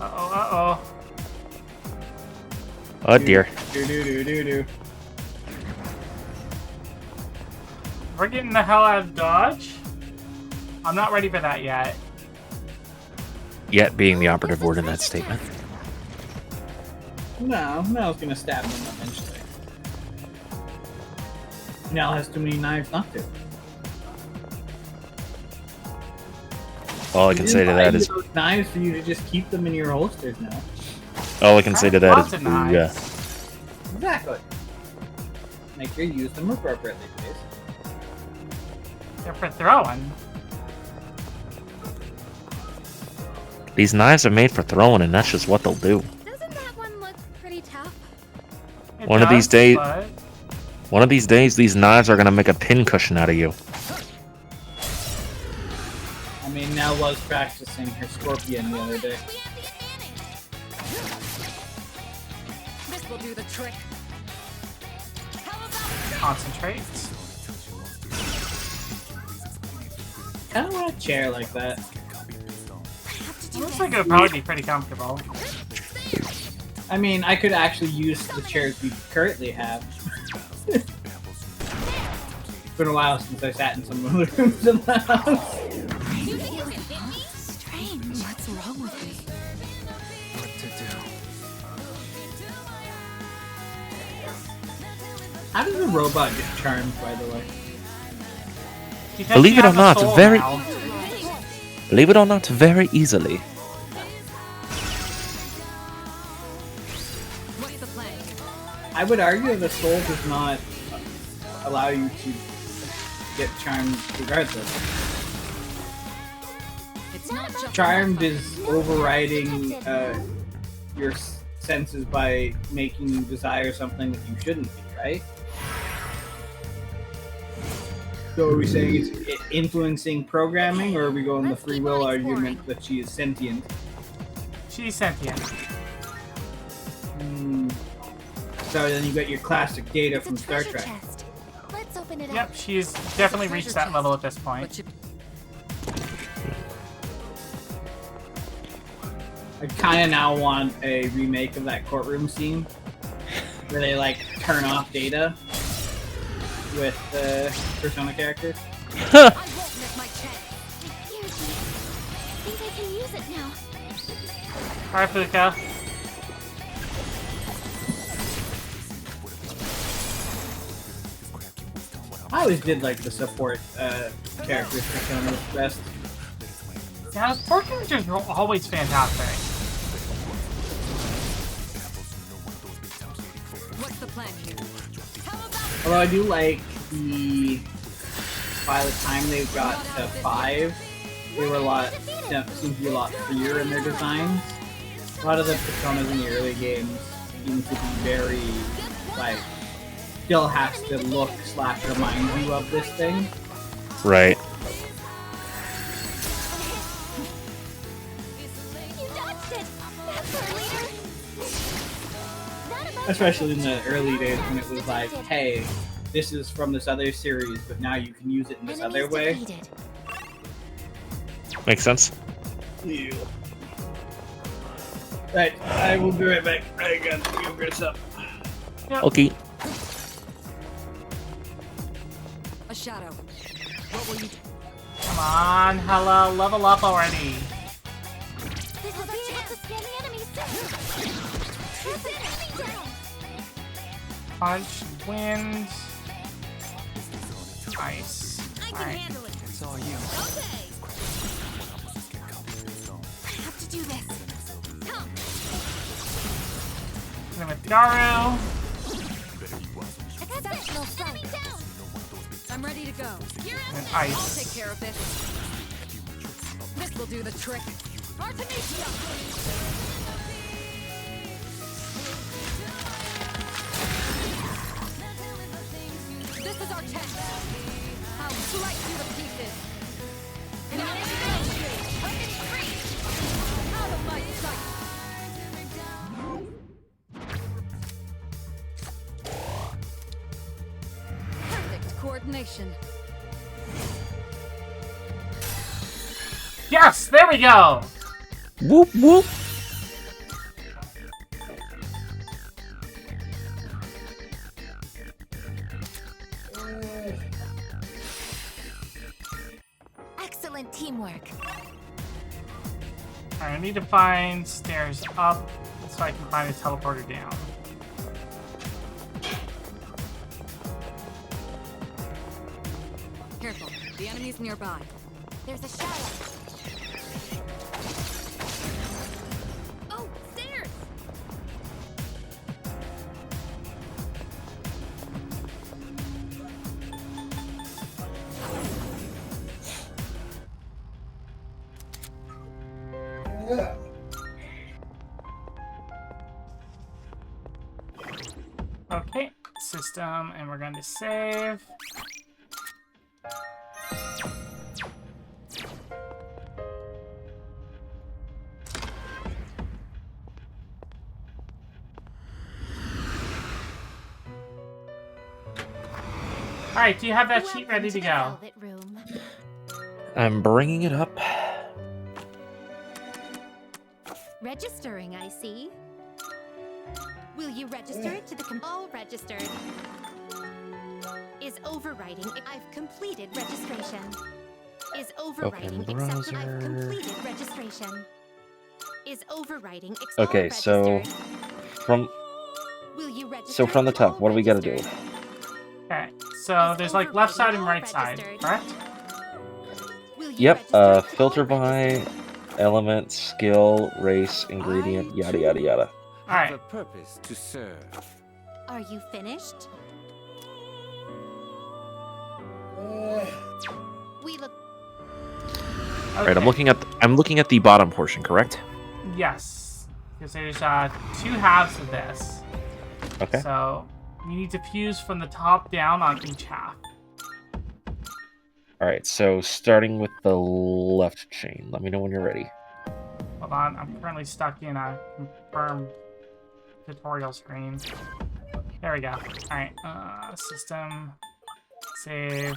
Uh-oh.
Oh dear.
Do.
We're getting the hell out of Dodge? I'm not ready for that yet.
Yet being the operative word in that statement.
No, Mel's gonna stab him eventually. Mel has too many knives not to.
All I can say to that is,
those knives for you to just keep them in your holsters now.
all I can say to that
Lots
is,
of knives.
yeah.
Exactly. Make sure you use them appropriately, please.
They're for throwing.
These knives are made for throwing, and that's just what they'll do.
Doesn't that one look pretty tough?
One of these days, these knives are gonna make a pin cushion out of you.
I mean, Nell was practicing her scorpion the other day.
This will do the trick.
Concentrate.
I don't want a chair like that.
Looks like it would probably be pretty comfortable.
I mean, I could actually use the chairs we currently have. It's been a while since I sat in some of the rooms in the house.
Strange. What's wrong with me?
What to do?
How does a robot get charmed, by the way?
Because
Believe
she
it or
has a
not,
soul
very,
now.
believe it or not, very easily.
What's the plan?
I would argue the soul does not allow you to get charmed regardless.
It's not just
Charmed is overriding your senses by making you desire something that you shouldn't be, right? So are we saying it's influencing programming, or are we going the free will argument that she is sentient?
She's sentient.
So then you got your classic Data from Star Trek.
Let's open it
Yep, she's definitely reached that level at this point.
I kind of now want a remake of that courtroom scene where they like turn off Data with the Persona characters.
I won't miss my chance.
Here, G. I think I can use it now.
Alright, Fuka.
I always did like the support characters Persona best.
Yeah, support characters are always fantastic.
What's the plan here?
Although I do like by the time they got to 5, they were seemed to be a lot freer in their designs. A lot of the personas in the early games seem to be very, like, still has to look / remind you of this thing.
Right.
You dodged it! That's our leader!
Especially in the early days when it was like, hey, this is from this other series, but now you can use it in this other way.
Makes sense.
Yeah. Right, I will be right back. I got to go get some.
Okay.
A shadow. What will you do?
Come on, hello, level up already.
This is our chance to scan the enemies too! Shoot the enemy down!
Punch, wind, ice. Alright.
It's all you.
I have to do this. Come!
Then with Garu.
Exceptional strike!
I'm ready to go.
And
I'll
ice.
take care of this. This will do the trick. Artemisia! This is our chance. I'll slice you to pieces. Out of my sight. Perfect coordination.
Yes, there we go.
Whoop whoop.
Excellent teamwork.
Alright, I need to find stairs up so I can find a teleporter down.
Careful. The enemy's nearby.
There's a shadow. Oh, stairs!
Okay, system, and we're going to save. Alright, do you have that sheet ready to go?
Velvet room.
I'm bringing it up.
Registering, I see. Will you register it to the all registered? Is overwriting I've completed registration. Is overwriting
Open
accepted? I've
browser.
completed registration. Is overwriting
Okay, so from
Will you register
so from the top, what do we gotta do?
Okay, so there's like left side and right side, correct?
Yep, filter by element, skill, race, ingredient, yada yada yada.
Have a purpose to serve.
Are you finished? We look
Alright, I'm looking at the bottom portion, correct?
Yes, because there's 2 halves of this.
Okay.
So you need to fuse from the top down on each half.
Alright, so starting with the left chain. Let me know when you're ready.
Hold on, I'm currently stuck in a confirmed tutorial screen. There we go. Alright, system, save.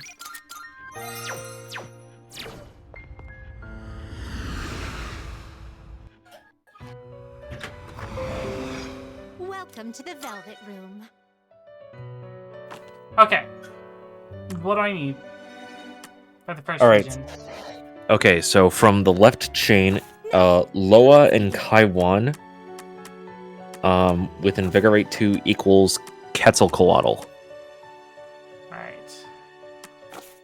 welcome to the Velvet Room.
Okay. What do I need for the first
Alright.
region?
Okay, so from the left chain, Loa and Kaiwan with Invigorate 2 equals Quetzalcoatl.
Alright.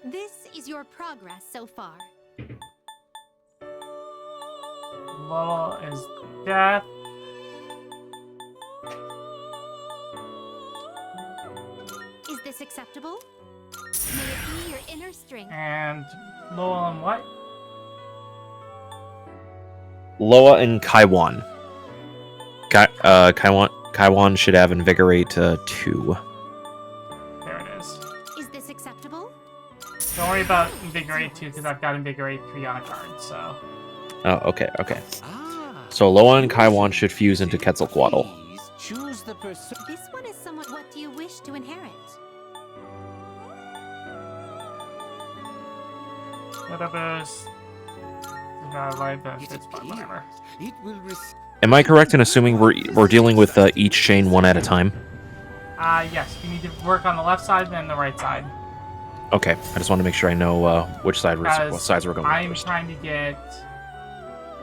This is your progress so far.
Lowell is death.
Is this acceptable? May it be your inner strength.
And Lowell and what?
Loa and Kaiwan. Kaiwan should have Invigorate 2.
There it is.
Is this acceptable?
Don't worry about Invigorate 2 because I've got Invigorate 3 on a card, so.
Oh, okay, okay. So Loa and Kaiwan should fuse into Quetzalcoatl.
Choose the person.
This one is somewhat what do you wish to inherit?
Whatever's. Life benefits, but whatever.
It will receive.
Am I correct in assuming we're dealing with each chain one at a time?
Yes, you need to work on the left side and then the right side.
Okay, I just want to make sure I know which side what sides we're going with.
I'm trying to get.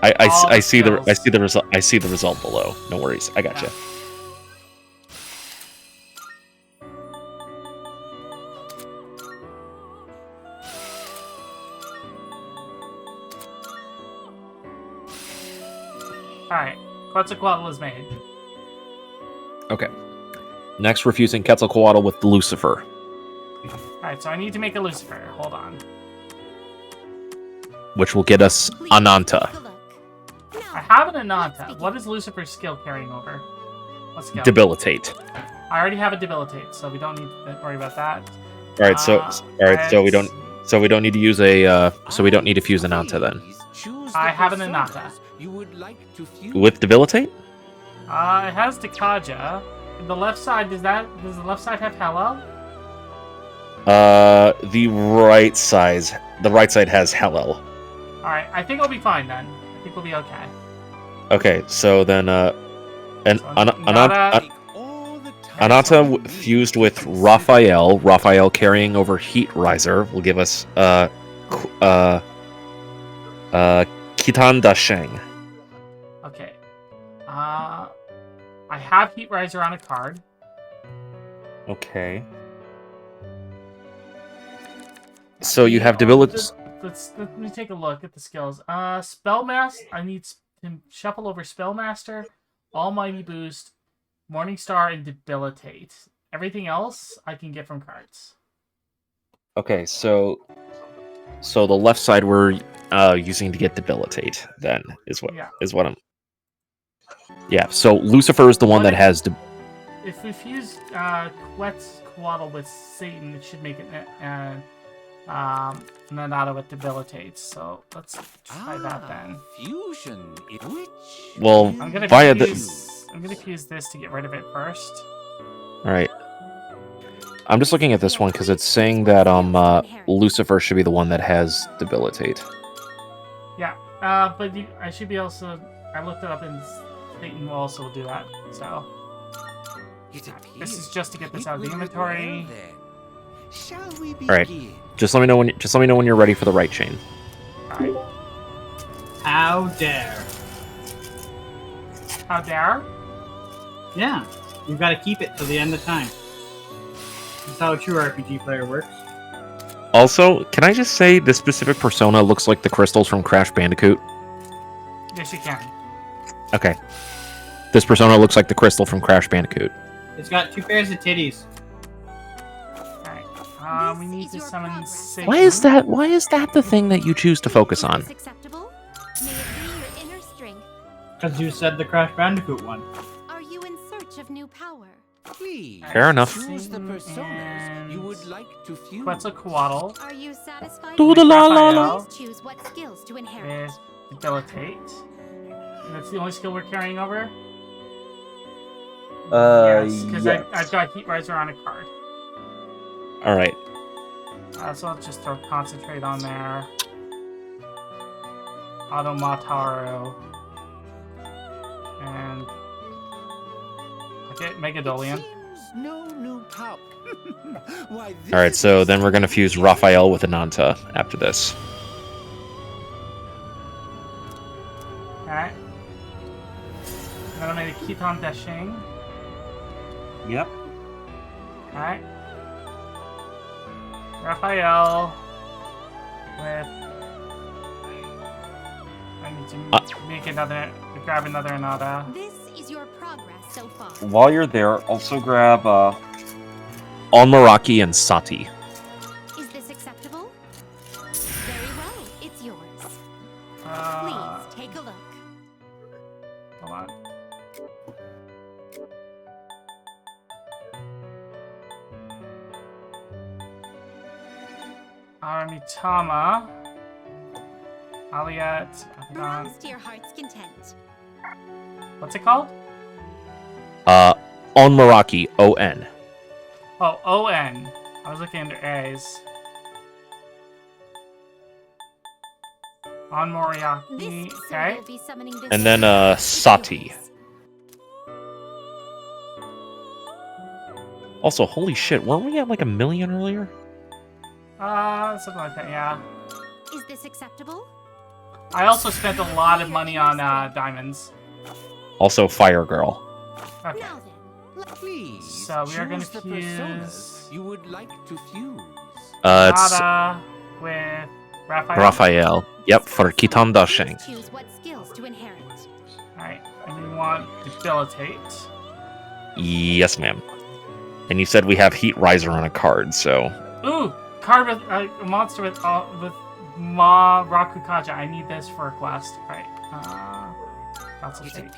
I see the result. I see the result below. No worries. I gotcha.
Alright, Quetzalcoatl is made.
Okay. Next, we're fusing Quetzalcoatl with Lucifer.
Alright, so I need to make a Lucifer. Hold on.
Which will get us Ananta.
I have an Ananta. What is Lucifer's skill carrying over? Let's go.
Debilitate.
I already have a Debilitate, so we don't need to worry about that.
Alright, so we don't need to use a so we don't need to fuse Ananta then.
I have an Ananta.
You would like to fuse
With Debilitate?
It has Takaja. The left side, does the left side have Hello?
The right side has Hellel.
Alright, I think I'll be fine then. I think we'll be okay.
Okay, so then Ananta Anata fused with Raphael. Raphael carrying over Heat Riser will give us Kitan Dasheng.
Okay. I have Heat Riser on a card.
Okay. So you have debility.
Let me take a look at the skills. Spellmaster. I need to shuffle over Spellmaster, Almighty Boost, Morningstar, and Debilitate. Everything else I can get from cards.
Okay, so the left side we're using to get debilitate. Then is what I'm. Yeah. So Lucifer is the one that has.
If we fuse Quetzalcoatl with Satan, it should make it Nanada with debilitates. So let's try that then.
Fusion, which?
Well,
I'm gonna
via
fuse this to get rid of it first.
All right. I'm just looking at this one because it's saying that Lucifer should be the one that has debilitate.
Yeah, but I should be also. I looked it up and Satan will also do that. So this is just to get this out of the inventory.
Shall we begin?
All right. Just let me know when you're ready for the right chain.
All right.
How dare?
How dare?
Yeah, you've got to keep it till the end of time. That's how a true RPG player works.
Also, can I just say this specific persona looks like the crystals from Crash Bandicoot?
Yes, you can.
Okay. This persona looks like the crystal from Crash Bandicoot.
It's got 2 pairs of titties.
Alright. We need to summon Satan.
Why is that the thing that you choose to focus on?
Acceptable? May it be your inner strength.
Because you said the Crash Bandicoot one.
Are you in search of new power?
Please.
Fair enough.
Choose the personas you would like to fuse.
Quetzalcoatl.
Are you satisfied?
Raphael
Please choose what skills to inherit.
with Debilitate. And that's the only skill we're carrying over? Yes, because I've got Heat Riser on a card.
Alright.
So let's just throw Concentrate on there. Automataru. And... okay, Megadolian.
No new power.
Alright, so then we're gonna fuse Raphael with Ananta after this.
Alright. Then I'm gonna Kitan Dashing.
Yep.
Alright. Raphael with... I need to make another... grab another Anata.
This is your progress so far.
While you're there, also grab Onmaraki and Sati.
Is this acceptable? Very well, it's yours. Please take a look.
Hold on. Aramitama. Aliat.
Browse to your heart's content.
What's it called?
Onmaraki, O-N.
Oh, O-N. I was looking under A's. On Moriaki. Okay.
Be summoning this
And then Sati. Also, holy shit, weren't we at like 1 million earlier?
Something like that, yeah.
Is this acceptable?
I also spent a lot of money on diamonds.
Also, Fire Girl.
Okay.
Please.
So we are going to
choose the
fuse
personas you would like to fuse.
It's
Nada with Raphael.
Raphael. Yep, for Kitan Dasheng.
Choose what skills to inherit.
Alright, and we want Debilitate.
Yes, ma'am. And you said we have Heat Riser on a card, so...
Ooh! Card with a monster with Ma Rakukaja. I need this for a quest. Alright. Concentrate.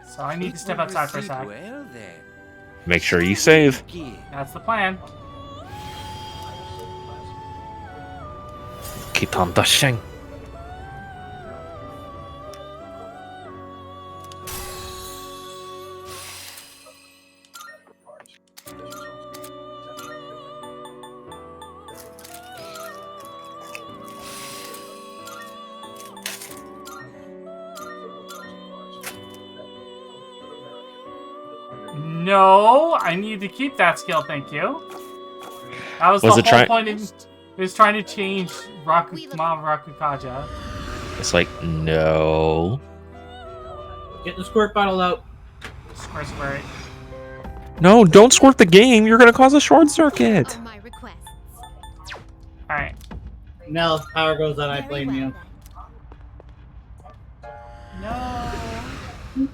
So I need to step outside for a sec.
Well, then.
Make sure you save.
That's the plan.
Kitan Dasheng.
No, I need to keep that skill, thank you. That was the
Was it
whole
try-
point. It was trying to change Rakukaja.
It's like, no.
Get the squirt bottle out.
Squirt.
No, don't squirt the game. You're gonna cause a short circuit.
My requests.
Alright.
Nell, if power goes out, I blame you.
No.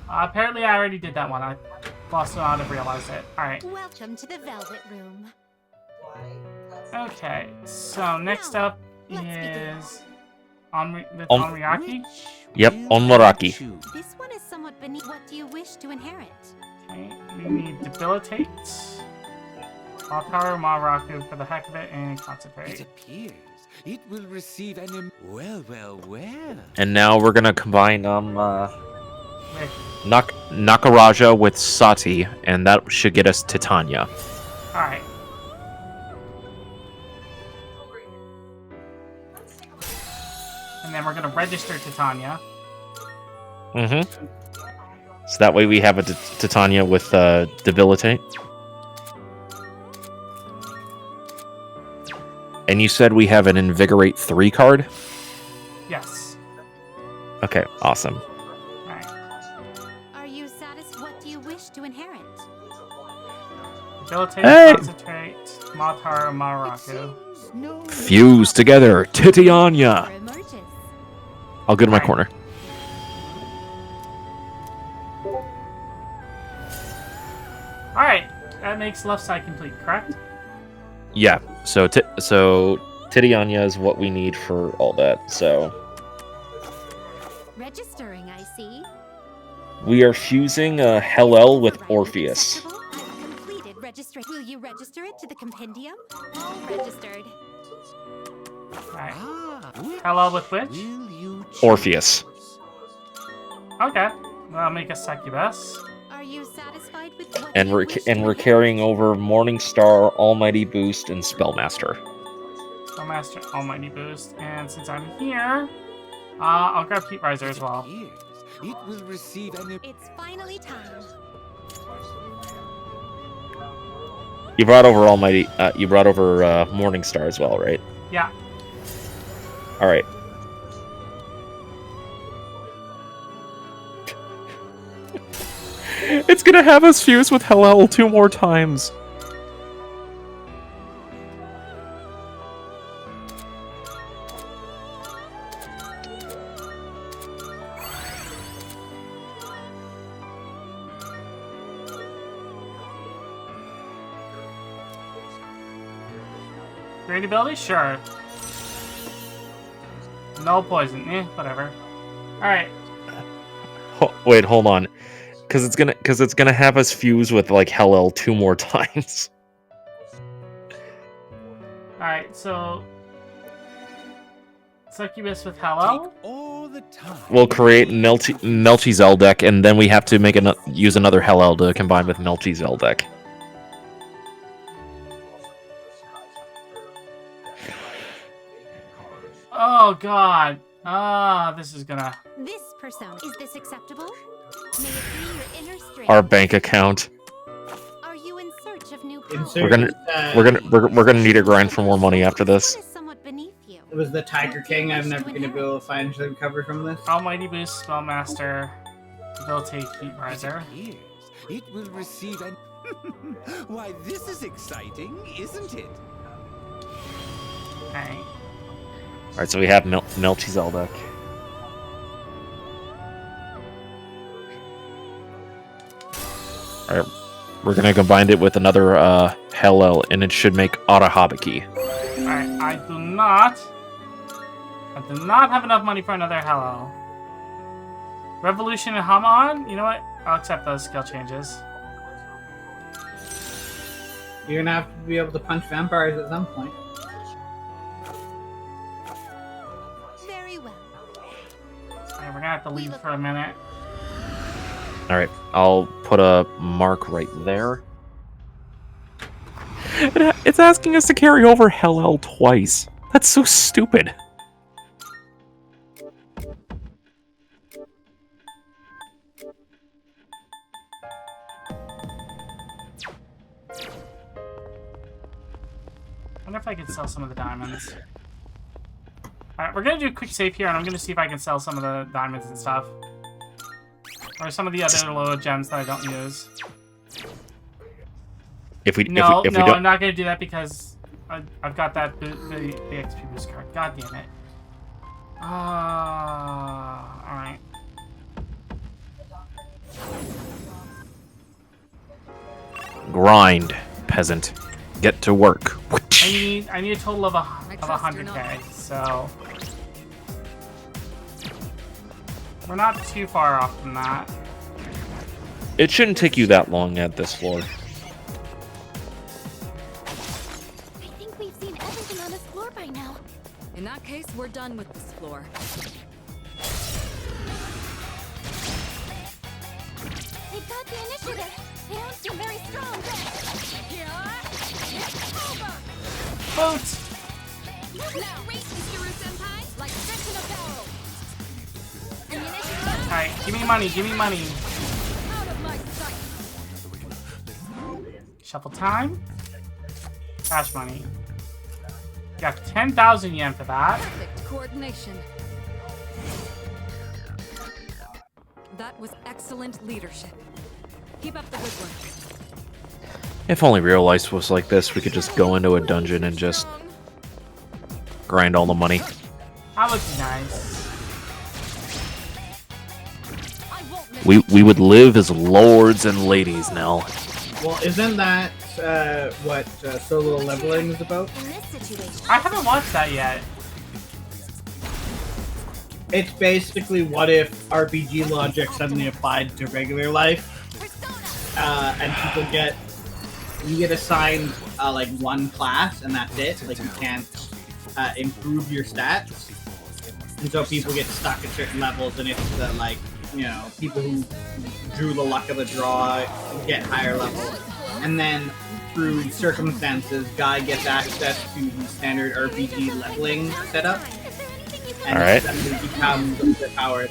Apparently, I already did that one. I lost it out of realize it. Alright.
Welcome to the Velvet Room.
Okay, so next up is Onryaki.
Yep, Onmoraki.
This one is somewhat beneath. What do you wish to inherit?
Okay, we need Debilitate, All Power, Maraku for the heck of it, and Concentrate.
It appears it will receive an well.
And now we're gonna combine Nakaraja with Sati, and that should get us Titania.
Alright. And then we're gonna register Titania.
Mm-hmm. So that way we have a Titania with Debilitate. And you said we have an Invigorate 3 card?
Yes.
Okay, awesome.
Are you satisfied? What do you wish to inherit?
Debilitate,
Hey!
Concentrate, Matara, Maraku.
Fuse together, Titania! I'll go to my corner.
Alright, that makes left side complete, correct?
Yeah, so Titania is what we need for all that, so...
Registering, I see.
We are fusing Hellel with Orpheus.
Completed registration. Will you register it to the compendium? All registered.
Alright. Hello with which?
Orpheus.
Okay. That'll make us Succubus.
Are you satisfied with what
And we're carrying over Morningstar, Almighty Boost, and Spellmaster.
Spellmaster, Almighty Boost. And since I'm here, I'll grab Heat Riser as well.
It will receive an.
It's finally time.
You brought over Almighty. You brought over Morningstar as well, right?
Yeah.
All right. It's gonna have us fuse with Hellel 2 more times.
Great ability? Sure. No poison. Whatever. Alright.
Wait, hold on. Cause it's gonna have us fuse with like Hellel 2 more times.
Alright, so Succubus with Hello?
All the time.
We'll create Melchi's deck, and then we have to make use another Hellel to combine with Melchi's deck.
Oh god. This is gonna.
This persona. Is this acceptable? May it be your inner strength.
Our bank account.
Are you in search of new power?
We're gonna need to grind for more money after this.
Somewhat beneath you.
It was the Tiger King. I'm never going to be able to find the cover from this.
Almighty Boost, Spellmaster, Debilitate, Heat Riser.
It will receive an. Why, this is exciting, isn't it?
Okay.
Alright, so we have Melchi's deck. Alright, we're gonna combine it with another Hellel, and it should make Arahabiki.
Alright, I do not have enough money for another Hello. Revolution and Hamon? You know what? I'll accept those skill changes.
You're gonna have to be able to punch vampires at some point.
Very well.
Alright, we're gonna have to leave for a minute.
Alright, I'll put a mark right there. It's asking us to carry over Hellel twice. That's so stupid.
wonder if I could sell some of the diamonds. Alright, we're gonna do a quick save here, and I'm gonna see if I can sell some of the diamonds and stuff. Or some of the other little gems that I don't use.
If we
No,
if
no,
we don't,
I'm not gonna do that because I've got that the XP boost card. God damn it. Alright.
grind, peasant. Get to work.
I need a total of 100k, so we're not too far off from that.
It shouldn't take you that long at this floor.
I think we've seen everything on this floor by now.
In that case, we're done with this floor.
They've got the initiative. They don't seem very strong.
Boats!
Now race, Mr. Senpai, like fish in a barrel.
And the initiative.
Alright, give me money, give me money.
Out of my sight.
Shuffle time. Cash money. Got 10,000 yen for that.
Perfect coordination. That was excellent leadership. Keep up the good work.
If only real life was like this, we could just go into a dungeon and just grind all the money.
That would be nice.
We would live as lords and ladies now.
Well, isn't that what solo leveling is about?
I haven't watched that yet.
It's basically what if RPG logic suddenly applied to regular life, and people you get assigned like one class and that's it. Like you can't improve your stats, and so people get stuck at certain levels, and it's the like people who drew the luck of the draw get higher level, and then through circumstances, guy gets access to the standard RPG leveling setup. And
Alright.
suddenly becomes overpowered.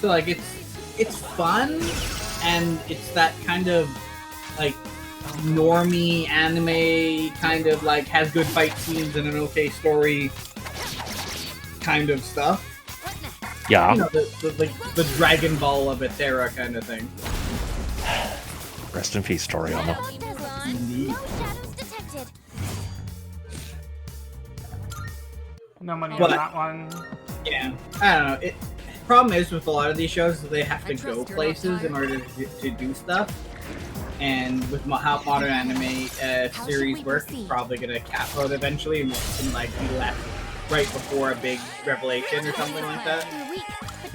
So like it's fun, and it's that kind of like normie anime kind of like has good fight scenes and an okay story kind of stuff.
Yeah.
You know, the Dragon Ball of its era kind of thing.
Rest in peace, Toriyama.
Indeed.
No money
But-
on that one.
Yeah, I don't know. Problem is with a lot of these shows, they have to go places in order to do stuff. And with how modern anime series work, it's probably gonna cap out eventually, and can like be left right before a big revelation or something like that.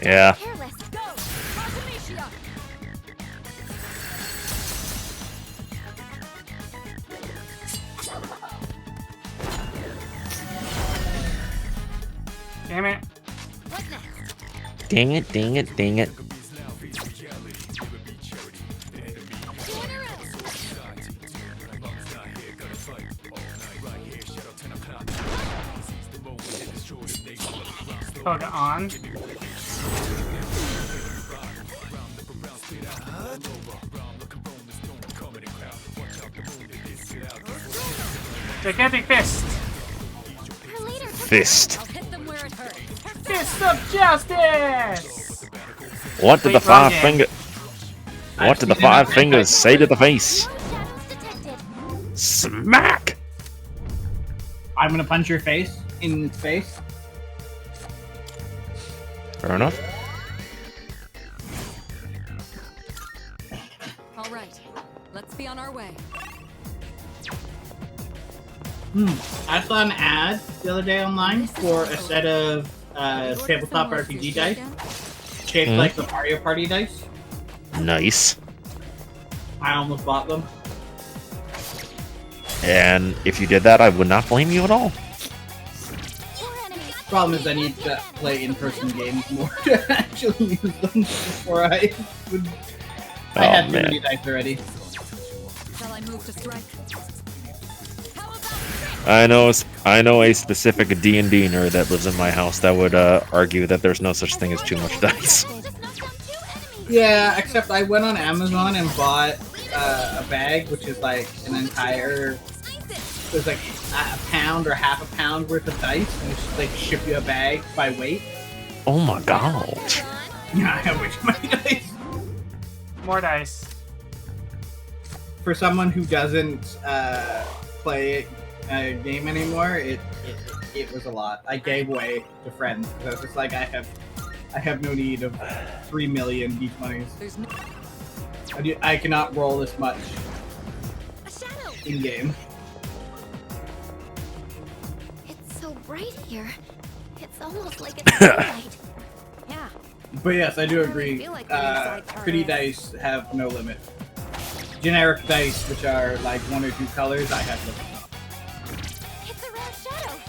Yeah.
Damn it.
Dang it, dang it, dang it.
Hold it on. Gigantic fist.
Fist.
Fist of justice.
What did the
Wait, wrong
five
game.
finger? What did the five fingers say to the face? Smack!
I'm gonna punch your face in its face.
Fair enough.
All right, let's be on our way.
I saw an ad the other day online for a set of tabletop RPG dice shaped like the Mario Party dice.
Nice.
I almost bought them.
And if you did that, I would not blame you at all.
Problem is, I need to play in-person games more to actually use them before I would. I
Oh,
had too
man.
many dice already.
Shall I move to strike?
I know a specific D&D nerd that lives in my house that would argue that there's no such thing as too much dice.
Yeah, except I went on Amazon and bought a bag, which is like an entire. There's like a pound or half a pound worth of dice, and it's just like ship you a bag by weight.
Oh my god.
Yeah, I have way too many dice.
More dice.
For someone who doesn't play a game anymore, it was a lot. I gave way to friends because I was just like, I have no need of 3 million beach monies. I cannot roll this much in game.
It's so bright here. It's almost like it's daylight.
Yeah.
But yes, I do agree.
feel like being inside
Pretty dice have no limit. Generic dice, which are like 1 or 2 colors, I have limits on.
It's a rare shadow.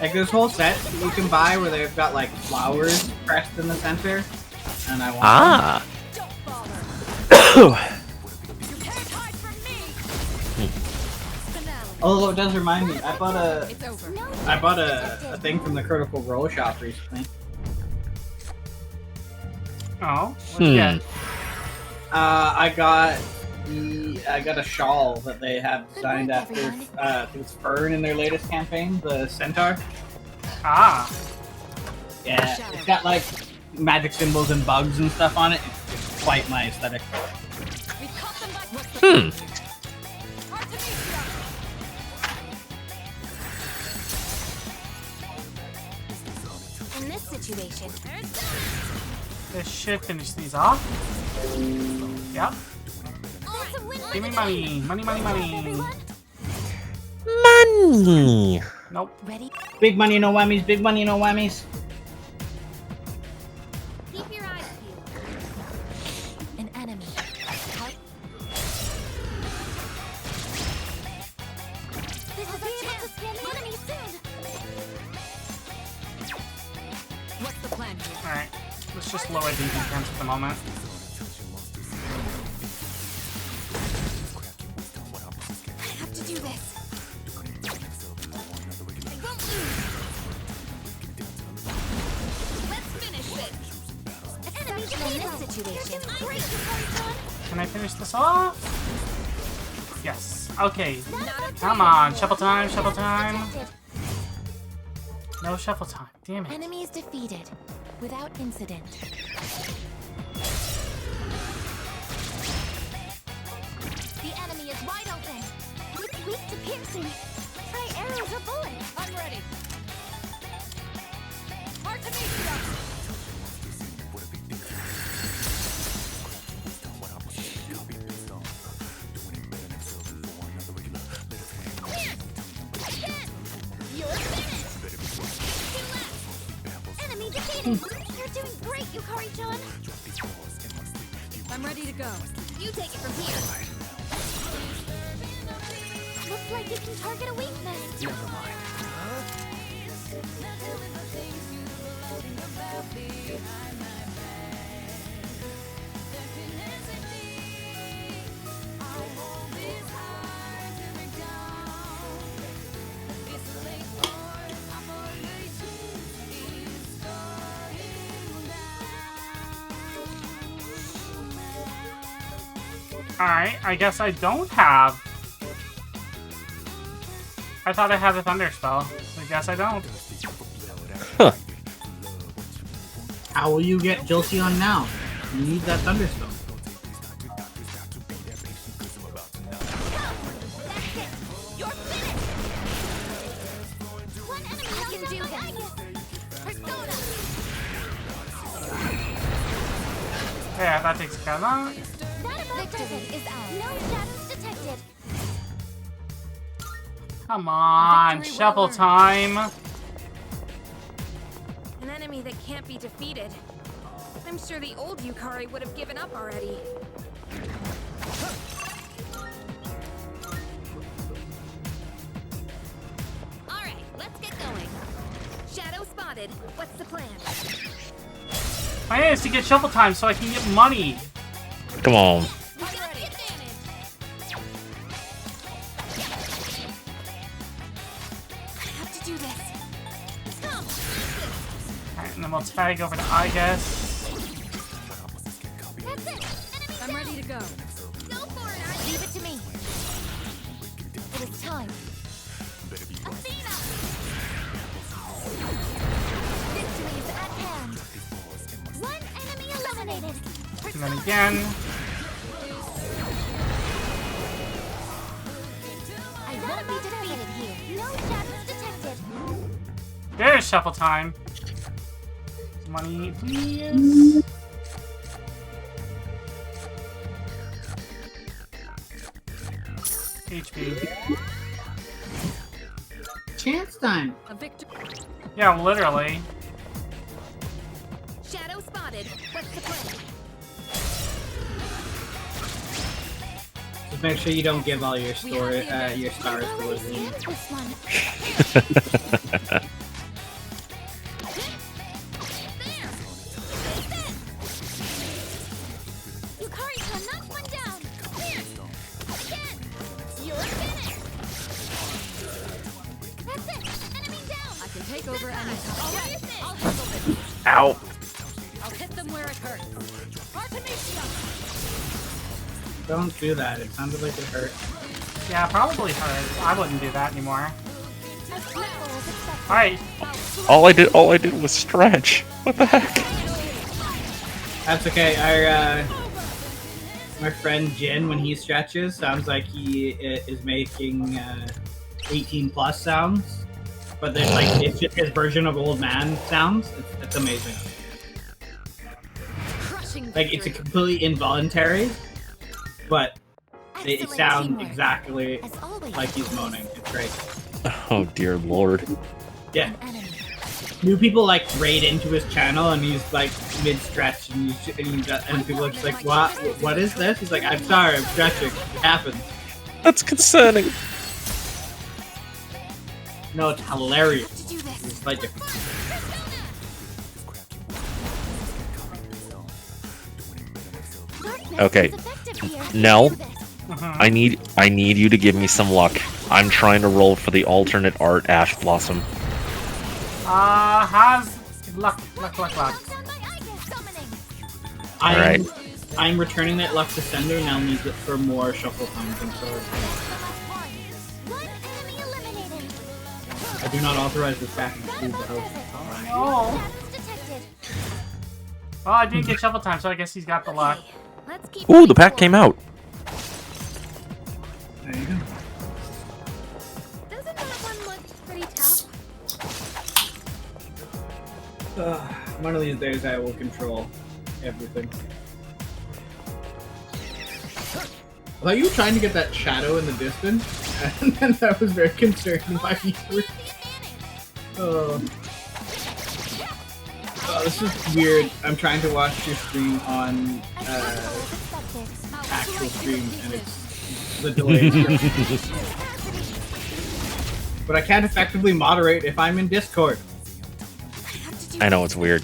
Like this whole set you can buy where they've got like flowers pressed in the center, and I want
Ah.
Although it does remind me, I bought a thing from the Critical Role shop recently.
Oh, what'd you get?
I got a shawl that they have designed after it's Fern in their latest campaign, the Centaur.
Ah.
Yeah, it's got like magic symbols and bugs and stuff on it. It's quite my aesthetic.
In this situation,
This should finish these off. Yep. Give me money. Money, money, money.
Money.
Nope.
Ready?
Big money, no whammies. Big money, no whammies.
Keep your eyes peeled. An enemy. Help. This is a chance to scan the enemy soon.
What's the plan here?
Alright. Let's just lower the defense at the moment.
I have to do this. Let's finish this. Enemy in this situation.
Can I finish this off? Yes. Okay. Come on. Shuffle time. Shuffle time. No shuffle time. Damn it.
Enemy is defeated without incident. The enemy is wide open. It's weak to piercing. Try arrows or bullets.
I'm ready. Artemisia!
You're finished. Two left. Enemy defeated. You're doing great, Yukari-chan.
I'm ready to go.
You take it from here. Looks like you can target a weakness.
Never mind.
Alright, I guess I don't have... I thought I had the Thunder spell. I guess I don't.
Huh.
How will you get Jolteon now? You need that Thunderstone.
Yeah, that takes care of that.
Victory is ours. No shadows detected.
Come on, shuffle time.
An enemy that can't be defeated. I'm sure the old Yukari would have given up already.
Alright, let's get going.
Shadow spotted. What's the plan?
My aim is to get shuffle time so I can get money.
Come on.
Alright, and then we'll tag over to I guess.
That's it. I'm ready to go.
Go for it, Archie. Leave it to me. It is time. Athena! Victory is at hand. One enemy eliminated.
And then again.
I won't be defeated here. No shadows detected.
There's shuffle time. Money, please. HP.
Chance time.
A victor.
Yeah, literally.
Shadow spotted. What's the plan?
Just make sure you don't give all your story, your stars to Lizzie.
Yukari-san, knock one down. There. Again. You're finished. That's it. Enemy down.
I can take over anytime.
I'll
I'll handle this.
Ow.
I'll hit them where it hurts. Artemisia!
Don't do that. It sounded like it hurt.
Yeah, probably hurt. I wouldn't do that anymore. Alright.
All I did was stretch. What the heck?
That's okay. Our my friend Jin, when he stretches, sounds like he is making 18+ sounds, but there's like it's just his version of old man sounds. It's amazing. Like it's a completely involuntary, but it sounds exactly like he's moaning. It's great.
Oh dear lord.
Yeah. New people like raid into his channel and he's like mid-stretch and people are just like, what is this? He's like, I'm sorry, I'm stretching. It happens.
That's concerning.
No, it's hilarious. It's like
Okay. Nell, I need you to give me some luck. I'm trying to roll for the alternate art Ash Blossom.
Has luck.
Alright.
I'm returning that luck to sender and I'll need it for more shuffle times and so I do not authorize this back in the house.
Oh. Well, I didn't get shuffle time, so I guess he's got the luck.
Ooh, the pack came out.
There you go.
Doesn't that one look pretty tough?
One of these days I will control everything. I thought you were trying to get that shadow in the distance, and then I was very concerned why you were... Oh, this is weird. I'm trying to watch your stream on actual stream, and it's the delay. But I can't effectively moderate if I'm in Discord.
I know, it's weird.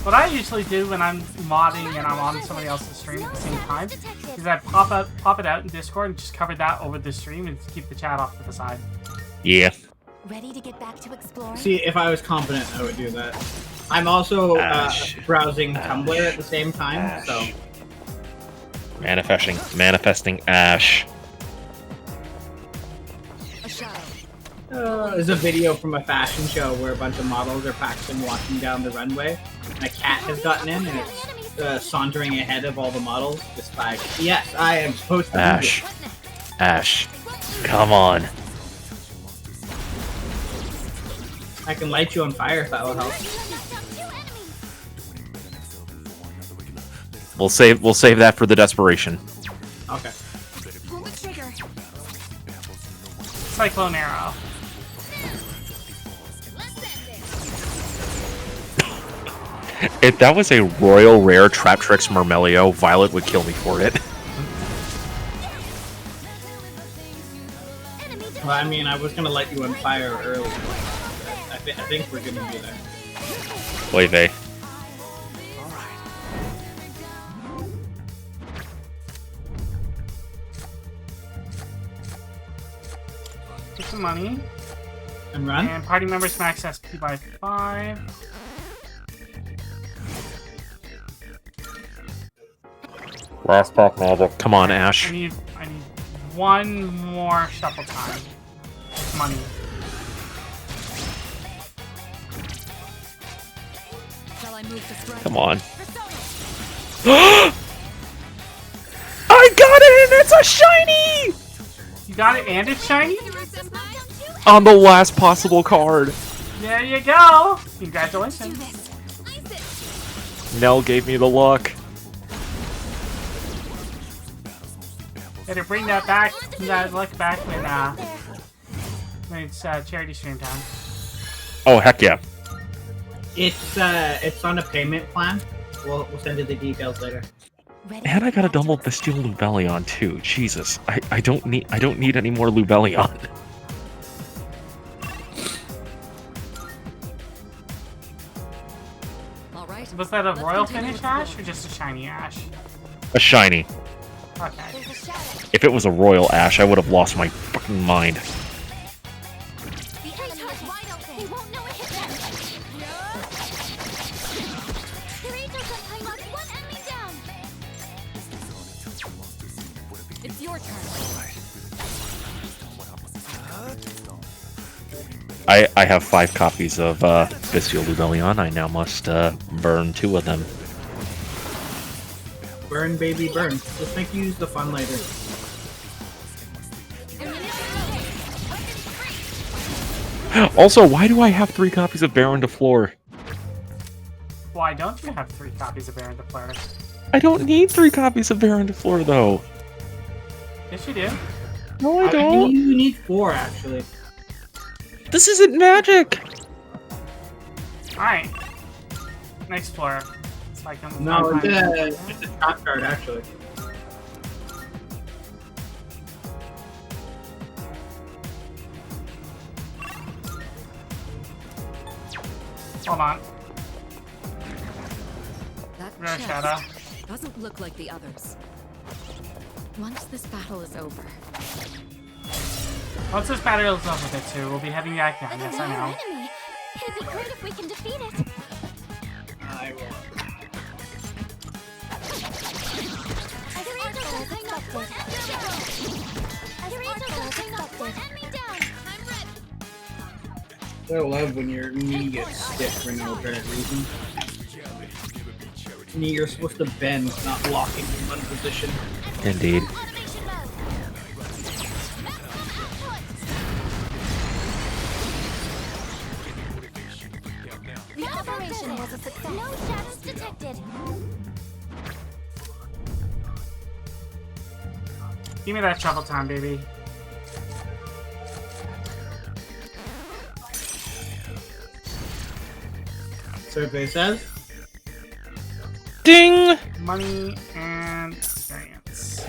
What I usually do when I'm modding and I'm on somebody else's stream at the same time is I pop it out in Discord and just cover that over the stream and keep the chat off to the side.
Yeah.
Ready to get back to exploring?
See, if I was competent, I would do that. I'm also browsing Tumblr at the same time, so...
Manifesting Ash.
There's a video from a fashion show where a bunch of models are practicing walking down the runway, and a cat has gotten in, and it's sauntering ahead of all the models, just like, yes, I am supposed to
Ash. Ash. Come on.
I can light you on fire if that will help.
We'll save that for the desperation.
Okay.
Cyclone arrow.
If that was a royal rare Traptrix Murmelio, Violet would kill me for it.
Well, I mean, I was gonna let you on fire earlier. I think we're gonna be there.
Oy vey.
Get some money.
And run?
And party members max SP by 5.
Last pack magic. Come on,
I
Ash.
need one more shuffle time. Money.
Shall I move to strike?
Come on. I got it, and it's a shiny!
You got it and it's shiny?
On the last possible card.
There you go! Congratulations.
Nell gave me the luck.
Better bring that back, that luck back when it's charity stream time.
Oh, heck yeah.
It's on a payment plan. We'll send you the details later.
And I got a double Bastille Lubellion too. Jesus, I don't need any more Lubellion.
Was that a royal finish Ash or just a shiny Ash?
A shiny.
Okay.
If it was a royal Ash, I would have lost my fucking mind.
It's your turn.
I have 5 copies of Bastille Lubellion. I now must burn 2 of them.
Burn, baby, burn. Just make you use the fun later.
Also, why do I have 3 copies of Baron de Fleur?
Why don't you have 3 copies of Baron de Fleur?
I don't need 3 copies of Baron de Fleur, though.
Yes, you do.
No, I
I
don't.
think you need 4, actually.
This isn't magic!
Alright. An Explorer. It's like a
No, it's a trap card, actually.
Hold on.
That
Rare
chest
Shadow.
doesn't look like the others. Once this battle is over,
Once this battle is over with it too, we'll be heading back down. Yes, I know.
Enemy. It'd be great if we can defeat it.
I will. I love when your knee gets stiff for no apparent reason. Knee, you're supposed to bend, not lock in one position.
Indeed.
The operation was a success. No shadows detected.
Give me that travel time, baby.
Survey says.
Ding!
Money and experience.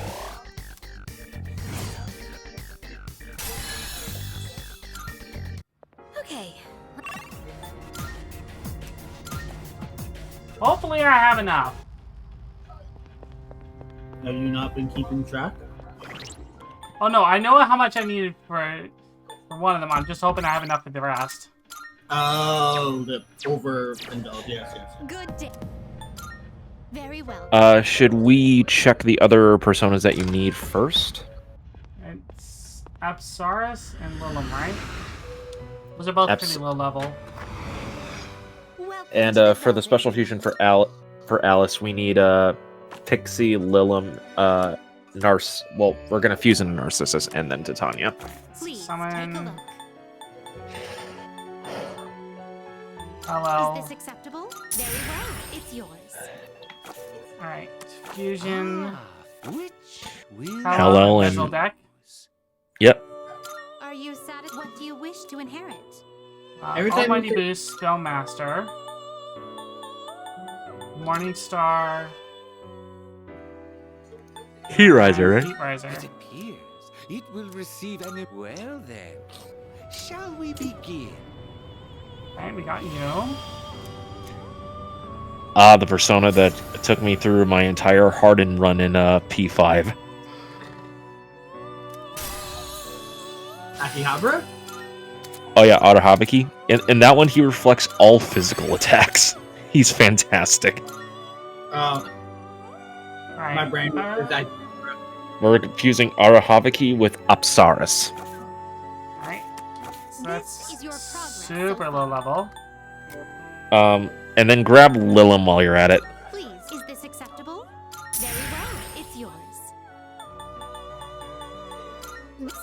Okay.
Hopefully I have enough.
Have you not been keeping track?
Oh no, I know how much I needed for one of them. I'm just hoping I have enough for the rest.
Oh, the overindulge. Yes, yes.
Good day. Very well.
Should we check the other personas that you need first?
It's Apsaris and Lilum, right? Those are both pretty low level.
And for the special fusion for Alice, we need Pixie, Lilum, Nars. Well, we're gonna fuse in Narcissus and then Titania.
Please
Summon.
take a look.
Hello.
Is this acceptable? Very well. It's yours.
Alright. Fusion.
Hello and-
Visual deck.
Yep.
Are you satisfied? What do you wish to inherit?
Every time
Almighty
you-
Boost, Spellmaster. Morningstar.
Heat Riser, right?
Heat Riser.
It appears it will receive an... Well then, shall we begin?
Alright, we got you.
The persona that took me through my entire hardened run in P5.
Akihabara?
Oh yeah, Arahabiki. In that one, he reflects all physical attacks. He's fantastic.
Alright.
My brain was I.
We're confusing Arahaviki with Apsaris.
Alright. So that's
is your progress
super low level.
And then grab Lilum while you're at it.
Please, is this acceptable? Very well, it's yours.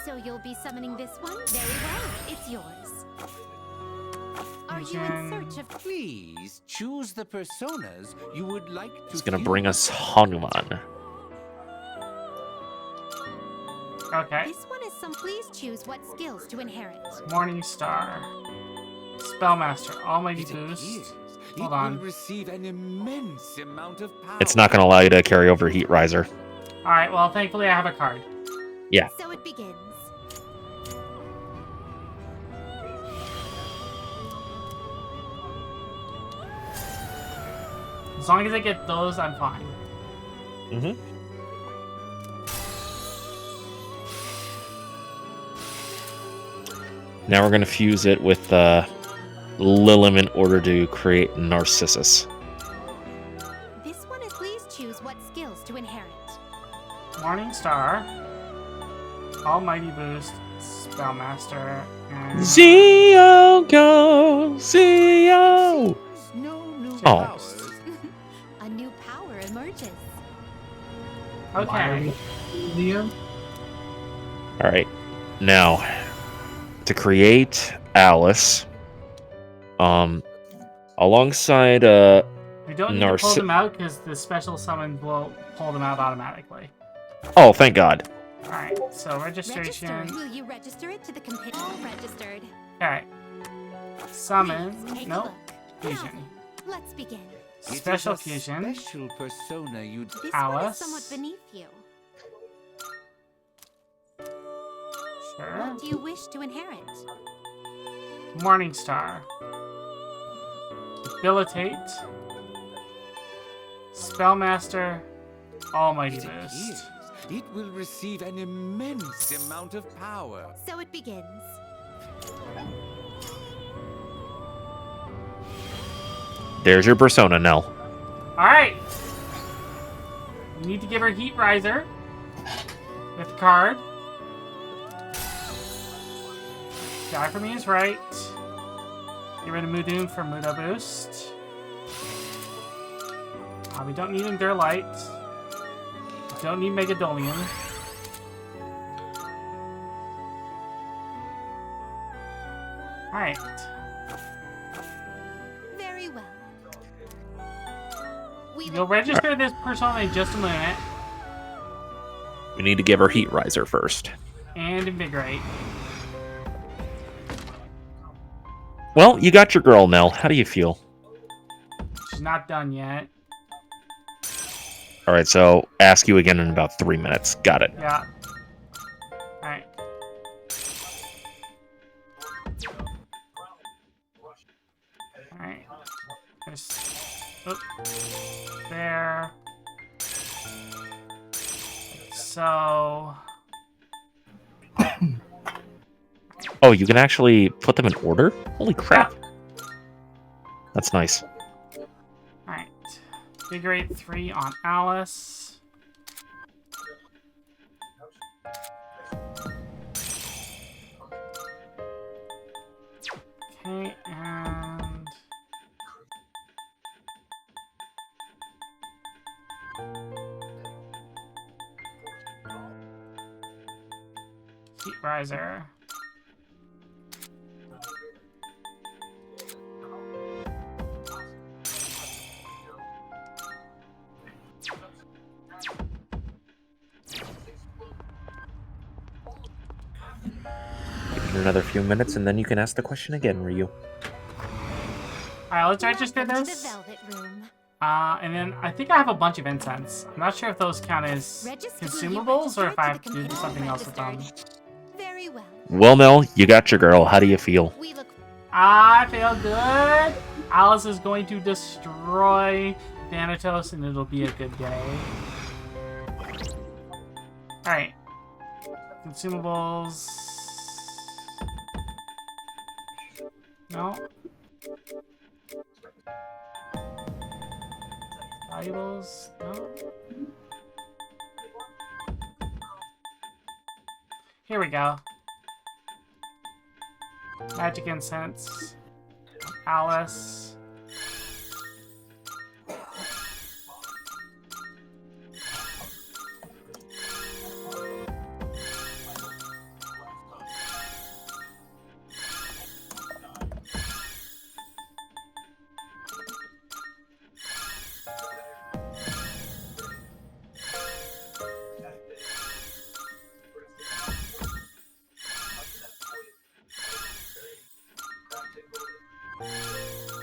So you'll be summoning this one? Very well, it's yours. Are you in search of...
Please choose the personas you would like to
It's gonna
fuse.
bring us Hanuman.
Okay.
This one is some... Please choose what skills to inherit.
Morning Star. Spellmaster. Almighty Boost. Hold
It
on.
will receive an immense amount of power.
It's not gonna allow you to carry over Heat Riser.
Alright, well, thankfully I have a card.
Yeah.
So it begins.
As long as I get those, I'm fine.
Mm-hmm. Now we're gonna fuse it with Lilum in order to create Narcissus.
This one is... Please choose what skills to inherit.
Morning Star. Almighty Boost. Spellmaster. And...
Zio go! Zio! Oh.
A new power emerges.
Okay.
Liam?
Alright. Now, to create Alice, alongside
We don't need to pull them out because the special summon will pull them out automatically.
Oh, thank God.
Alright, so registration.
Will you register it to the computer? All registered.
Alright. Summon.
Take a
Nope.
look.
Fusion.
Let's begin.
Special
It is a
fusion.
Special persona you'd...
This one is
Alice.
somewhat beneath you.
Sure.
What do you wish to inherit?
Morning Star. Debilitate. Spellmaster. Almighty Boost.
It will receive an immense amount of power.
So it begins.
There's your persona, Nell.
Alright. We need to give her Heat Riser. With the card. Die for me is right. Get rid of Mudun for Muda Boost. We don't need Endure Light. We don't need Megadolium. Alright.
Very well.
You'll register this persona in just a minute.
We need to give her Heat Riser first.
And Invigorate.
Well, you got your girl, Nell. How do you feel?
She's not done yet.
Alright, so ask you again in about 3 minutes. Got it.
Yeah. Alright. Alright. There. So...
Oh, you can actually put them in order? Holy crap. That's nice.
Alright. Invigorate 3 on Alice. Okay, and... Heat Riser.
Give it another few minutes, and then you can ask the question again, Ryu.
Alright, let's register
Welcome to
this.
the Velvet Room.
And then I think I have a bunch of incense. I'm not sure if those count as consumables or if I have to do something else with them.
Very well.
Well, Nell, you got your girl. How do you feel?
I feel good. Alice is going to destroy Thanatos and it'll be a good day. Alright. Consumables. No. Valuables. No. Here we go. Magic incense. Alice.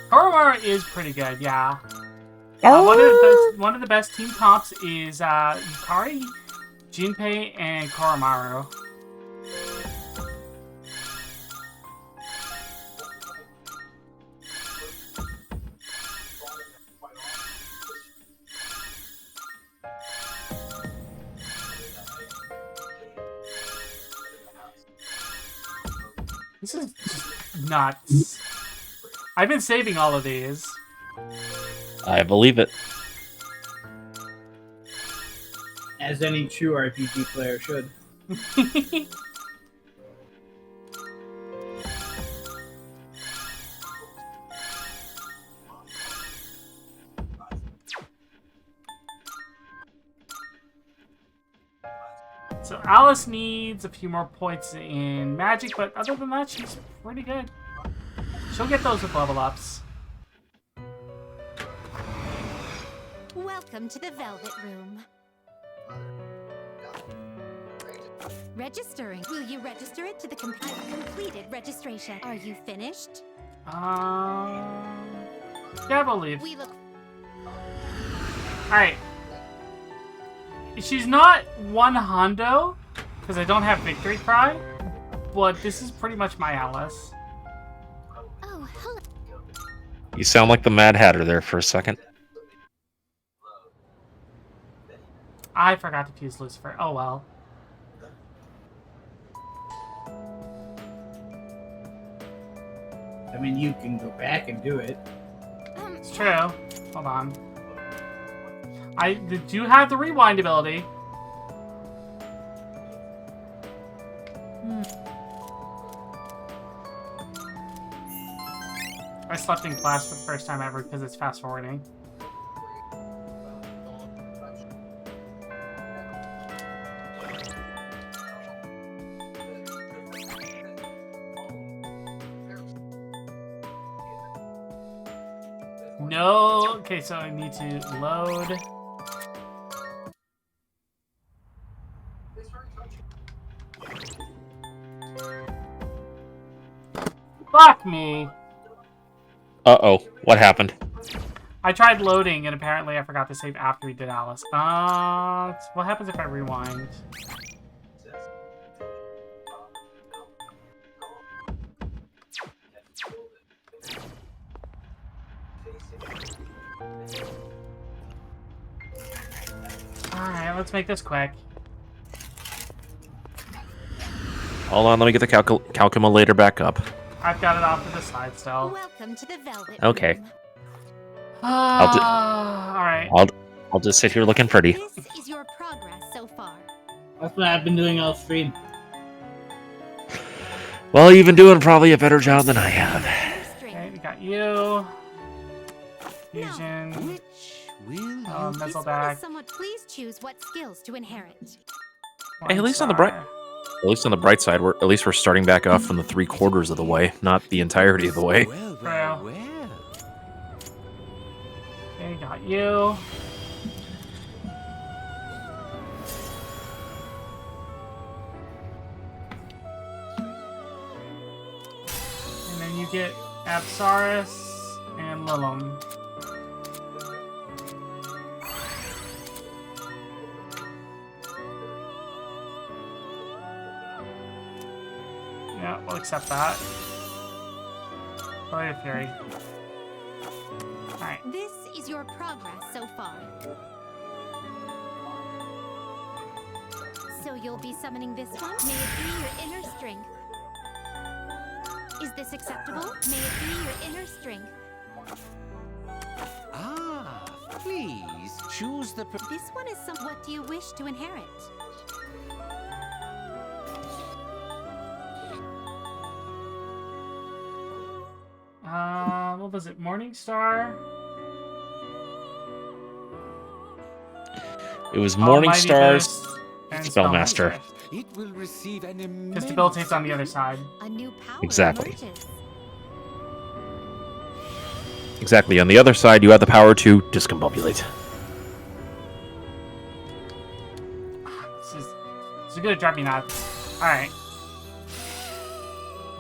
Koromaru is pretty good, yeah. One of the best team comps is Yukari, Junpei, and Koromaru. This is just nuts. I've been saving all of these.
I believe it.
As any true RPG player should.
So Alice needs a few more points in magic, but other than that, she's pretty good. She'll get those with level ups.
Welcome to the Velvet Room. Registering. Will you register it to the I've completed registration. Are you finished?
Yeah, I believe.
We look.
Alright. She's not one hundo, because I don't have Victory Cry, but this is pretty much my Alice.
Oh, hello.
You sound like the Mad Hatter there for a second.
I forgot to fuse Lucifer. Oh well.
I mean, you can go back and do it.
It's true. Hold on. I do have the rewind ability. I slept in class for the first time ever because it's fast forwarding. No. Okay, so I need to load. Fuck me.
Uh-oh. What happened?
I tried loading and apparently I forgot to save after we did Alice. What happens if I rewind? Alright, let's make this quick.
Hold on, let me get the calculator back up.
I've got it off to the side still.
Welcome to the Velvet
Okay.
Room.
Alright.
I'll just sit here looking pretty.
This is your progress so far.
That's what I've been doing all stream.
Well, you've been doing probably a better job than I have.
Okay, we got you. Fusion. Mezzleback.
Somewhat, please choose what skills to inherit.
Hey, at least on the bright side, we're starting back off from the 3/4 of the way, not the entirety of the way.
Well. Okay, got you. And then you get Apsaris and Lilum. Yeah, we'll accept that. Blade of Fury. Alright.
This is your progress so far. So you'll be summoning this one? May it be your inner strength. Is this acceptable? May it be your inner strength.
Ah, please choose the.
This one is some. What do you wish to inherit?
What was it? Morningstar?
It was
Almighty
Morningstar's
Boost and
Spellmaster.
It will receive an
Because
immense
debilitate's on the other side.
A new power
Exactly.
emerges.
Exactly. On the other side, you have the power to discombobulate.
This is gonna drive me nuts. Alright.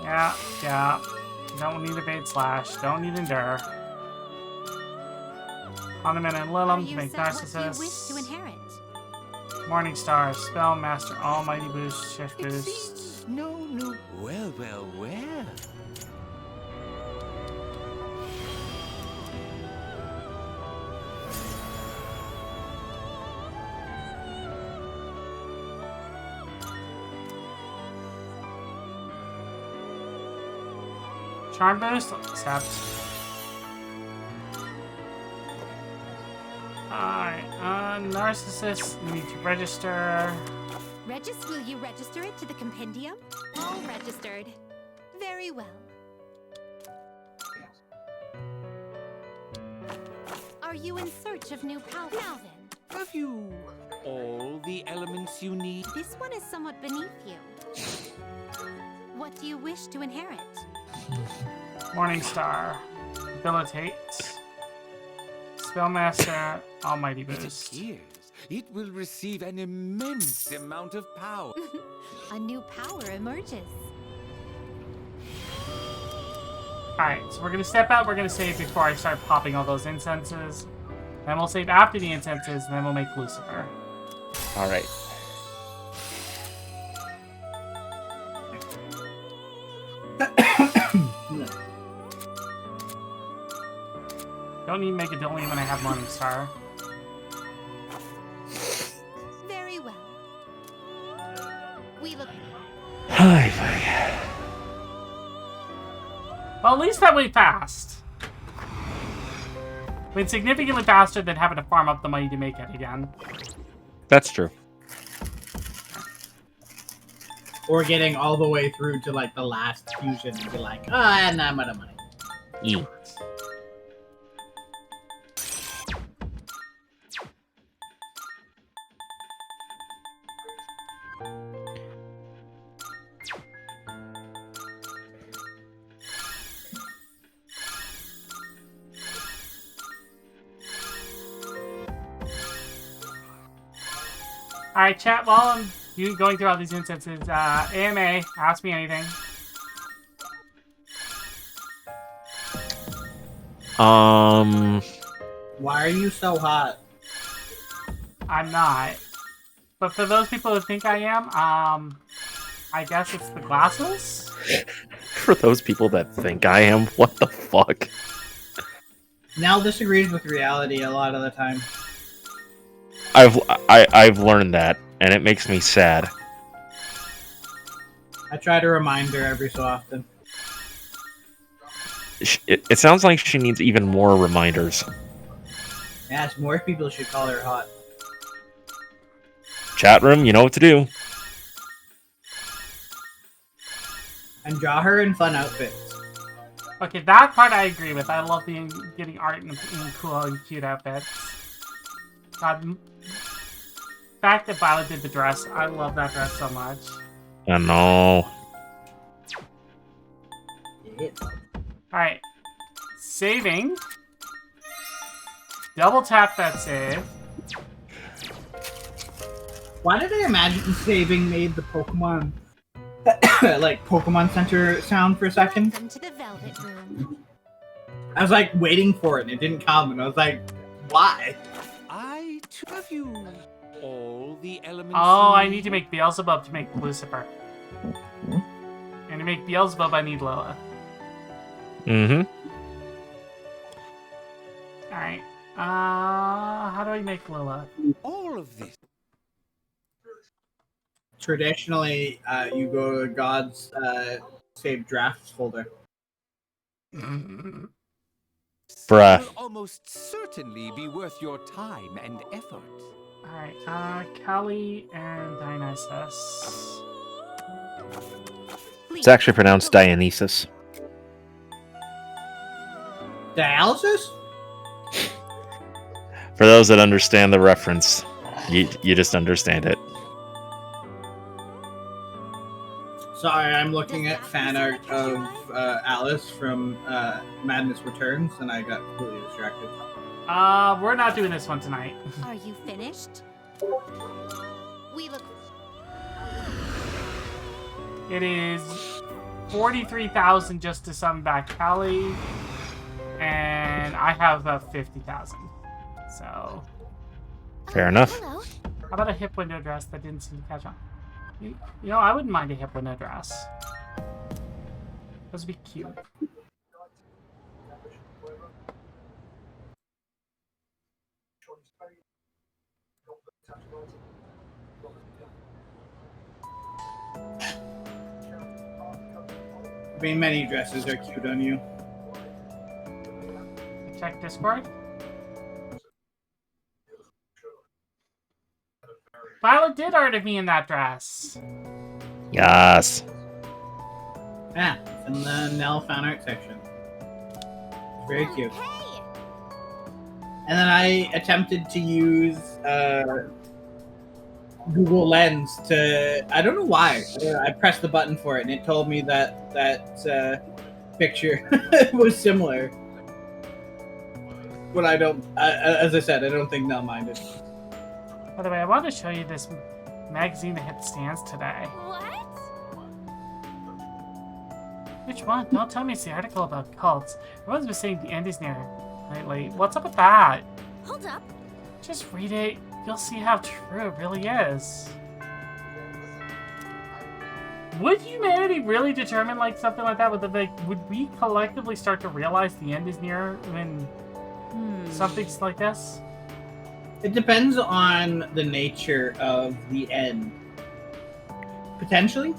Yeah. Don't need evade slash. Don't need endure. Ornament and Lilum to make
What do you wish to
Narcissus.
inherit?
Morningstar, Spellmaster, Almighty Boost, Shift Boost.
No. Well.
Charm Boost? Accept. Alright, Narcissus, you need to register.
Will you register it to the compendium? All registered. Very well. Are you in search of new power? Now then.
Have you all the elements you need?
This one is somewhat beneath you. What do you wish to inherit?
Morningstar, Debilitate, Spellmaster, Almighty Boost.
It will receive an immense amount of power.
A new power emerges.
Alright, so we're gonna step out, we're gonna save before I start popping all those incenses. Then we'll save after the incenses, and then we'll make Lucifer.
Alright.
Don't need Megadolium when I have Morningstar.
Very well. We look.
Well, at least that way fast. I mean, significantly faster than having to farm up the money to make it again.
That's true.
Or getting all the way through to like the last fusion and be like, and I'm out of money.
Yeah.
Alright, chat, while I'm going through all these instances, AMA, ask me anything.
Why are you so hot?
I'm not. But for those people who think I am, I guess it's the glasses?
For those people that think I am, what the fuck?
Nell disagrees with reality a lot of the time.
I've learned that, and it makes me sad.
I try to remind her every so often.
It sounds like she needs even more reminders.
Yes, more people should call her hot.
Chat room, you know what to do.
And draw her in fun outfits.
Okay, that part I agree with. I love getting art in cool and cute outfits. God, the fact that Violet did the dress, I love that dress so much.
I know.
Alright. Saving. Double tap that save.
Why did I imagine saving made the Pokemon like Pokemon Center sound for a second?
Welcome to the Velvet Room.
I was like waiting for it and it didn't come and I was like, why?
I too have you all the elements.
Oh, I need to make Beelzebub to make Lucifer. And to make Beelzebub, I need Lola.
Mm-hmm.
Alright. How do I make Lola?
All of this.
Traditionally, you go to God's saved drafts folder.
Bruh.
Will almost certainly be worth your time and effort.
Alright, Kali and Dionysus.
It's actually pronounced Dionysus.
Dialysis?
For those that understand the reference, you just understand it.
Sorry, I'm looking at fan art of Alice from Madness Returns, and I got completely distracted.
We're not doing this one tonight.
Are you finished? We look.
It is 43,000 just to sum back Callie, and I have about 50,000. So.
Fair enough.
How about a hip window dress that didn't seem to catch on? You know, I wouldn't mind a hip window dress. Those would be cute.
I mean, many dresses are cute on you.
Check Discord. Violet did art of me in that dress.
Yes.
Yeah, it's in the Nell fan art section. It's very cute. And then I attempted to use Google Lens to... I don't know why. I pressed the button for it, and it told me that picture was similar. But I don't... as I said, I don't think Nell minded.
By the way, I wanted to show you this magazine that hit stands today.
What?
Which one? Don't tell me it's the article about cults. Everyone's been saying the end is near lately. What's up with that?
Hold up.
Just read it. You'll see how true it really is. Would humanity really determine like something like that? Would we collectively start to realize the end is near when something's like this?
It depends on the nature of the end. Potentially?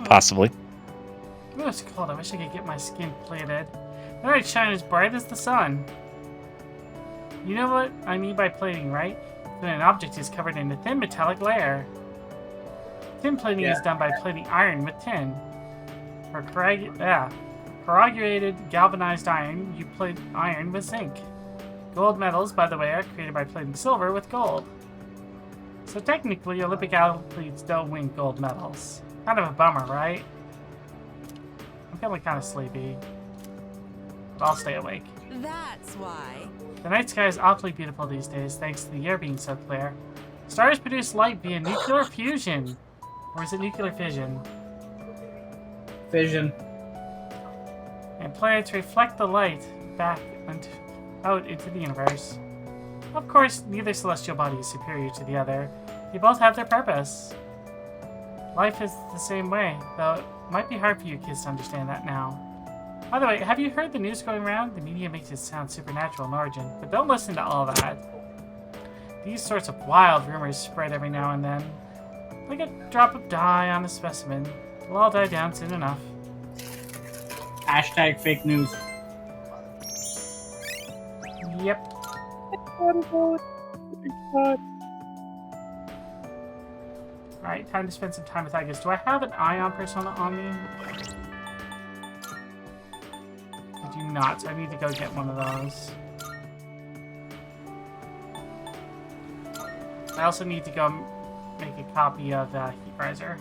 Possibly.
Oh, it's cold. I wish I could get my skin plated. Then I'd shine as bright as the sun. You know what I mean by plating, right? When an object is covered in a thin metallic layer. Tin plating is done by plating iron with tin. For corrugated galvanized iron, you plate iron with zinc. Gold medals, by the way, are created by plating silver with gold. So technically, Olympic athletes don't win gold medals. Kind of a bummer, right? I'm feeling kind of sleepy. But I'll stay awake.
That's why.
The night sky is awfully beautiful these days, thanks to the air being so clear. Stars produce light via nuclear fusion. Or is it nuclear fission?
Fission.
And planets reflect the light back out into the universe. Of course, neither celestial body is superior to the other. They both have their purpose. Life is the same way, though it might be hard for you kids to understand that now. By the way, have you heard the news going around? The media makes it sound supernatural in origin, but don't listen to all that. These sorts of wild rumors spread every now and then. Like a drop of dye on a specimen. It'll all die down soon enough.
Hashtag fake news.
Yep. Alright, time to spend some time with Agus. Do I have an Ion persona on me? I do not, so I need to go get one of those. I also need to go make a copy of Heat Riser.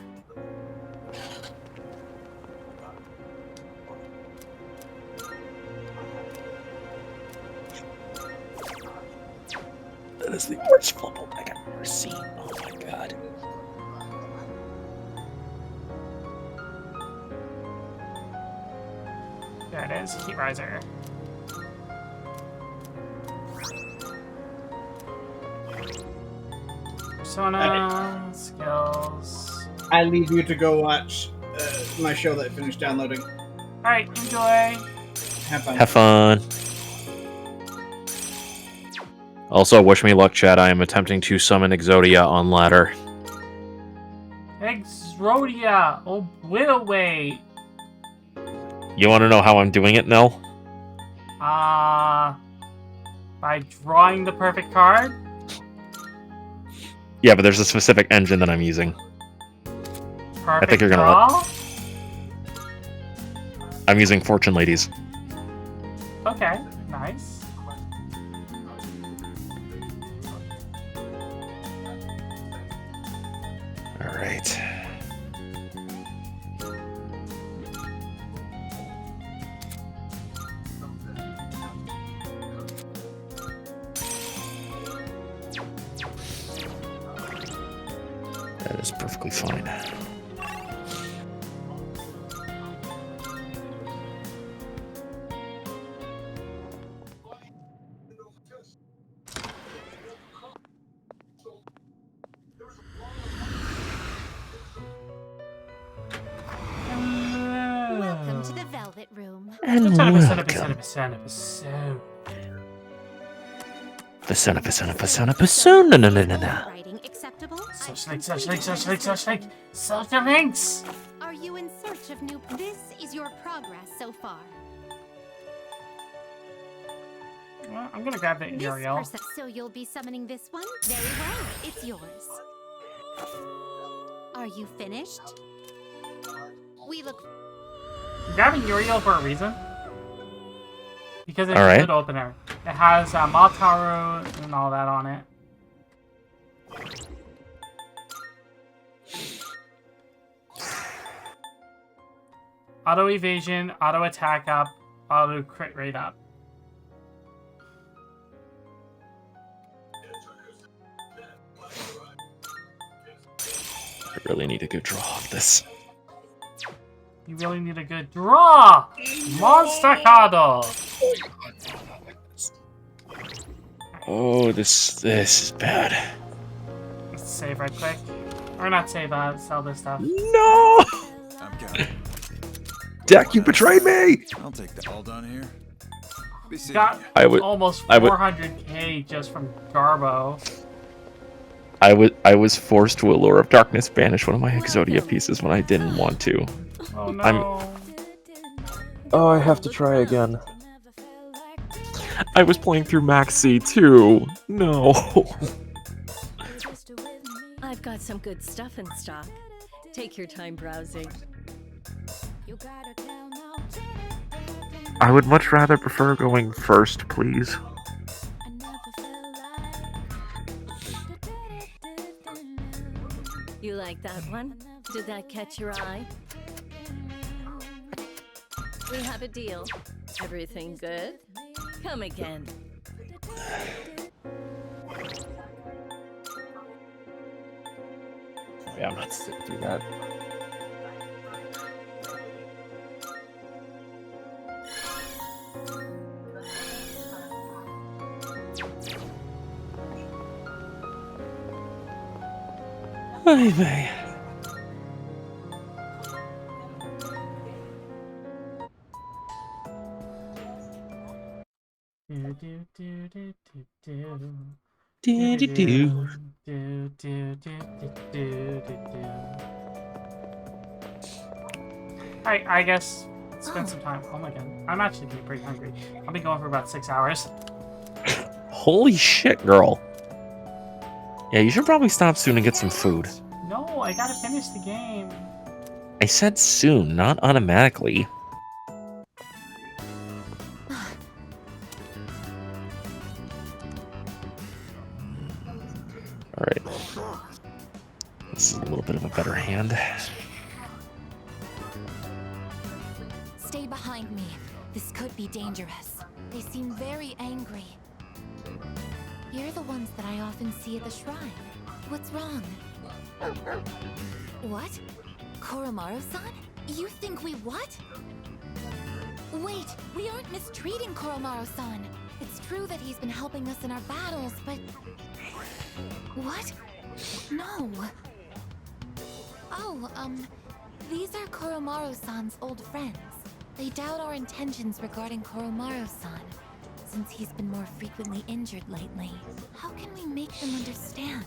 That is the worst flumble bag I've ever seen. Oh my god.
There it is, Heat Riser. Persona, skills.
I leave you to go watch my show that I finished downloading.
Alright, enjoy.
Have fun.
Have fun. Also, wish me luck, chat. I am attempting to summon Exodia on ladder.
Exodia! Oh, Widowway!
You want to know how I'm doing it, Nell?
By drawing the perfect card?
Yeah, but there's a specific engine that I'm using.
Perfect
I think you're gonna
draw?
I'm using Fortune Ladies.
Okay, nice.
All right. That is perfectly fine.
Welcome to the Velvet Room.
And
Persona.
Persona. No.
Writing acceptable?
Such links.
Are you in search of new? This is your progress so far.
Well, I'm gonna grab the Uriel.
So you'll be summoning this one? Very well, it's yours. Are you finished? We look.
I'm grabbing Uriel for a reason. Because it's
Alright.
a good opener. It has Mataru and all that on it. Auto evasion, auto attack up, auto crit rate up.
I really need a good draw of this.
You really need a good draw! Monster Cuddle!
Oh, this is bad.
Let's save right quick. Or not save, sell this stuff.
No!
I'm counting.
Deck, you betrayed me!
I'll take that. All done here? Be seeing
Got
ya.
almost 400k just from Garbo.
I was forced to Allure of Darkness banish one of my Exodia pieces when I didn't want to.
Oh no.
Oh, I have to try again. I was playing through Max C too. No.
I've got some good stuff in stock. Take your time browsing.
I would much rather prefer going first, please.
You like that one? Did that catch your eye? We have a deal. Everything good? Come again.
Yeah, I'm not sitting through that. Ay, vey.
I guess spend some time home again. I'm actually getting pretty hungry. I'll be going for about 6 hours.
Holy shit, girl. Yeah, you should probably stop soon and get some food.
No, I gotta finish the game.
I said soon, not automatically. Alright. This is a little bit of a better hand.
Stay behind me. This could be dangerous. They seem very angry. You're the ones that I often see at the shrine. What's wrong? What? Koromaru-san? You think we what? Wait, we aren't mistreating Koromaru-san. It's true that he's been helping us in our battles, but... What? No. Oh, these are Koromaru-san's old friends. They doubt our intentions regarding Koromaru-san, since he's been more frequently injured lately. How can we make them understand?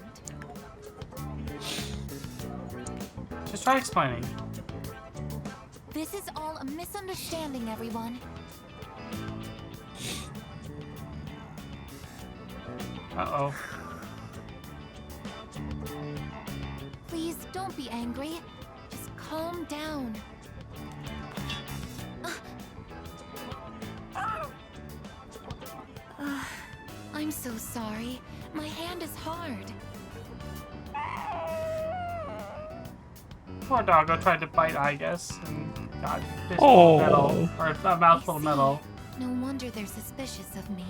Just try explaining.
This is all a misunderstanding, everyone.
Uh-oh.
Please don't be angry. Just calm down. so sorry. My hand is hard.
Poor doggo tried to bite, I guess, and got this
Oh.
metal, or a mouthful of metal.
No wonder they're suspicious of me.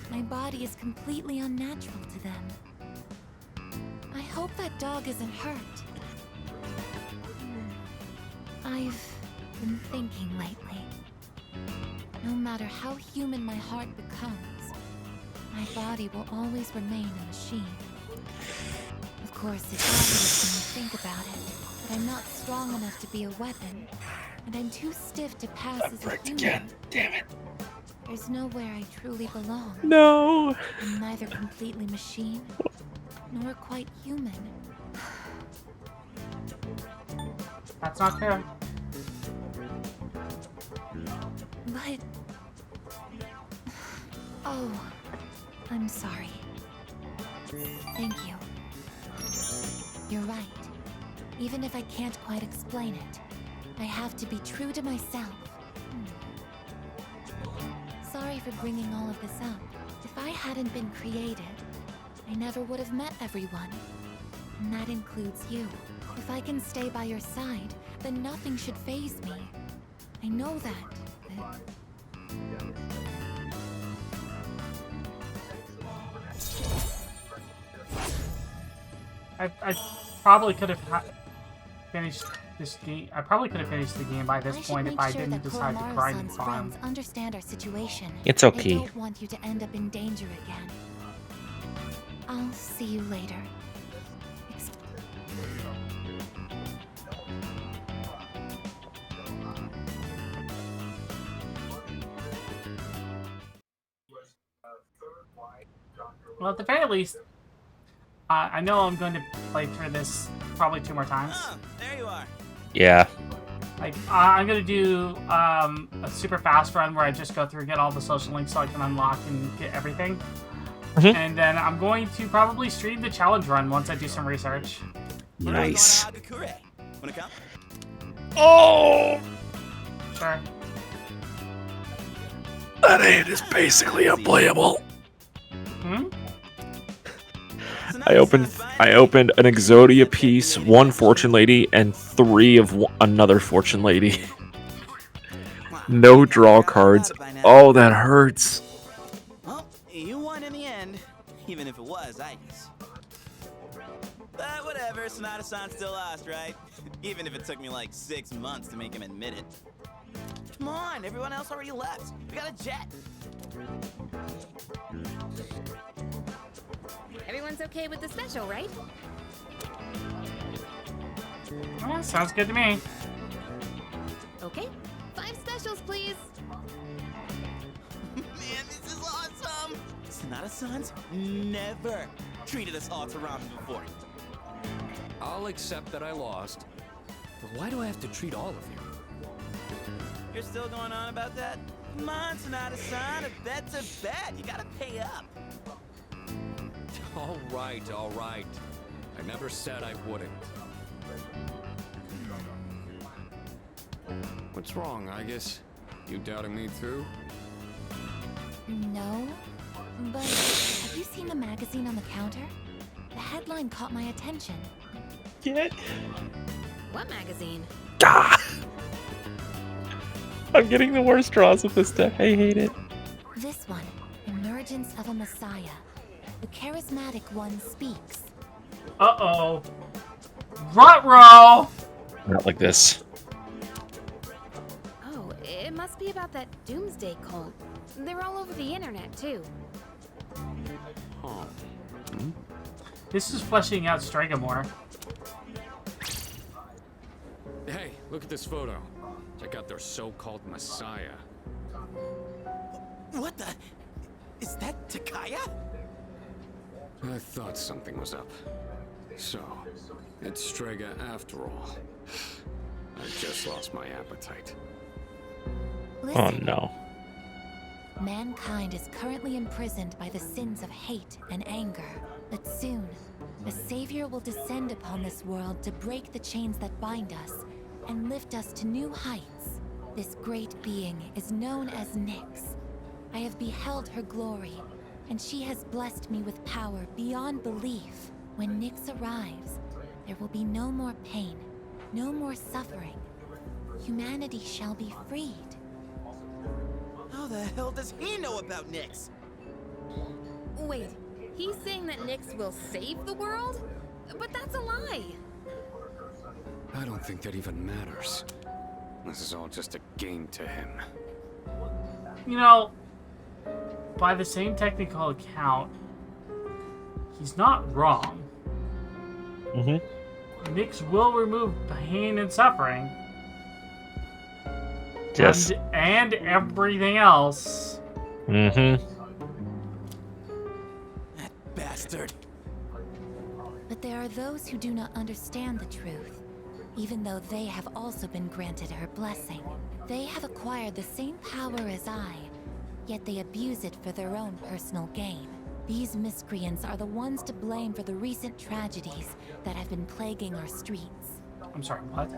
My body is completely unnatural to them. I hope that dog isn't hurt. I've been thinking lately. No matter how human my heart becomes, my body will always remain a machine. Of course, it's obvious when you think about it, but I'm not strong enough to be a weapon, and I'm too stiff to pass as a human.
Damn it.
There's nowhere I truly belong.
No.
I'm neither completely machine, nor quite human.
That's not fair.
But... Oh, I'm sorry. Thank you. You're right. Even if I can't quite explain it, I have to be true to myself. Sorry for bringing all of this up. If I hadn't been created, I never would have met everyone. And that includes you. If I can stay by your side, then nothing should faze me. I know that.
I probably could have finished this game. I probably could have finished the game by this point if I didn't decide to grind and farm.
Friends understand our situation.
It's okay.
I don't want you to end up in danger again. I'll see you later.
Well, at the very least, I know I'm going to play through this probably 2 more times.
Oh, there you are.
Yeah.
Like, I'm going to do a super fast run where I just go through, get all the social links so I can unlock and get everything.
Mhm.
And then I'm going to probably stream the challenge run once I do some research.
Nice.
Wanna come?
Oh!
Sure.
That hand is basically unplayable.
Hmm?
I opened an Exodia piece, 1 Fortune Lady, and 3 of another Fortune Lady. No draw cards. Oh, that hurts.
Well, you won in the end, even if it was ice. But whatever, Sonata-san still lost, right? Even if it took me like 6 months to make him admit it. Come on, everyone else already left. We got a jet.
Everyone's okay with the special, right?
Yeah, sounds good to me.
Okay. 5 specials, please.
Man, this is awesome! Sonata-san's never treated us all to ramen before.
I'll accept that I lost, but why do I have to treat all of you?
You're still going on about that? Come on, Sonata-san, a bet's a bet. You gotta pay up.
All right, all right. I never said I wouldn't. What's wrong, I guess? You doubting me too?
No, but have you seen the magazine on the counter? The headline caught my attention.
Get?
What magazine?
I'm getting the worst draws of this deck. I hate it.
This one, Emergence of a Messiah. The charismatic one speaks.
Uh-oh. Ruh-roh!
Not like this.
Oh, it must be about that doomsday cult. They're all over the internet, too.
Huh.
This is fleshing out Strega more.
Hey, look at this photo. Check out their so-called messiah.
What the? Is that Takaya?
I thought something was up. So, it's Strega after all. I just lost my appetite.
Oh no.
Mankind is currently imprisoned by the sins of hate and anger. But soon, a savior will descend upon this world to break the chains that bind us and lift us to new heights. This great being is known as Nyx. I have beheld her glory, and she has blessed me with power beyond belief. When Nyx arrives, there will be no more pain, no more suffering. Humanity shall be freed.
How the hell does he know about Nyx?
Wait, he's saying that Nyx will save the world? But that's a lie.
I don't think that even matters. This is all just a game to him.
You know, by the same technical account, he's not wrong. Nyx will remove pain and suffering.
Yes.
And everything else.
Bastard.
But there are those who do not understand the truth, even though they have also been granted her blessing. They have acquired the same power as I, yet they abuse it for their own personal gain. These miscreants are the ones to blame for the recent tragedies that have been plaguing our streets.
I'm sorry, what?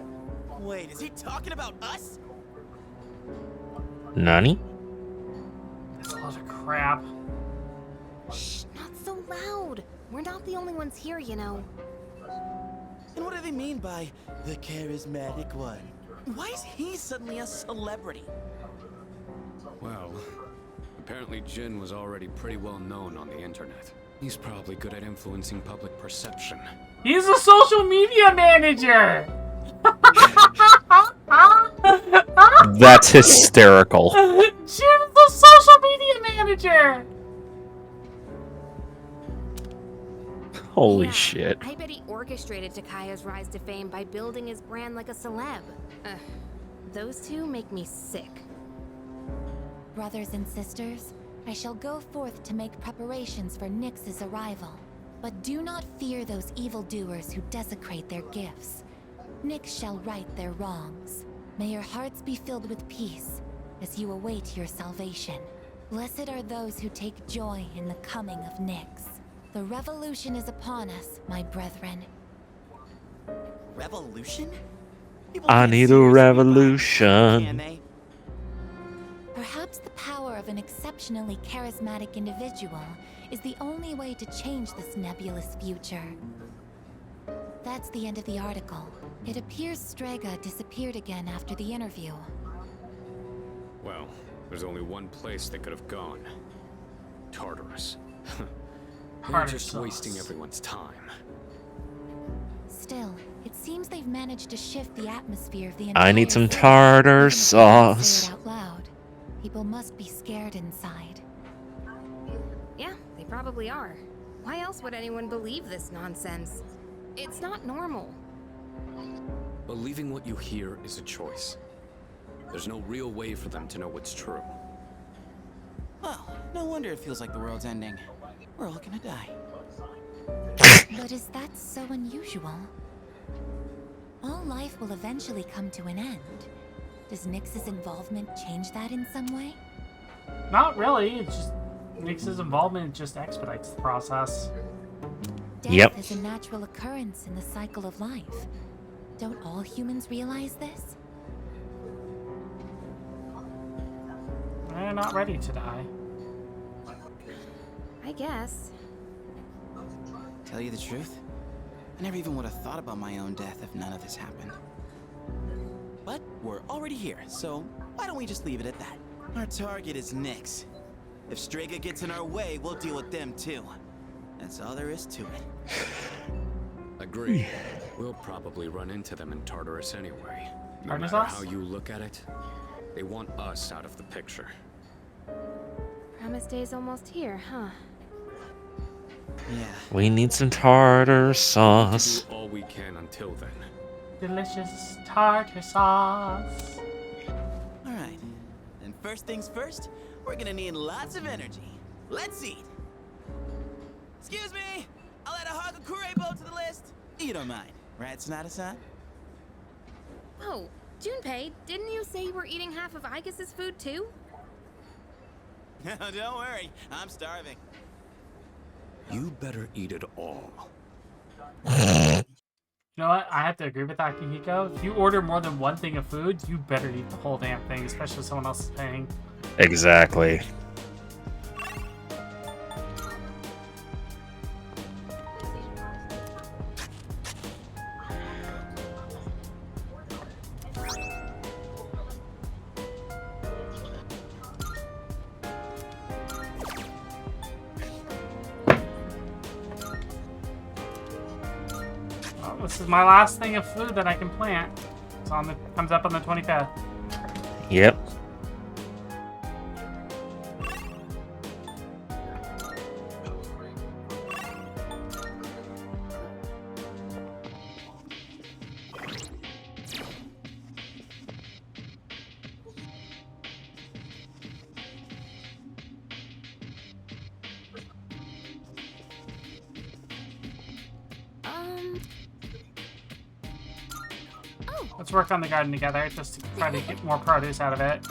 Wait, is he talking about us?
Nani?
That's a lot of crap.
Shh, not so loud. We're not the only ones here, you know.
And what do they mean by the charismatic one? Why is he suddenly a celebrity?
Well, apparently Jin was already pretty well known on the internet. He's probably good at influencing public perception.
He's a social media manager!
That's hysterical.
Jin's the social media manager!
Holy shit.
I bet he orchestrated Takaya's rise to fame by building his brand like a celeb. Those two make me sick.
Brothers and sisters, I shall go forth to make preparations for Nyx's arrival. But do not fear those evildoers who desecrate their gifts. Nyx shall right their wrongs. May your hearts be filled with peace as you await your salvation. Blessed are those who take joy in the coming of Nyx. The revolution is upon us, my brethren.
Revolution?
I need a revolution.
Perhaps the power of an exceptionally charismatic individual is the only way to change this nebulous future. That's the end of the article. It appears Strega disappeared again after the interview.
Well, there's only one place they could have gone. Tartarus. They're just wasting everyone's time.
Still, it seems they've managed to shift the atmosphere of the entire
I need some
city.
tartar
Even if they don't say
sauce.
it out loud, people must be scared inside.
Yeah, they probably are. Why else would anyone believe this nonsense? It's not normal.
Believing what you hear is a choice. There's no real way for them to know what's true.
Well, no wonder it feels like the world's ending. We're all gonna die.
But is that so unusual? All life will eventually come to an end. Does Nyx's involvement change that in some way?
Not really, it's just Nyx's involvement just expedites the process.
Death is a natural occurrence in the cycle of life. Don't all humans realize this?
They're not ready to die.
I guess.
Tell you the truth, I never even would have thought about my own death if none of this happened. But we're already here, so why don't we just leave it at that? Our target is Nyx. If Strega gets in our way, we'll deal with them too. That's all there is to it.
Agree. We'll probably run into them in Tartarus anyway. No
Tartarus?
matter how you look at it, they want us out of the picture.
Promise Day's almost here, huh?
Yeah.
We need some tartar
We'll
sauce.
do all we can until then.
Delicious tartar sauce.
Alright. Then first things first, we're gonna need lots of energy. Let's eat. Excuse me! I'll add a Hagakure boat to the list. You don't mind, right, Sonata-san?
Oh, Junpei, didn't you say you were eating half of Aigus's food too?
No, don't worry. I'm starving.
You better eat it all.
You know what? I have to agree with Akihiko. If you order more than one thing of food, you better eat the whole damn thing, especially if someone else is paying.
Exactly.
Well, this is my last thing of food that I can plant. It's on the comes up on the 25th.
Yep.
Let's work on the garden together just to try to get more produce out of it.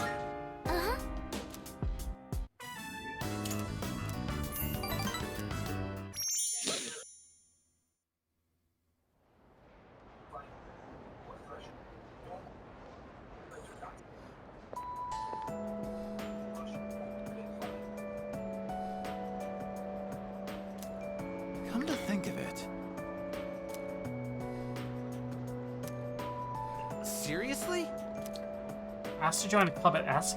Come to think of it.
Seriously?
Asked to join a club at Esk.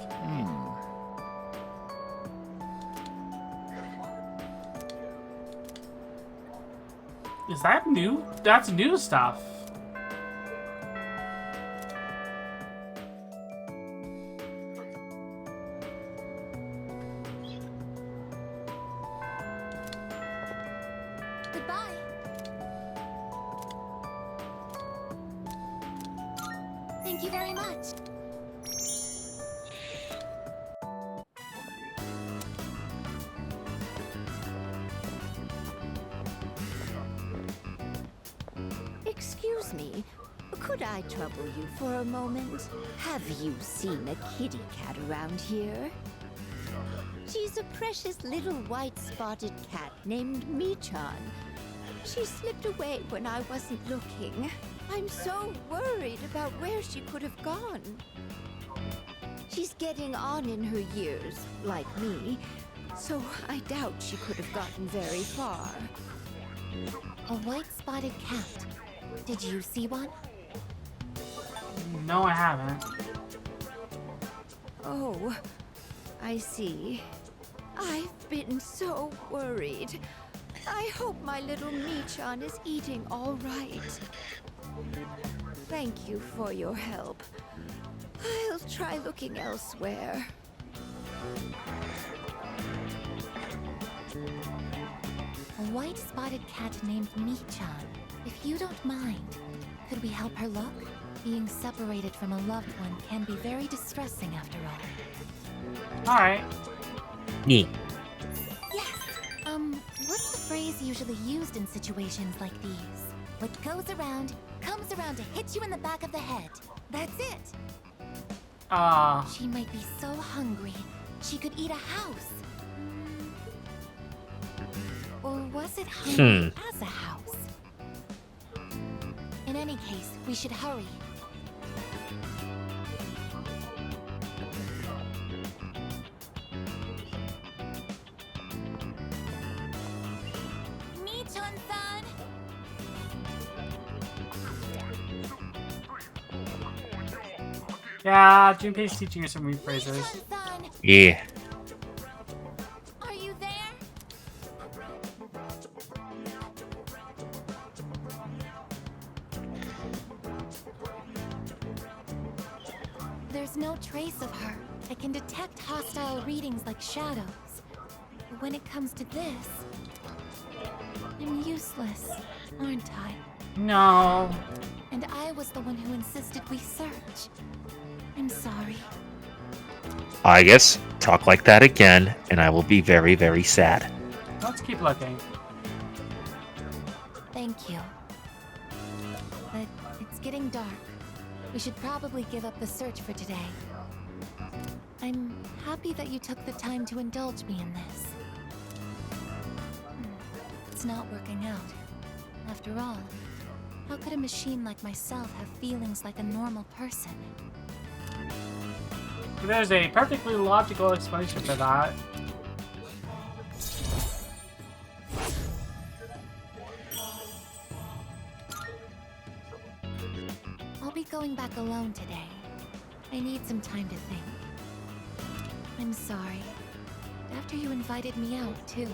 Is that new? That's new stuff.
Goodbye. Thank you very much.
Excuse me, could I trouble you for a moment? Have you seen a kitty cat around here? She's a precious little white-spotted cat named Michan. She slipped away when I wasn't looking. I'm so worried about where she could have gone. She's getting on in her years, like me, so I doubt she could have gotten very far.
A white-spotted cat. Did you see one?
No, I haven't.
Oh, I see. I've been so worried. I hope my little Michan is eating all right. Thank you for your help. I'll try looking elsewhere.
A white-spotted cat named Michan. If you don't mind, could we help her look? Being separated from a loved one can be very distressing after all.
Alright.
Yeah.
Yes. What's the phrase usually used in situations like these? What goes around, comes around to hit you in the back of the head. That's it. She might be so hungry, she could eat a house. Or was it hungry as a house? In any case, we should hurry. Michan-san!
Yeah, Junpei's teaching her some new phrases.
Yeah.
Are you there? There's no trace of her. I can detect hostile readings like shadows. But when it comes to this, I'm useless, aren't I?
No.
And I was the one who insisted we search. I'm sorry.
I guess talk like that again, and I will be very, very sad.
Let's keep looking.
Thank you. But it's getting dark. We should probably give up the search for today. I'm happy that you took the time to indulge me in this. It's not working out. After all, how could a machine like myself have feelings like a normal person?
There's a perfectly logical explanation for that.
I'll be going back alone today. I need some time to think. I'm sorry. After you invited me out, too.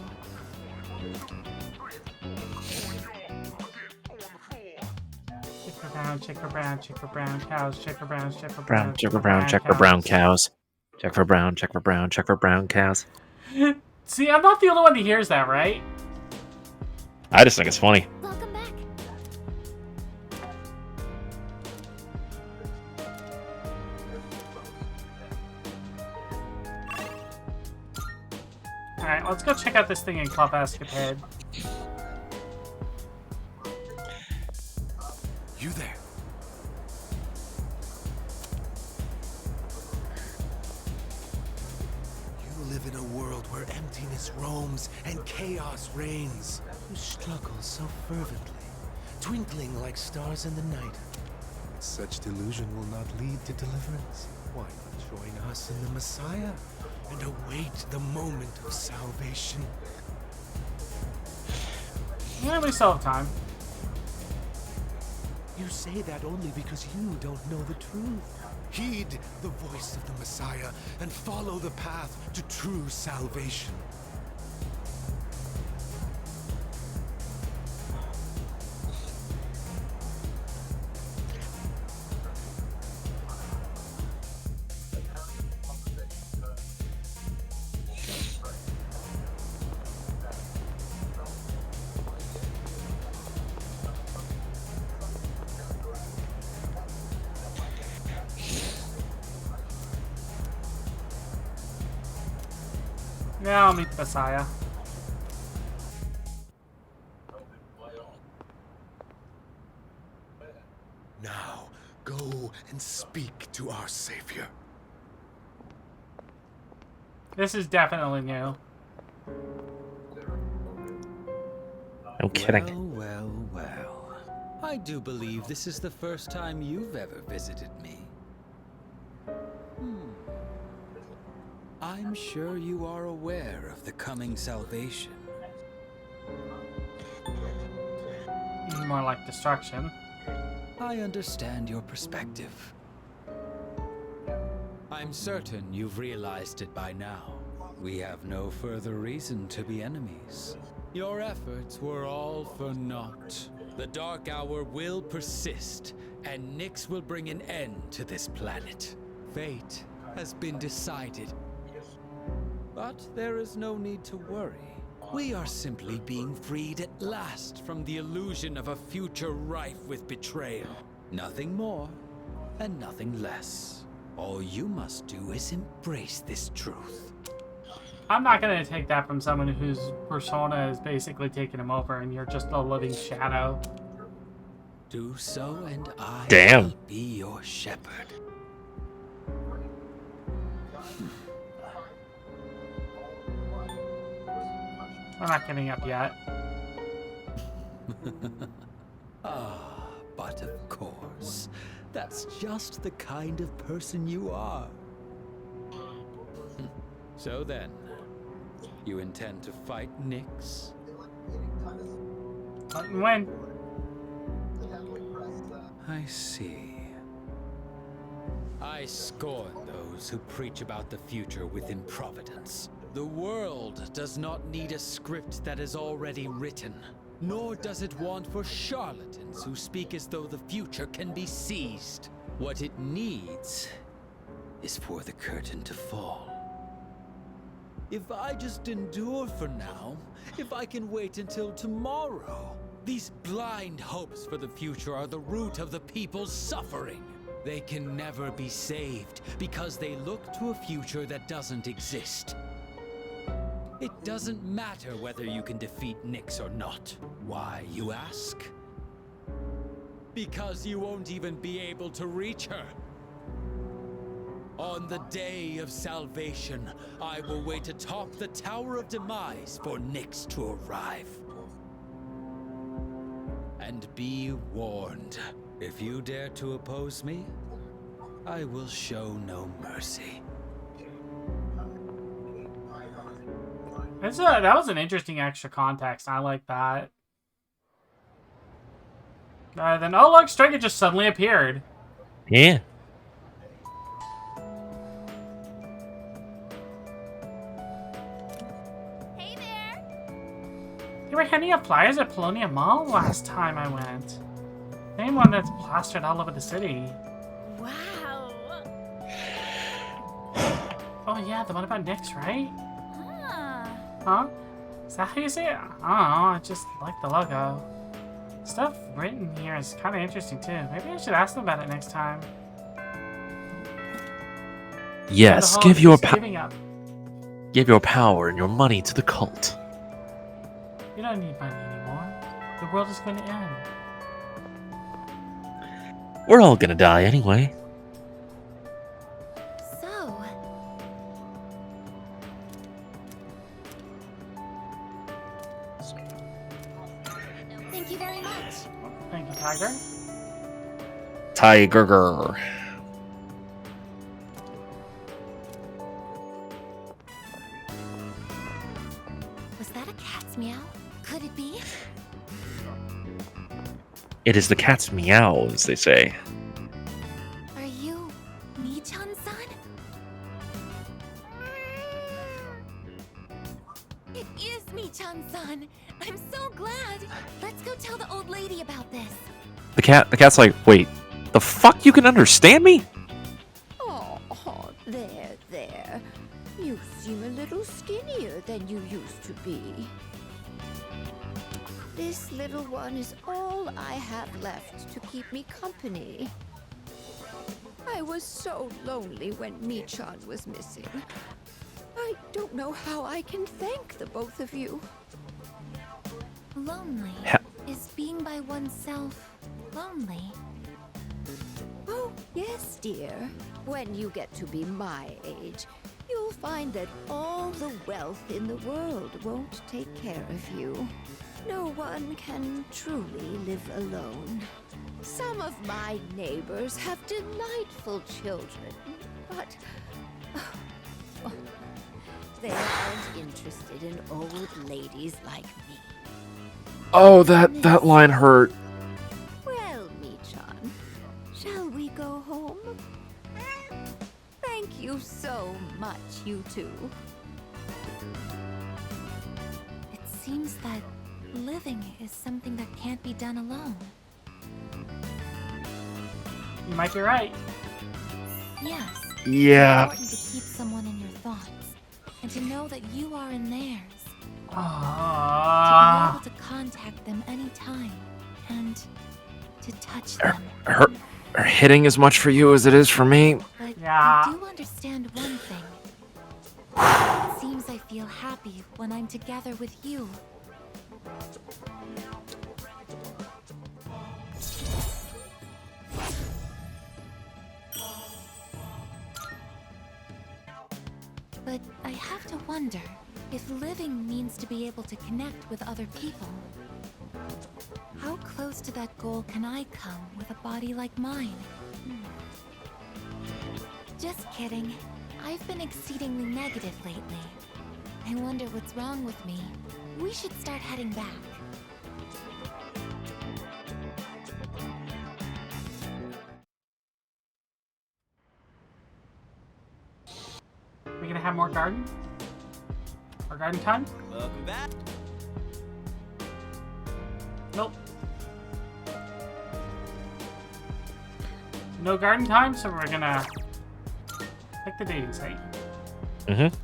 brown, check for brown, check for brown cows, check for brown, check for
Brown,
brown,
check for brown, check for brown cows. Check for brown, check for brown, check for brown cows.
See, I'm not the only one who hears that, right?
I just think it's funny.
Welcome back.
Alright, let's go check out this thing in Club Escapade.
You there? You live in a world where emptiness roams and chaos reigns. You struggle so fervently, twinkling like stars in the night. Such delusion will not lead to deliverance. Why not join us in the Messiah and await the moment of salvation?
Yeah, we still have time.
You say that only because you don't know the truth. Heed the voice of the Messiah and follow the path to true salvation.
Now I'll meet the Messiah.
Now, go and speak to our Savior.
This is definitely new.
No kidding.
Well. I do believe this is the first time you've ever visited me. I'm sure you are aware of the coming salvation.
More like destruction.
I understand your perspective. I'm certain you've realized it by now. We have no further reason to be enemies. Your efforts were all for naught. The Dark Hour will persist, and Nyx will bring an end to this planet. Fate has been decided. But there is no need to worry. We are simply being freed at last from the illusion of a future rife with betrayal. Nothing more, and nothing less. All you must do is embrace this truth.
I'm not gonna take that from someone whose persona is basically taking him over and you're just a living shadow.
Do so and I
Damn.
will be your shepherd.
We're not getting up yet.
But of course, that's just the kind of person you are. So then, you intend to fight Nyx?
When?
I see. I scorn those who preach about the future with improvidence. The world does not need a script that is already written, nor does it want for charlatans who speak as though the future can be seized. What it needs is for the curtain to fall. If I just endure for now, if I can wait until tomorrow, these blind hopes for the future are the root of the people's suffering. They can never be saved because they look to a future that doesn't exist. It doesn't matter whether you can defeat Nyx or not. Why, you ask? Because you won't even be able to reach her. On the day of salvation, I will wait atop the Tower of Demise for Nyx to arrive. And be warned, if you dare to oppose me, I will show no mercy.
That was an interesting extra context. I like that. Then, oh look, Striker just suddenly appeared.
Yeah.
Hey there!
They were handing out flyers at Polonia Mall last time I went. Same one that's plastered all over the city.
Wow.
Oh yeah, the one about Nyx, right?
Ah.
Huh? Is that how you say it? I don't know, I just like the logo. Stuff written here is kind of interesting too. Maybe I should ask them about it next time.
Yes,
The
give
whole
your
just giving up.
give your power and your money to the cult.
You don't need money anymore. The world is going to end.
We're all gonna die anyway.
So, thank you very much.
Thank you, Tiger.
Tiger.
Was that a cat's meow? Could it be?
It is the cat's meow, as they say.
Are you Mi-chan's son? It is Mi-chan's son. I'm so glad. Let's go tell the old lady about this.
The cat's like, wait, the fuck? You can understand me?
Oh, there. You seem a little skinnier than you used to be. This little one is all I have left to keep me company. I was so lonely when Mi-chan was missing. I don't know how I can thank the both of you.
Lonely. Is being by oneself lonely?
Oh, yes, dear. When you get to be my age, you'll find that all the wealth in the world won't take care of you. No one can truly live alone. Some of my neighbors have delightful children, but they aren't interested in old ladies like me.
Oh, that line hurt.
Well, Mi-chan, shall we go home? Thank you so much, you two.
It seems that living is something that can't be done alone.
You might be right.
Yes.
Yeah.
It's important to keep someone in your thoughts, and to know that you are in theirs. To be able to contact them anytime, and to touch them.
Her hitting as much for you as it is for me.
But
Yeah.
I do understand one thing. It seems I feel happy when I'm together with you. But I have to wonder if living means to be able to connect with other people. How close to that goal can I come with a body like mine? Just kidding. I've been exceedingly negative lately. I wonder what's wrong with me. We should start heading back.
We gonna have more garden? More garden time?
Welcome back.
Nope. No garden time, so we're gonna pick the dating site.
Mm-hmm.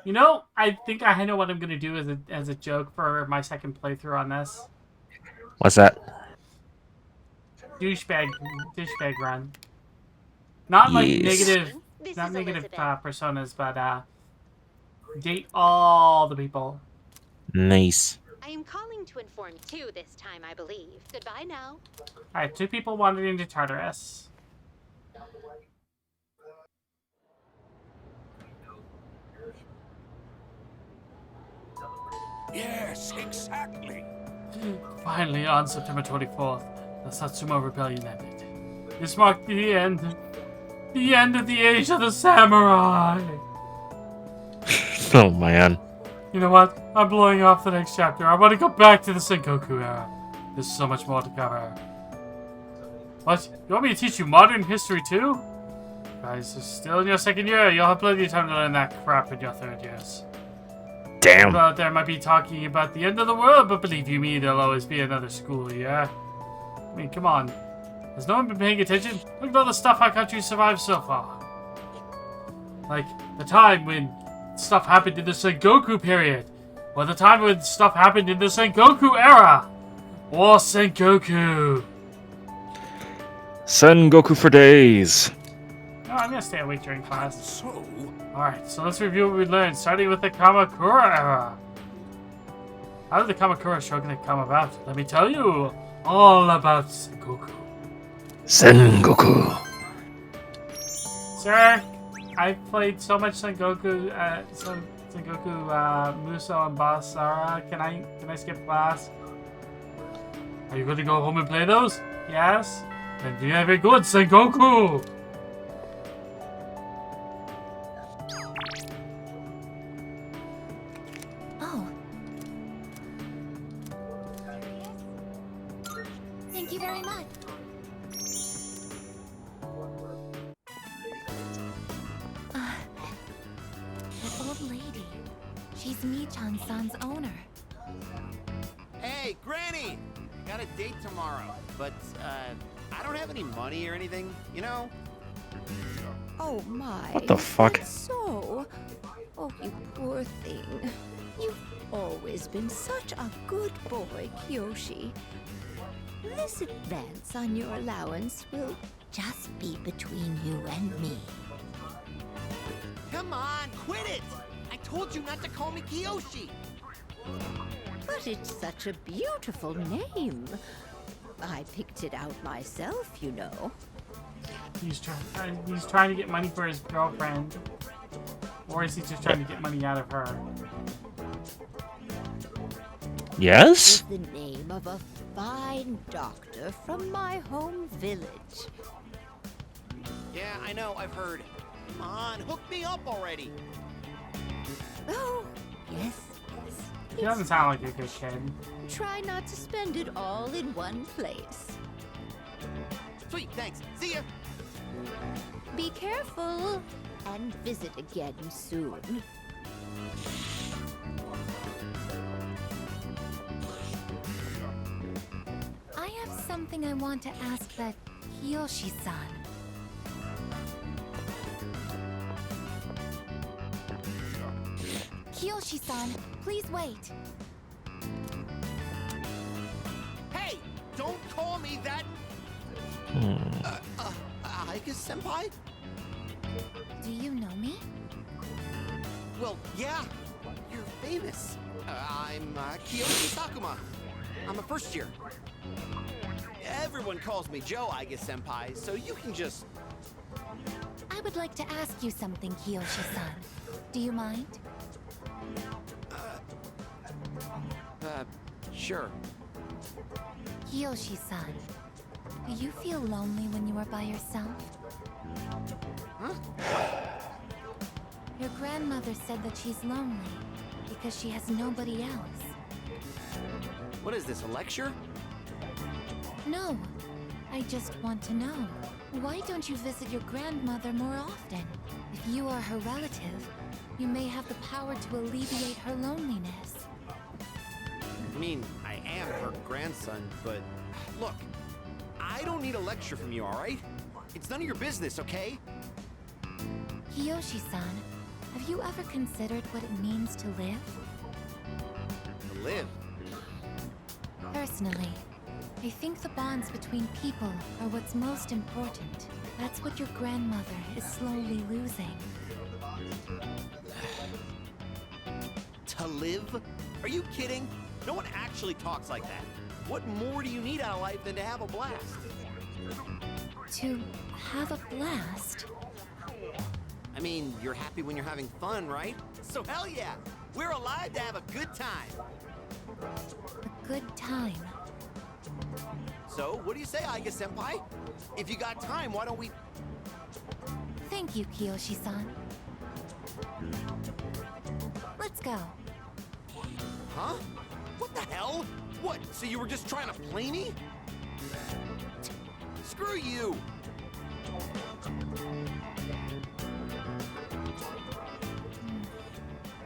You know, I think I know what I'm gonna do as a joke for my second playthrough on this.
What's that?
Douchebag run. Not like
Yes.
negative personas, but date all the people.
Nice.
I am calling to inform two this time, I believe. Goodbye now.
Alright, 2 people wandered into Tartarus.
Yes, exactly.
Finally, on September 24th, the Satsuma Rebellion ended. This marked the end of the age of the samurai.
Oh man.
You know what? I'm blowing off the next chapter. I want to go back to the Sengoku era. There's so much more to cover. What? You want me to teach you modern history too? Guys, you're still in your second year. You'll have plenty of time to learn that crap in your third years.
Damn.
People out there might be talking about the end of the world, but believe you me, there'll always be another school year. I mean, come on. Has no one been paying attention? Look at all the stuff our country survived so far. Like, the time when stuff happened in the Sengoku period. Or the time when stuff happened in the Sengoku era. Or Sengoku.
Sengoku for days.
No, I'm gonna stay awake during class. Alright, so let's review what we learned, starting with the Kamakura era. How did the Kamakura shogunate come about? Let me tell you all about Sengoku.
Sengoku.
Sir, I've played so much Sengoku, Muso and Basara. Can I skip class? Are you going to go home and play those? Yes? Then very good, Sengoku!
Oh. Thank you very much. The old lady. She's Michan-san's owner.
Hey, Granny! Got a date tomorrow, but, I don't have any money or anything, you know?
Oh my.
What the fuck?
So, oh, you poor thing. You've always been such a good boy, Kyoshi. This advance on your allowance will just be between you and me.
Come on, quit it! I told you not to call me Kiyoshi!
But it's such a beautiful name. I picked it out myself, you know.
He's trying to get money for his girlfriend. Or is he just trying to get money out of her?
Yes?
The name of a fine doctor from my home village.
Yeah, I know, I've heard. Come on, hook me up already!
Oh, yes.
He doesn't sound like a good kid.
Try not to spend it all in one place.
Sweet, thanks. See ya!
Be careful and visit again soon.
I have something I want to ask that Kiyoshi-san. Kiyoshi-san, please wait.
Hey! Don't call me that! I guess senpai?
Do you know me?
Well, yeah. You're famous. I'm Kiyoshi Sakuma. I'm a first year. Everyone calls me Joe, I guess senpai, so you can just...
I would like to ask you something, Kiyoshi-san. Do you mind?
Sure.
Kiyoshi-san, do you feel lonely when you are by yourself?
Huh?
Your grandmother said that she's lonely because she has nobody else.
What is this, a lecture?
No, I just want to know. Why don't you visit your grandmother more often? If you are her relative, you may have the power to alleviate her loneliness.
I mean, I am her grandson, but look, I don't need a lecture from you, alright? It's none of your business, okay?
Kiyoshi-san, have you ever considered what it means to live?
To live?
Personally, I think the bonds between people are what's most important. That's what your grandmother is slowly losing.
To live? Are you kidding? No one actually talks like that. What more do you need out of life than to have a blast?
To have a blast?
I mean, you're happy when you're having fun, right? So hell yeah! We're alive to have a good time!
A good time.
So, what do you say, Aiga Senpai? If you got time, why don't we...
Thank you, Kiyoshi-san. Let's go.
Huh? What the hell? What, so you were just trying to play me? Screw you!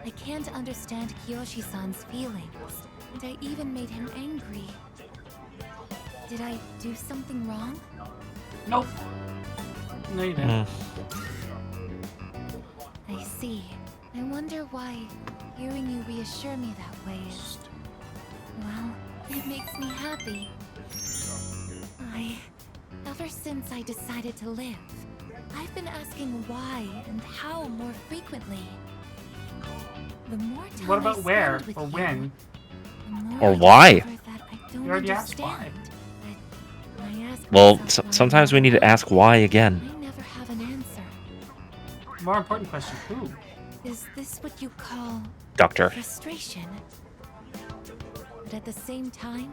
I can't understand Kiyoshi-san's feelings, and I even made him angry. Did I do something wrong?
Nope. No, you didn't.
I see. I wonder why hearing you reassure me that way is... well, it makes me happy. Ever since I decided to live, I've been asking why and how more frequently. The more time
What about
I
where
spend with
or
you,
when?
the more
Or
I
why?
discover that I don't
You already asked why.
understand. But I ask
Well,
myself why
sometimes we
and
need to ask why again.
I never have an answer.
More important question, who?
Is this what you call
Doctor.
frustration? But at the same time,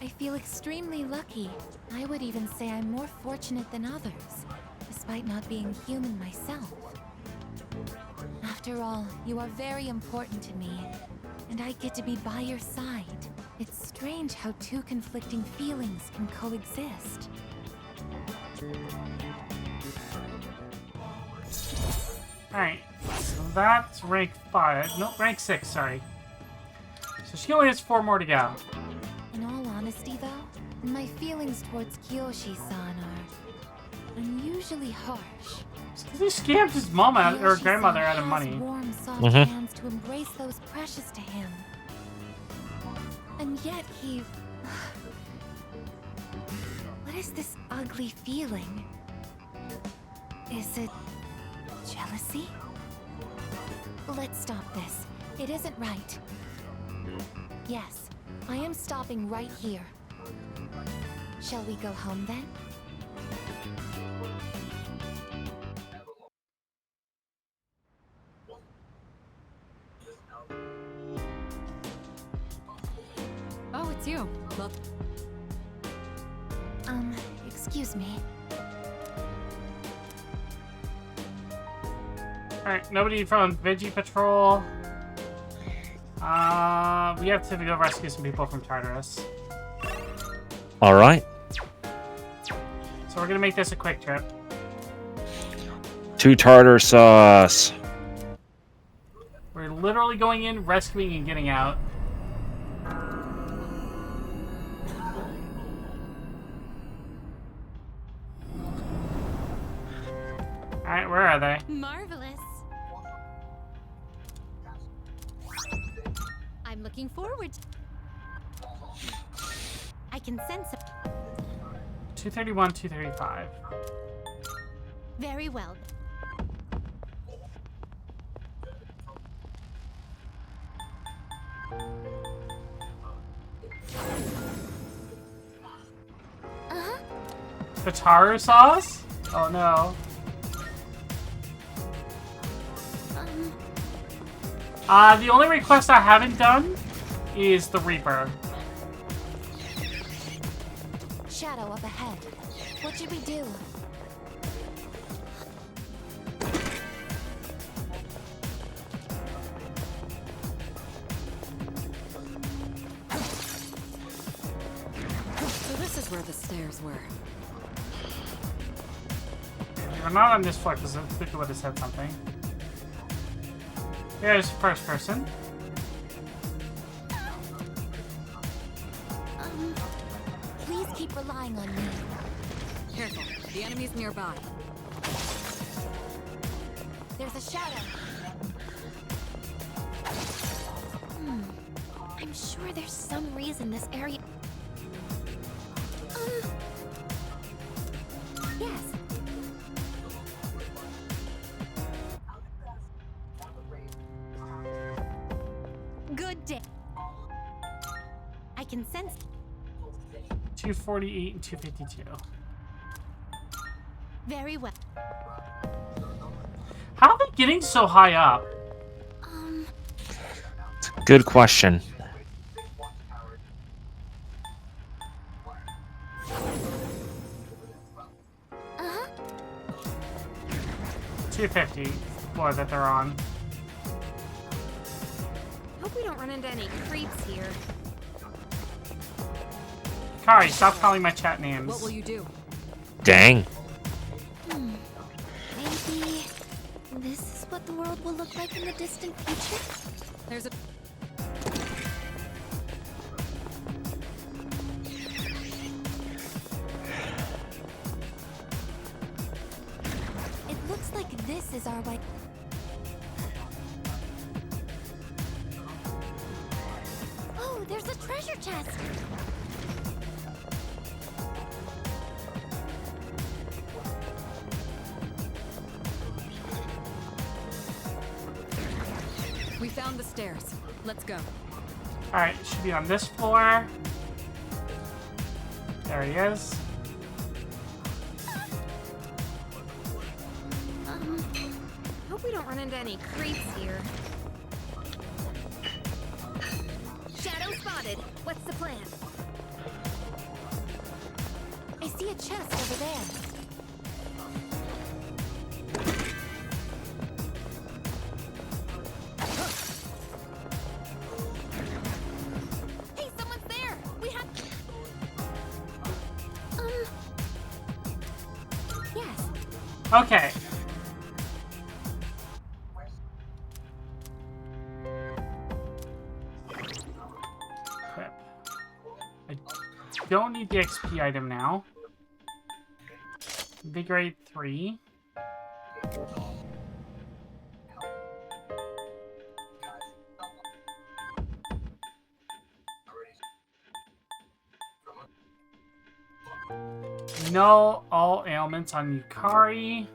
I feel extremely lucky. I would even say I'm more fortunate than others, despite not being human myself. After all, you are very important to me, and I get to be by your side. It's strange how two conflicting feelings can coexist.
Alright, so that's rank 5. No, rank 6, sorry. So she only has 4 more to go.
In all honesty, though, my feelings towards Kiyoshi-san are unusually harsh.
Because he scammed his mom out, or
Kiyoshi-san
grandmother out of
has
money.
warm, soft
Mhm.
hands to embrace those precious to him. And yet he... What is this ugly feeling? Is it jealousy? Let's stop this. It isn't right. Yes, I am stopping right here. Shall we go home then?
Oh, it's you. Well,
Excuse me.
Alright, nobody from Veggie Patrol. We have to go rescue some people from Tartarus.
Alright.
So we're gonna make this a quick trip.
To tartar sauce.
We're literally going in, rescuing, and getting out. Alright, where are they?
Marvelous. I'm looking forward. I can sense it.
231, 235.
Very well.
The tartar sauce? Oh no. The only request I haven't done is the Reaper.
Shadow up ahead. What should we do?
so this is where the stairs were.
We're not on this floor because I think it would have said something. Here's first person.
Please keep relying on me.
Careful, the enemy's nearby.
There's a shadow. I'm sure there's some reason this area... Yes.
Good day. I can sense.
248 and 252.
Very well.
How are they getting so high up?
Good question.
Uh-huh.
250 floor that they're on.
Hope we don't run into any creeps here.
Kari, stop calling my chat names.
What will you do?
Dang.
Maybe this is what the world will look like in the distant future?
There's a...
It looks like this is our way. Oh, there's a treasure chest!
We found the stairs. Let's go.
Alright, it should be on this floor. There he is.
Hope we don't run into any creeps here. Shadow spotted. What's the plan?
I see a chest over there.
Hey, someone's there! We have...
Yes.
Okay. Equip. I don't need the XP item now. Invigorate 3. No all ailments on Yukari.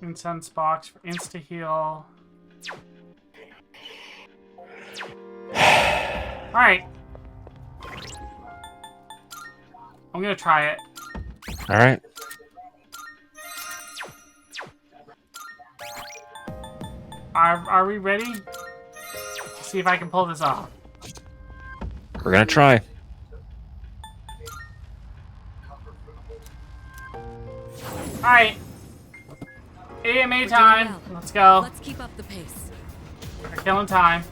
Incense box for insta heal. Alright. I'm gonna try it.
Alright.
Are we ready? See if I can pull this off.
We're gonna try.
Alright. AMA time.
well.
Let's go.
Let's keep up the pace.
We're killing time.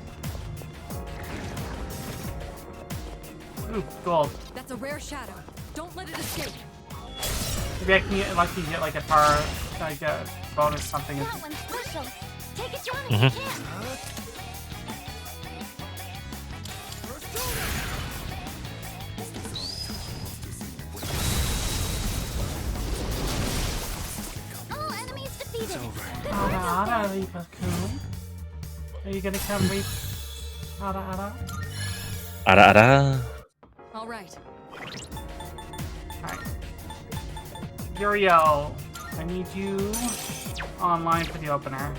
Ooh, gold.
That's a rare shadow. Don't let it escape.
Maybe I can get lucky and get like a power, like a bonus something.
That one's special. Take it, Johnny.
Mhm.
You can. All enemies defeated. Good work out
Ada,
there.
Reaper-kun. Are you gonna come reap? Ada.
Ada.
All right.
Alright. Uriel, I need you online for the opener.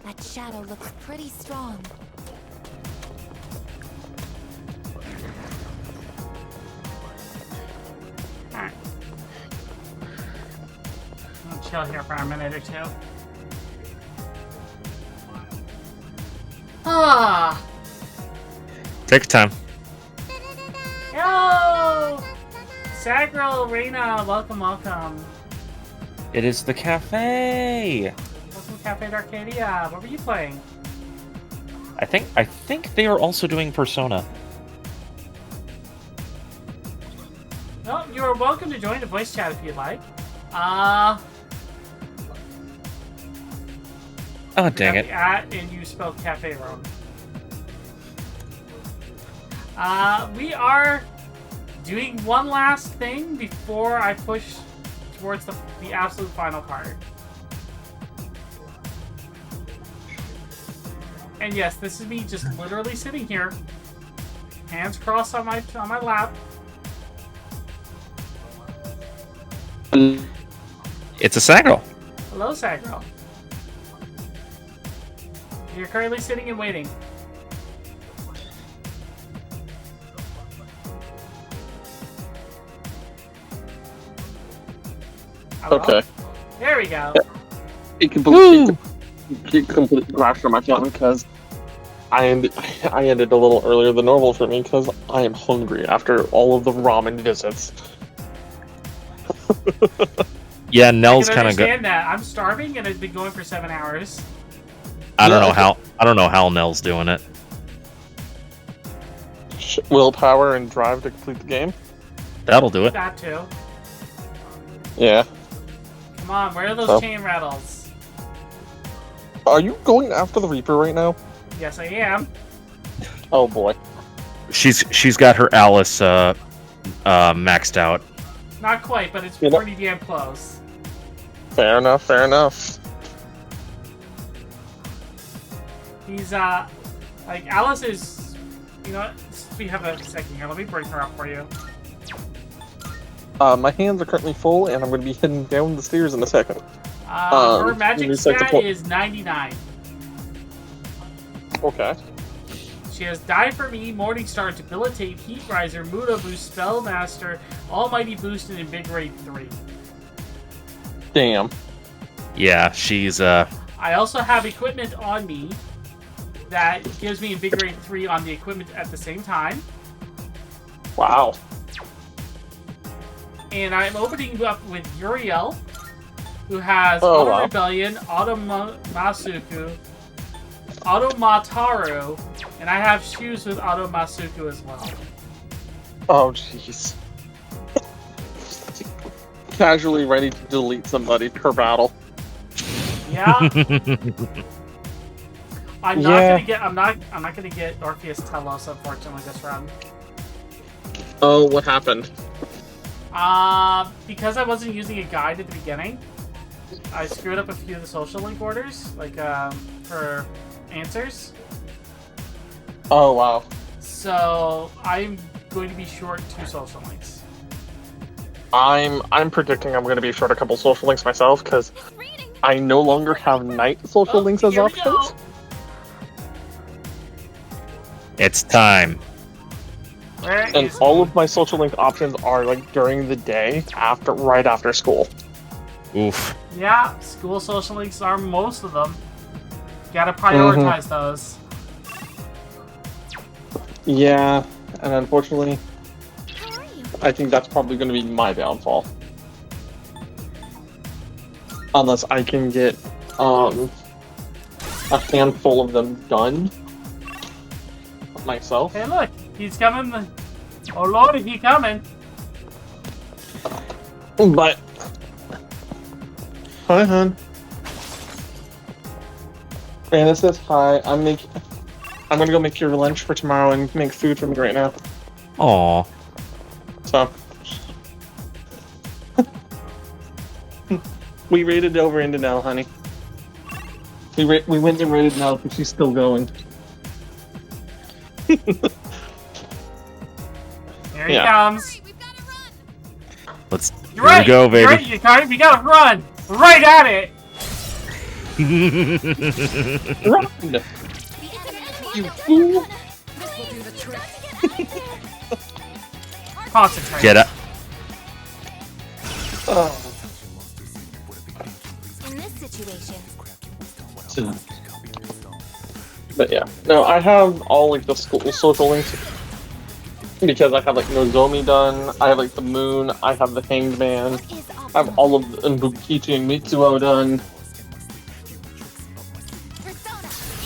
That shadow looks pretty strong.
Alright. I'll chill here for a minute or two. Ah!
Take your time.
Yo! Sagral, Reina, welcome.
It is the cafe.
Welcome to Cafe Arcadia. What were you playing?
I think they are also doing Persona.
Well, you are welcome to join the voice chat if you'd like. Oh,
dang it.
At and you spelled cafe wrong. We are doing one last thing before I push towards the absolute final part. And yes, this is me just literally sitting here, hands crossed on my lap.
It's a Sagro.
Hello, Sagro. You're currently sitting and waiting. Hello?
Okay.
There we go.
It completely crashed on my phone because I ended a little earlier than normal for me because I am hungry after all of the ramen visits.
Yeah, Nell's
I
kind
can
of good.
understand that. I'm starving and I've been going for 7 hours.
I don't know how Nell's doing it.
Willpower and drive to complete the game.
That'll do it.
That too.
Yeah.
Come on, where are those
So-
chain rattles?
Are you going after the Reaper right now?
Yes, I am.
Oh boy.
She's got her Alice maxed out.
Not quite, but it's
You know-
pretty damn close.
Fair enough. Fair enough.
He's like Alice is. You know what? We have a second here. Let me bring her up for you.
My hands are currently full, and I'm going to be heading down the stairs in a second.
Her magic
give me a second
stat
to-
is 99.
Okay.
She has Die For Me, Morningstar, Debilitate, Heat Riser, Muda Boost, Spellmaster, Almighty Boost, and Invigorate 3.
Damn.
Yeah, she's
I also have equipment on me that gives me Invigorate 3 on the equipment at the same time.
Wow.
And I'm opening up with Uriel, who has
Oh,
Auto
wow.
Rebellion, Masuku, Auto Mataru, and I have shoes with Auto Masuku as well.
Oh, jeez. Casually ready to delete somebody per battle.
Yeah. I'm not
Yeah.
gonna get. I'm not gonna get Orpheus Telos, unfortunately, this round.
Oh, what happened?
Because I wasn't using a guide at the beginning, I screwed up a few of the social link orders, like for answers.
Oh, wow.
So I'm going to be short 2 social links.
I'm predicting I'm going to be short a couple social links myself because I no longer have night social links as
here we
options.
it's time.
And all of my social link options are like during the day, right after school.
Oof.
Yeah, school social links are most of them. Gotta prioritize those.
Yeah, and unfortunately, I think that's probably going to be my downfall. Unless I can get a handful of them done myself.
Hey, look, he's coming. Oh Lord, is he coming?
But hi, hon. Anna says hi. I'm gonna go make your lunch for tomorrow and make food for me right now.
Aw.
So we raided over into Nell, honey. We went and raided Nell, but she's still going.
Here he comes.
Let's
You're
here
right.
we go,
You're
baby.
right, you got it. We gotta run right at it.
Run! You fool!
Concentrate.
Get it.
In this situation,
But yeah, no, I have all like the school social links because I have like Nozomi done. I have like the Moon. I have the Hanged Man. I have all of the Bukichi and Mitsuo done.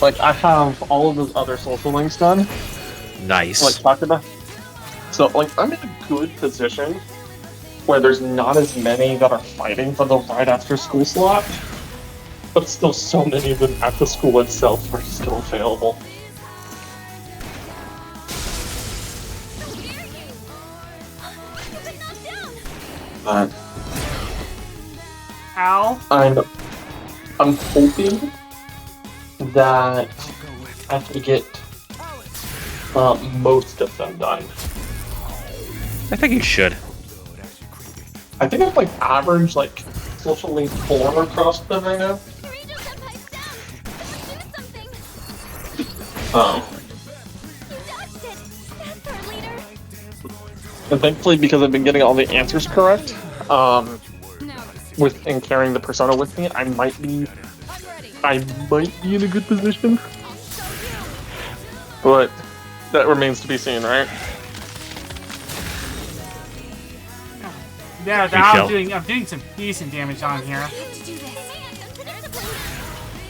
Like I have all of those other social links done.
Nice.
Like talked about. So like I'm in a good position where there's not as many that are fighting for the right after school slot, but still so many of them at the school itself are still available. But
Ow.
I'm hoping that I can get most of them done.
I think you should.
I think I've like average like social link 4 across them right now. And thankfully, because I've been getting all the answers correct, and carrying the persona with me, I might be in a good position. But that remains to be seen, right?
Yeah, now I'm doing some decent damage on here.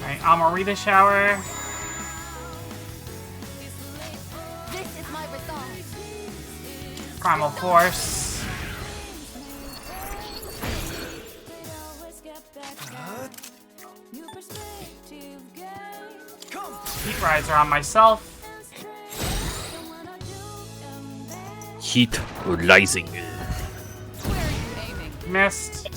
Alright, Amarita shower.
This is my resolve.
Primal force. Heat riser on myself.
Heat rising.
Missed.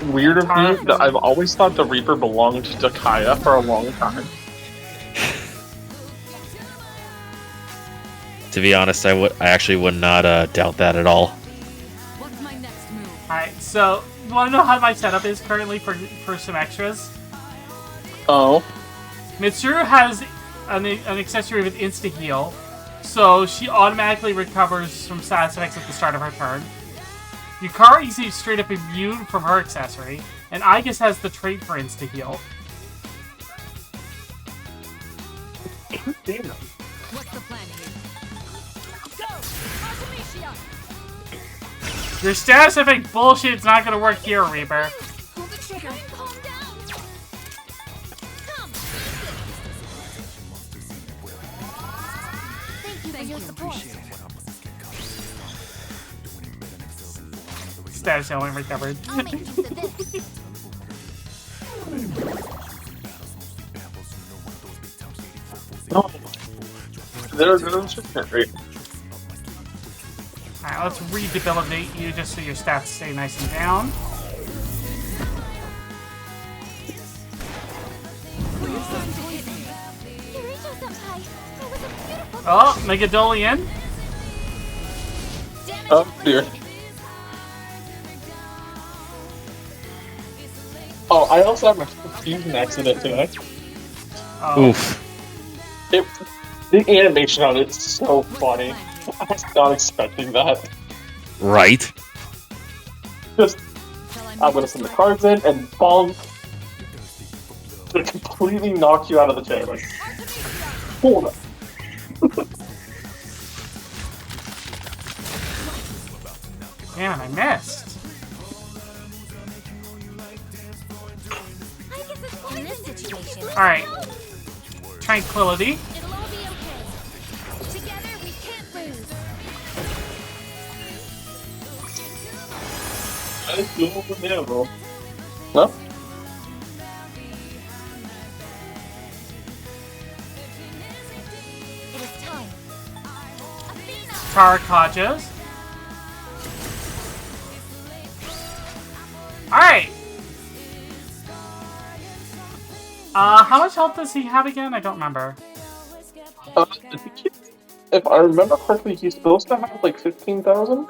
Weird of me that I've always thought the Reaper belonged to Kaya for a long time.
To be honest, I actually would not doubt that at all.
Alright, so you want to know how my setup is currently for some extras?
Oh.
Mitsuru has an accessory with insta-heal, so she automatically recovers from status effects at the start of her turn. Yukara is straight up immune from her accessory, and Aegis has the trait for insta-heal.
Damn.
What's the plan here? Go! Artemisia!
Your status effect bullshit is not gonna work here, Reaper.
Pull the trigger. Calm down. Come. Thank you for your support.
Status only recovered.
I'll make use of this.
No. They're great.
Alright, let's re-debilitate you just so your stats stay nice and down. Oh, Megadolian.
Oh dear. Oh, I also had my fusion accident today.
Oh.
Oof.
The animation on it's so funny. I was not expecting that.
Right.
Just, I'm gonna send the cards in and bonk. To completely knock you out of the chair. Like, hold up.
Damn, I missed.
In this situation,
Alright. Tranquility.
it'll all be okay. Together, we can't lose.
I feel the devil. No?
It is time.
Tarakajas. Alright. How much health does he have again? I don't remember.
I think if I remember correctly, he's supposed to have like 15,000.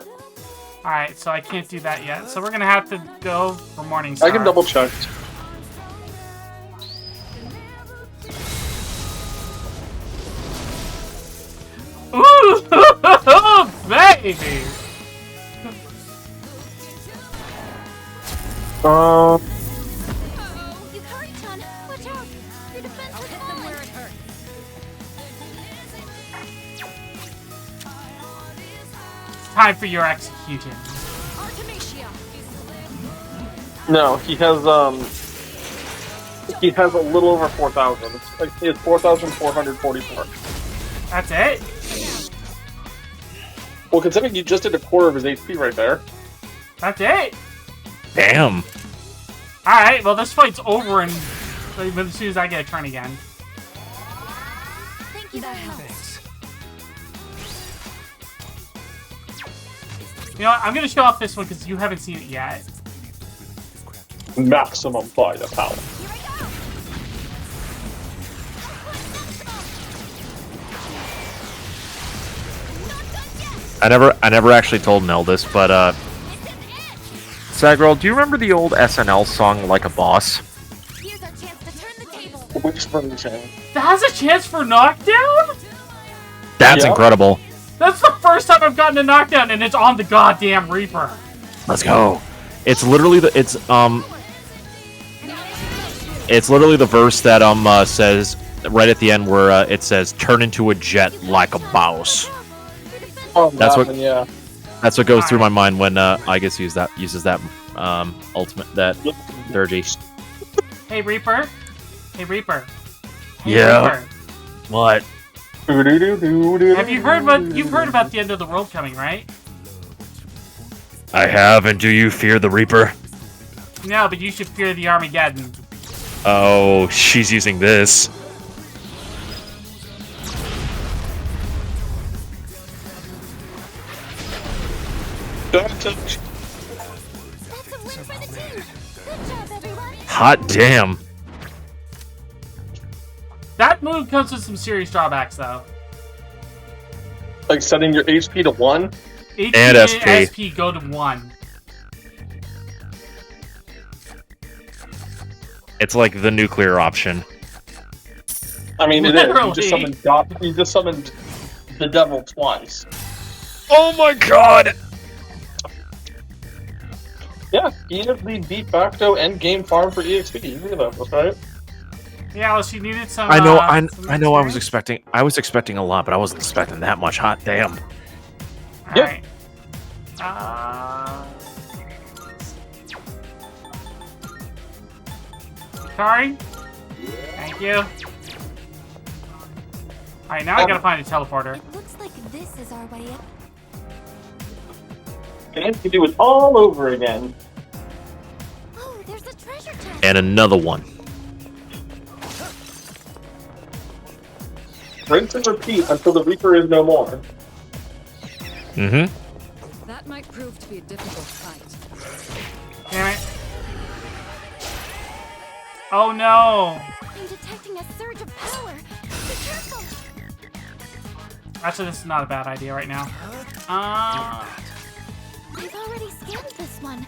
Alright, so I can't do that yet. So we're gonna have to go for Morningstar.
I can double check.
Ooh, baby!
Yukari-chan, watch out! Your defense has fallen! Where it hurts.
Time for your execution.
Artemisia!
No, he has a little over 4,000. Like, he has 4,444.
That's it?
Well, considering you just did a quarter of his HP right there.
That's it?
Damn.
Alright, well this fight's over and as soon as I get a turn again.
Thank you very much.
You know what? I'm gonna show off this one because you haven't seen it yet.
Maximum firepower.
I never actually told Nell this, but Sad Girl, do you remember the old SNL song "Like a Boss"?
Which version?
That has a chance for knockdown?
That's incredible.
That's the first time I've gotten a knockdown, and it's on the goddamn Reaper.
Let's go. It's literally the it's literally the verse that says right at the end where it says "turn into a jet like a boss."
Oh,
That's what.
Yeah.
That's what goes through my mind when I guess uses that ultimate that dirgy.
Hey Reaper. Hey Reaper. Hey,
Yeah.
Reaper.
What?
Have you heard about the end of the world coming, right?
I have, and do you fear the Reaper?
No, but you should fear the Armageddon.
Oh, she's using this. Hot damn.
That move comes with some serious drawbacks, though.
Like setting your HP to 1?
HP
And SP.
SP go to 1.
It's like the nuclear option.
I mean, it
Literally.
is. You just summoned the devil twice.
Oh my god!
Yeah, he is the de facto endgame farm for EXP. You knew that, right?
Yeah, well, she needed some.
I know.
some
I know. I was
experience.
expecting a lot, but I wasn't expecting that much. Hot damn.
Alright. Sorry. Thank you. Alright, now I gotta find a teleporter.
Looks like this is our way in.
And then you do it all over again.
Oh, there's a treasure chest.
And another one.
Rinse and repeat until the Reaper is no more.
Mm-hmm.
That might prove to be a difficult fight.
Damn it. Oh no!
I'm detecting a surge of power. Be careful.
Actually, this is not a bad idea right now.
I've already scanned this one.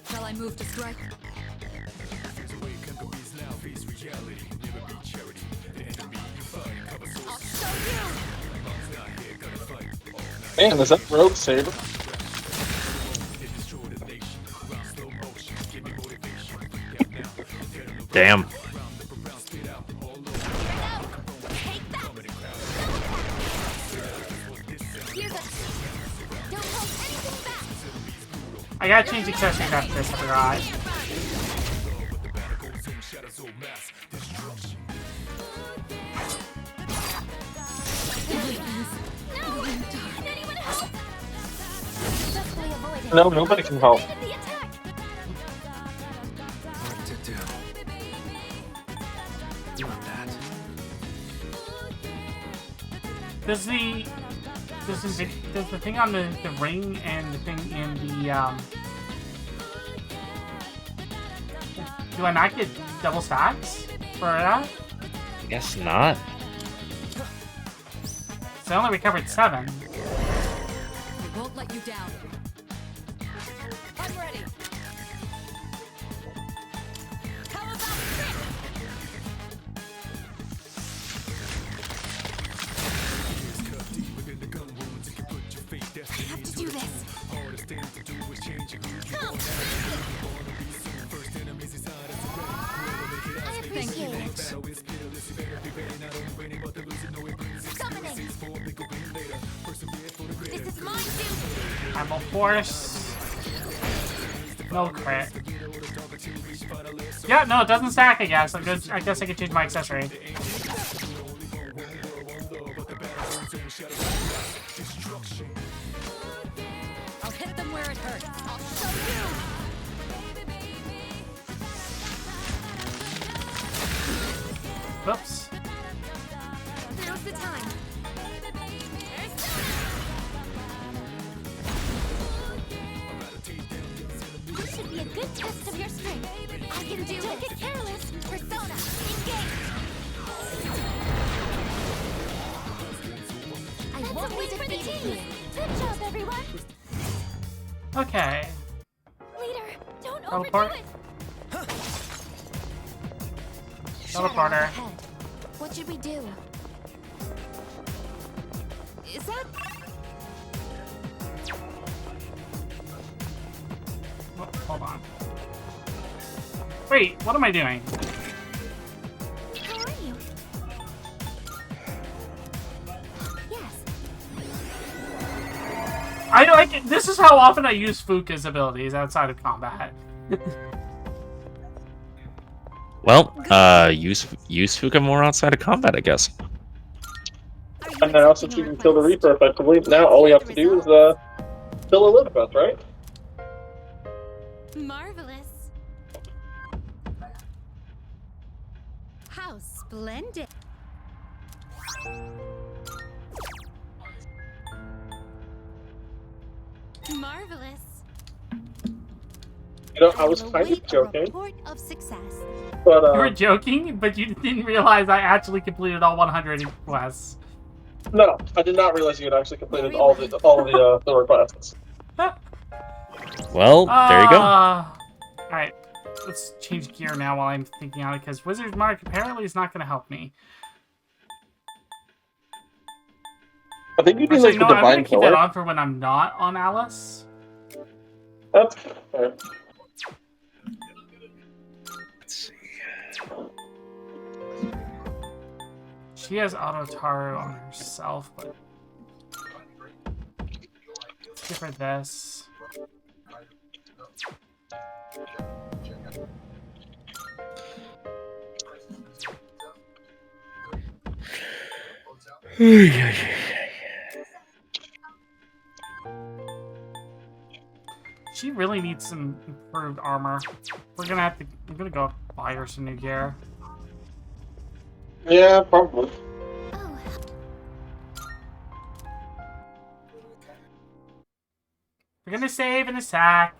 Shall I move to strike?
Man, is that Rogue Saber?
Damn.
I gotta change accessories after this, I forgot.
No, nobody can help.
Does the thing on the ring and the thing in the do I not get double stacks for that?
I guess not.
So I only recovered 7.
We won't let you down. I'm ready. How about this?
I have to do this. Come.
Thank you.
Summoning. This is my duty.
I'm a force. No crit. Yeah, no, it doesn't stack, I guess. I guess I could change my accessory.
I'll hit them where it hurts. I'll show you.
Whoops.
Now's the time.
test of your strength. I can do it. Get careless. Persona, engage. I won't be defeated here. Good job, everyone.
Okay.
Leader, don't
Teleport.
overdo it.
Teleporter.
Ahead. What should we do? Is that...
Oh, hold on. Wait, what am I doing?
How are you? Yes.
I like it. This is how often I use Fuka's abilities outside of combat.
Well, use Fuka more outside of combat, I guess.
And now since you can kill the Reaper effectively, now all we have to do is kill Elizabeth, right?
Marvelous. How splendid. Marvelous.
You know, I was kind of joking,
Report of success.
but
You were joking, but you didn't realize I actually completed all 100 quests.
no, I did not realize you had actually completed all the requests.
Well, there you go.
Alright, let's change gear now while I'm thinking on it, because Wizard's Mark apparently is not going to help me.
I think you need
Actually,
like
no,
the
I'm going
Divine
to keep that
Killer.
on for when I'm not on Alice.
That's fair.
Let's see.
She has Autotaru on herself, but let's give her this. She really needs some improved armor. We're gonna go buy her some new gear.
Yeah, probably.
We're gonna save in a sec.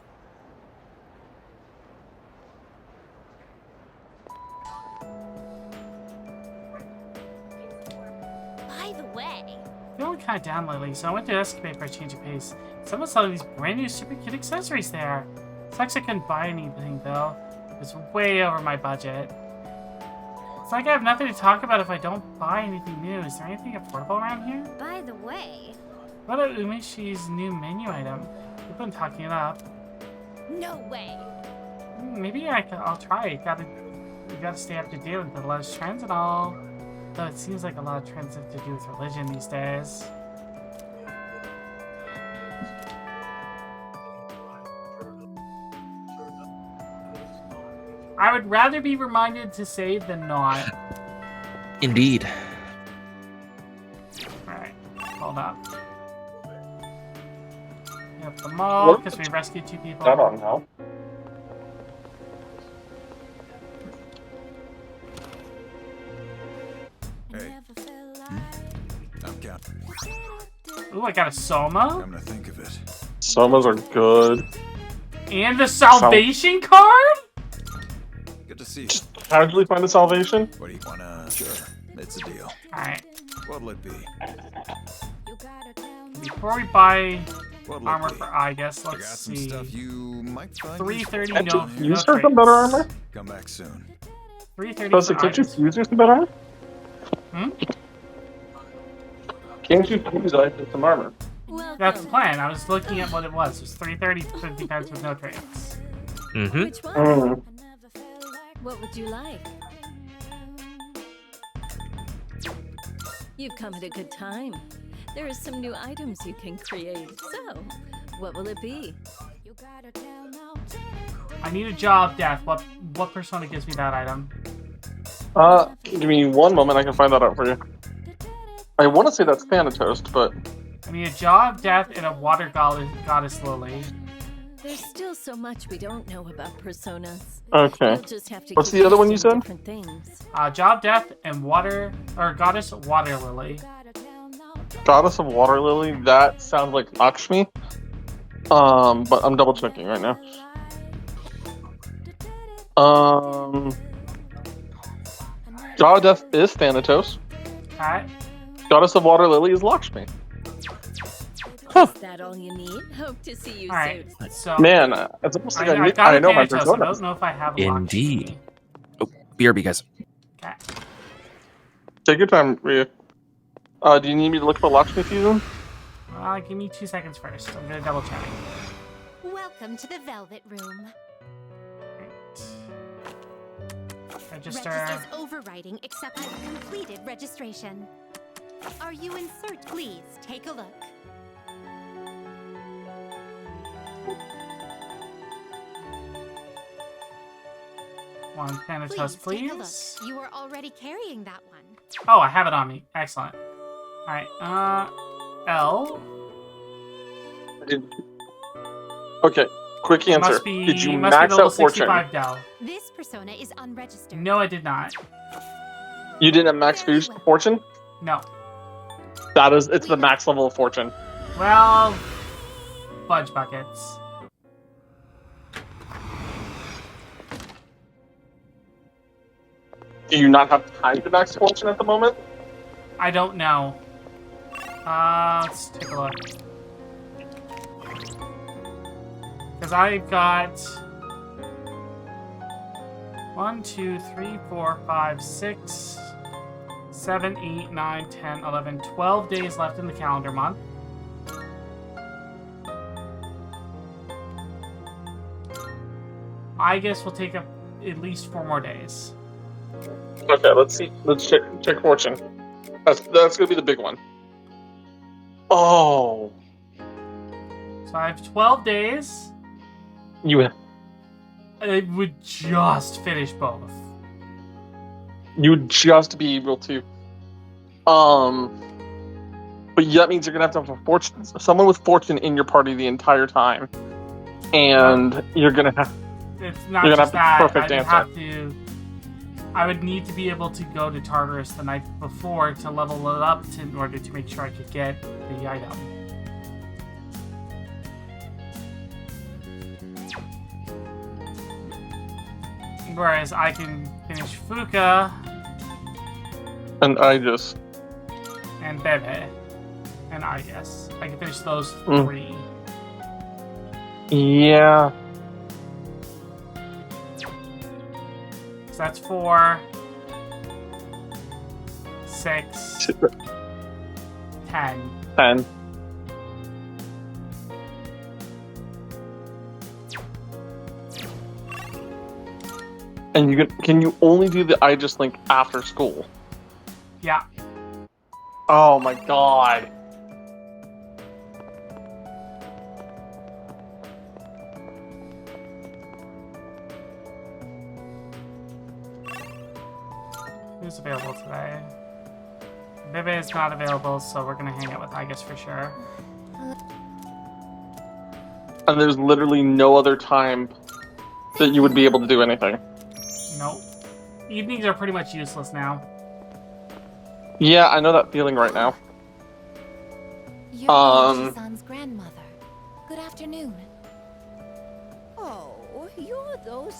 By the way,
Feeling kind of down lately, so I went to Escapade for a change of pace. Someone saw these brand new super cute accessories there. Sucks I couldn't buy anything though. It was way over my budget. It's like I have nothing to talk about if I don't buy anything new. Is there anything affordable around here?
by the way.
What about Umishi's new menu item? We've been talking it up.
No way.
Maybe I'll try it. We gotta stay up to date with the latest trends and all. Though it seems like a lot of trends have to do with religion these days. I would rather be reminded to save than not.
Indeed.
Alright, hold up. Yep, the mall, because we rescued 2 people.
I don't know.
Hey. I'm counting.
Ooh, I got a Soma.
Come to think of it.
Somas are good.
And the Salvation card?
Good to see you.
Just casually find a salvation.
What do you wanna? Sure, it's a deal.
Alright.
What'll it be?
Before we buy
What'll
armor
it be?
for I guess,
I got
let's
some
see.
stuff you might find
330
Can't
no,
you use
no
her some better
traits.
armor?
Come back soon.
330
Does
for
it, can't you
items.
use her some better armor?
Hmm?
Can't you use items some armor?
That's the plan. I was looking at what it was. It was 330 for defense with no traits.
Mm-hmm.
Which one?
Mm.
What would you like? You've come at a good time. There are some new items you can create. So, what will it be?
I need a job death. What persona gives me that item?
Give me one moment, I can find that out for you. I want to say that's Thanatos, but...
I need a job death and a water goddess lily.
There's still so much we don't know about personas.
Okay.
You'll just have to
What's
keep
the other one you
using
said?
different things.
Job death and goddess water lily.
Goddess of Water Lily, that sounds like Lakshmi. But I'm double checking right now. God of Death is Thanatos.
Okay.
Goddess of Water Lily is Lakshmi.
Is that all you need? Hope to see you
Alright,
soon.
so...
Man, it's almost like
I got
I
a
know my
Thanatos. I
personas.
don't know if I have a
Indeed. Oh, BRB, guys.
Okay.
Take your time, Rhea. Do you need me to look for Lakshmi season?
Give me 2 seconds first. I'm gonna double check.
Welcome to the Velvet Room.
Register.
Registers overriding except I've completed registration. Are you in search? Please take a look.
One Thanatos,
Take a look.
please.
You are already carrying that one.
Oh, I have it on me. Excellent. Alright, L.
Okay, quick
It
answer.
must be,
Did you
must be
max
level
out Fortune?
65 Dell.
This persona is unregistered.
No, I did not.
You didn't max Fortune?
No.
It's the max level of Fortune.
Well, fudge buckets.
Do you not have time to max Fortune at the moment?
I don't know. Let's take a look. Because I've got 1, 2, 3, 4, 5, 6, 7, 8, 9, 10, 11, 12 days left in the calendar month. I guess we'll take at least 4 more days.
Okay, let's see. Let's check Fortune. That's gonna be the big one. Oh.
So I have 12 days. I would just finish both.
You would just be able to. But that means you're gonna have to have someone with Fortune in your party the entire time, and you're gonna have.
It's not
You're gonna
just
have
that.
the perfect
I'd
answer.
have to. I would need to be able to go to Tartarus the night before to level it up in order to make sure I could get the item. Whereas I can finish Fuka
And Aegis.
and Bebe and Aegis. I can finish those
Mm.
3.
Yeah.
So that's 4, 6, 10.
10. And can you only do the Aegis link after school?
Yeah.
Oh my god.
Who's available today? Bebe is not available, so we're gonna hang out with Aegis for sure.
And there's literally no other time that you would be able to do anything.
Nope. Evenings are pretty much useless now.
Yeah, I know that feeling right now.
You're Ichi-san's grandmother. Good afternoon.
Oh, you're those.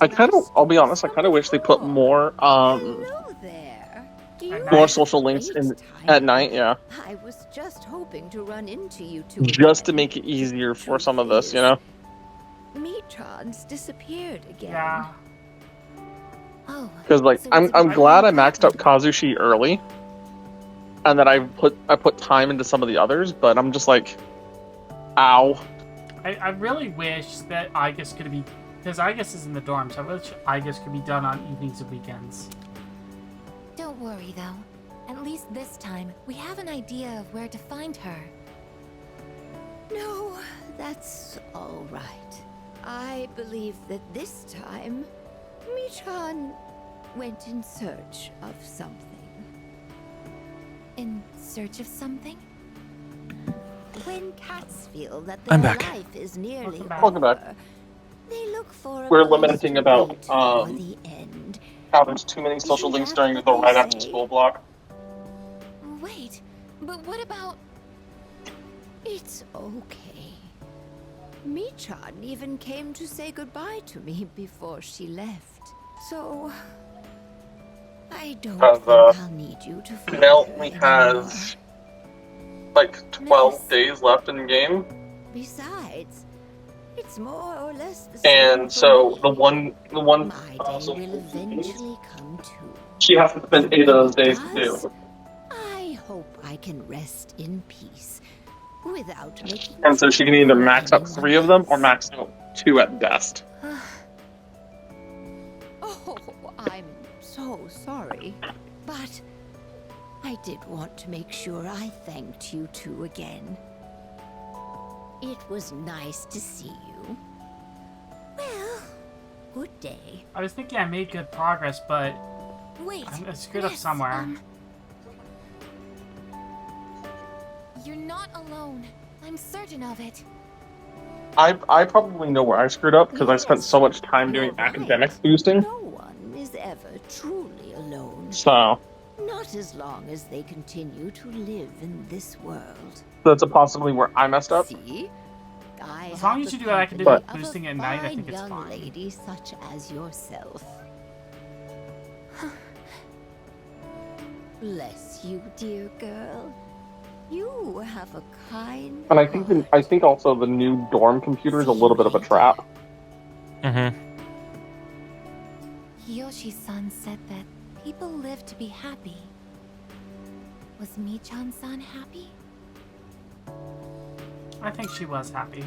I'll be honest, I kind of wish they put more, more social links in at night, yeah.
I was just hoping to run into you two.
Just to make it easier for some of this, you know?
Meatron's disappeared again.
Yeah.
Oh.
Because like I'm glad I maxed out Kazushi early, and that I put time into some of the others, but I'm just like, ow.
I really wish that Aegis could be, because Aegis is in the dorms. I wish Aegis could be done on evenings and weekends.
Don't worry, though. At least this time, we have an idea of where to find her.
No, that's all right. I believe that this time, Meatron went in search of something.
In search of something?
When cats feel that
I'm
their
back.
life is nearly
Welcome back.
over, they look for a
We're
place
lamenting
to
about
wait for the end.
how there's too many social links during the right after school block.
Wait, but what about...
It's okay. Meatron even came to say goodbye to me before she left. So, I don't
Because,
think I'll need you to fight
Mel
her
only
anymore.
has like 12 days left in the game,
Besides, it's more or less the same
and
for
so
me.
the one
My day
so
will eventually come too.
she has to spend 8 of those days to do.
I hope I can rest in peace without making
And so she can either
trouble for
max out
anyone
3 of them or max out 2 at best.
Oh, I'm so sorry. But I did want to make sure I thanked you two again. It was nice to see you. Well, good day.
I was thinking I made good progress, but
Wait.
I screwed up somewhere.
You're not alone. I'm certain of it.
I probably know where I screwed up because I spent so much time doing academic boosting.
No one is ever truly alone.
So
Not as long as they continue to live in this world.
that's possibly where I messed up.
See? I
As long
have
as
the
you do academic
company of a
boosting at night, I think
fine
it's
young
fine.
lady such as yourself. Bless you, dear girl. You have a kind
And I think also the new dorm computer is a little bit of a trap.
Mm-hmm.
Kiyoshi-san said that people live to be happy. Was Michan-san happy?
I think she was happy.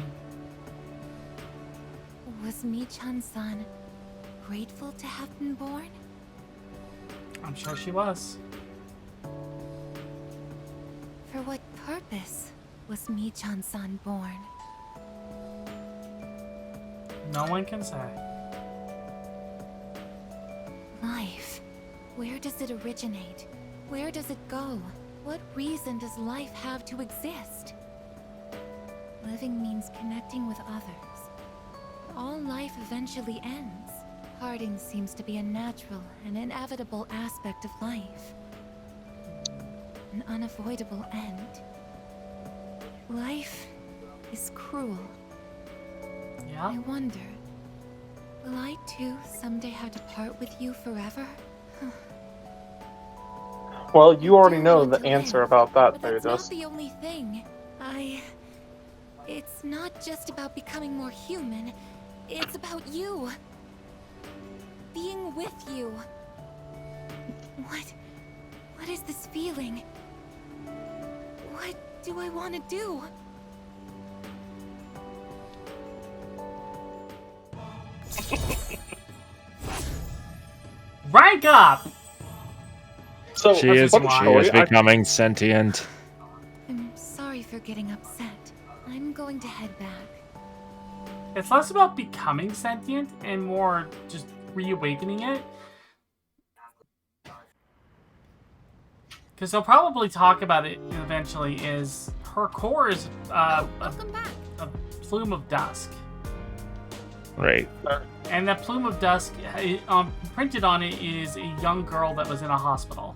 Was Michan-san grateful to have been born?
I'm sure she was.
For what purpose was Michan-san born?
No one can say.
Life. Where does it originate? Where does it go? What reason does life have to exist? Living means connecting with others. All life eventually ends. Parting seems to be a natural and inevitable aspect of life. An unavoidable end. Life is cruel.
Yeah.
I wonder, will I too someday have to part with you forever?
Well, you already know the answer about that,
That's not
Theridas.
the only thing. It's not just about becoming more human. It's about you. Being with you. What is this feeling? What do I want to do?
Rank up!
So
She is becoming sentient.
I'm sorry for getting upset. I'm going to head back.
It's less about becoming sentient and more just reawakening it. Because they'll probably talk about it eventually, is her core is a plume of dusk.
Right.
And that plume of dusk, printed on it is a young girl that was in a hospital.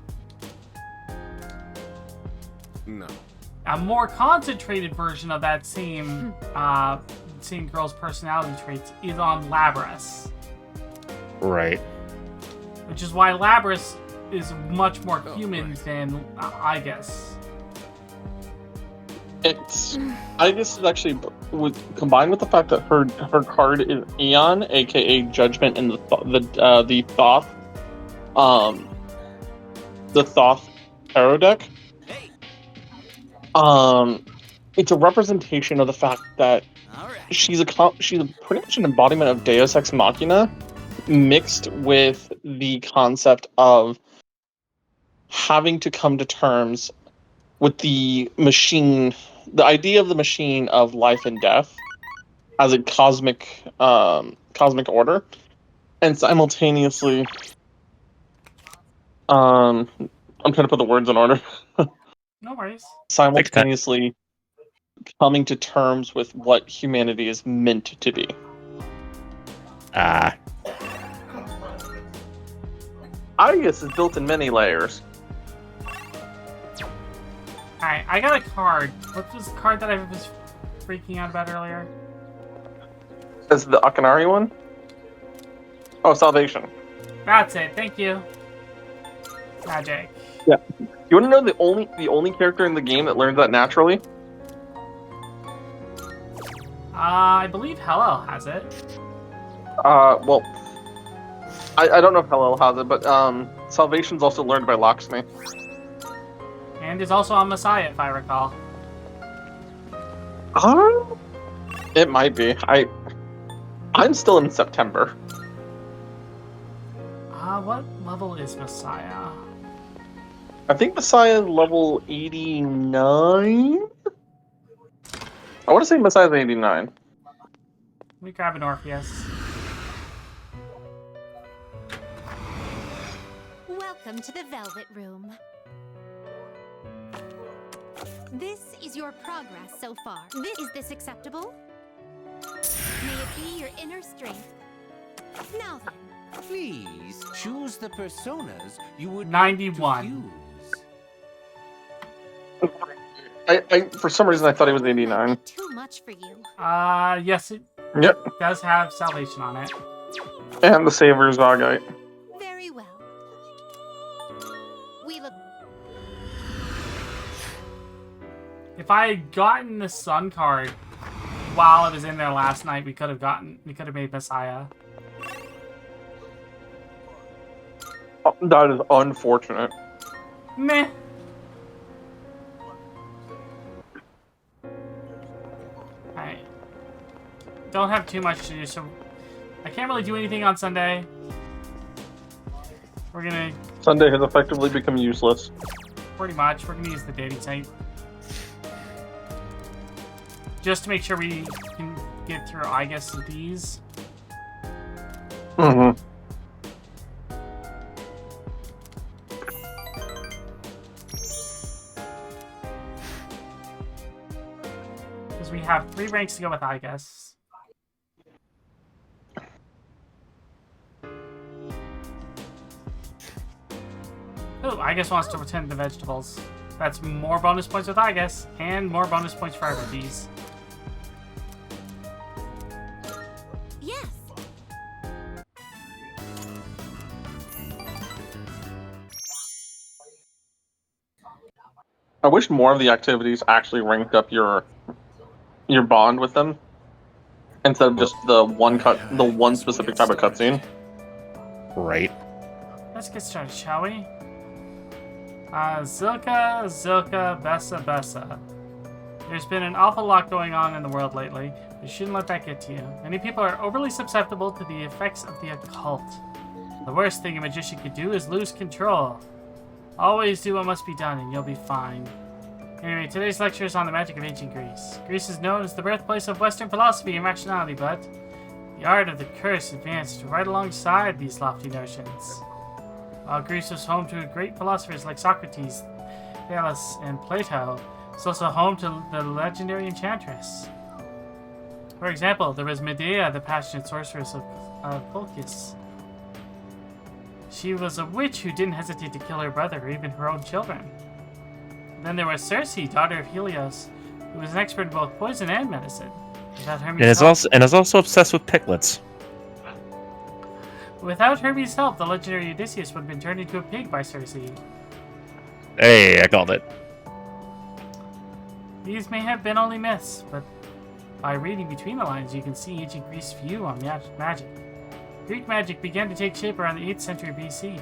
No.
A more concentrated version of that same same girl's personality traits is on Labras.
Right.
Which is why Labras is much more human than I guess.
It's I guess it's actually combined with the fact that her card is Eon, aka Judgment, and the Thoth, the Thoth tarot deck. It's a representation of the fact that she's pretty much an embodiment of Deus Ex Machina, mixed with the concept of having to come to terms with the machine, the idea of the machine of life and death as a cosmic order, and simultaneously, I'm trying to put the words in order.
No worries.
Simultaneously coming to terms with what humanity is meant to be.
Ah.
I guess it's built in many layers.
Alright, I got a card. What's this card that I was freaking out about earlier?
Is the Akanari one? Oh, Salvation.
That's it. Thank you. Magic.
Yeah. You want to know the only character in the game that learned that naturally?
I believe Hello has it.
Well, I don't know if Hellel has it, but Salvation's also learned by Lakshmi.
And is also on Messiah, if I recall.
It might be. I'm still in September.
What level is Messiah?
I think Messiah is level 89? I want to say Messiah's 89.
Let me grab an Orpheus.
Welcome to the Velvet Room. This is your progress so far. Is this acceptable? May it be your inner strength. Now then.
Please choose the personas you would
91.
I for some reason I thought he was 89.
Too much for you.
Yes, it
Yep.
does have Salvation on it.
And the Saver Zogite.
Very well. We look.
If I had gotten the Sun card while I was in there last night, we could have made Messiah.
Oh, that is unfortunate.
Meh. I don't have too much to do, so I can't really do anything on Sunday. We're gonna
Sunday has effectively become useless.
pretty much we're gonna use the dating site just to make sure we can get through, I guess, these.
Mm-hmm.
Because we have 3 ranks to go with, I guess. Oh, I guess wants to return the vegetables. That's more bonus points with I guess, and more bonus points for everybody's.
Yes.
I wish more of the activities actually ranked up your bond with them instead of just the one specific type of cutscene.
Right.
Let's get started, shall we? Zilka, Bessa, Bessa. There's been an awful lot going on in the world lately. You shouldn't let that get to you. Many people are overly susceptible to the effects of the occult. The worst thing a magician could do is lose control. Always do what must be done and you'll be fine. Anyway, today's lecture is on the magic of ancient Greece. Greece is known as the birthplace of Western philosophy and rationality, but the art of the curse advanced right alongside these lofty notions. While Greece was home to great philosophers like Socrates, Thales, and Plato, it's also home to the legendary enchantress. For example, there was Medea, the passionate sorceress of Colchis. She was a witch who didn't hesitate to kill her brother or even her own children. Then there was Circe, daughter of Helios, who was an expert in both poison and medicine.
And is also obsessed with piglets.
Without Hermes' help, the legendary Odysseus would have been turned into a pig by Circe.
Hey, I called it.
These may have been only myths, but by reading between the lines, you can see ancient Greece's view on magic. Greek magic began to take shape around the 8th century BC.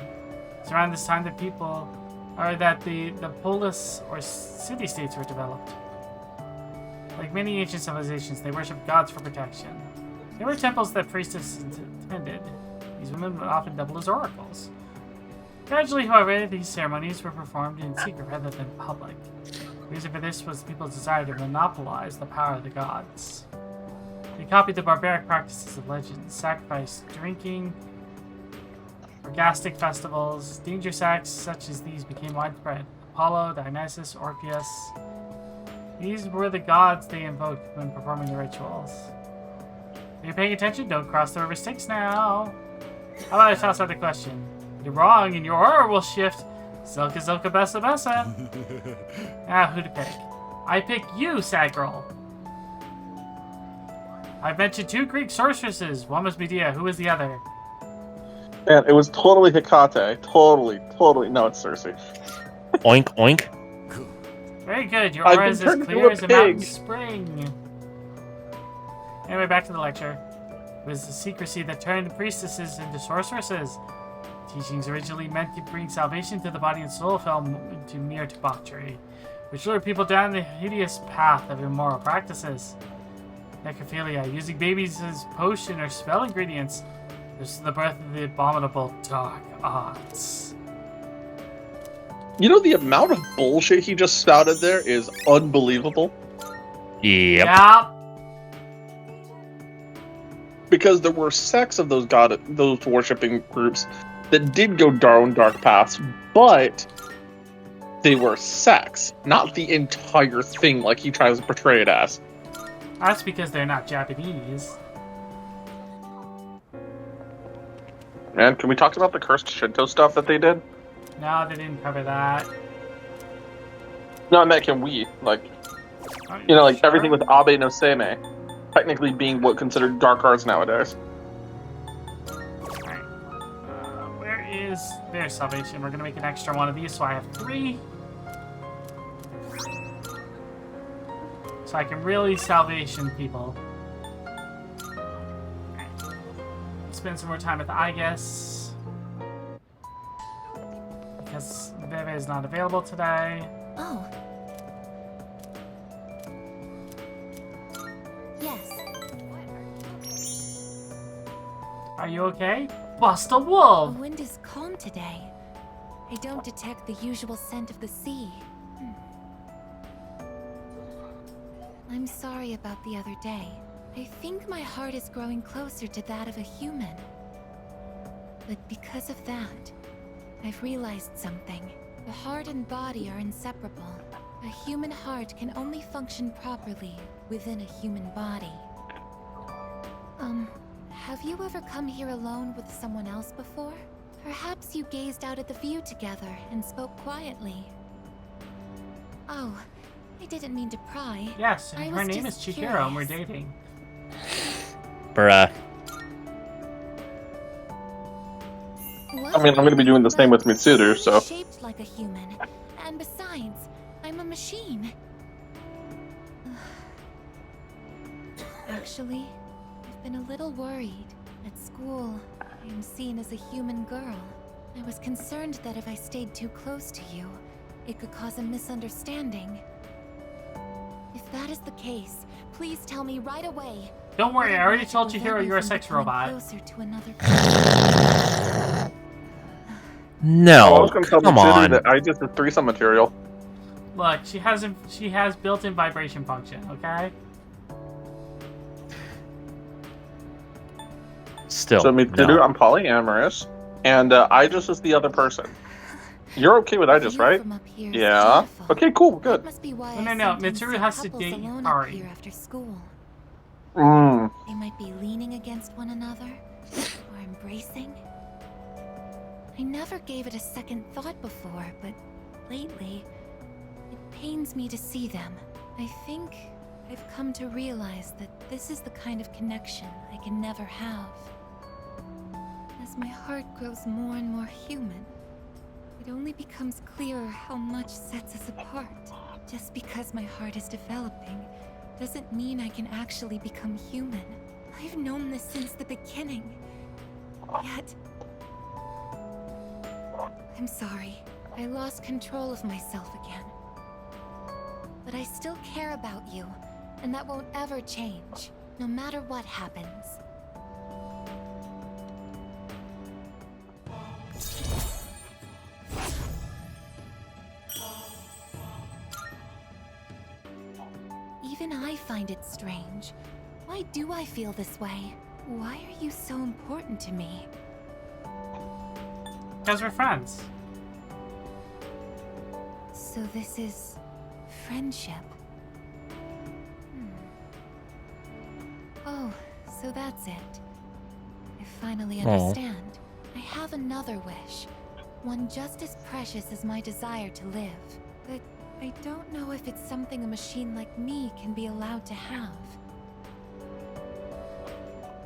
It's around this time that the polis or city-states were developed. Like many ancient civilizations, they worshipped gods for protection. There were temples that priestesses attended. These women would often double as oracles. Gradually, however, these ceremonies were performed in secret rather than public. The reason for this was people's desire to monopolize the power of the gods. They copied the barbaric practices of legends, sacrifice, drinking, orgastic festivals. Danger acts such as these became widespread. Apollo, Dionysus, Orpheus. These were the gods they invoked when performing the rituals. Are you paying attention? Don't cross the river Styx now. How about I toss out the question? You're wrong, and your aura will shift. Zilka, Zilka, Bessa, Bessa. Who to pick? I pick you, sad girl. I've mentioned 2 Greek sorceresses. One was Medea. Who was the other?
And it was totally Hecate. Totally. No, it's Cersei.
Oink, oink.
Very good. Your
I've
aura
been
is as
turned into
clear
a
as a mountain
pig.
spring. Anyway, back to the lecture. It was the secrecy that turned the priestesses into sorceresses. Teachings originally meant to bring salvation to the body and soul fell into mere debauchery, which lured people down the hideous path of immoral practices. Necrophilia, using babies as potion or spell ingredients. This is the birth of the abominable dark arts.
You know, the amount of bullshit he just spouted there is unbelievable.
Yep.
Yeah.
Because there were sects of those worshipping groups that did go down dark paths, but they were sects, not the entire thing like he tries to portray it as.
That's because they're not Japanese.
Man, can we talk about the cursed Shinto stuff that they did?
No, they didn't cover that.
No, I meant can we? Like, you know, like everything with Abe no Seimei technically being what considered dark arts nowadays.
Where is their salvation? We're gonna make an extra one of these, so I have 3. So I can really salvation people. Spend some more time with I guess. Because Bebe is not available today.
Oh. Yes.
Are you okay? Bust a wolf!
The wind is calm today. I don't detect the usual scent of the sea. I'm sorry about the other day. I think my heart is growing closer to that of a human. But because of that, I've realized something. The heart and body are inseparable. A human heart can only function properly within a human body. Have you ever come here alone with someone else before? Perhaps you gazed out at the view together and spoke quietly. Oh, I didn't mean to pry.
Yes, and
I
her
was
name is
just
Chihiro and we're
curious.
dating.
Bruh.
I mean, I'm going to be doing the same with Mitsuru, so.
Shaped like a human. And besides, I'm a machine. Actually, I've been a little worried. At school, I am seen as a human girl. I was concerned that if I stayed too close to you, it could cause a misunderstanding. If that is the case, please tell me right away.
Don't worry, I already told
Prevent
Chihiro
me
you're a
from
sex
becoming
robot.
Closer to another
No,
I was going to tell
come
Mitsuru
on.
that I just did threesome material.
Look, she has built-in vibration function, okay?
Still,
So Mitsuru,
no.
I'm polyamorous, and Aegis is the other person. You're okay with Aegis, right? Yeah. Okay, cool, good.
Must be why
No,
I
no,
sometimes
Mitsuru
see
has to
couples
date
alone up
Kari.
here after school.
Mm.
They might be leaning against one another or embracing. I never gave it a second thought before, but lately, it pains me to see them. I think I've come to realize that this is the kind of connection I can never have. As my heart grows more and more human, it only becomes clearer how much sets us apart. Just because my heart is developing doesn't mean I can actually become human. I've known this since the beginning. Yet, I'm sorry. I lost control of myself again. But I still care about you, and that won't ever change, no matter what happens. Even I find it strange. Why do I feel this way? Why are you so important to me?
Because we're friends.
So this is friendship. Oh, so that's it. I finally
Aw.
understand. I have another wish. One just as precious as my desire to live. But I don't know if it's something a machine like me can be allowed to have.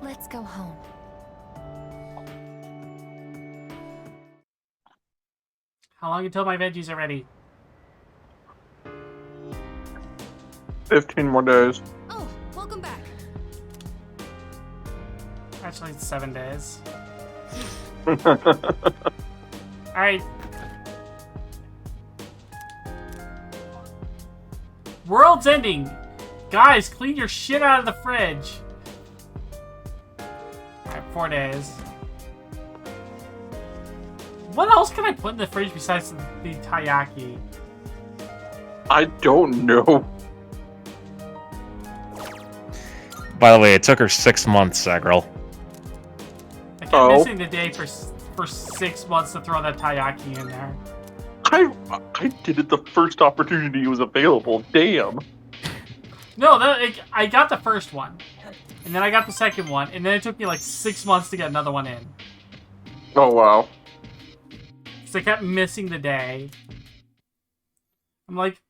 Let's go home.
How long until my veggies are ready?
15 more days.
Oh, welcome back.
Actually, it's 7 days. Alright. World's ending. Guys, clean your shit out of the fridge. Alright, 4 days. What else can I put in the fridge besides the taiyaki?
I don't know.
By the way, it took her 6 months, that girl.
I kept missing the day for 6 months to throw that taiyaki in there.
I did it the first opportunity was available. Damn.
No, I got the first one. And then I got the second one. And then it took me like 6 months to get another one in.
Oh, wow.
So I kept missing the day. I'm like,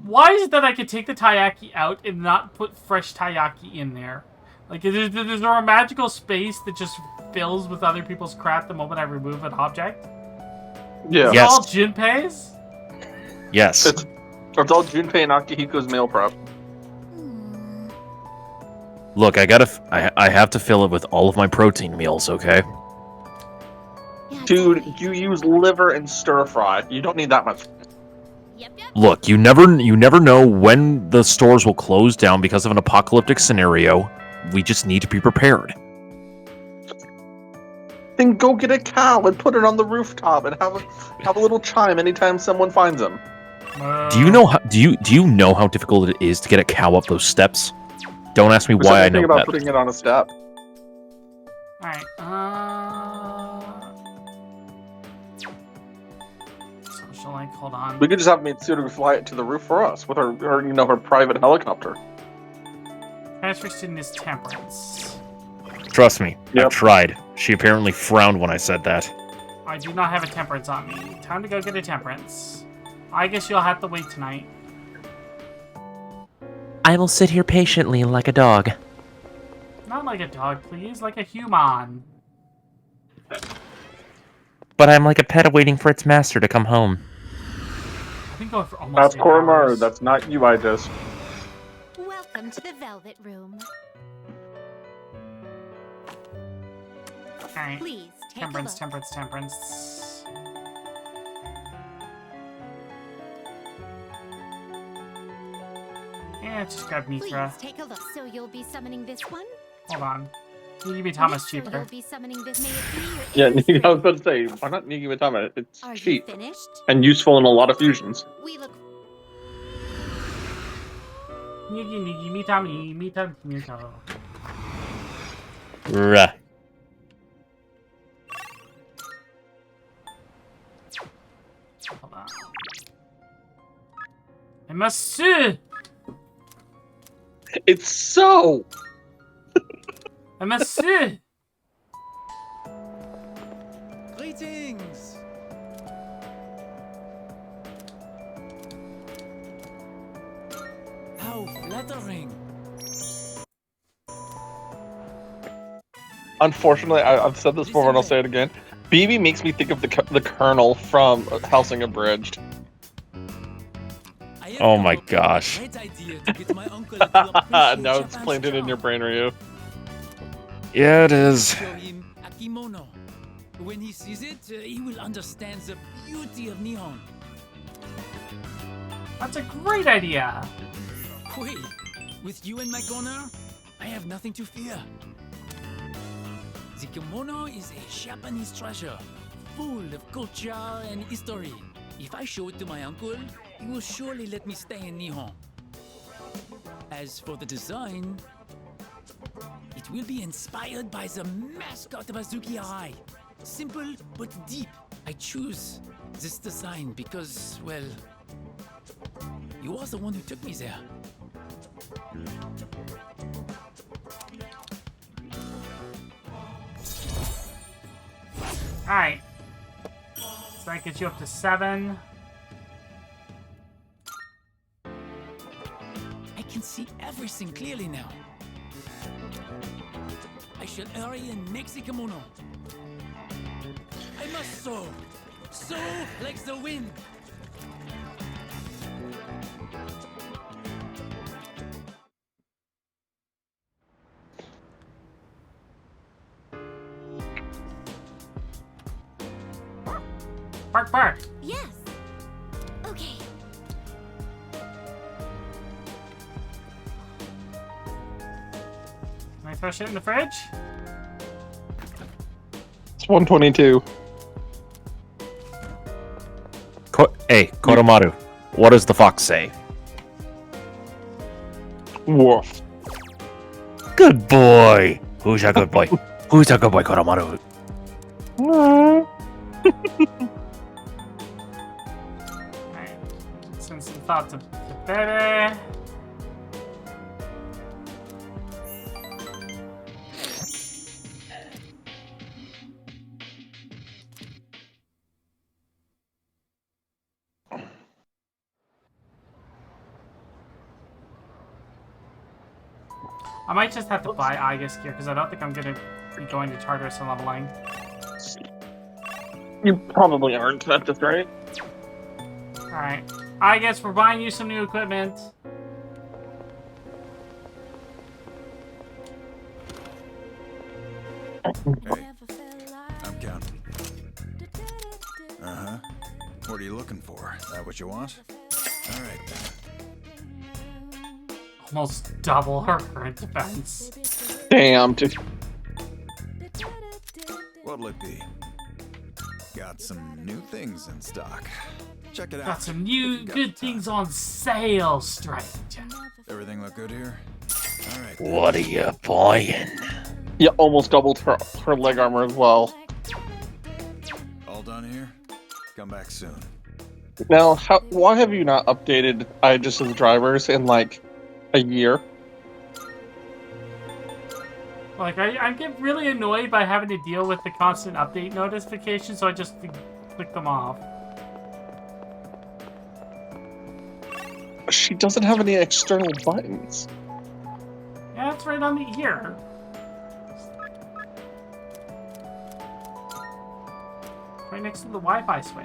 why is it that I can take the taiyaki out and not put fresh taiyaki in there? Like, is there a magical space that just fills with other people's crap the moment I remove an object?
Yeah.
Is it all Junpei's?
Yes.
It's all Junpei and Akihiko's meal prep.
Look, I have to fill it with all of my protein meals, okay?
Dude, you use liver and stir fry. You don't need that much.
Look, you never know when the stores will close down because of an apocalyptic scenario. We just need to be prepared.
Then go get a cow and put it on the rooftop and have a little chime anytime someone finds them.
Do you know how difficult it is to get a cow up those steps? Don't ask me why I know
about
that.
putting it on a step.
Alright, social link, hold on.
We could just have Mitsuru fly it to the roof for us with her private helicopter.
Transfer student is temperance.
Trust me, I tried. She apparently frowned when I said that.
I do not have a temperance on me. Time to go get a temperance. I guess you'll have to wait tonight.
I will sit here patiently like a dog.
Not like a dog, please. Like a human.
But I'm like a pet waiting for its master to come home.
I've been going for almost
That's
8
Koromaru.
hours.
That's not you, I just.
Welcome to the Velvet Room.
Alright.
Please take
Temperance,
a look.
temperance, temperance. Yeah, just grab Mithra.
Please take a look. So you'll be summoning this one?
Hold on. Nigimitama's
So
cheaper.
you'll be summoning this. May it be your
Yeah, I was about to say, why not Nigimitama? It's
Are you
cheap
finished?
and useful in a lot of fusions.
We look.
Nigimitami, Mito.
Ruh.
Hold on. I must see.
It's so.
I must see.
Greetings! How flattering!
Unfortunately, I've said this before and I'll say it again. BB makes me think of the Colonel from Hellsing Abridged.
Oh my gosh.
Now it's planted in your brain, Ryu.
Yeah, it is.
Show him a kimono. When he sees it, he will understand the beauty of Nihon.
That's a great idea.
Wait, with you in my corner, I have nothing to fear. The kimono is a Japanese treasure, full of culture and history. If I show it to my uncle, he will surely let me stay in Nihon. As for the design, it will be inspired by the mascot of Azuki Arai. Simple but deep. I choose this design because, well, you are the one who took me there.
Alright. So that gets you up to 7.
I can see everything clearly now. I shall hurry and make the kimono. I must sew. So like the wind.
Bark, bark.
Yes. Okay.
Can I throw shit in the fridge?
It's 122.
Hey, Koromaru, what does the fox say?
Woof.
Good boy. Who's a good boy? Who's a good boy, Koromaru?
Alright. Send some thoughts to better. I might just have to buy Aegis gear because I don't think I'm gonna be going to Tartarus and leveling.
You probably aren't. That's just right.
Alright. I guess we're buying you some new equipment.
Hey, I'm counting. Uh-huh. What are you looking for? That what you want? All right, then.
Almost double her current defense.
Damn, dude.
What'll it be? Got some new things in stock. Check it out.
Got some new good things on sale, stranger.
Everything look good here? All right.
What are you buying?
Yeah, almost doubled her leg armor as well.
All done here? Come back soon.
Now, why have you not updated Aegis's drivers in like a year?
Like, I get really annoyed by having to deal with the constant update notifications, so I just click them off.
She doesn't have any external buttons.
Yeah, it's right on the ear. Right next to the Wi-Fi switch.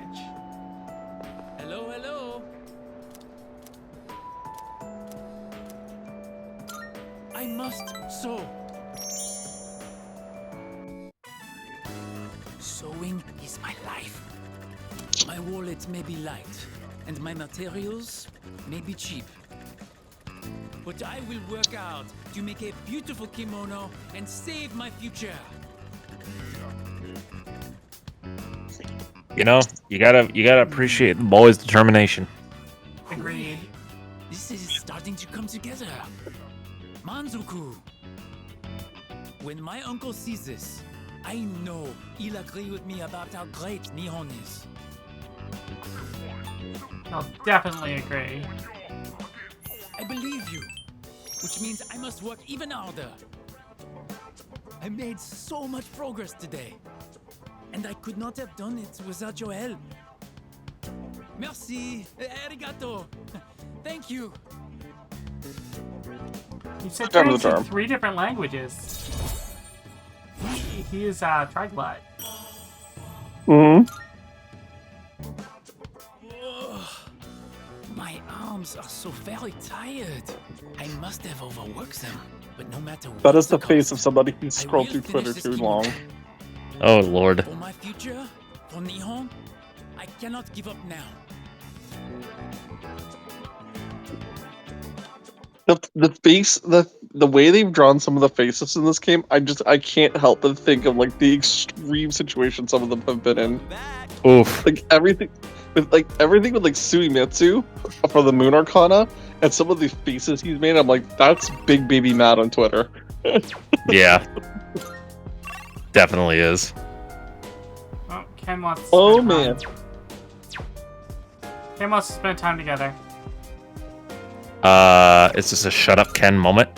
Hello, hello. I must sew. Sewing is my life. My wallet may be light, and my materials may be cheap. But I will work out to make a beautiful kimono and save my future.
You know, you gotta appreciate the boy's determination.
Agreed.
This is starting to come together. Manzoku. When my uncle sees this, I know he'll agree with me about how great Nihon is.
I'll definitely agree.
I believe you, which means I must work even harder. I made so much progress today, and I could not have done it without your help. Merci, arigato. Thank you.
You said
Term
French
the
in
term.
3 different languages. He is triglyte.
Mm-hmm.
My arms are so very tired. I must have overworked them, but no matter what.
That is the face of somebody who's scrolled through Twitter too long.
Oh lord.
For my future, for Nihon, I cannot give up now.
The face, the way they've drawn some of the faces in this game, I can't help but think of like the extreme situation some of them have been in.
Oof.
Like everything with Suimitsu for the Moon Arcana, and some of the faces he's made, I'm like, that's Big Baby Mad on Twitter.
Yeah. Definitely is.
Oh, Ken wants to
Oh
spend
man.
time. Ken wants to spend time together.
Is this a shut up Ken moment?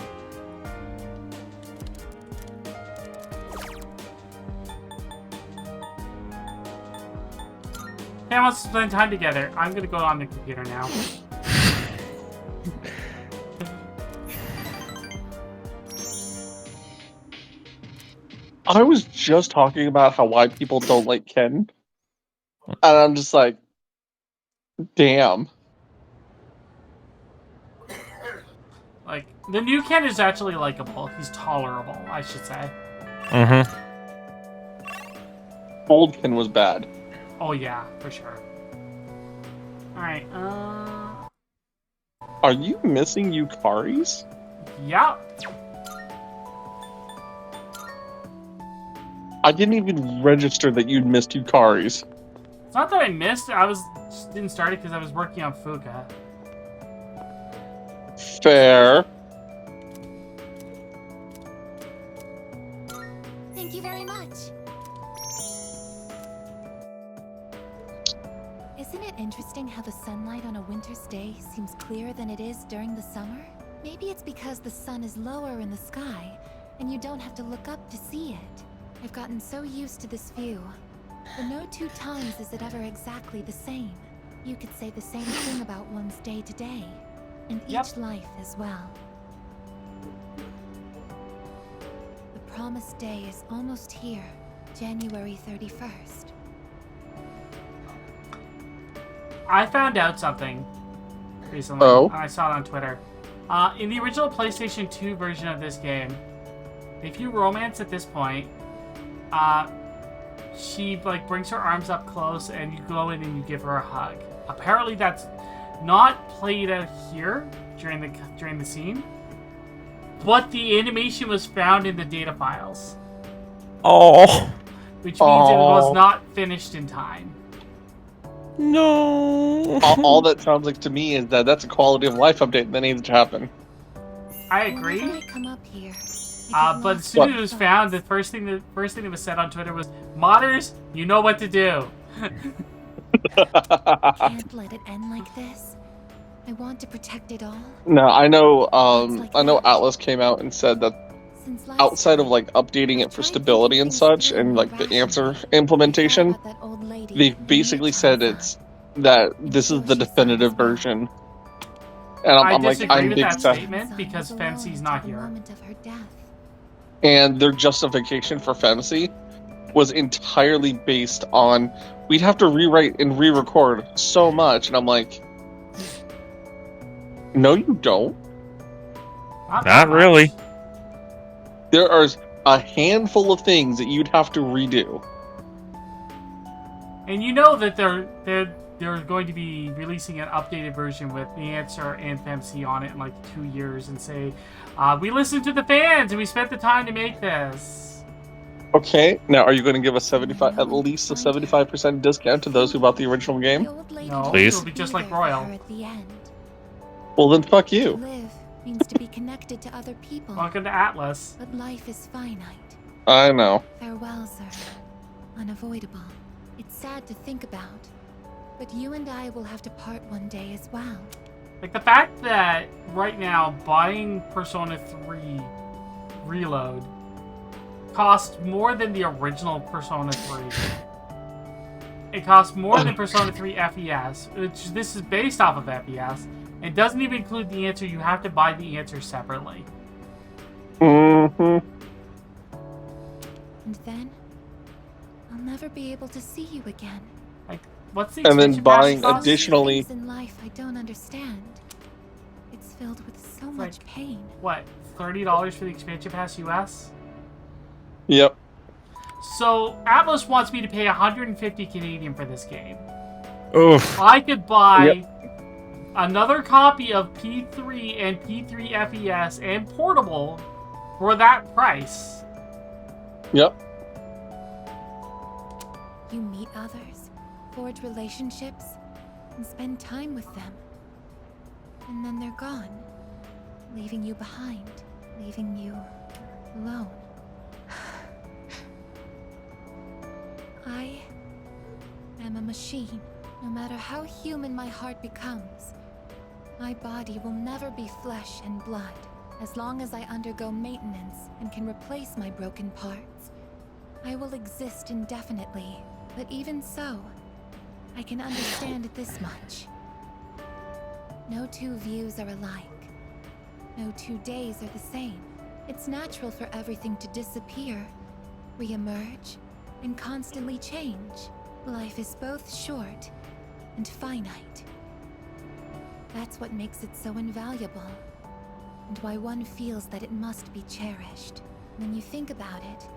Ken wants to spend time together. I'm gonna go on the computer now.
I was just talking about why people don't like Ken. And I'm just like, damn.
Like, the new Ken is actually likable. He's tolerable, I should say.
Mm-hmm.
Old Ken was bad.
Oh yeah, for sure. Alright,
Are you missing Yukari's?
yeah.
I didn't even register that you'd missed Yukari's.
It's not that I missed it, I just didn't start it because I was working on Fuka.
Fair.
Thank you very much. Isn't it interesting how the sunlight on a winter's day seems clearer than it is during the summer? Maybe it's because the sun is lower in the sky, and you don't have to look up to see it. I've gotten so used to this view. But no two times is it ever exactly the same. You could say the same thing about one's day to day, and each life as well. The promised day is almost here, January 31st.
I found out something recently.
Oh?
I saw it on Twitter. In the original PlayStation 2 version of this game, if you romance at this point, she like brings her arms up close and you go in and you give her a hug. Apparently that's not played out here during the scene, but the animation was found in the data files.
Oh.
Which means it was not finished in time.
No.
All that sounds like to me is that that's a quality of life update that needs to happen.
I agree.
Whenever I come up here,
But as soon as it was found, the first thing that was said on Twitter was, "Modders, you know what to do."
Can't let it end like this. I want to protect it all.
No, I know. I know Atlas came out and said that outside of like updating it for stability and such, and like the answer implementation, they basically said that this is the definitive version. And I'm like, I'm
with
big
that
fan.
statement because Fancy's not here.
And their justification for Fantasy was entirely based on we'd have to rewrite and re-record so much, and I'm like, no, you don't.
Not really.
There are a handful of things that you'd have to redo.
And you know that they're going to be releasing an updated version with the answer and FMC on it in like 2 years and say, we listened to the fans and we spent the time to make this.
Okay, now are you going to give at least a 75% discount to those who bought the original game?
No,
Please.
it'll be just like Royal.
Well then, fuck you.
Live means to be connected to other people.
Welcome to Atlas.
But life is finite.
I know.
Farewells are unavoidable. It's sad to think about, but you and I will have to part one day as well.
Like the fact that right now buying Persona 3 Reload costs more than the original Persona 3. It costs more than Persona 3 FES, which this is based off of FES. It doesn't even include the answer. You have to buy the answer separately.
Mm-hmm.
And then I'll never be able to see you again.
Like, what's the
And then
expansion
buying
pass cost?
additionally.
Things in life I don't understand. It's filled with so much pain.
What, $30 for the expansion pass US?
Yep.
So Atlas wants me to pay 150 Canadian for this game.
Oof.
I could buy another copy of P3 and P3 FES and portable for that price.
Yep.
You meet others, forge relationships, and spend time with them. And then they're gone, leaving you behind, leaving you alone. I am a machine. No matter how human my heart becomes, my body will never be flesh and blood. As long as I undergo maintenance and can replace my broken parts, I will exist indefinitely. But even so, I can understand this much. No two views are alike. No 2 days are the same. It's natural for everything to disappear, re-emerge, and constantly change. Life is both short and finite. That's what makes it so invaluable, and why one feels that it must be cherished. When you think about it,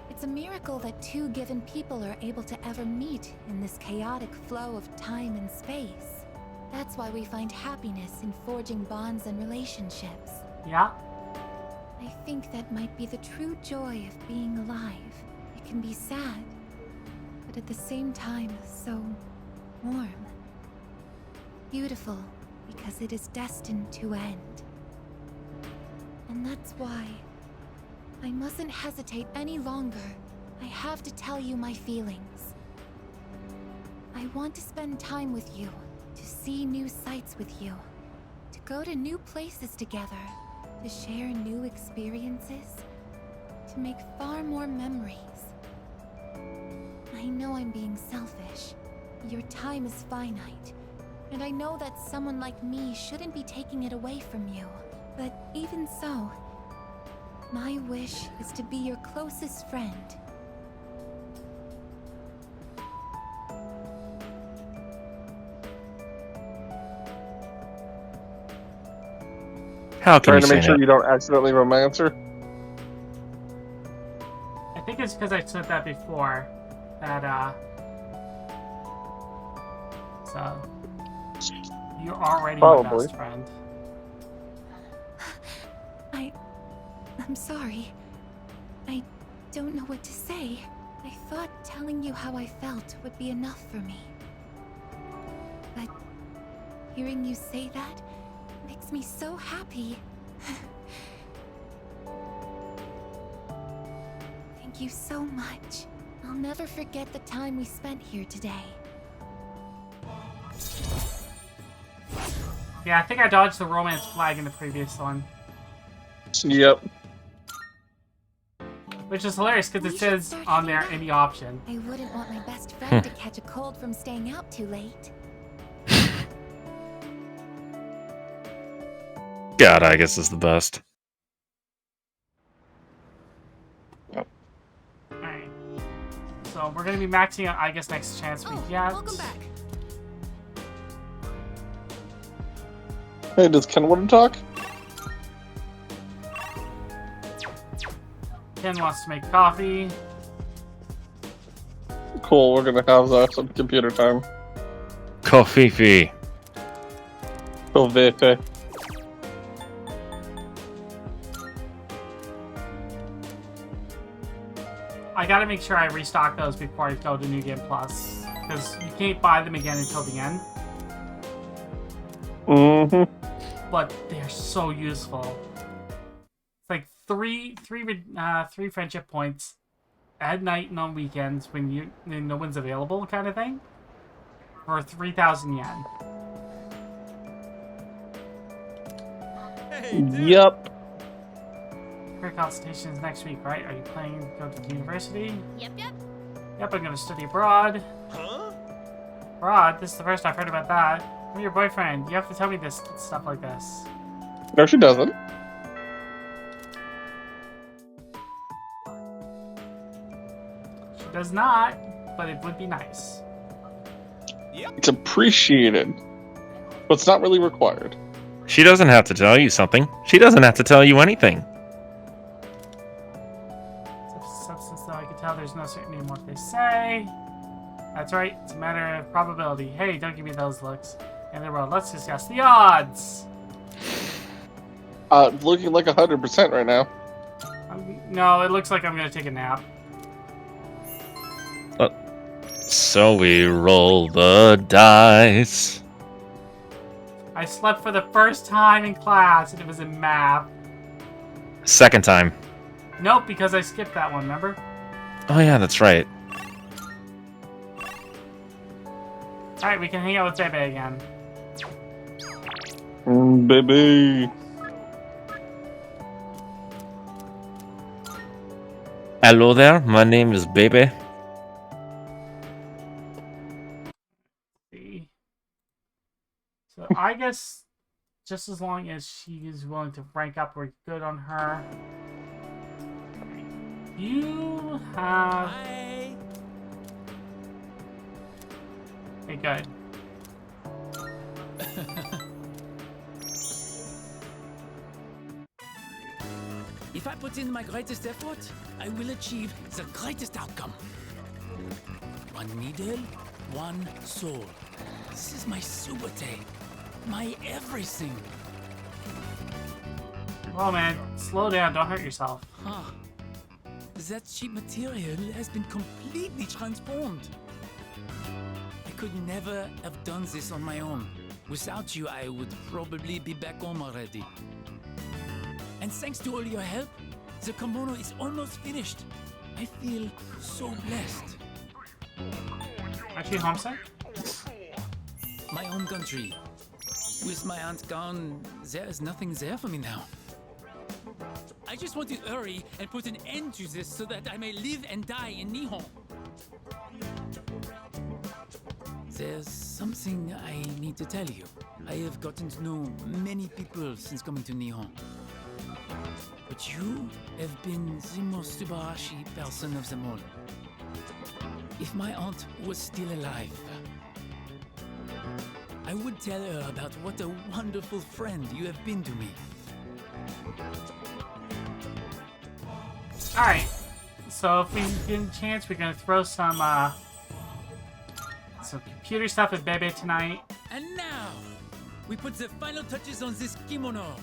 it's a miracle that two given people are able to ever meet in this chaotic flow of time and space. That's why we find happiness in forging bonds and relationships.
Yeah.
I think that might be the true joy of being alive. It can be sad, but at the same time, so warm. Beautiful, because it is destined to end. And that's why I mustn't hesitate any longer. I have to tell you my feelings. I want to spend time with you, to see new sights with you, to go to new places together, to share new experiences, to make far more memories. I know I'm being selfish. Your time is finite, and I know that someone like me shouldn't be taking it away from you. But even so, my wish is to be your closest friend.
How can
Trying
you
to
say
make sure
that?
you don't accidentally romance her.
I think it's because I said that before. That, So, you're already
Probably.
my best friend.
I'm sorry. I don't know what to say. I thought telling you how I felt would be enough for me. But hearing you say that makes me so happy. Thank you so much. I'll never forget the time we spent here today.
Yeah, I think I dodged the romance flag in the previous one.
Yep.
Which is hilarious because it says on there any option.
I wouldn't want my best friend to catch a cold from staying out too late.
God, I guess is the best.
Alright. So we're gonna be maxing out, I guess, next chance we get.
Welcome back.
Hey, does Ken want to talk?
Ken wants to make coffee.
Cool, we're gonna have some computer time.
Coffee fee.
Cool, VP.
I gotta make sure I restock those before I go to New Game Plus. Because you can't buy them again until the end.
Mm-hmm.
But they're so useful. It's like three friendship points at night and on weekends when no one's available, kind of thing, for 3,000 yen.
Yep.
Career consultation is next week, right? Are you planning to go to the university?
Yep.
Yep, I'm gonna study abroad.
Huh?
Abroad? This is the first I've heard about that. I'm your boyfriend. You have to tell me this stuff like this.
No, she doesn't.
She does not, but it would be nice.
It's appreciated, but it's not really required.
She doesn't have to tell you something. She doesn't have to tell you anything.
Substance, though, I can tell there's no certainty in what they say. That's right, it's a matter of probability. Hey, don't give me those looks. And well, let's discuss the odds.
Looking like 100% right now.
No, it looks like I'm gonna take a nap.
So we roll the dice.
I slept for the first time in class, and it was in math.
Second time.
Nope, because I skipped that one, remember?
Oh yeah, that's right.
Alright, we can hang out with Bebe again.
Baby.
Hello there, my name is Bebe.
So I guess just as long as she is willing to rank up, we're good on her. You have Okay, good.
If I put in my greatest effort, I will achieve the greatest outcome. One needle, one soul. This is my subate, my everything.
Well, man, slow down. Don't hurt yourself.
Huh. That cheap material has been completely transformed. I could never have done this on my own. Without you, I would probably be back home already. And thanks to all your help, the kimono is almost finished. I feel so blessed.
Aren't you homesick?
My home country. With my aunt gone, there is nothing there for me now. I just want to hurry and put an end to this so that I may live and die in Nihon. There's something I need to tell you. I have gotten to know many people since coming to Nihon. But you have been the most Subarashi person of them all. If my aunt was still alive, I would tell her about what a wonderful friend you have been to me.
Alright. So if we get a chance, we're gonna throw some computer stuff at Bebe tonight.
And now, we put the final touches on this kimono.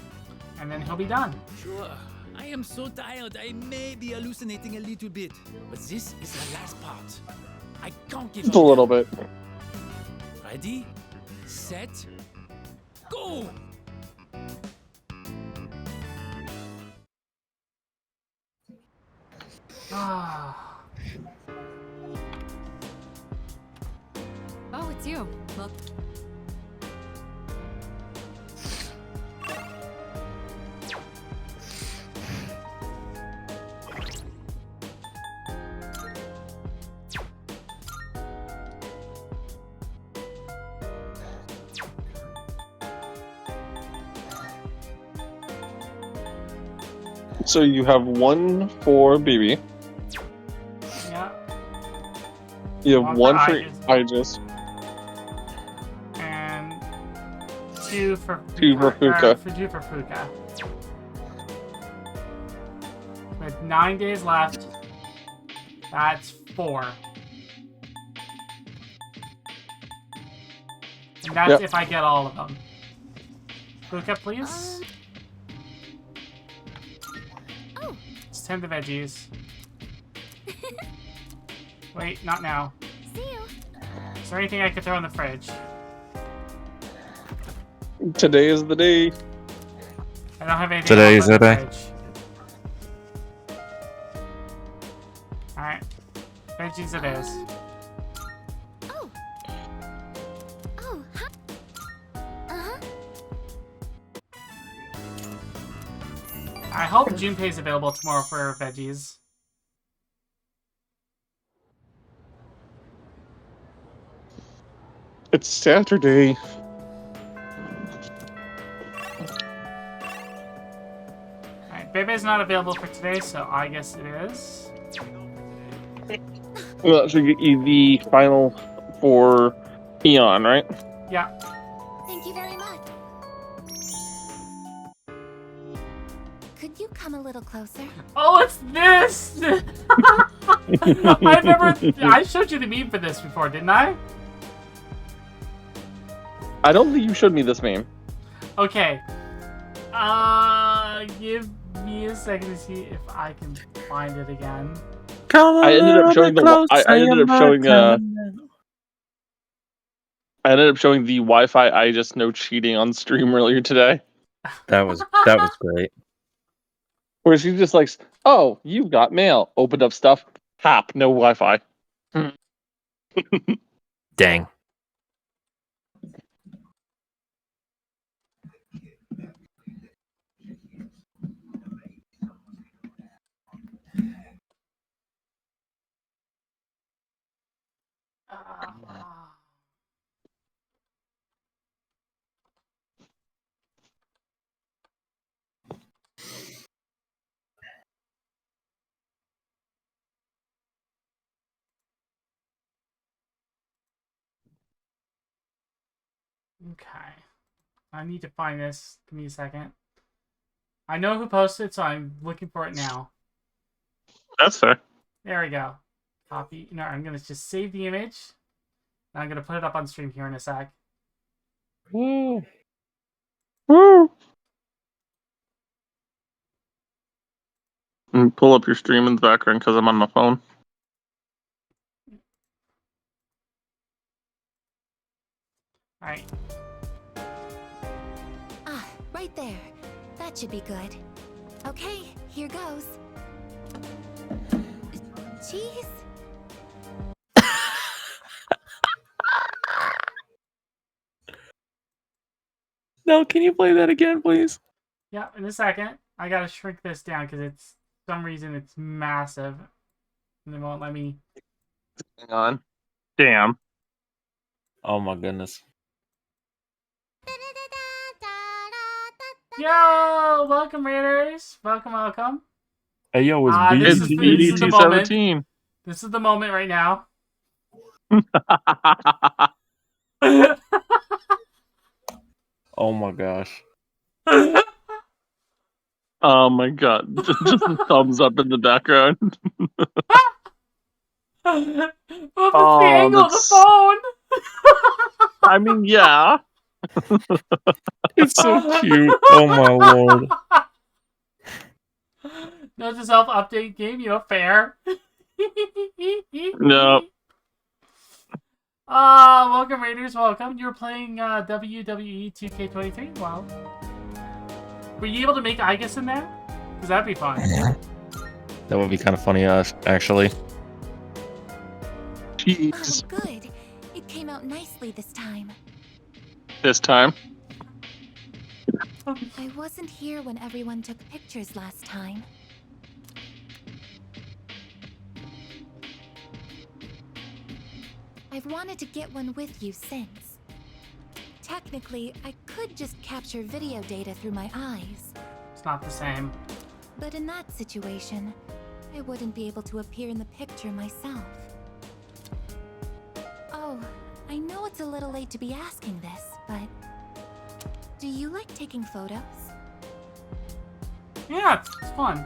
And then he'll be done.
Sure. I am so tired, I may be hallucinating a little bit. But this is the last part. I can't give up.
Just a little bit.
Ready? Set? Go!
Oh, it's you. Look.
So you have one for BB.
Yeah.
You have one for
Aegis.
Aegis.
And two for
Two for Fuka.
Two for Fuka. With 9 days left, that's 4. And that's
Yep.
if I get all of them. Fuka, please.
Oh.
Just tend the veggies. Wait, not now.
See you.
Is there anything I could throw in the fridge?
Today is the day.
I don't have anything
Today
else
is
in the
the day.
fridge. Alright. Veggies it is.
Oh. Oh, huh? Uh-huh.
I hope Junpei's available tomorrow for veggies.
It's Saturday.
Alright, Bebe's not available for today, so I guess it is.
Well, that should get you the final for Eon, right?
Yeah.
Thank you very much. Could you come a little closer?
Oh, it's this! I remember I showed you the meme for this before, didn't I?
I don't think you showed me this meme.
Okay. Give me a second to see if I can find it again.
I ended up showing the. I ended up showing. I ended up showing the Wi-Fi. I just no cheating on stream earlier today.
That was great.
Where she just like, oh, you've got mail. Opened up stuff. Tap. No Wi-Fi.
Dang.
Okay. I need to find this. Give me a second. I know who posted it, so I'm looking for it now.
That's fair.
There we go. Copy. No, I'm going to just save the image. And I'm going to put it up on stream here in a sec.
Woo. Woo. And pull up your stream in the background because I'm on my phone.
Alright.
Ah, right there. That should be good. Okay, here goes. Cheese?
No, can you play that again, please?
Yeah, in a second. I gotta shrink this down because it's, for some reason, it's massive. And it won't let me.
Hang on. Damn.
Oh my goodness.
Yo! Welcome, Raiders! Welcome, welcome.
Hey, yo, it's
This is the moment.
BDT17.
This is the moment right now.
Oh my gosh.
Oh my god. Just a thumbs up in the background.
Well, that's the angle of the
that's...
phone!
I mean, yeah.
It's so cute. Oh my lord.
No, it's a self-update game, fair.
No.
Welcome, Raiders, welcome. You're playing WWE 2K23. Wow. Were you able to make Igus in there? Because that'd be fun.
That would be kind of funny, actually.
Jeez.
Oh, good. It came out nicely this time.
This time?
I wasn't here when everyone took pictures last time. I've wanted to get one with you since. Technically, I could just capture video data through my eyes.
It's not the same.
But in that situation, I wouldn't be able to appear in the picture myself. Oh, I know it's a little late to be asking this, but do you like taking photos?
Yeah, it's fun.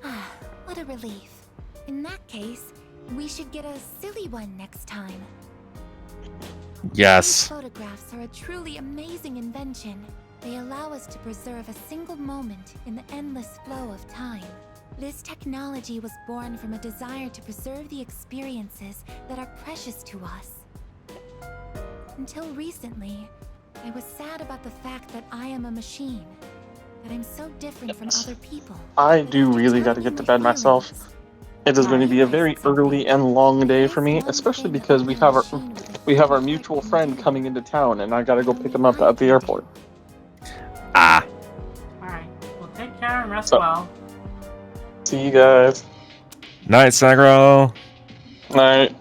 Ah, what a relief. In that case, we should get a silly one next time.
Yes.
These photographs are a truly amazing invention. They allow us to preserve a single moment in the endless flow of time. This technology was born from a desire to preserve the experiences that are precious to us. Until recently, I was sad about the fact that I am a machine, that I'm so different from other people.
I do really gotta get to bed myself. It is going to be a very early and long day for me, especially because we have our mutual friend coming into town, and I gotta go pick him up at the airport.
Ah.
Alright, well, take care and rest
So-
well.
See you guys.
Night, Sagro.
Night.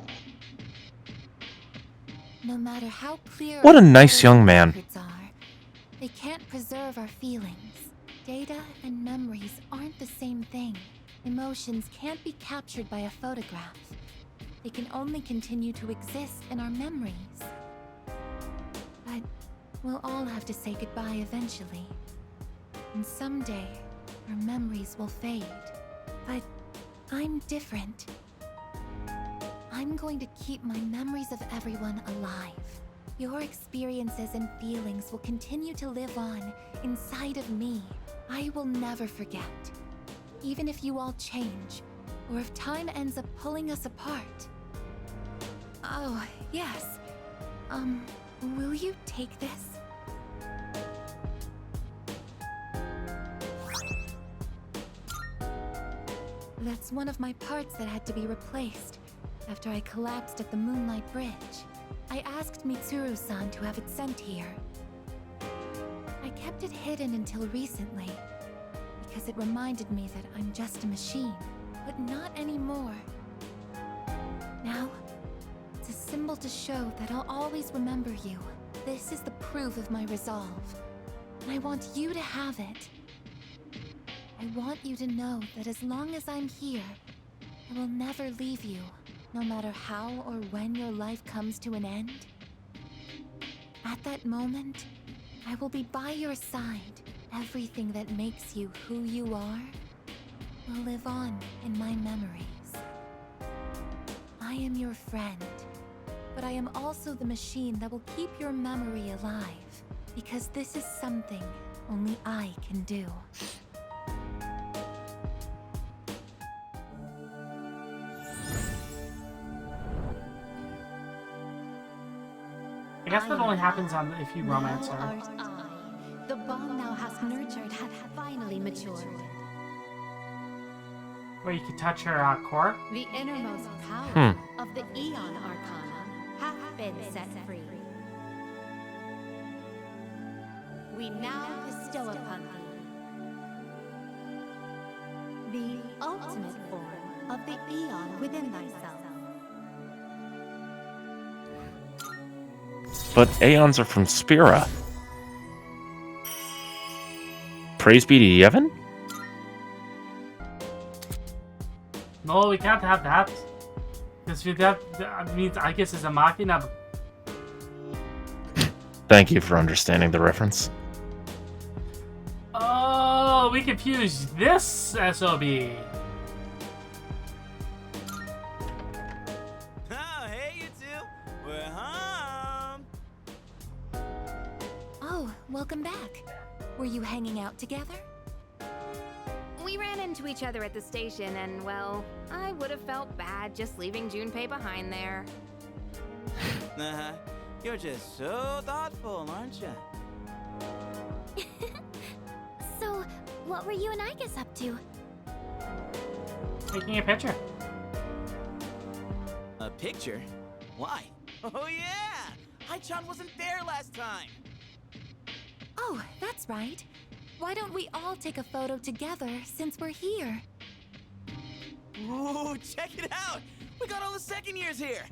No matter how clear
What a
our
nice
photos
young
and
man.
records are, they can't preserve our feelings. Data and memories aren't the same thing. Emotions can't be captured by a photograph. They can only continue to exist in our memories. But we'll all have to say goodbye eventually. And someday, our memories will fade. But I'm different. I'm going to keep my memories of everyone alive. Your experiences and feelings will continue to live on inside of me. I will never forget. Even if you all change, or if time ends up pulling us apart. Oh, yes. Will you take this? That's one of my parts that had to be replaced after I collapsed at the Moonlight Bridge. I asked Mitsuru-san to have it sent here. I kept it hidden until recently, because it reminded me that I'm just a machine, but not anymore. Now, it's a symbol to show that I'll always remember you. This is the proof of my resolve, and I want you to have it. I want you to know that as long as I'm here, I will never leave you, no matter how or when your life comes to an end. At that moment, I will be by your side. Everything that makes you who you are will live on in my memories. I am your friend, but I am also the machine that will keep your memory alive, because this is something only I can do.
I guess that only happens on if you romance
Now
her.
art I. The bond thou hast nurtured hath finally matured.
Where you could touch her core.
The innermost power
Hmm.
of the Eon Arcana hath been set free. We now bestow upon thee the ultimate form of the Eon within thyself.
But Aeons are from Spira. Praise be to Yevon?
No, we can't have that. Because that means I guess it's a machina.
Thank you for understanding the reference.
Oh, we confused this SOB.
Oh, hey, you two. We're home.
Oh, welcome back. Were you hanging out together?
We ran into each other at the station, and well, I would have felt bad just leaving Junpei behind there.
Uh-huh. You're just so thoughtful, aren't you?
So, what were you and Igus up to?
Taking a picture.
A picture? Why? Oh, yeah! Hai-chan wasn't there last time!
Oh, that's right. Why don't we all take a photo together since we're here?
Ooh, check it out! We got all the second years here!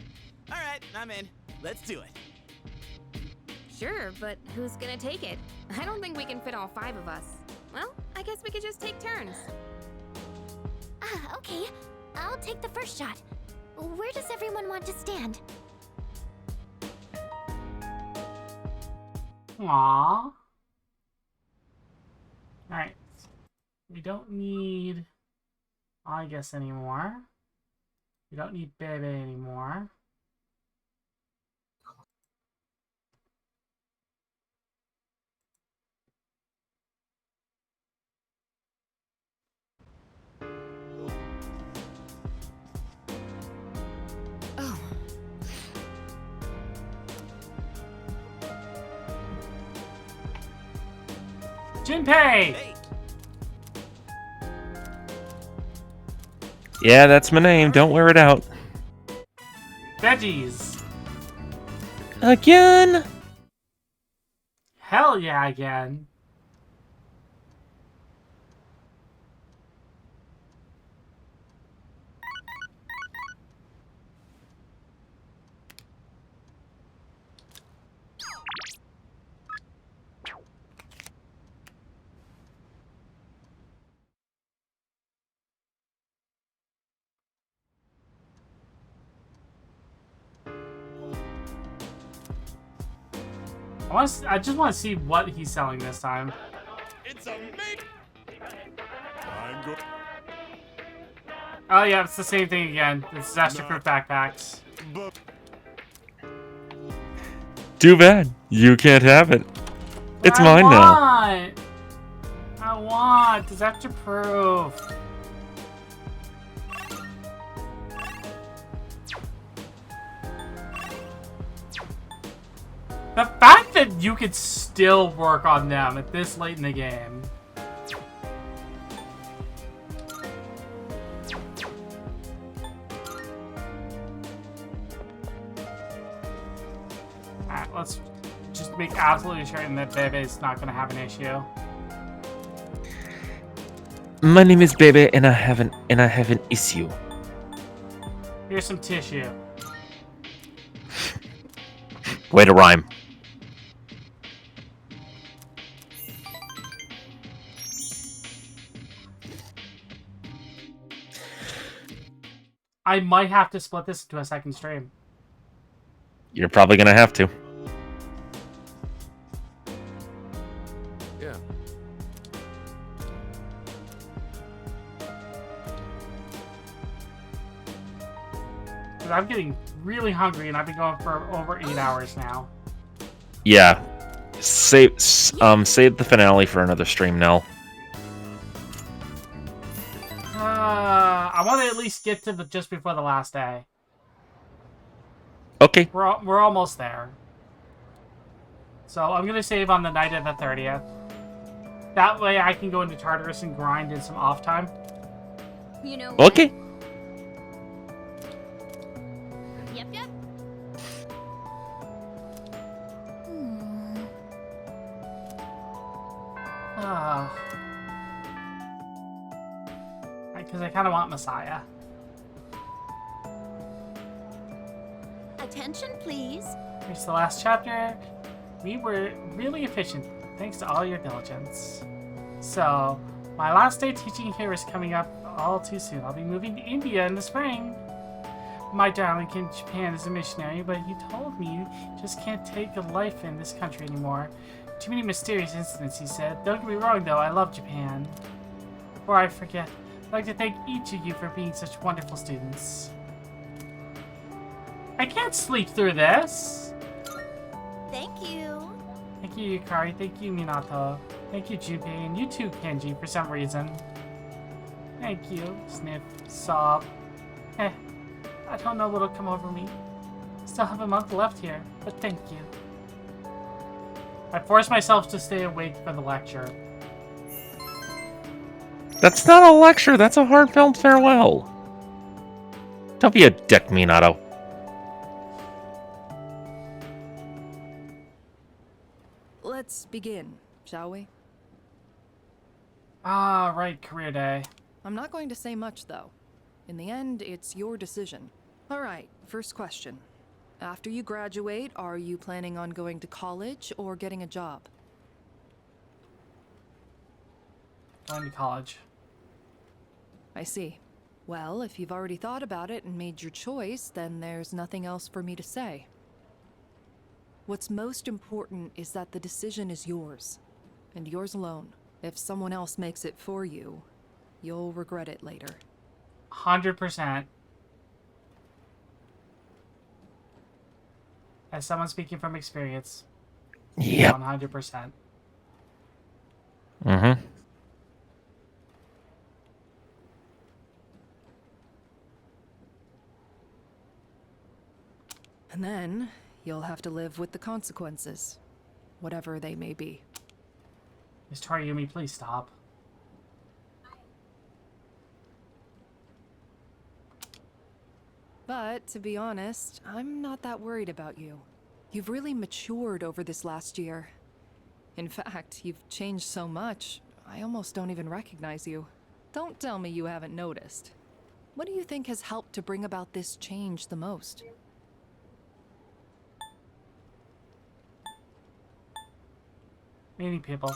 Alright, I'm in. Let's do it.
Sure, but who's gonna take it? I don't think we can fit all 5 of us. Well, I guess we could just take turns.
Okay. I'll take the first shot. Where does everyone want to stand?
Aww. Alright. We don't need I guess anymore. We don't need Bebe anymore.
Oh.
Junpei!
Yeah, that's my name. Don't wear it out.
Veggies!
Again?
Hell yeah, again. I just want to see what he's selling this time.
It's a make. I'm good.
Oh yeah, it's the same thing again. It's disaster-proof backpacks.
Too bad. You can't have it. It's mine now.
I want disaster-proof. The fact that you could still work on them at this late in the game. Alright, let's just make absolutely certain that Bebe's not going to have an issue.
My name is Bebe, and I have an issue.
Here's some tissue.
Way to rhyme.
I might have to split this into a second stream.
You're probably gonna have to.
Because I'm getting really hungry and I've been going for over 8 hours now.
Yeah. Save the finale for another stream, Nell.
I want to at least get to the just before the last day.
Okay.
We're almost there. So I'm gonna save on the night of the 30th. That way I can go into Tartarus and grind in some off time.
You know what?
Okay.
Yep, yep.
Because I kind of want Messiah.
Attention, please.
Here's the last chapter. We were really efficient, thanks to all your diligence. So, my last day teaching here is coming up all too soon. I'll be moving to India in the spring. My darling came to Japan as a missionary, but he told me you just can't take a life in this country anymore. Too many mysterious incidents, he said. Don't get me wrong, though, I love Japan. Before I forget, I'd like to thank each of you for being such wonderful students. I can't sleep through this!
Thank you.
Thank you, Yukari. Thank you, Minato. Thank you, Junpei. And you too, Kenji, for some reason. Thank you. Sniff. Sob. I don't know what'll come over me. Still have a month left here, but thank you. I forced myself to stay awake for the lecture.
That's not a lecture, that's a heartfelt farewell. Don't be a dick, Minato.
Let's begin, shall we?
Ah, right, career day.
I'm not going to say much, though. In the end, it's your decision. Alright, first question. After you graduate, are you planning on going to college or getting a job?
Going to college.
I see. Well, if you've already thought about it and made your choice, then there's nothing else for me to say. What's most important is that the decision is yours, and yours alone. If someone else makes it for you, you'll regret it later.
100%. As someone speaking from experience.
Yep.
100%.
Mm-hmm.
And then, you'll have to live with the consequences, whatever they may be.
Miss Toriumi, please stop.
But, to be honest, I'm not that worried about you. You've really matured over this last year. In fact, you've changed so much, I almost don't even recognize you. Don't tell me you haven't noticed. What do you think has helped to bring about this change the most?
Meeting people.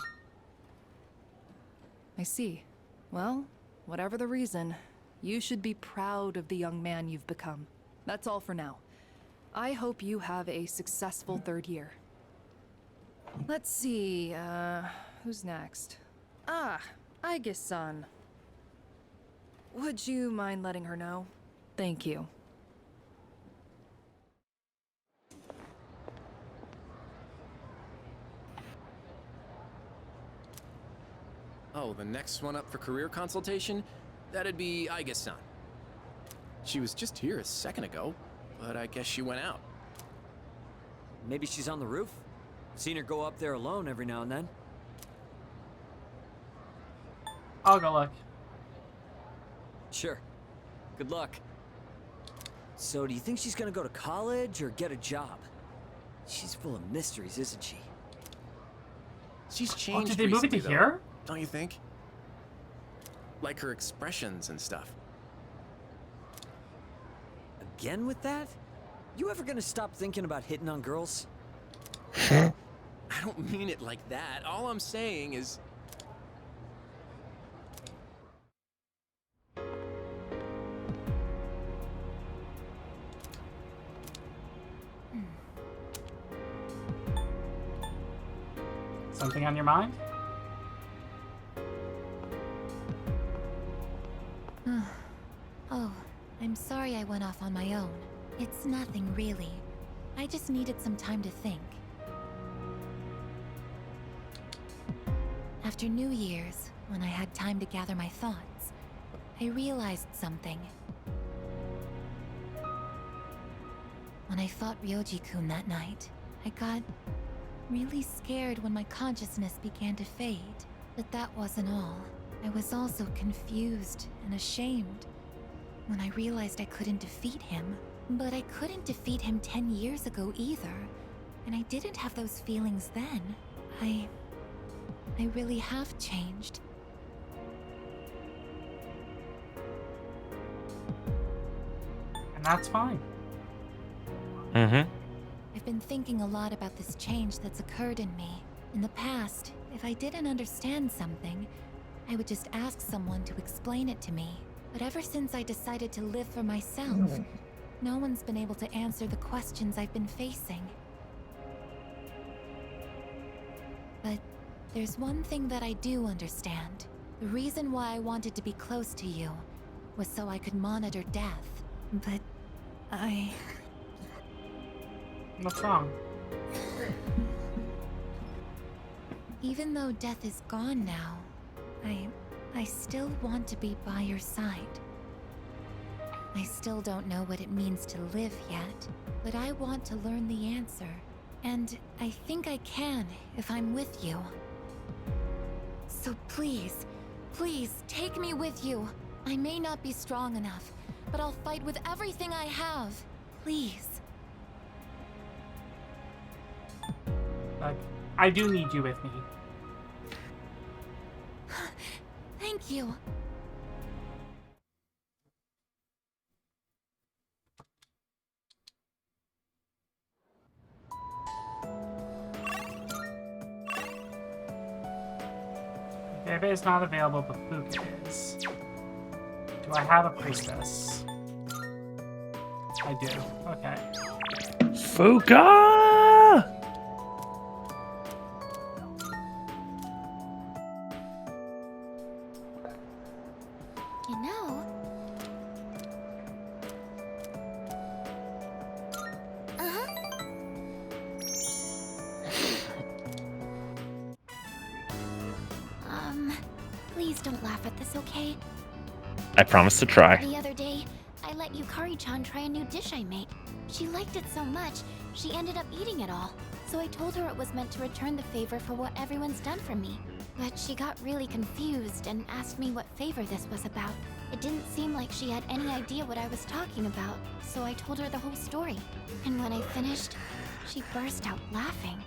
I see. Well, whatever the reason, you should be proud of the young man you've become. That's all for now. I hope you have a successful third year. Let's see, who's next? Ah, Aigis-san. Would you mind letting her know? Thank you.
Oh, the next one up for career consultation? That'd be Aigis-san. She was just here a second ago, but I guess she went out.
Maybe she's on the roof? Seen her go up there alone every now and then.
I'll go look.
Sure. Good luck. So, do you think she's gonna go to college or get a job? She's full of mysteries, isn't she?
She's changed
did they move it to
recently,
here?
though, don't you think? Like her expressions and stuff.
Again with that? You ever gonna stop thinking about hitting on girls?
I don't mean it like that. All I'm saying is...
Something on your mind?
Oh, I'm sorry I went off on my own. It's nothing, really. I just needed some time to think. After New Year's, when I had time to gather my thoughts, I realized something. When I fought Ryoji-kun that night, I got really scared when my consciousness began to fade. But that wasn't all. I was also confused and ashamed when I realized I couldn't defeat him. But I couldn't defeat him 10 years ago either, and I didn't have those feelings then. I really have changed.
And that's fine.
Mm-hmm.
I've been thinking a lot about this change that's occurred in me. In the past, if I didn't understand something, I would just ask someone to explain it to me. But ever since I decided to live for myself, no one's been able to answer the questions I've been facing. But there's one thing that I do understand. The reason why I wanted to be close to you was so I could monitor death. But
What's wrong?
Even though death is gone now, I still want to be by your side. I still don't know what it means to live yet, but I want to learn the answer. And I think I can if I'm with you. So please, please take me with you. I may not be strong enough, but I'll fight with everything I have. Please.
Like, I do need you with me.
Thank you.
Bebe is not available, but Fuka is. Do I have a priestess? I do. Okay.
Fuka!
You know... Please don't laugh at this, okay?
I promise to try.
The other day, I let Yukari-chan try a new dish I made. She liked it so much, she ended up eating it all. So I told her it was meant to return the favor for what everyone's done for me. But she got really confused and asked me what favor this was about. It didn't seem like she had any idea what I was talking about, so I told her the whole story. And when I finished, she burst out laughing.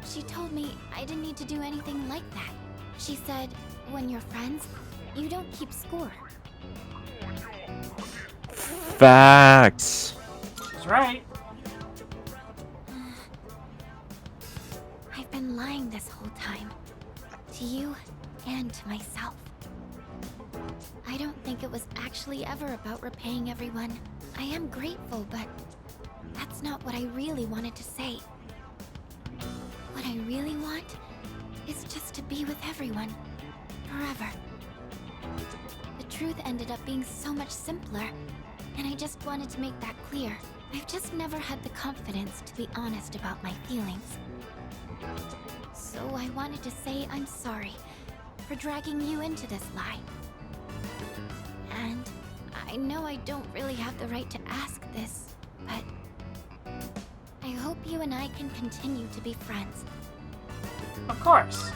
She told me I didn't need to do anything like that. She said, when you're friends, you don't keep score.
Facts.
She's right.
I've been lying this whole time. To you and to myself. I don't think it was actually ever about repaying everyone. I am grateful, but that's not what I really wanted to say. What I really want is just to be with everyone. Forever. The truth ended up being so much simpler, and I just wanted to make that clear. I've just never had the confidence to be honest about my feelings. So I wanted to say I'm sorry for dragging you into this lie. And I know I don't really have the right to ask this, but I hope you and I can continue to be friends.
Of course.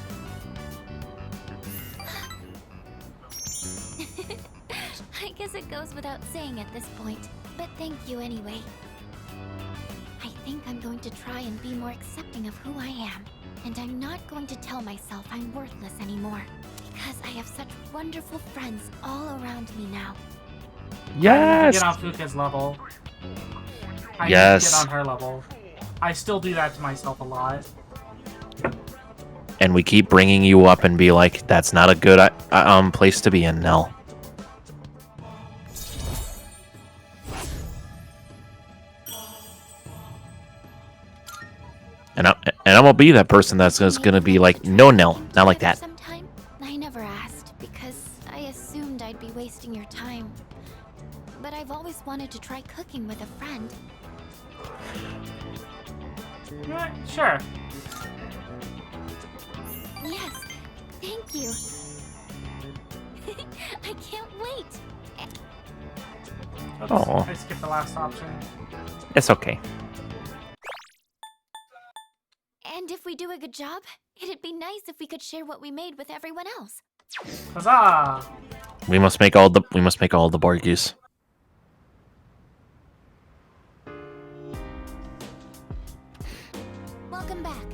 I guess it goes without saying at this point, but thank you anyway. I think I'm going to try and be more accepting of who I am, and I'm not going to tell myself I'm worthless anymore, because I have such wonderful friends all around me now.
I need to get on Fuka's level. I need to get on her level. I still do that to myself a lot.
And we keep bringing you up and be like, that's not a good place to be in, Nell. And I'm gonna be that person that's gonna be like, no, Nell, not like that.
Sometime? I never asked because I assumed I'd be wasting your time.
but I've always wanted to try cooking with a friend.
Sure.
Yes, thank you. I can't wait.
Oops,
Aw.
I skipped the last option.
It's okay.
And if we do a good job, it'd be nice if we could share what we made with everyone else.
Huzzah!
We must make all the bargains.
Welcome back.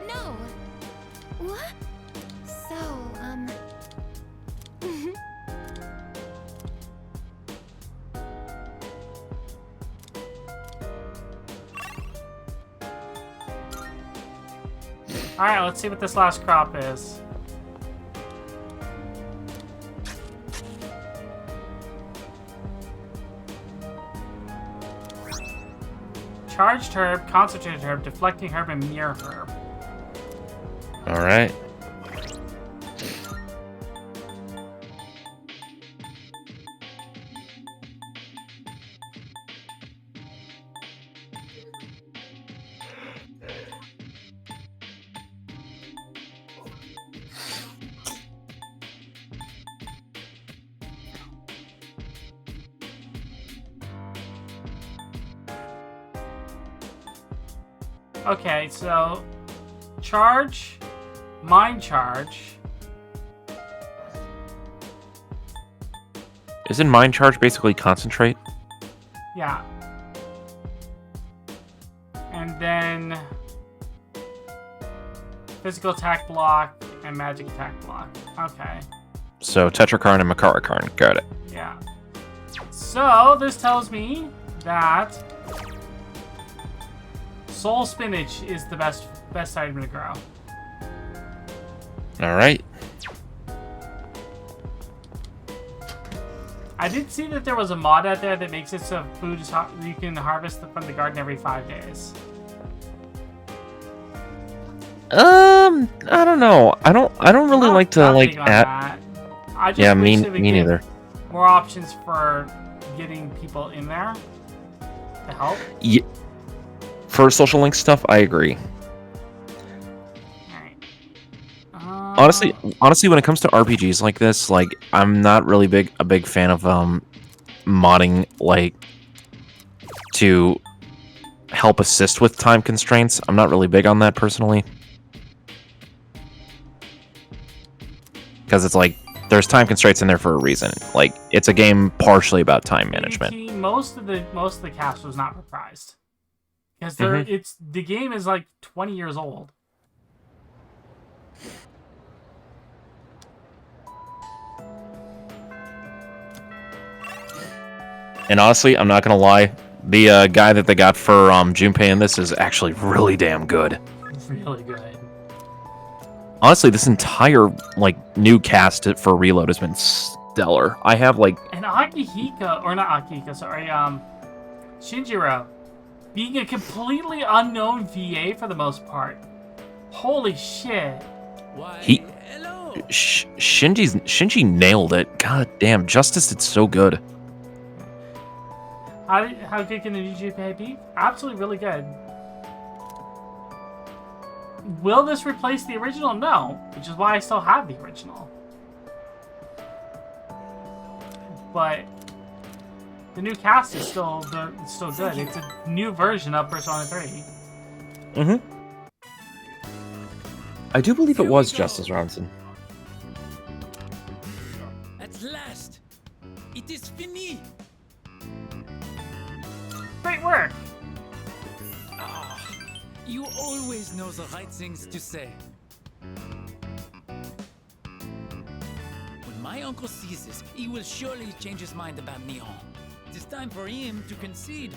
No. What? So,
Alright, let's see what this last crop is. Charged herb, concentrated herb, deflecting herb, and mirror herb.
Alright.
Okay, so charge, mind charge.
Isn't mind charge basically concentrate?
Yeah. And then physical attack block and magic attack block. Okay.
So Tetrakarn and Makarakarn. Got it.
Yeah. So this tells me that soul spinach is the best item to grow.
Alright.
I did see that there was a mod out there that makes it so food is you can harvest from the garden every 5 days.
I don't know. I don't really like to
Not
like
big on
add.
that. I just
Yeah,
wish
me
that we
me
give
neither.
more options for getting people in there to help.
Yeah. For social link stuff, I agree. Honestly, when it comes to RPGs like this, like I'm not really a big fan of modding like to help assist with time constraints. I'm not really big on that personally. Because it's like there's time constraints in there for a reason. Like it's a game partially about time management.
Most of the cast was not reprised because the game is like 20 years old.
And honestly, I'm not gonna lie, the guy that they got for Junpei in this is actually really damn good.
Really good.
Honestly, this entire like new cast for Reload has been stellar. I have like
And Akihiko, or not Akihiko, sorry, Shinjiro, being a completely unknown VA for the most part. Holy shit.
Shinji nailed it. God damn, Justice did so good.
How good can the new Junpei be? Absolutely really good. Will this replace the original? No, which is why I still have the original. But the new cast is still good. It's a new version of Persona 3.
Mm-hmm. I do believe it was Justice Robinson.
At last, it is fini.
Great work.
Ah, you always know the right things to say. When my uncle sees this, he will surely change his mind about Nihon. It is time for him to concede.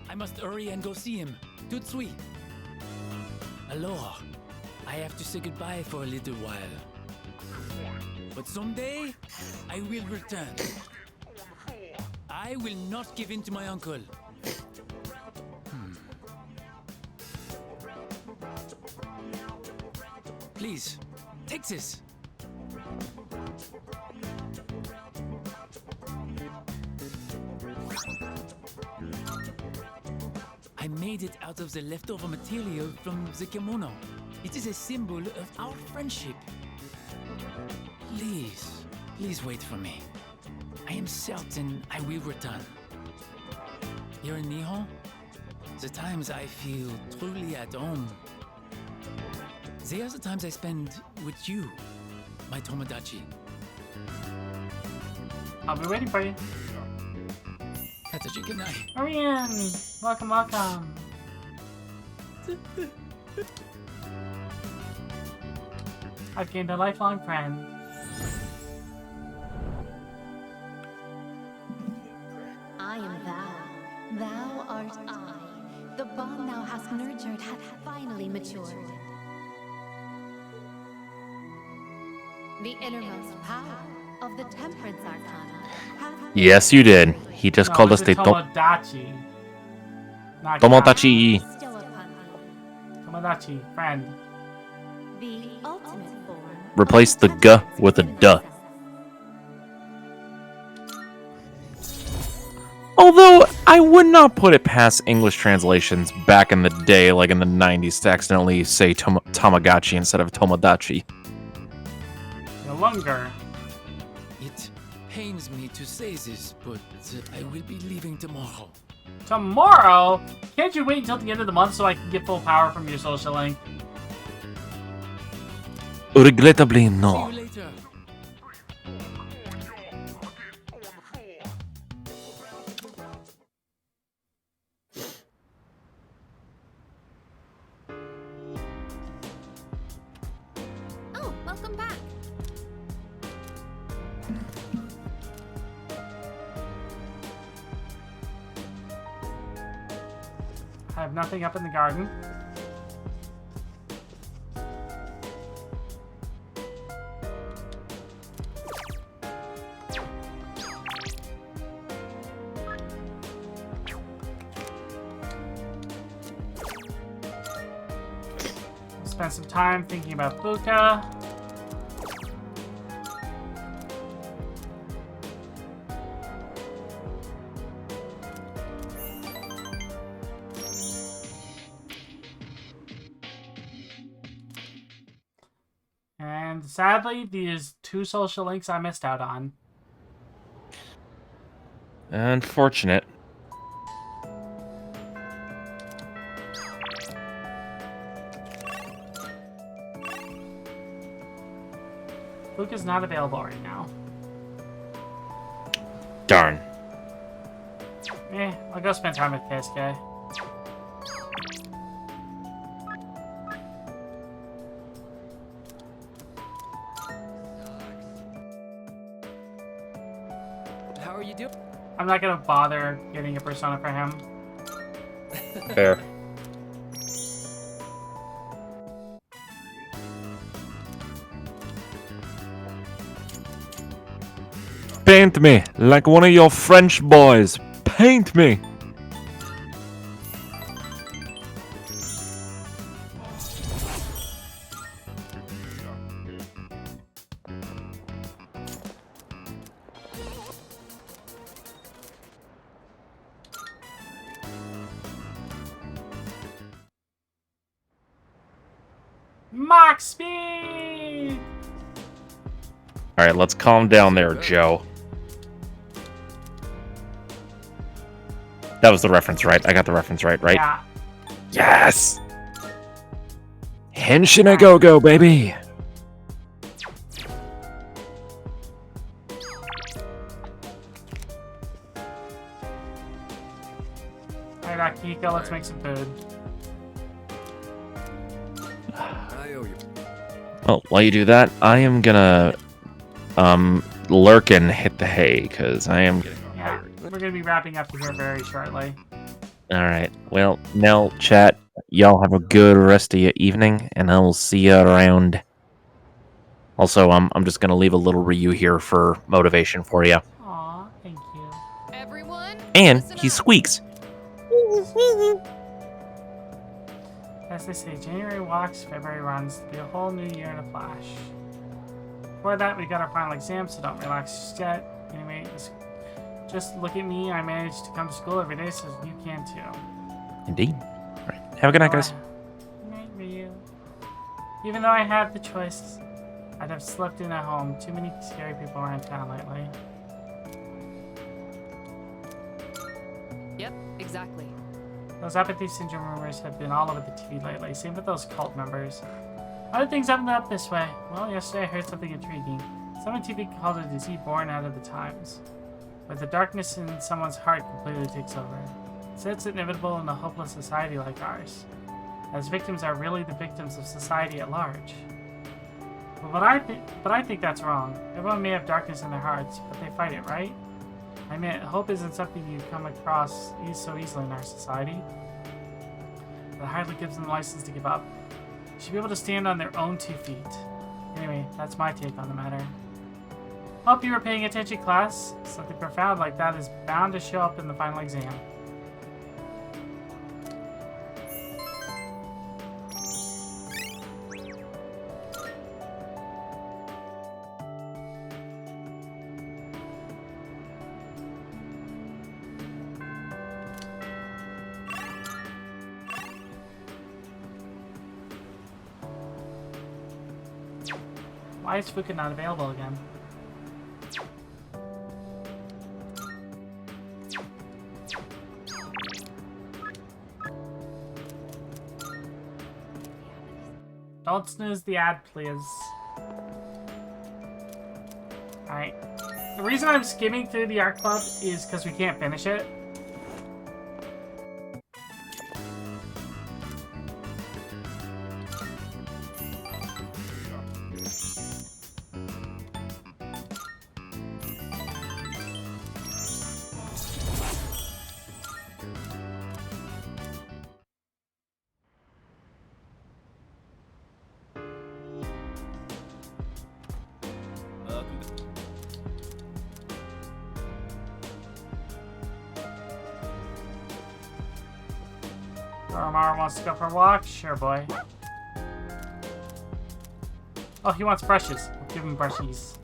I must hurry and go see him. Tout de suite. Aloha. I have to say goodbye for a little while. But someday, I will return. I will not give in to my uncle. Please, take this.
I made it out of the leftover material from the kimono. It is a symbol of our friendship. Please, please wait for me. I am certain I will return. Here in Nihon, the times I feel truly at home, they are the times I spend with you, my Tomodachi.
I'll be waiting for you.
Kataji, good night.
Marian! Welcome, welcome. I've gained a lifelong friend.
I am thou. Thou art I. The bond thou hast nurtured hath finally matured. The innermost power of the Temperance Arcana hath...
Yes, you did. He just called us the
Tomodachi. Not
Tomodachi.
Tomodachi, friend.
The ultimate form.
Replace the G with a D. Although, I would not put it past English translations back in the day, like in the 90s, to accidentally say Tamagotchi instead of Tomodachi.
No longer.
It pains me to say this, but I will be leaving tomorrow.
Tomorrow? Can't you wait until the end of the month so I can get full power from your social link?
Regrettably, no.
See you later.
Oh, welcome back.
I have nothing up in the garden. Spend some time thinking about Buka. And sadly, these two social links I missed out on.
Unfortunate.
Luke is not available right now.
Darn.
I'll go spend time with Keisuke.
How are you doing?
I'm not gonna bother getting a persona for him.
Fair. Paint me like one of your French boys. Paint me.
Max speed!
Alright, let's calm down there, Joe. That was the reference, right? I got the reference right?
Yeah.
Yes! Henshin a go-go, baby!
Alright, Akiko, let's make some food.
I owe you.
Well, while you do that, I am gonna, lurk and hit the hay, because I am...
Yeah, we're gonna be wrapping up here very shortly.
Alright, well, now, chat, y'all have a good rest of your evening, and I'll see you around. Also, I'm just gonna leave a little Ryu here for motivation for you.
Aw, thank you.
Everyone,
And he squeaks.
As they say, January walks, February runs. There'll be a whole new year in a flash. Before that, we got our final exam, so don't relax just yet. Anyway, just look at me. I managed to come to school every day, so you can too.
Indeed. All right. Have a good night, guys.
Night, Ryu. Even though I had the choice, I'd have slept in at home. Too many scary people around town lately.
Yep, exactly.
Those apathy syndrome rumors have been all over the TV lately. Same with those cult members. How did things end up this way? Well, yesterday I heard something intriguing. Someone TV called it a disease born out of the times, where the darkness in someone's heart completely takes over. It said it's inevitable in a hopeless society like ours, as victims are really the victims of society at large. But I think that's wrong. Everyone may have darkness in their hearts, but they fight it, right? I mean, hope isn't something you come across so easily in our society. That hardly gives them the license to give up. They should be able to stand on their own 2 feet. Anyway, that's my take on the matter. Hope you were paying attention, class. Something profound like that is bound to show up in the final exam. Why is Fuka not available again? Don't snooze the ad, please. Alright. The reason I'm skimming through the art club is because we can't finish it. Oromaru wants to go for a walk? Sure, boy. Oh, he wants brushes. We'll give him brushies.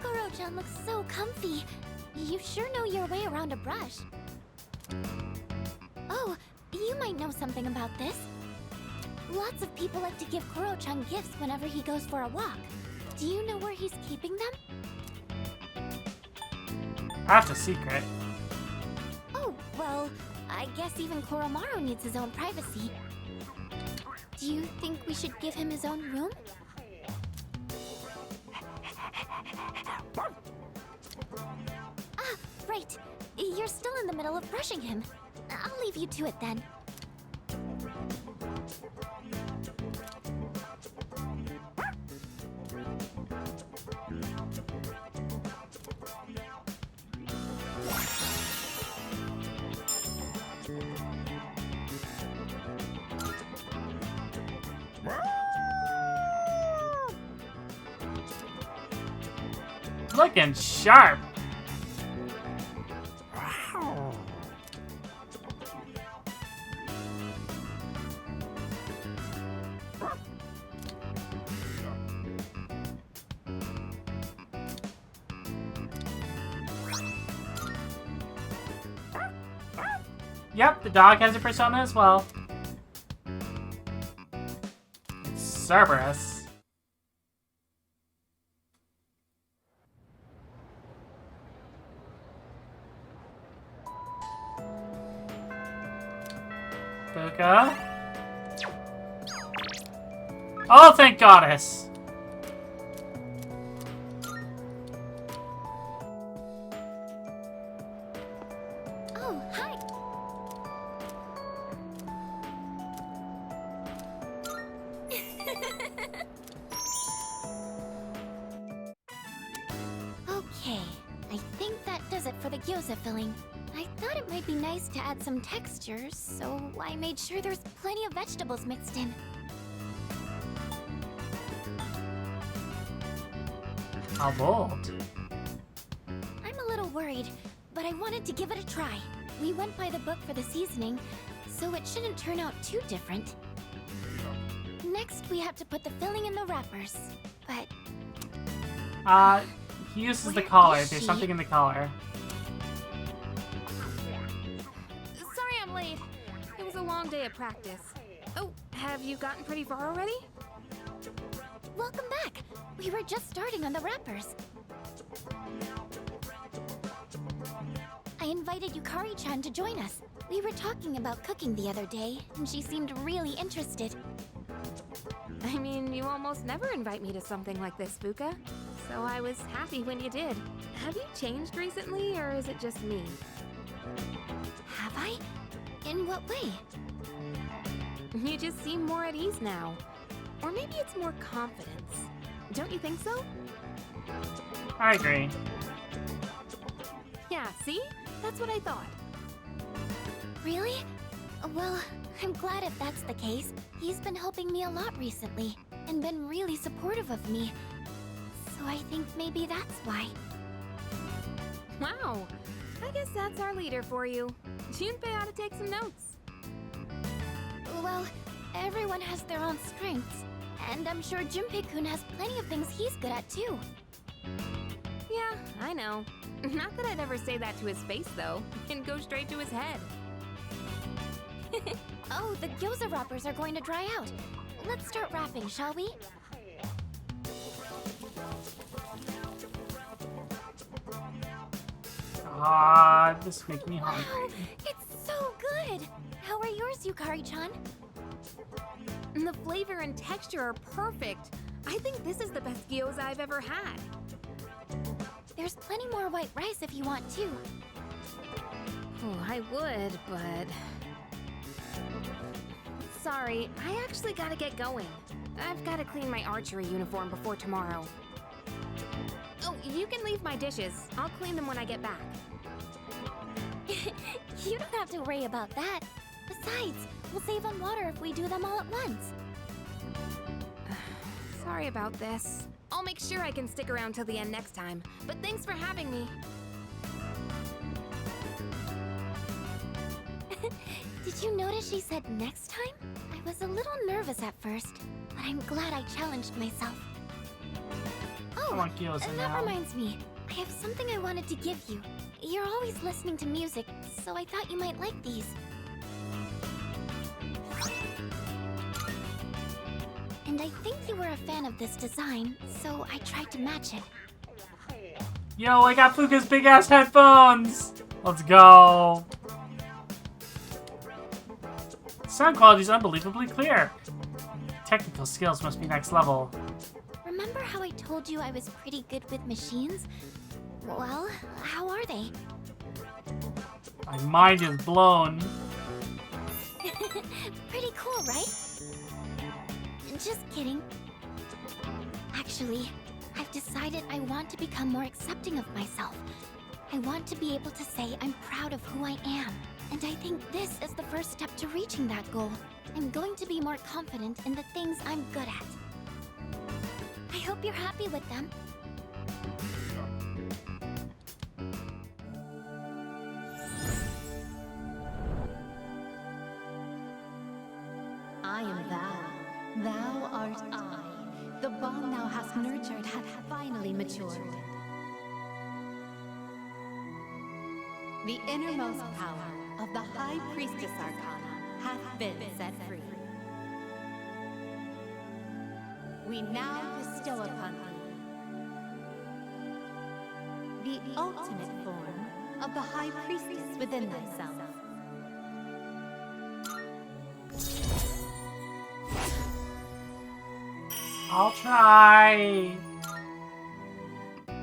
Koro-chan looks so comfy. You sure know your way around a brush. Oh, you might know something about this. Lots of people like to give Koro-chan gifts whenever he goes for a walk. Do you know where he's keeping them?
That's a secret.
Oh, well, I guess even Koromaru needs his own privacy. Do you think we should give him his own room? Ah, right. You're still in the middle of brushing him. I'll leave you to it then.
Looking sharp. Yep, the dog has a persona as well. It's Cerberus. Fuka. Oh, thank goddess.
Oh, hi. Okay, I think that does it for the gyoza filling. I thought it might be nice to add some textures, so I made sure there's plenty of vegetables mixed in.
How bold.
I'm
worried, but I wanted to give it a try. We went by the book for the seasoning, so it shouldn't turn out too different. Next, we have to put the filling in the wrappers, but...
He uses the
Where
collar.
is
There's
she?
something in the collar.
Sorry I'm late. It was a long day of practice. Oh, have you gotten pretty far already?
Welcome back. We were just starting on the wrappers. I invited Yukari-chan to join us. We were talking about cooking the other day, and she seemed really interested.
I mean, you almost never invite me to something like this, Fuka. So I was happy when you did. Have you changed recently, or is it just me?
Have I? In what way?
You just seem more at ease now. Or maybe it's more confidence. Don't you think so?
I agree.
Yeah, see? That's what I thought.
Really? Well, I'm glad if that's the case. He's been helping me a lot recently, and been really supportive of me. So I think maybe that's why.
Wow. I guess that's our leader for you. Junpei ought to take some notes.
Well, everyone has their own strengths, and I'm sure Junpei-kun has plenty of things he's good at too.
Yeah, I know. Not that I'd ever say that to his face, though, and go straight to his head.
Oh, the gyoza wrappers are going to dry out. Let's start wrapping, shall we?
This makes me hungry.
Wow, it's so good! How are yours, Yukari-chan?
And the flavor and texture are perfect. I think this is the best gyoza I've ever had.
There's plenty more white rice if you want too.
Oh, I would, but... Sorry, I actually gotta get going. I've gotta clean my archery uniform before tomorrow. Oh, you can leave my dishes. I'll clean them when I get back.
You don't have to worry about that. Besides, we'll save on water if we do them all at once.
Sorry about this. I'll make sure I can stick around till the end next time, but thanks for having me.
Did you notice she said next time? I was a little nervous at first, but I'm glad I challenged myself.
I
Oh,
want gyoza
and
now.
that reminds me. I have something I wanted to give you. You're always listening to music, so I thought you might like these. And I think you were a fan of this design, so I tried to match it.
Yo, I got Fuka's big ass headphones! Let's go! Sound quality is unbelievably clear. Technical skills must be next level.
Remember how I told you I was pretty good with machines? Well, how are they?
My mind is blown.
Pretty cool, right? Just kidding. Actually, I've decided I want to become more accepting of myself. I want to be able to say I'm proud of who I am. And I think this is the first step to reaching that goal. I'm going to be more confident in the things I'm good at. I hope you're happy with them.
I am thou. Thou art I. The bond thou hast nurtured hath finally matured. The innermost power of the High Priestess Arcana hath been set free. We now bestow upon thee the ultimate form of the High Priestess within thyself.
I'll try.
But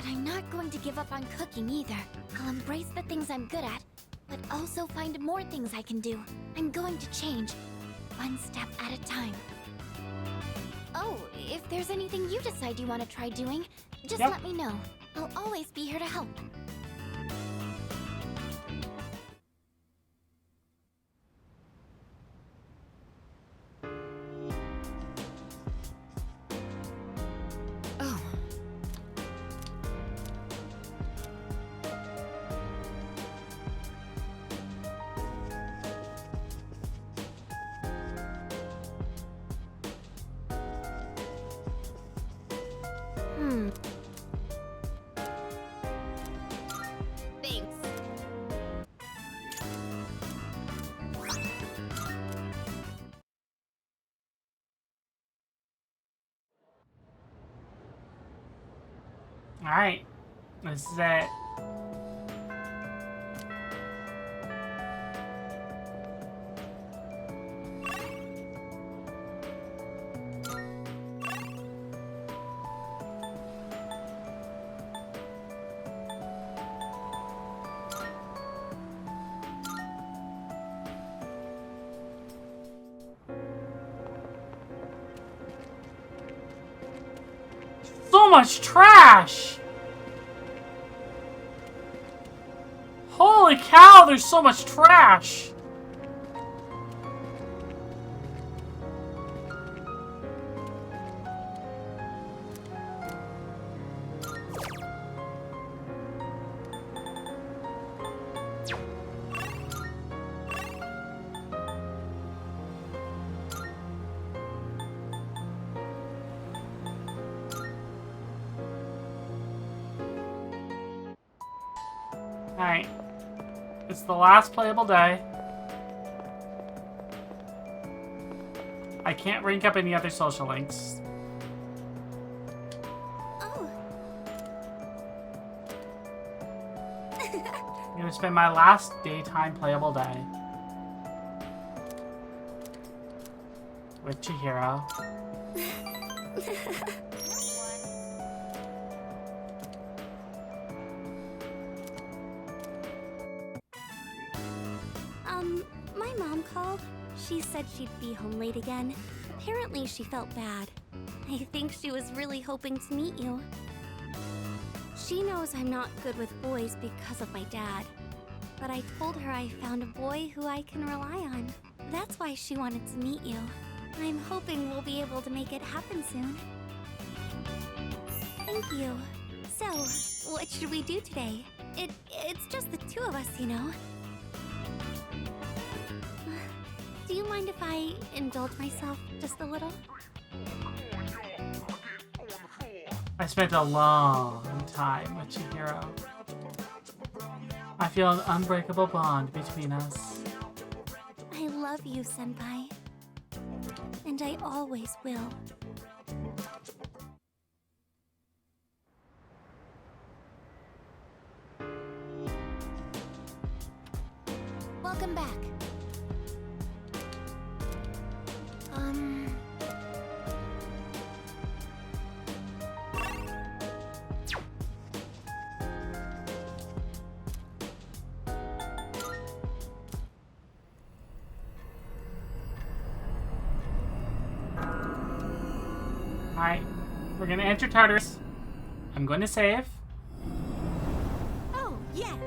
I'm not going to give up on cooking either. I'll embrace the things I'm good at, but also find more things I can do. I'm going to change, one step at a time. Oh, if there's anything you decide you want to try doing, just let me know. I'll always be here to help.
Oh, Thanks.
Alright. This is it. So much trash! Holy cow, there's so much trash! Alright. It's the last playable day. I can't rank up any other social links.
Oh.
I'm gonna spend my last daytime playable day with Chihiro.
My mom called. She said she'd be home late again. Apparently she felt bad. I think she was really hoping to meet you. She knows I'm not good with boys because of my dad. But I told her I found a boy who I can rely on. That's why she wanted to meet you. I'm hoping we'll be able to make it happen soon. Thank you. So, what should we do today? It's just the two of us, you know. Do you mind if I indulge myself just a little?
I spent a long time with Chihiro. I feel an unbreakable bond between us.
I love you, Senpai. And I always will.
Welcome back.
Alright, we're gonna enter Tartarus. I'm going to save.
Oh, yes!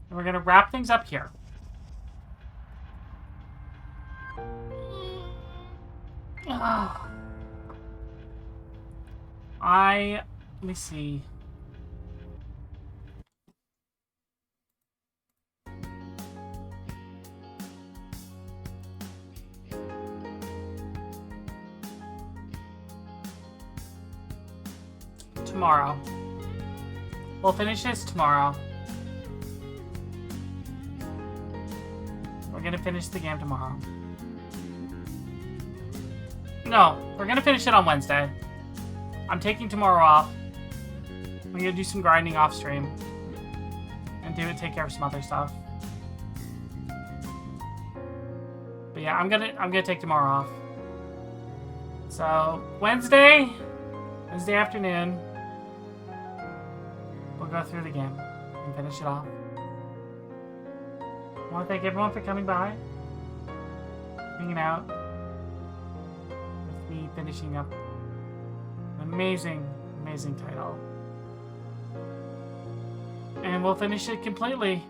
And we're gonna wrap things up here. Let me see. Tomorrow. We'll finish this tomorrow. We're gonna finish the game tomorrow. No, we're gonna finish it on Wednesday. I'm taking tomorrow off. I'm gonna do some grinding off stream. And take care of some other stuff. But yeah, I'm gonna take tomorrow off. So Wednesday afternoon, we'll go through the game and finish it off. I want to thank everyone for coming by, hanging out with me, finishing up an amazing title. And we'll finish it completely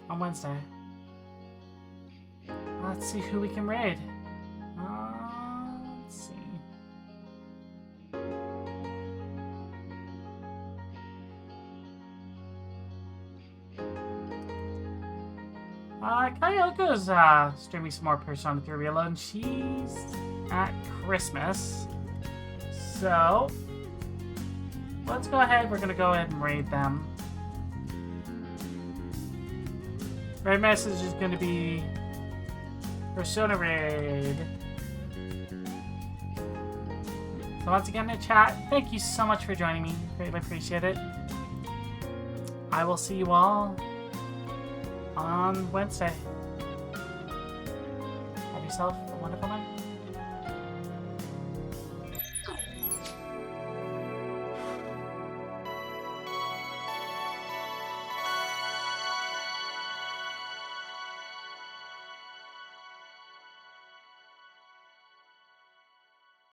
on Wednesday. Let's see who we can raid. Let's see. Kayoko's streaming some more Persona 3 Reload. She's at Christmas. So, let's go ahead. We're gonna go ahead and raid them. Raid message is gonna be Persona Raid. So once again in chat, thank you so much for joining me. Greatly appreciate it. I will see you all on Wednesday. Have yourself a wonderful night.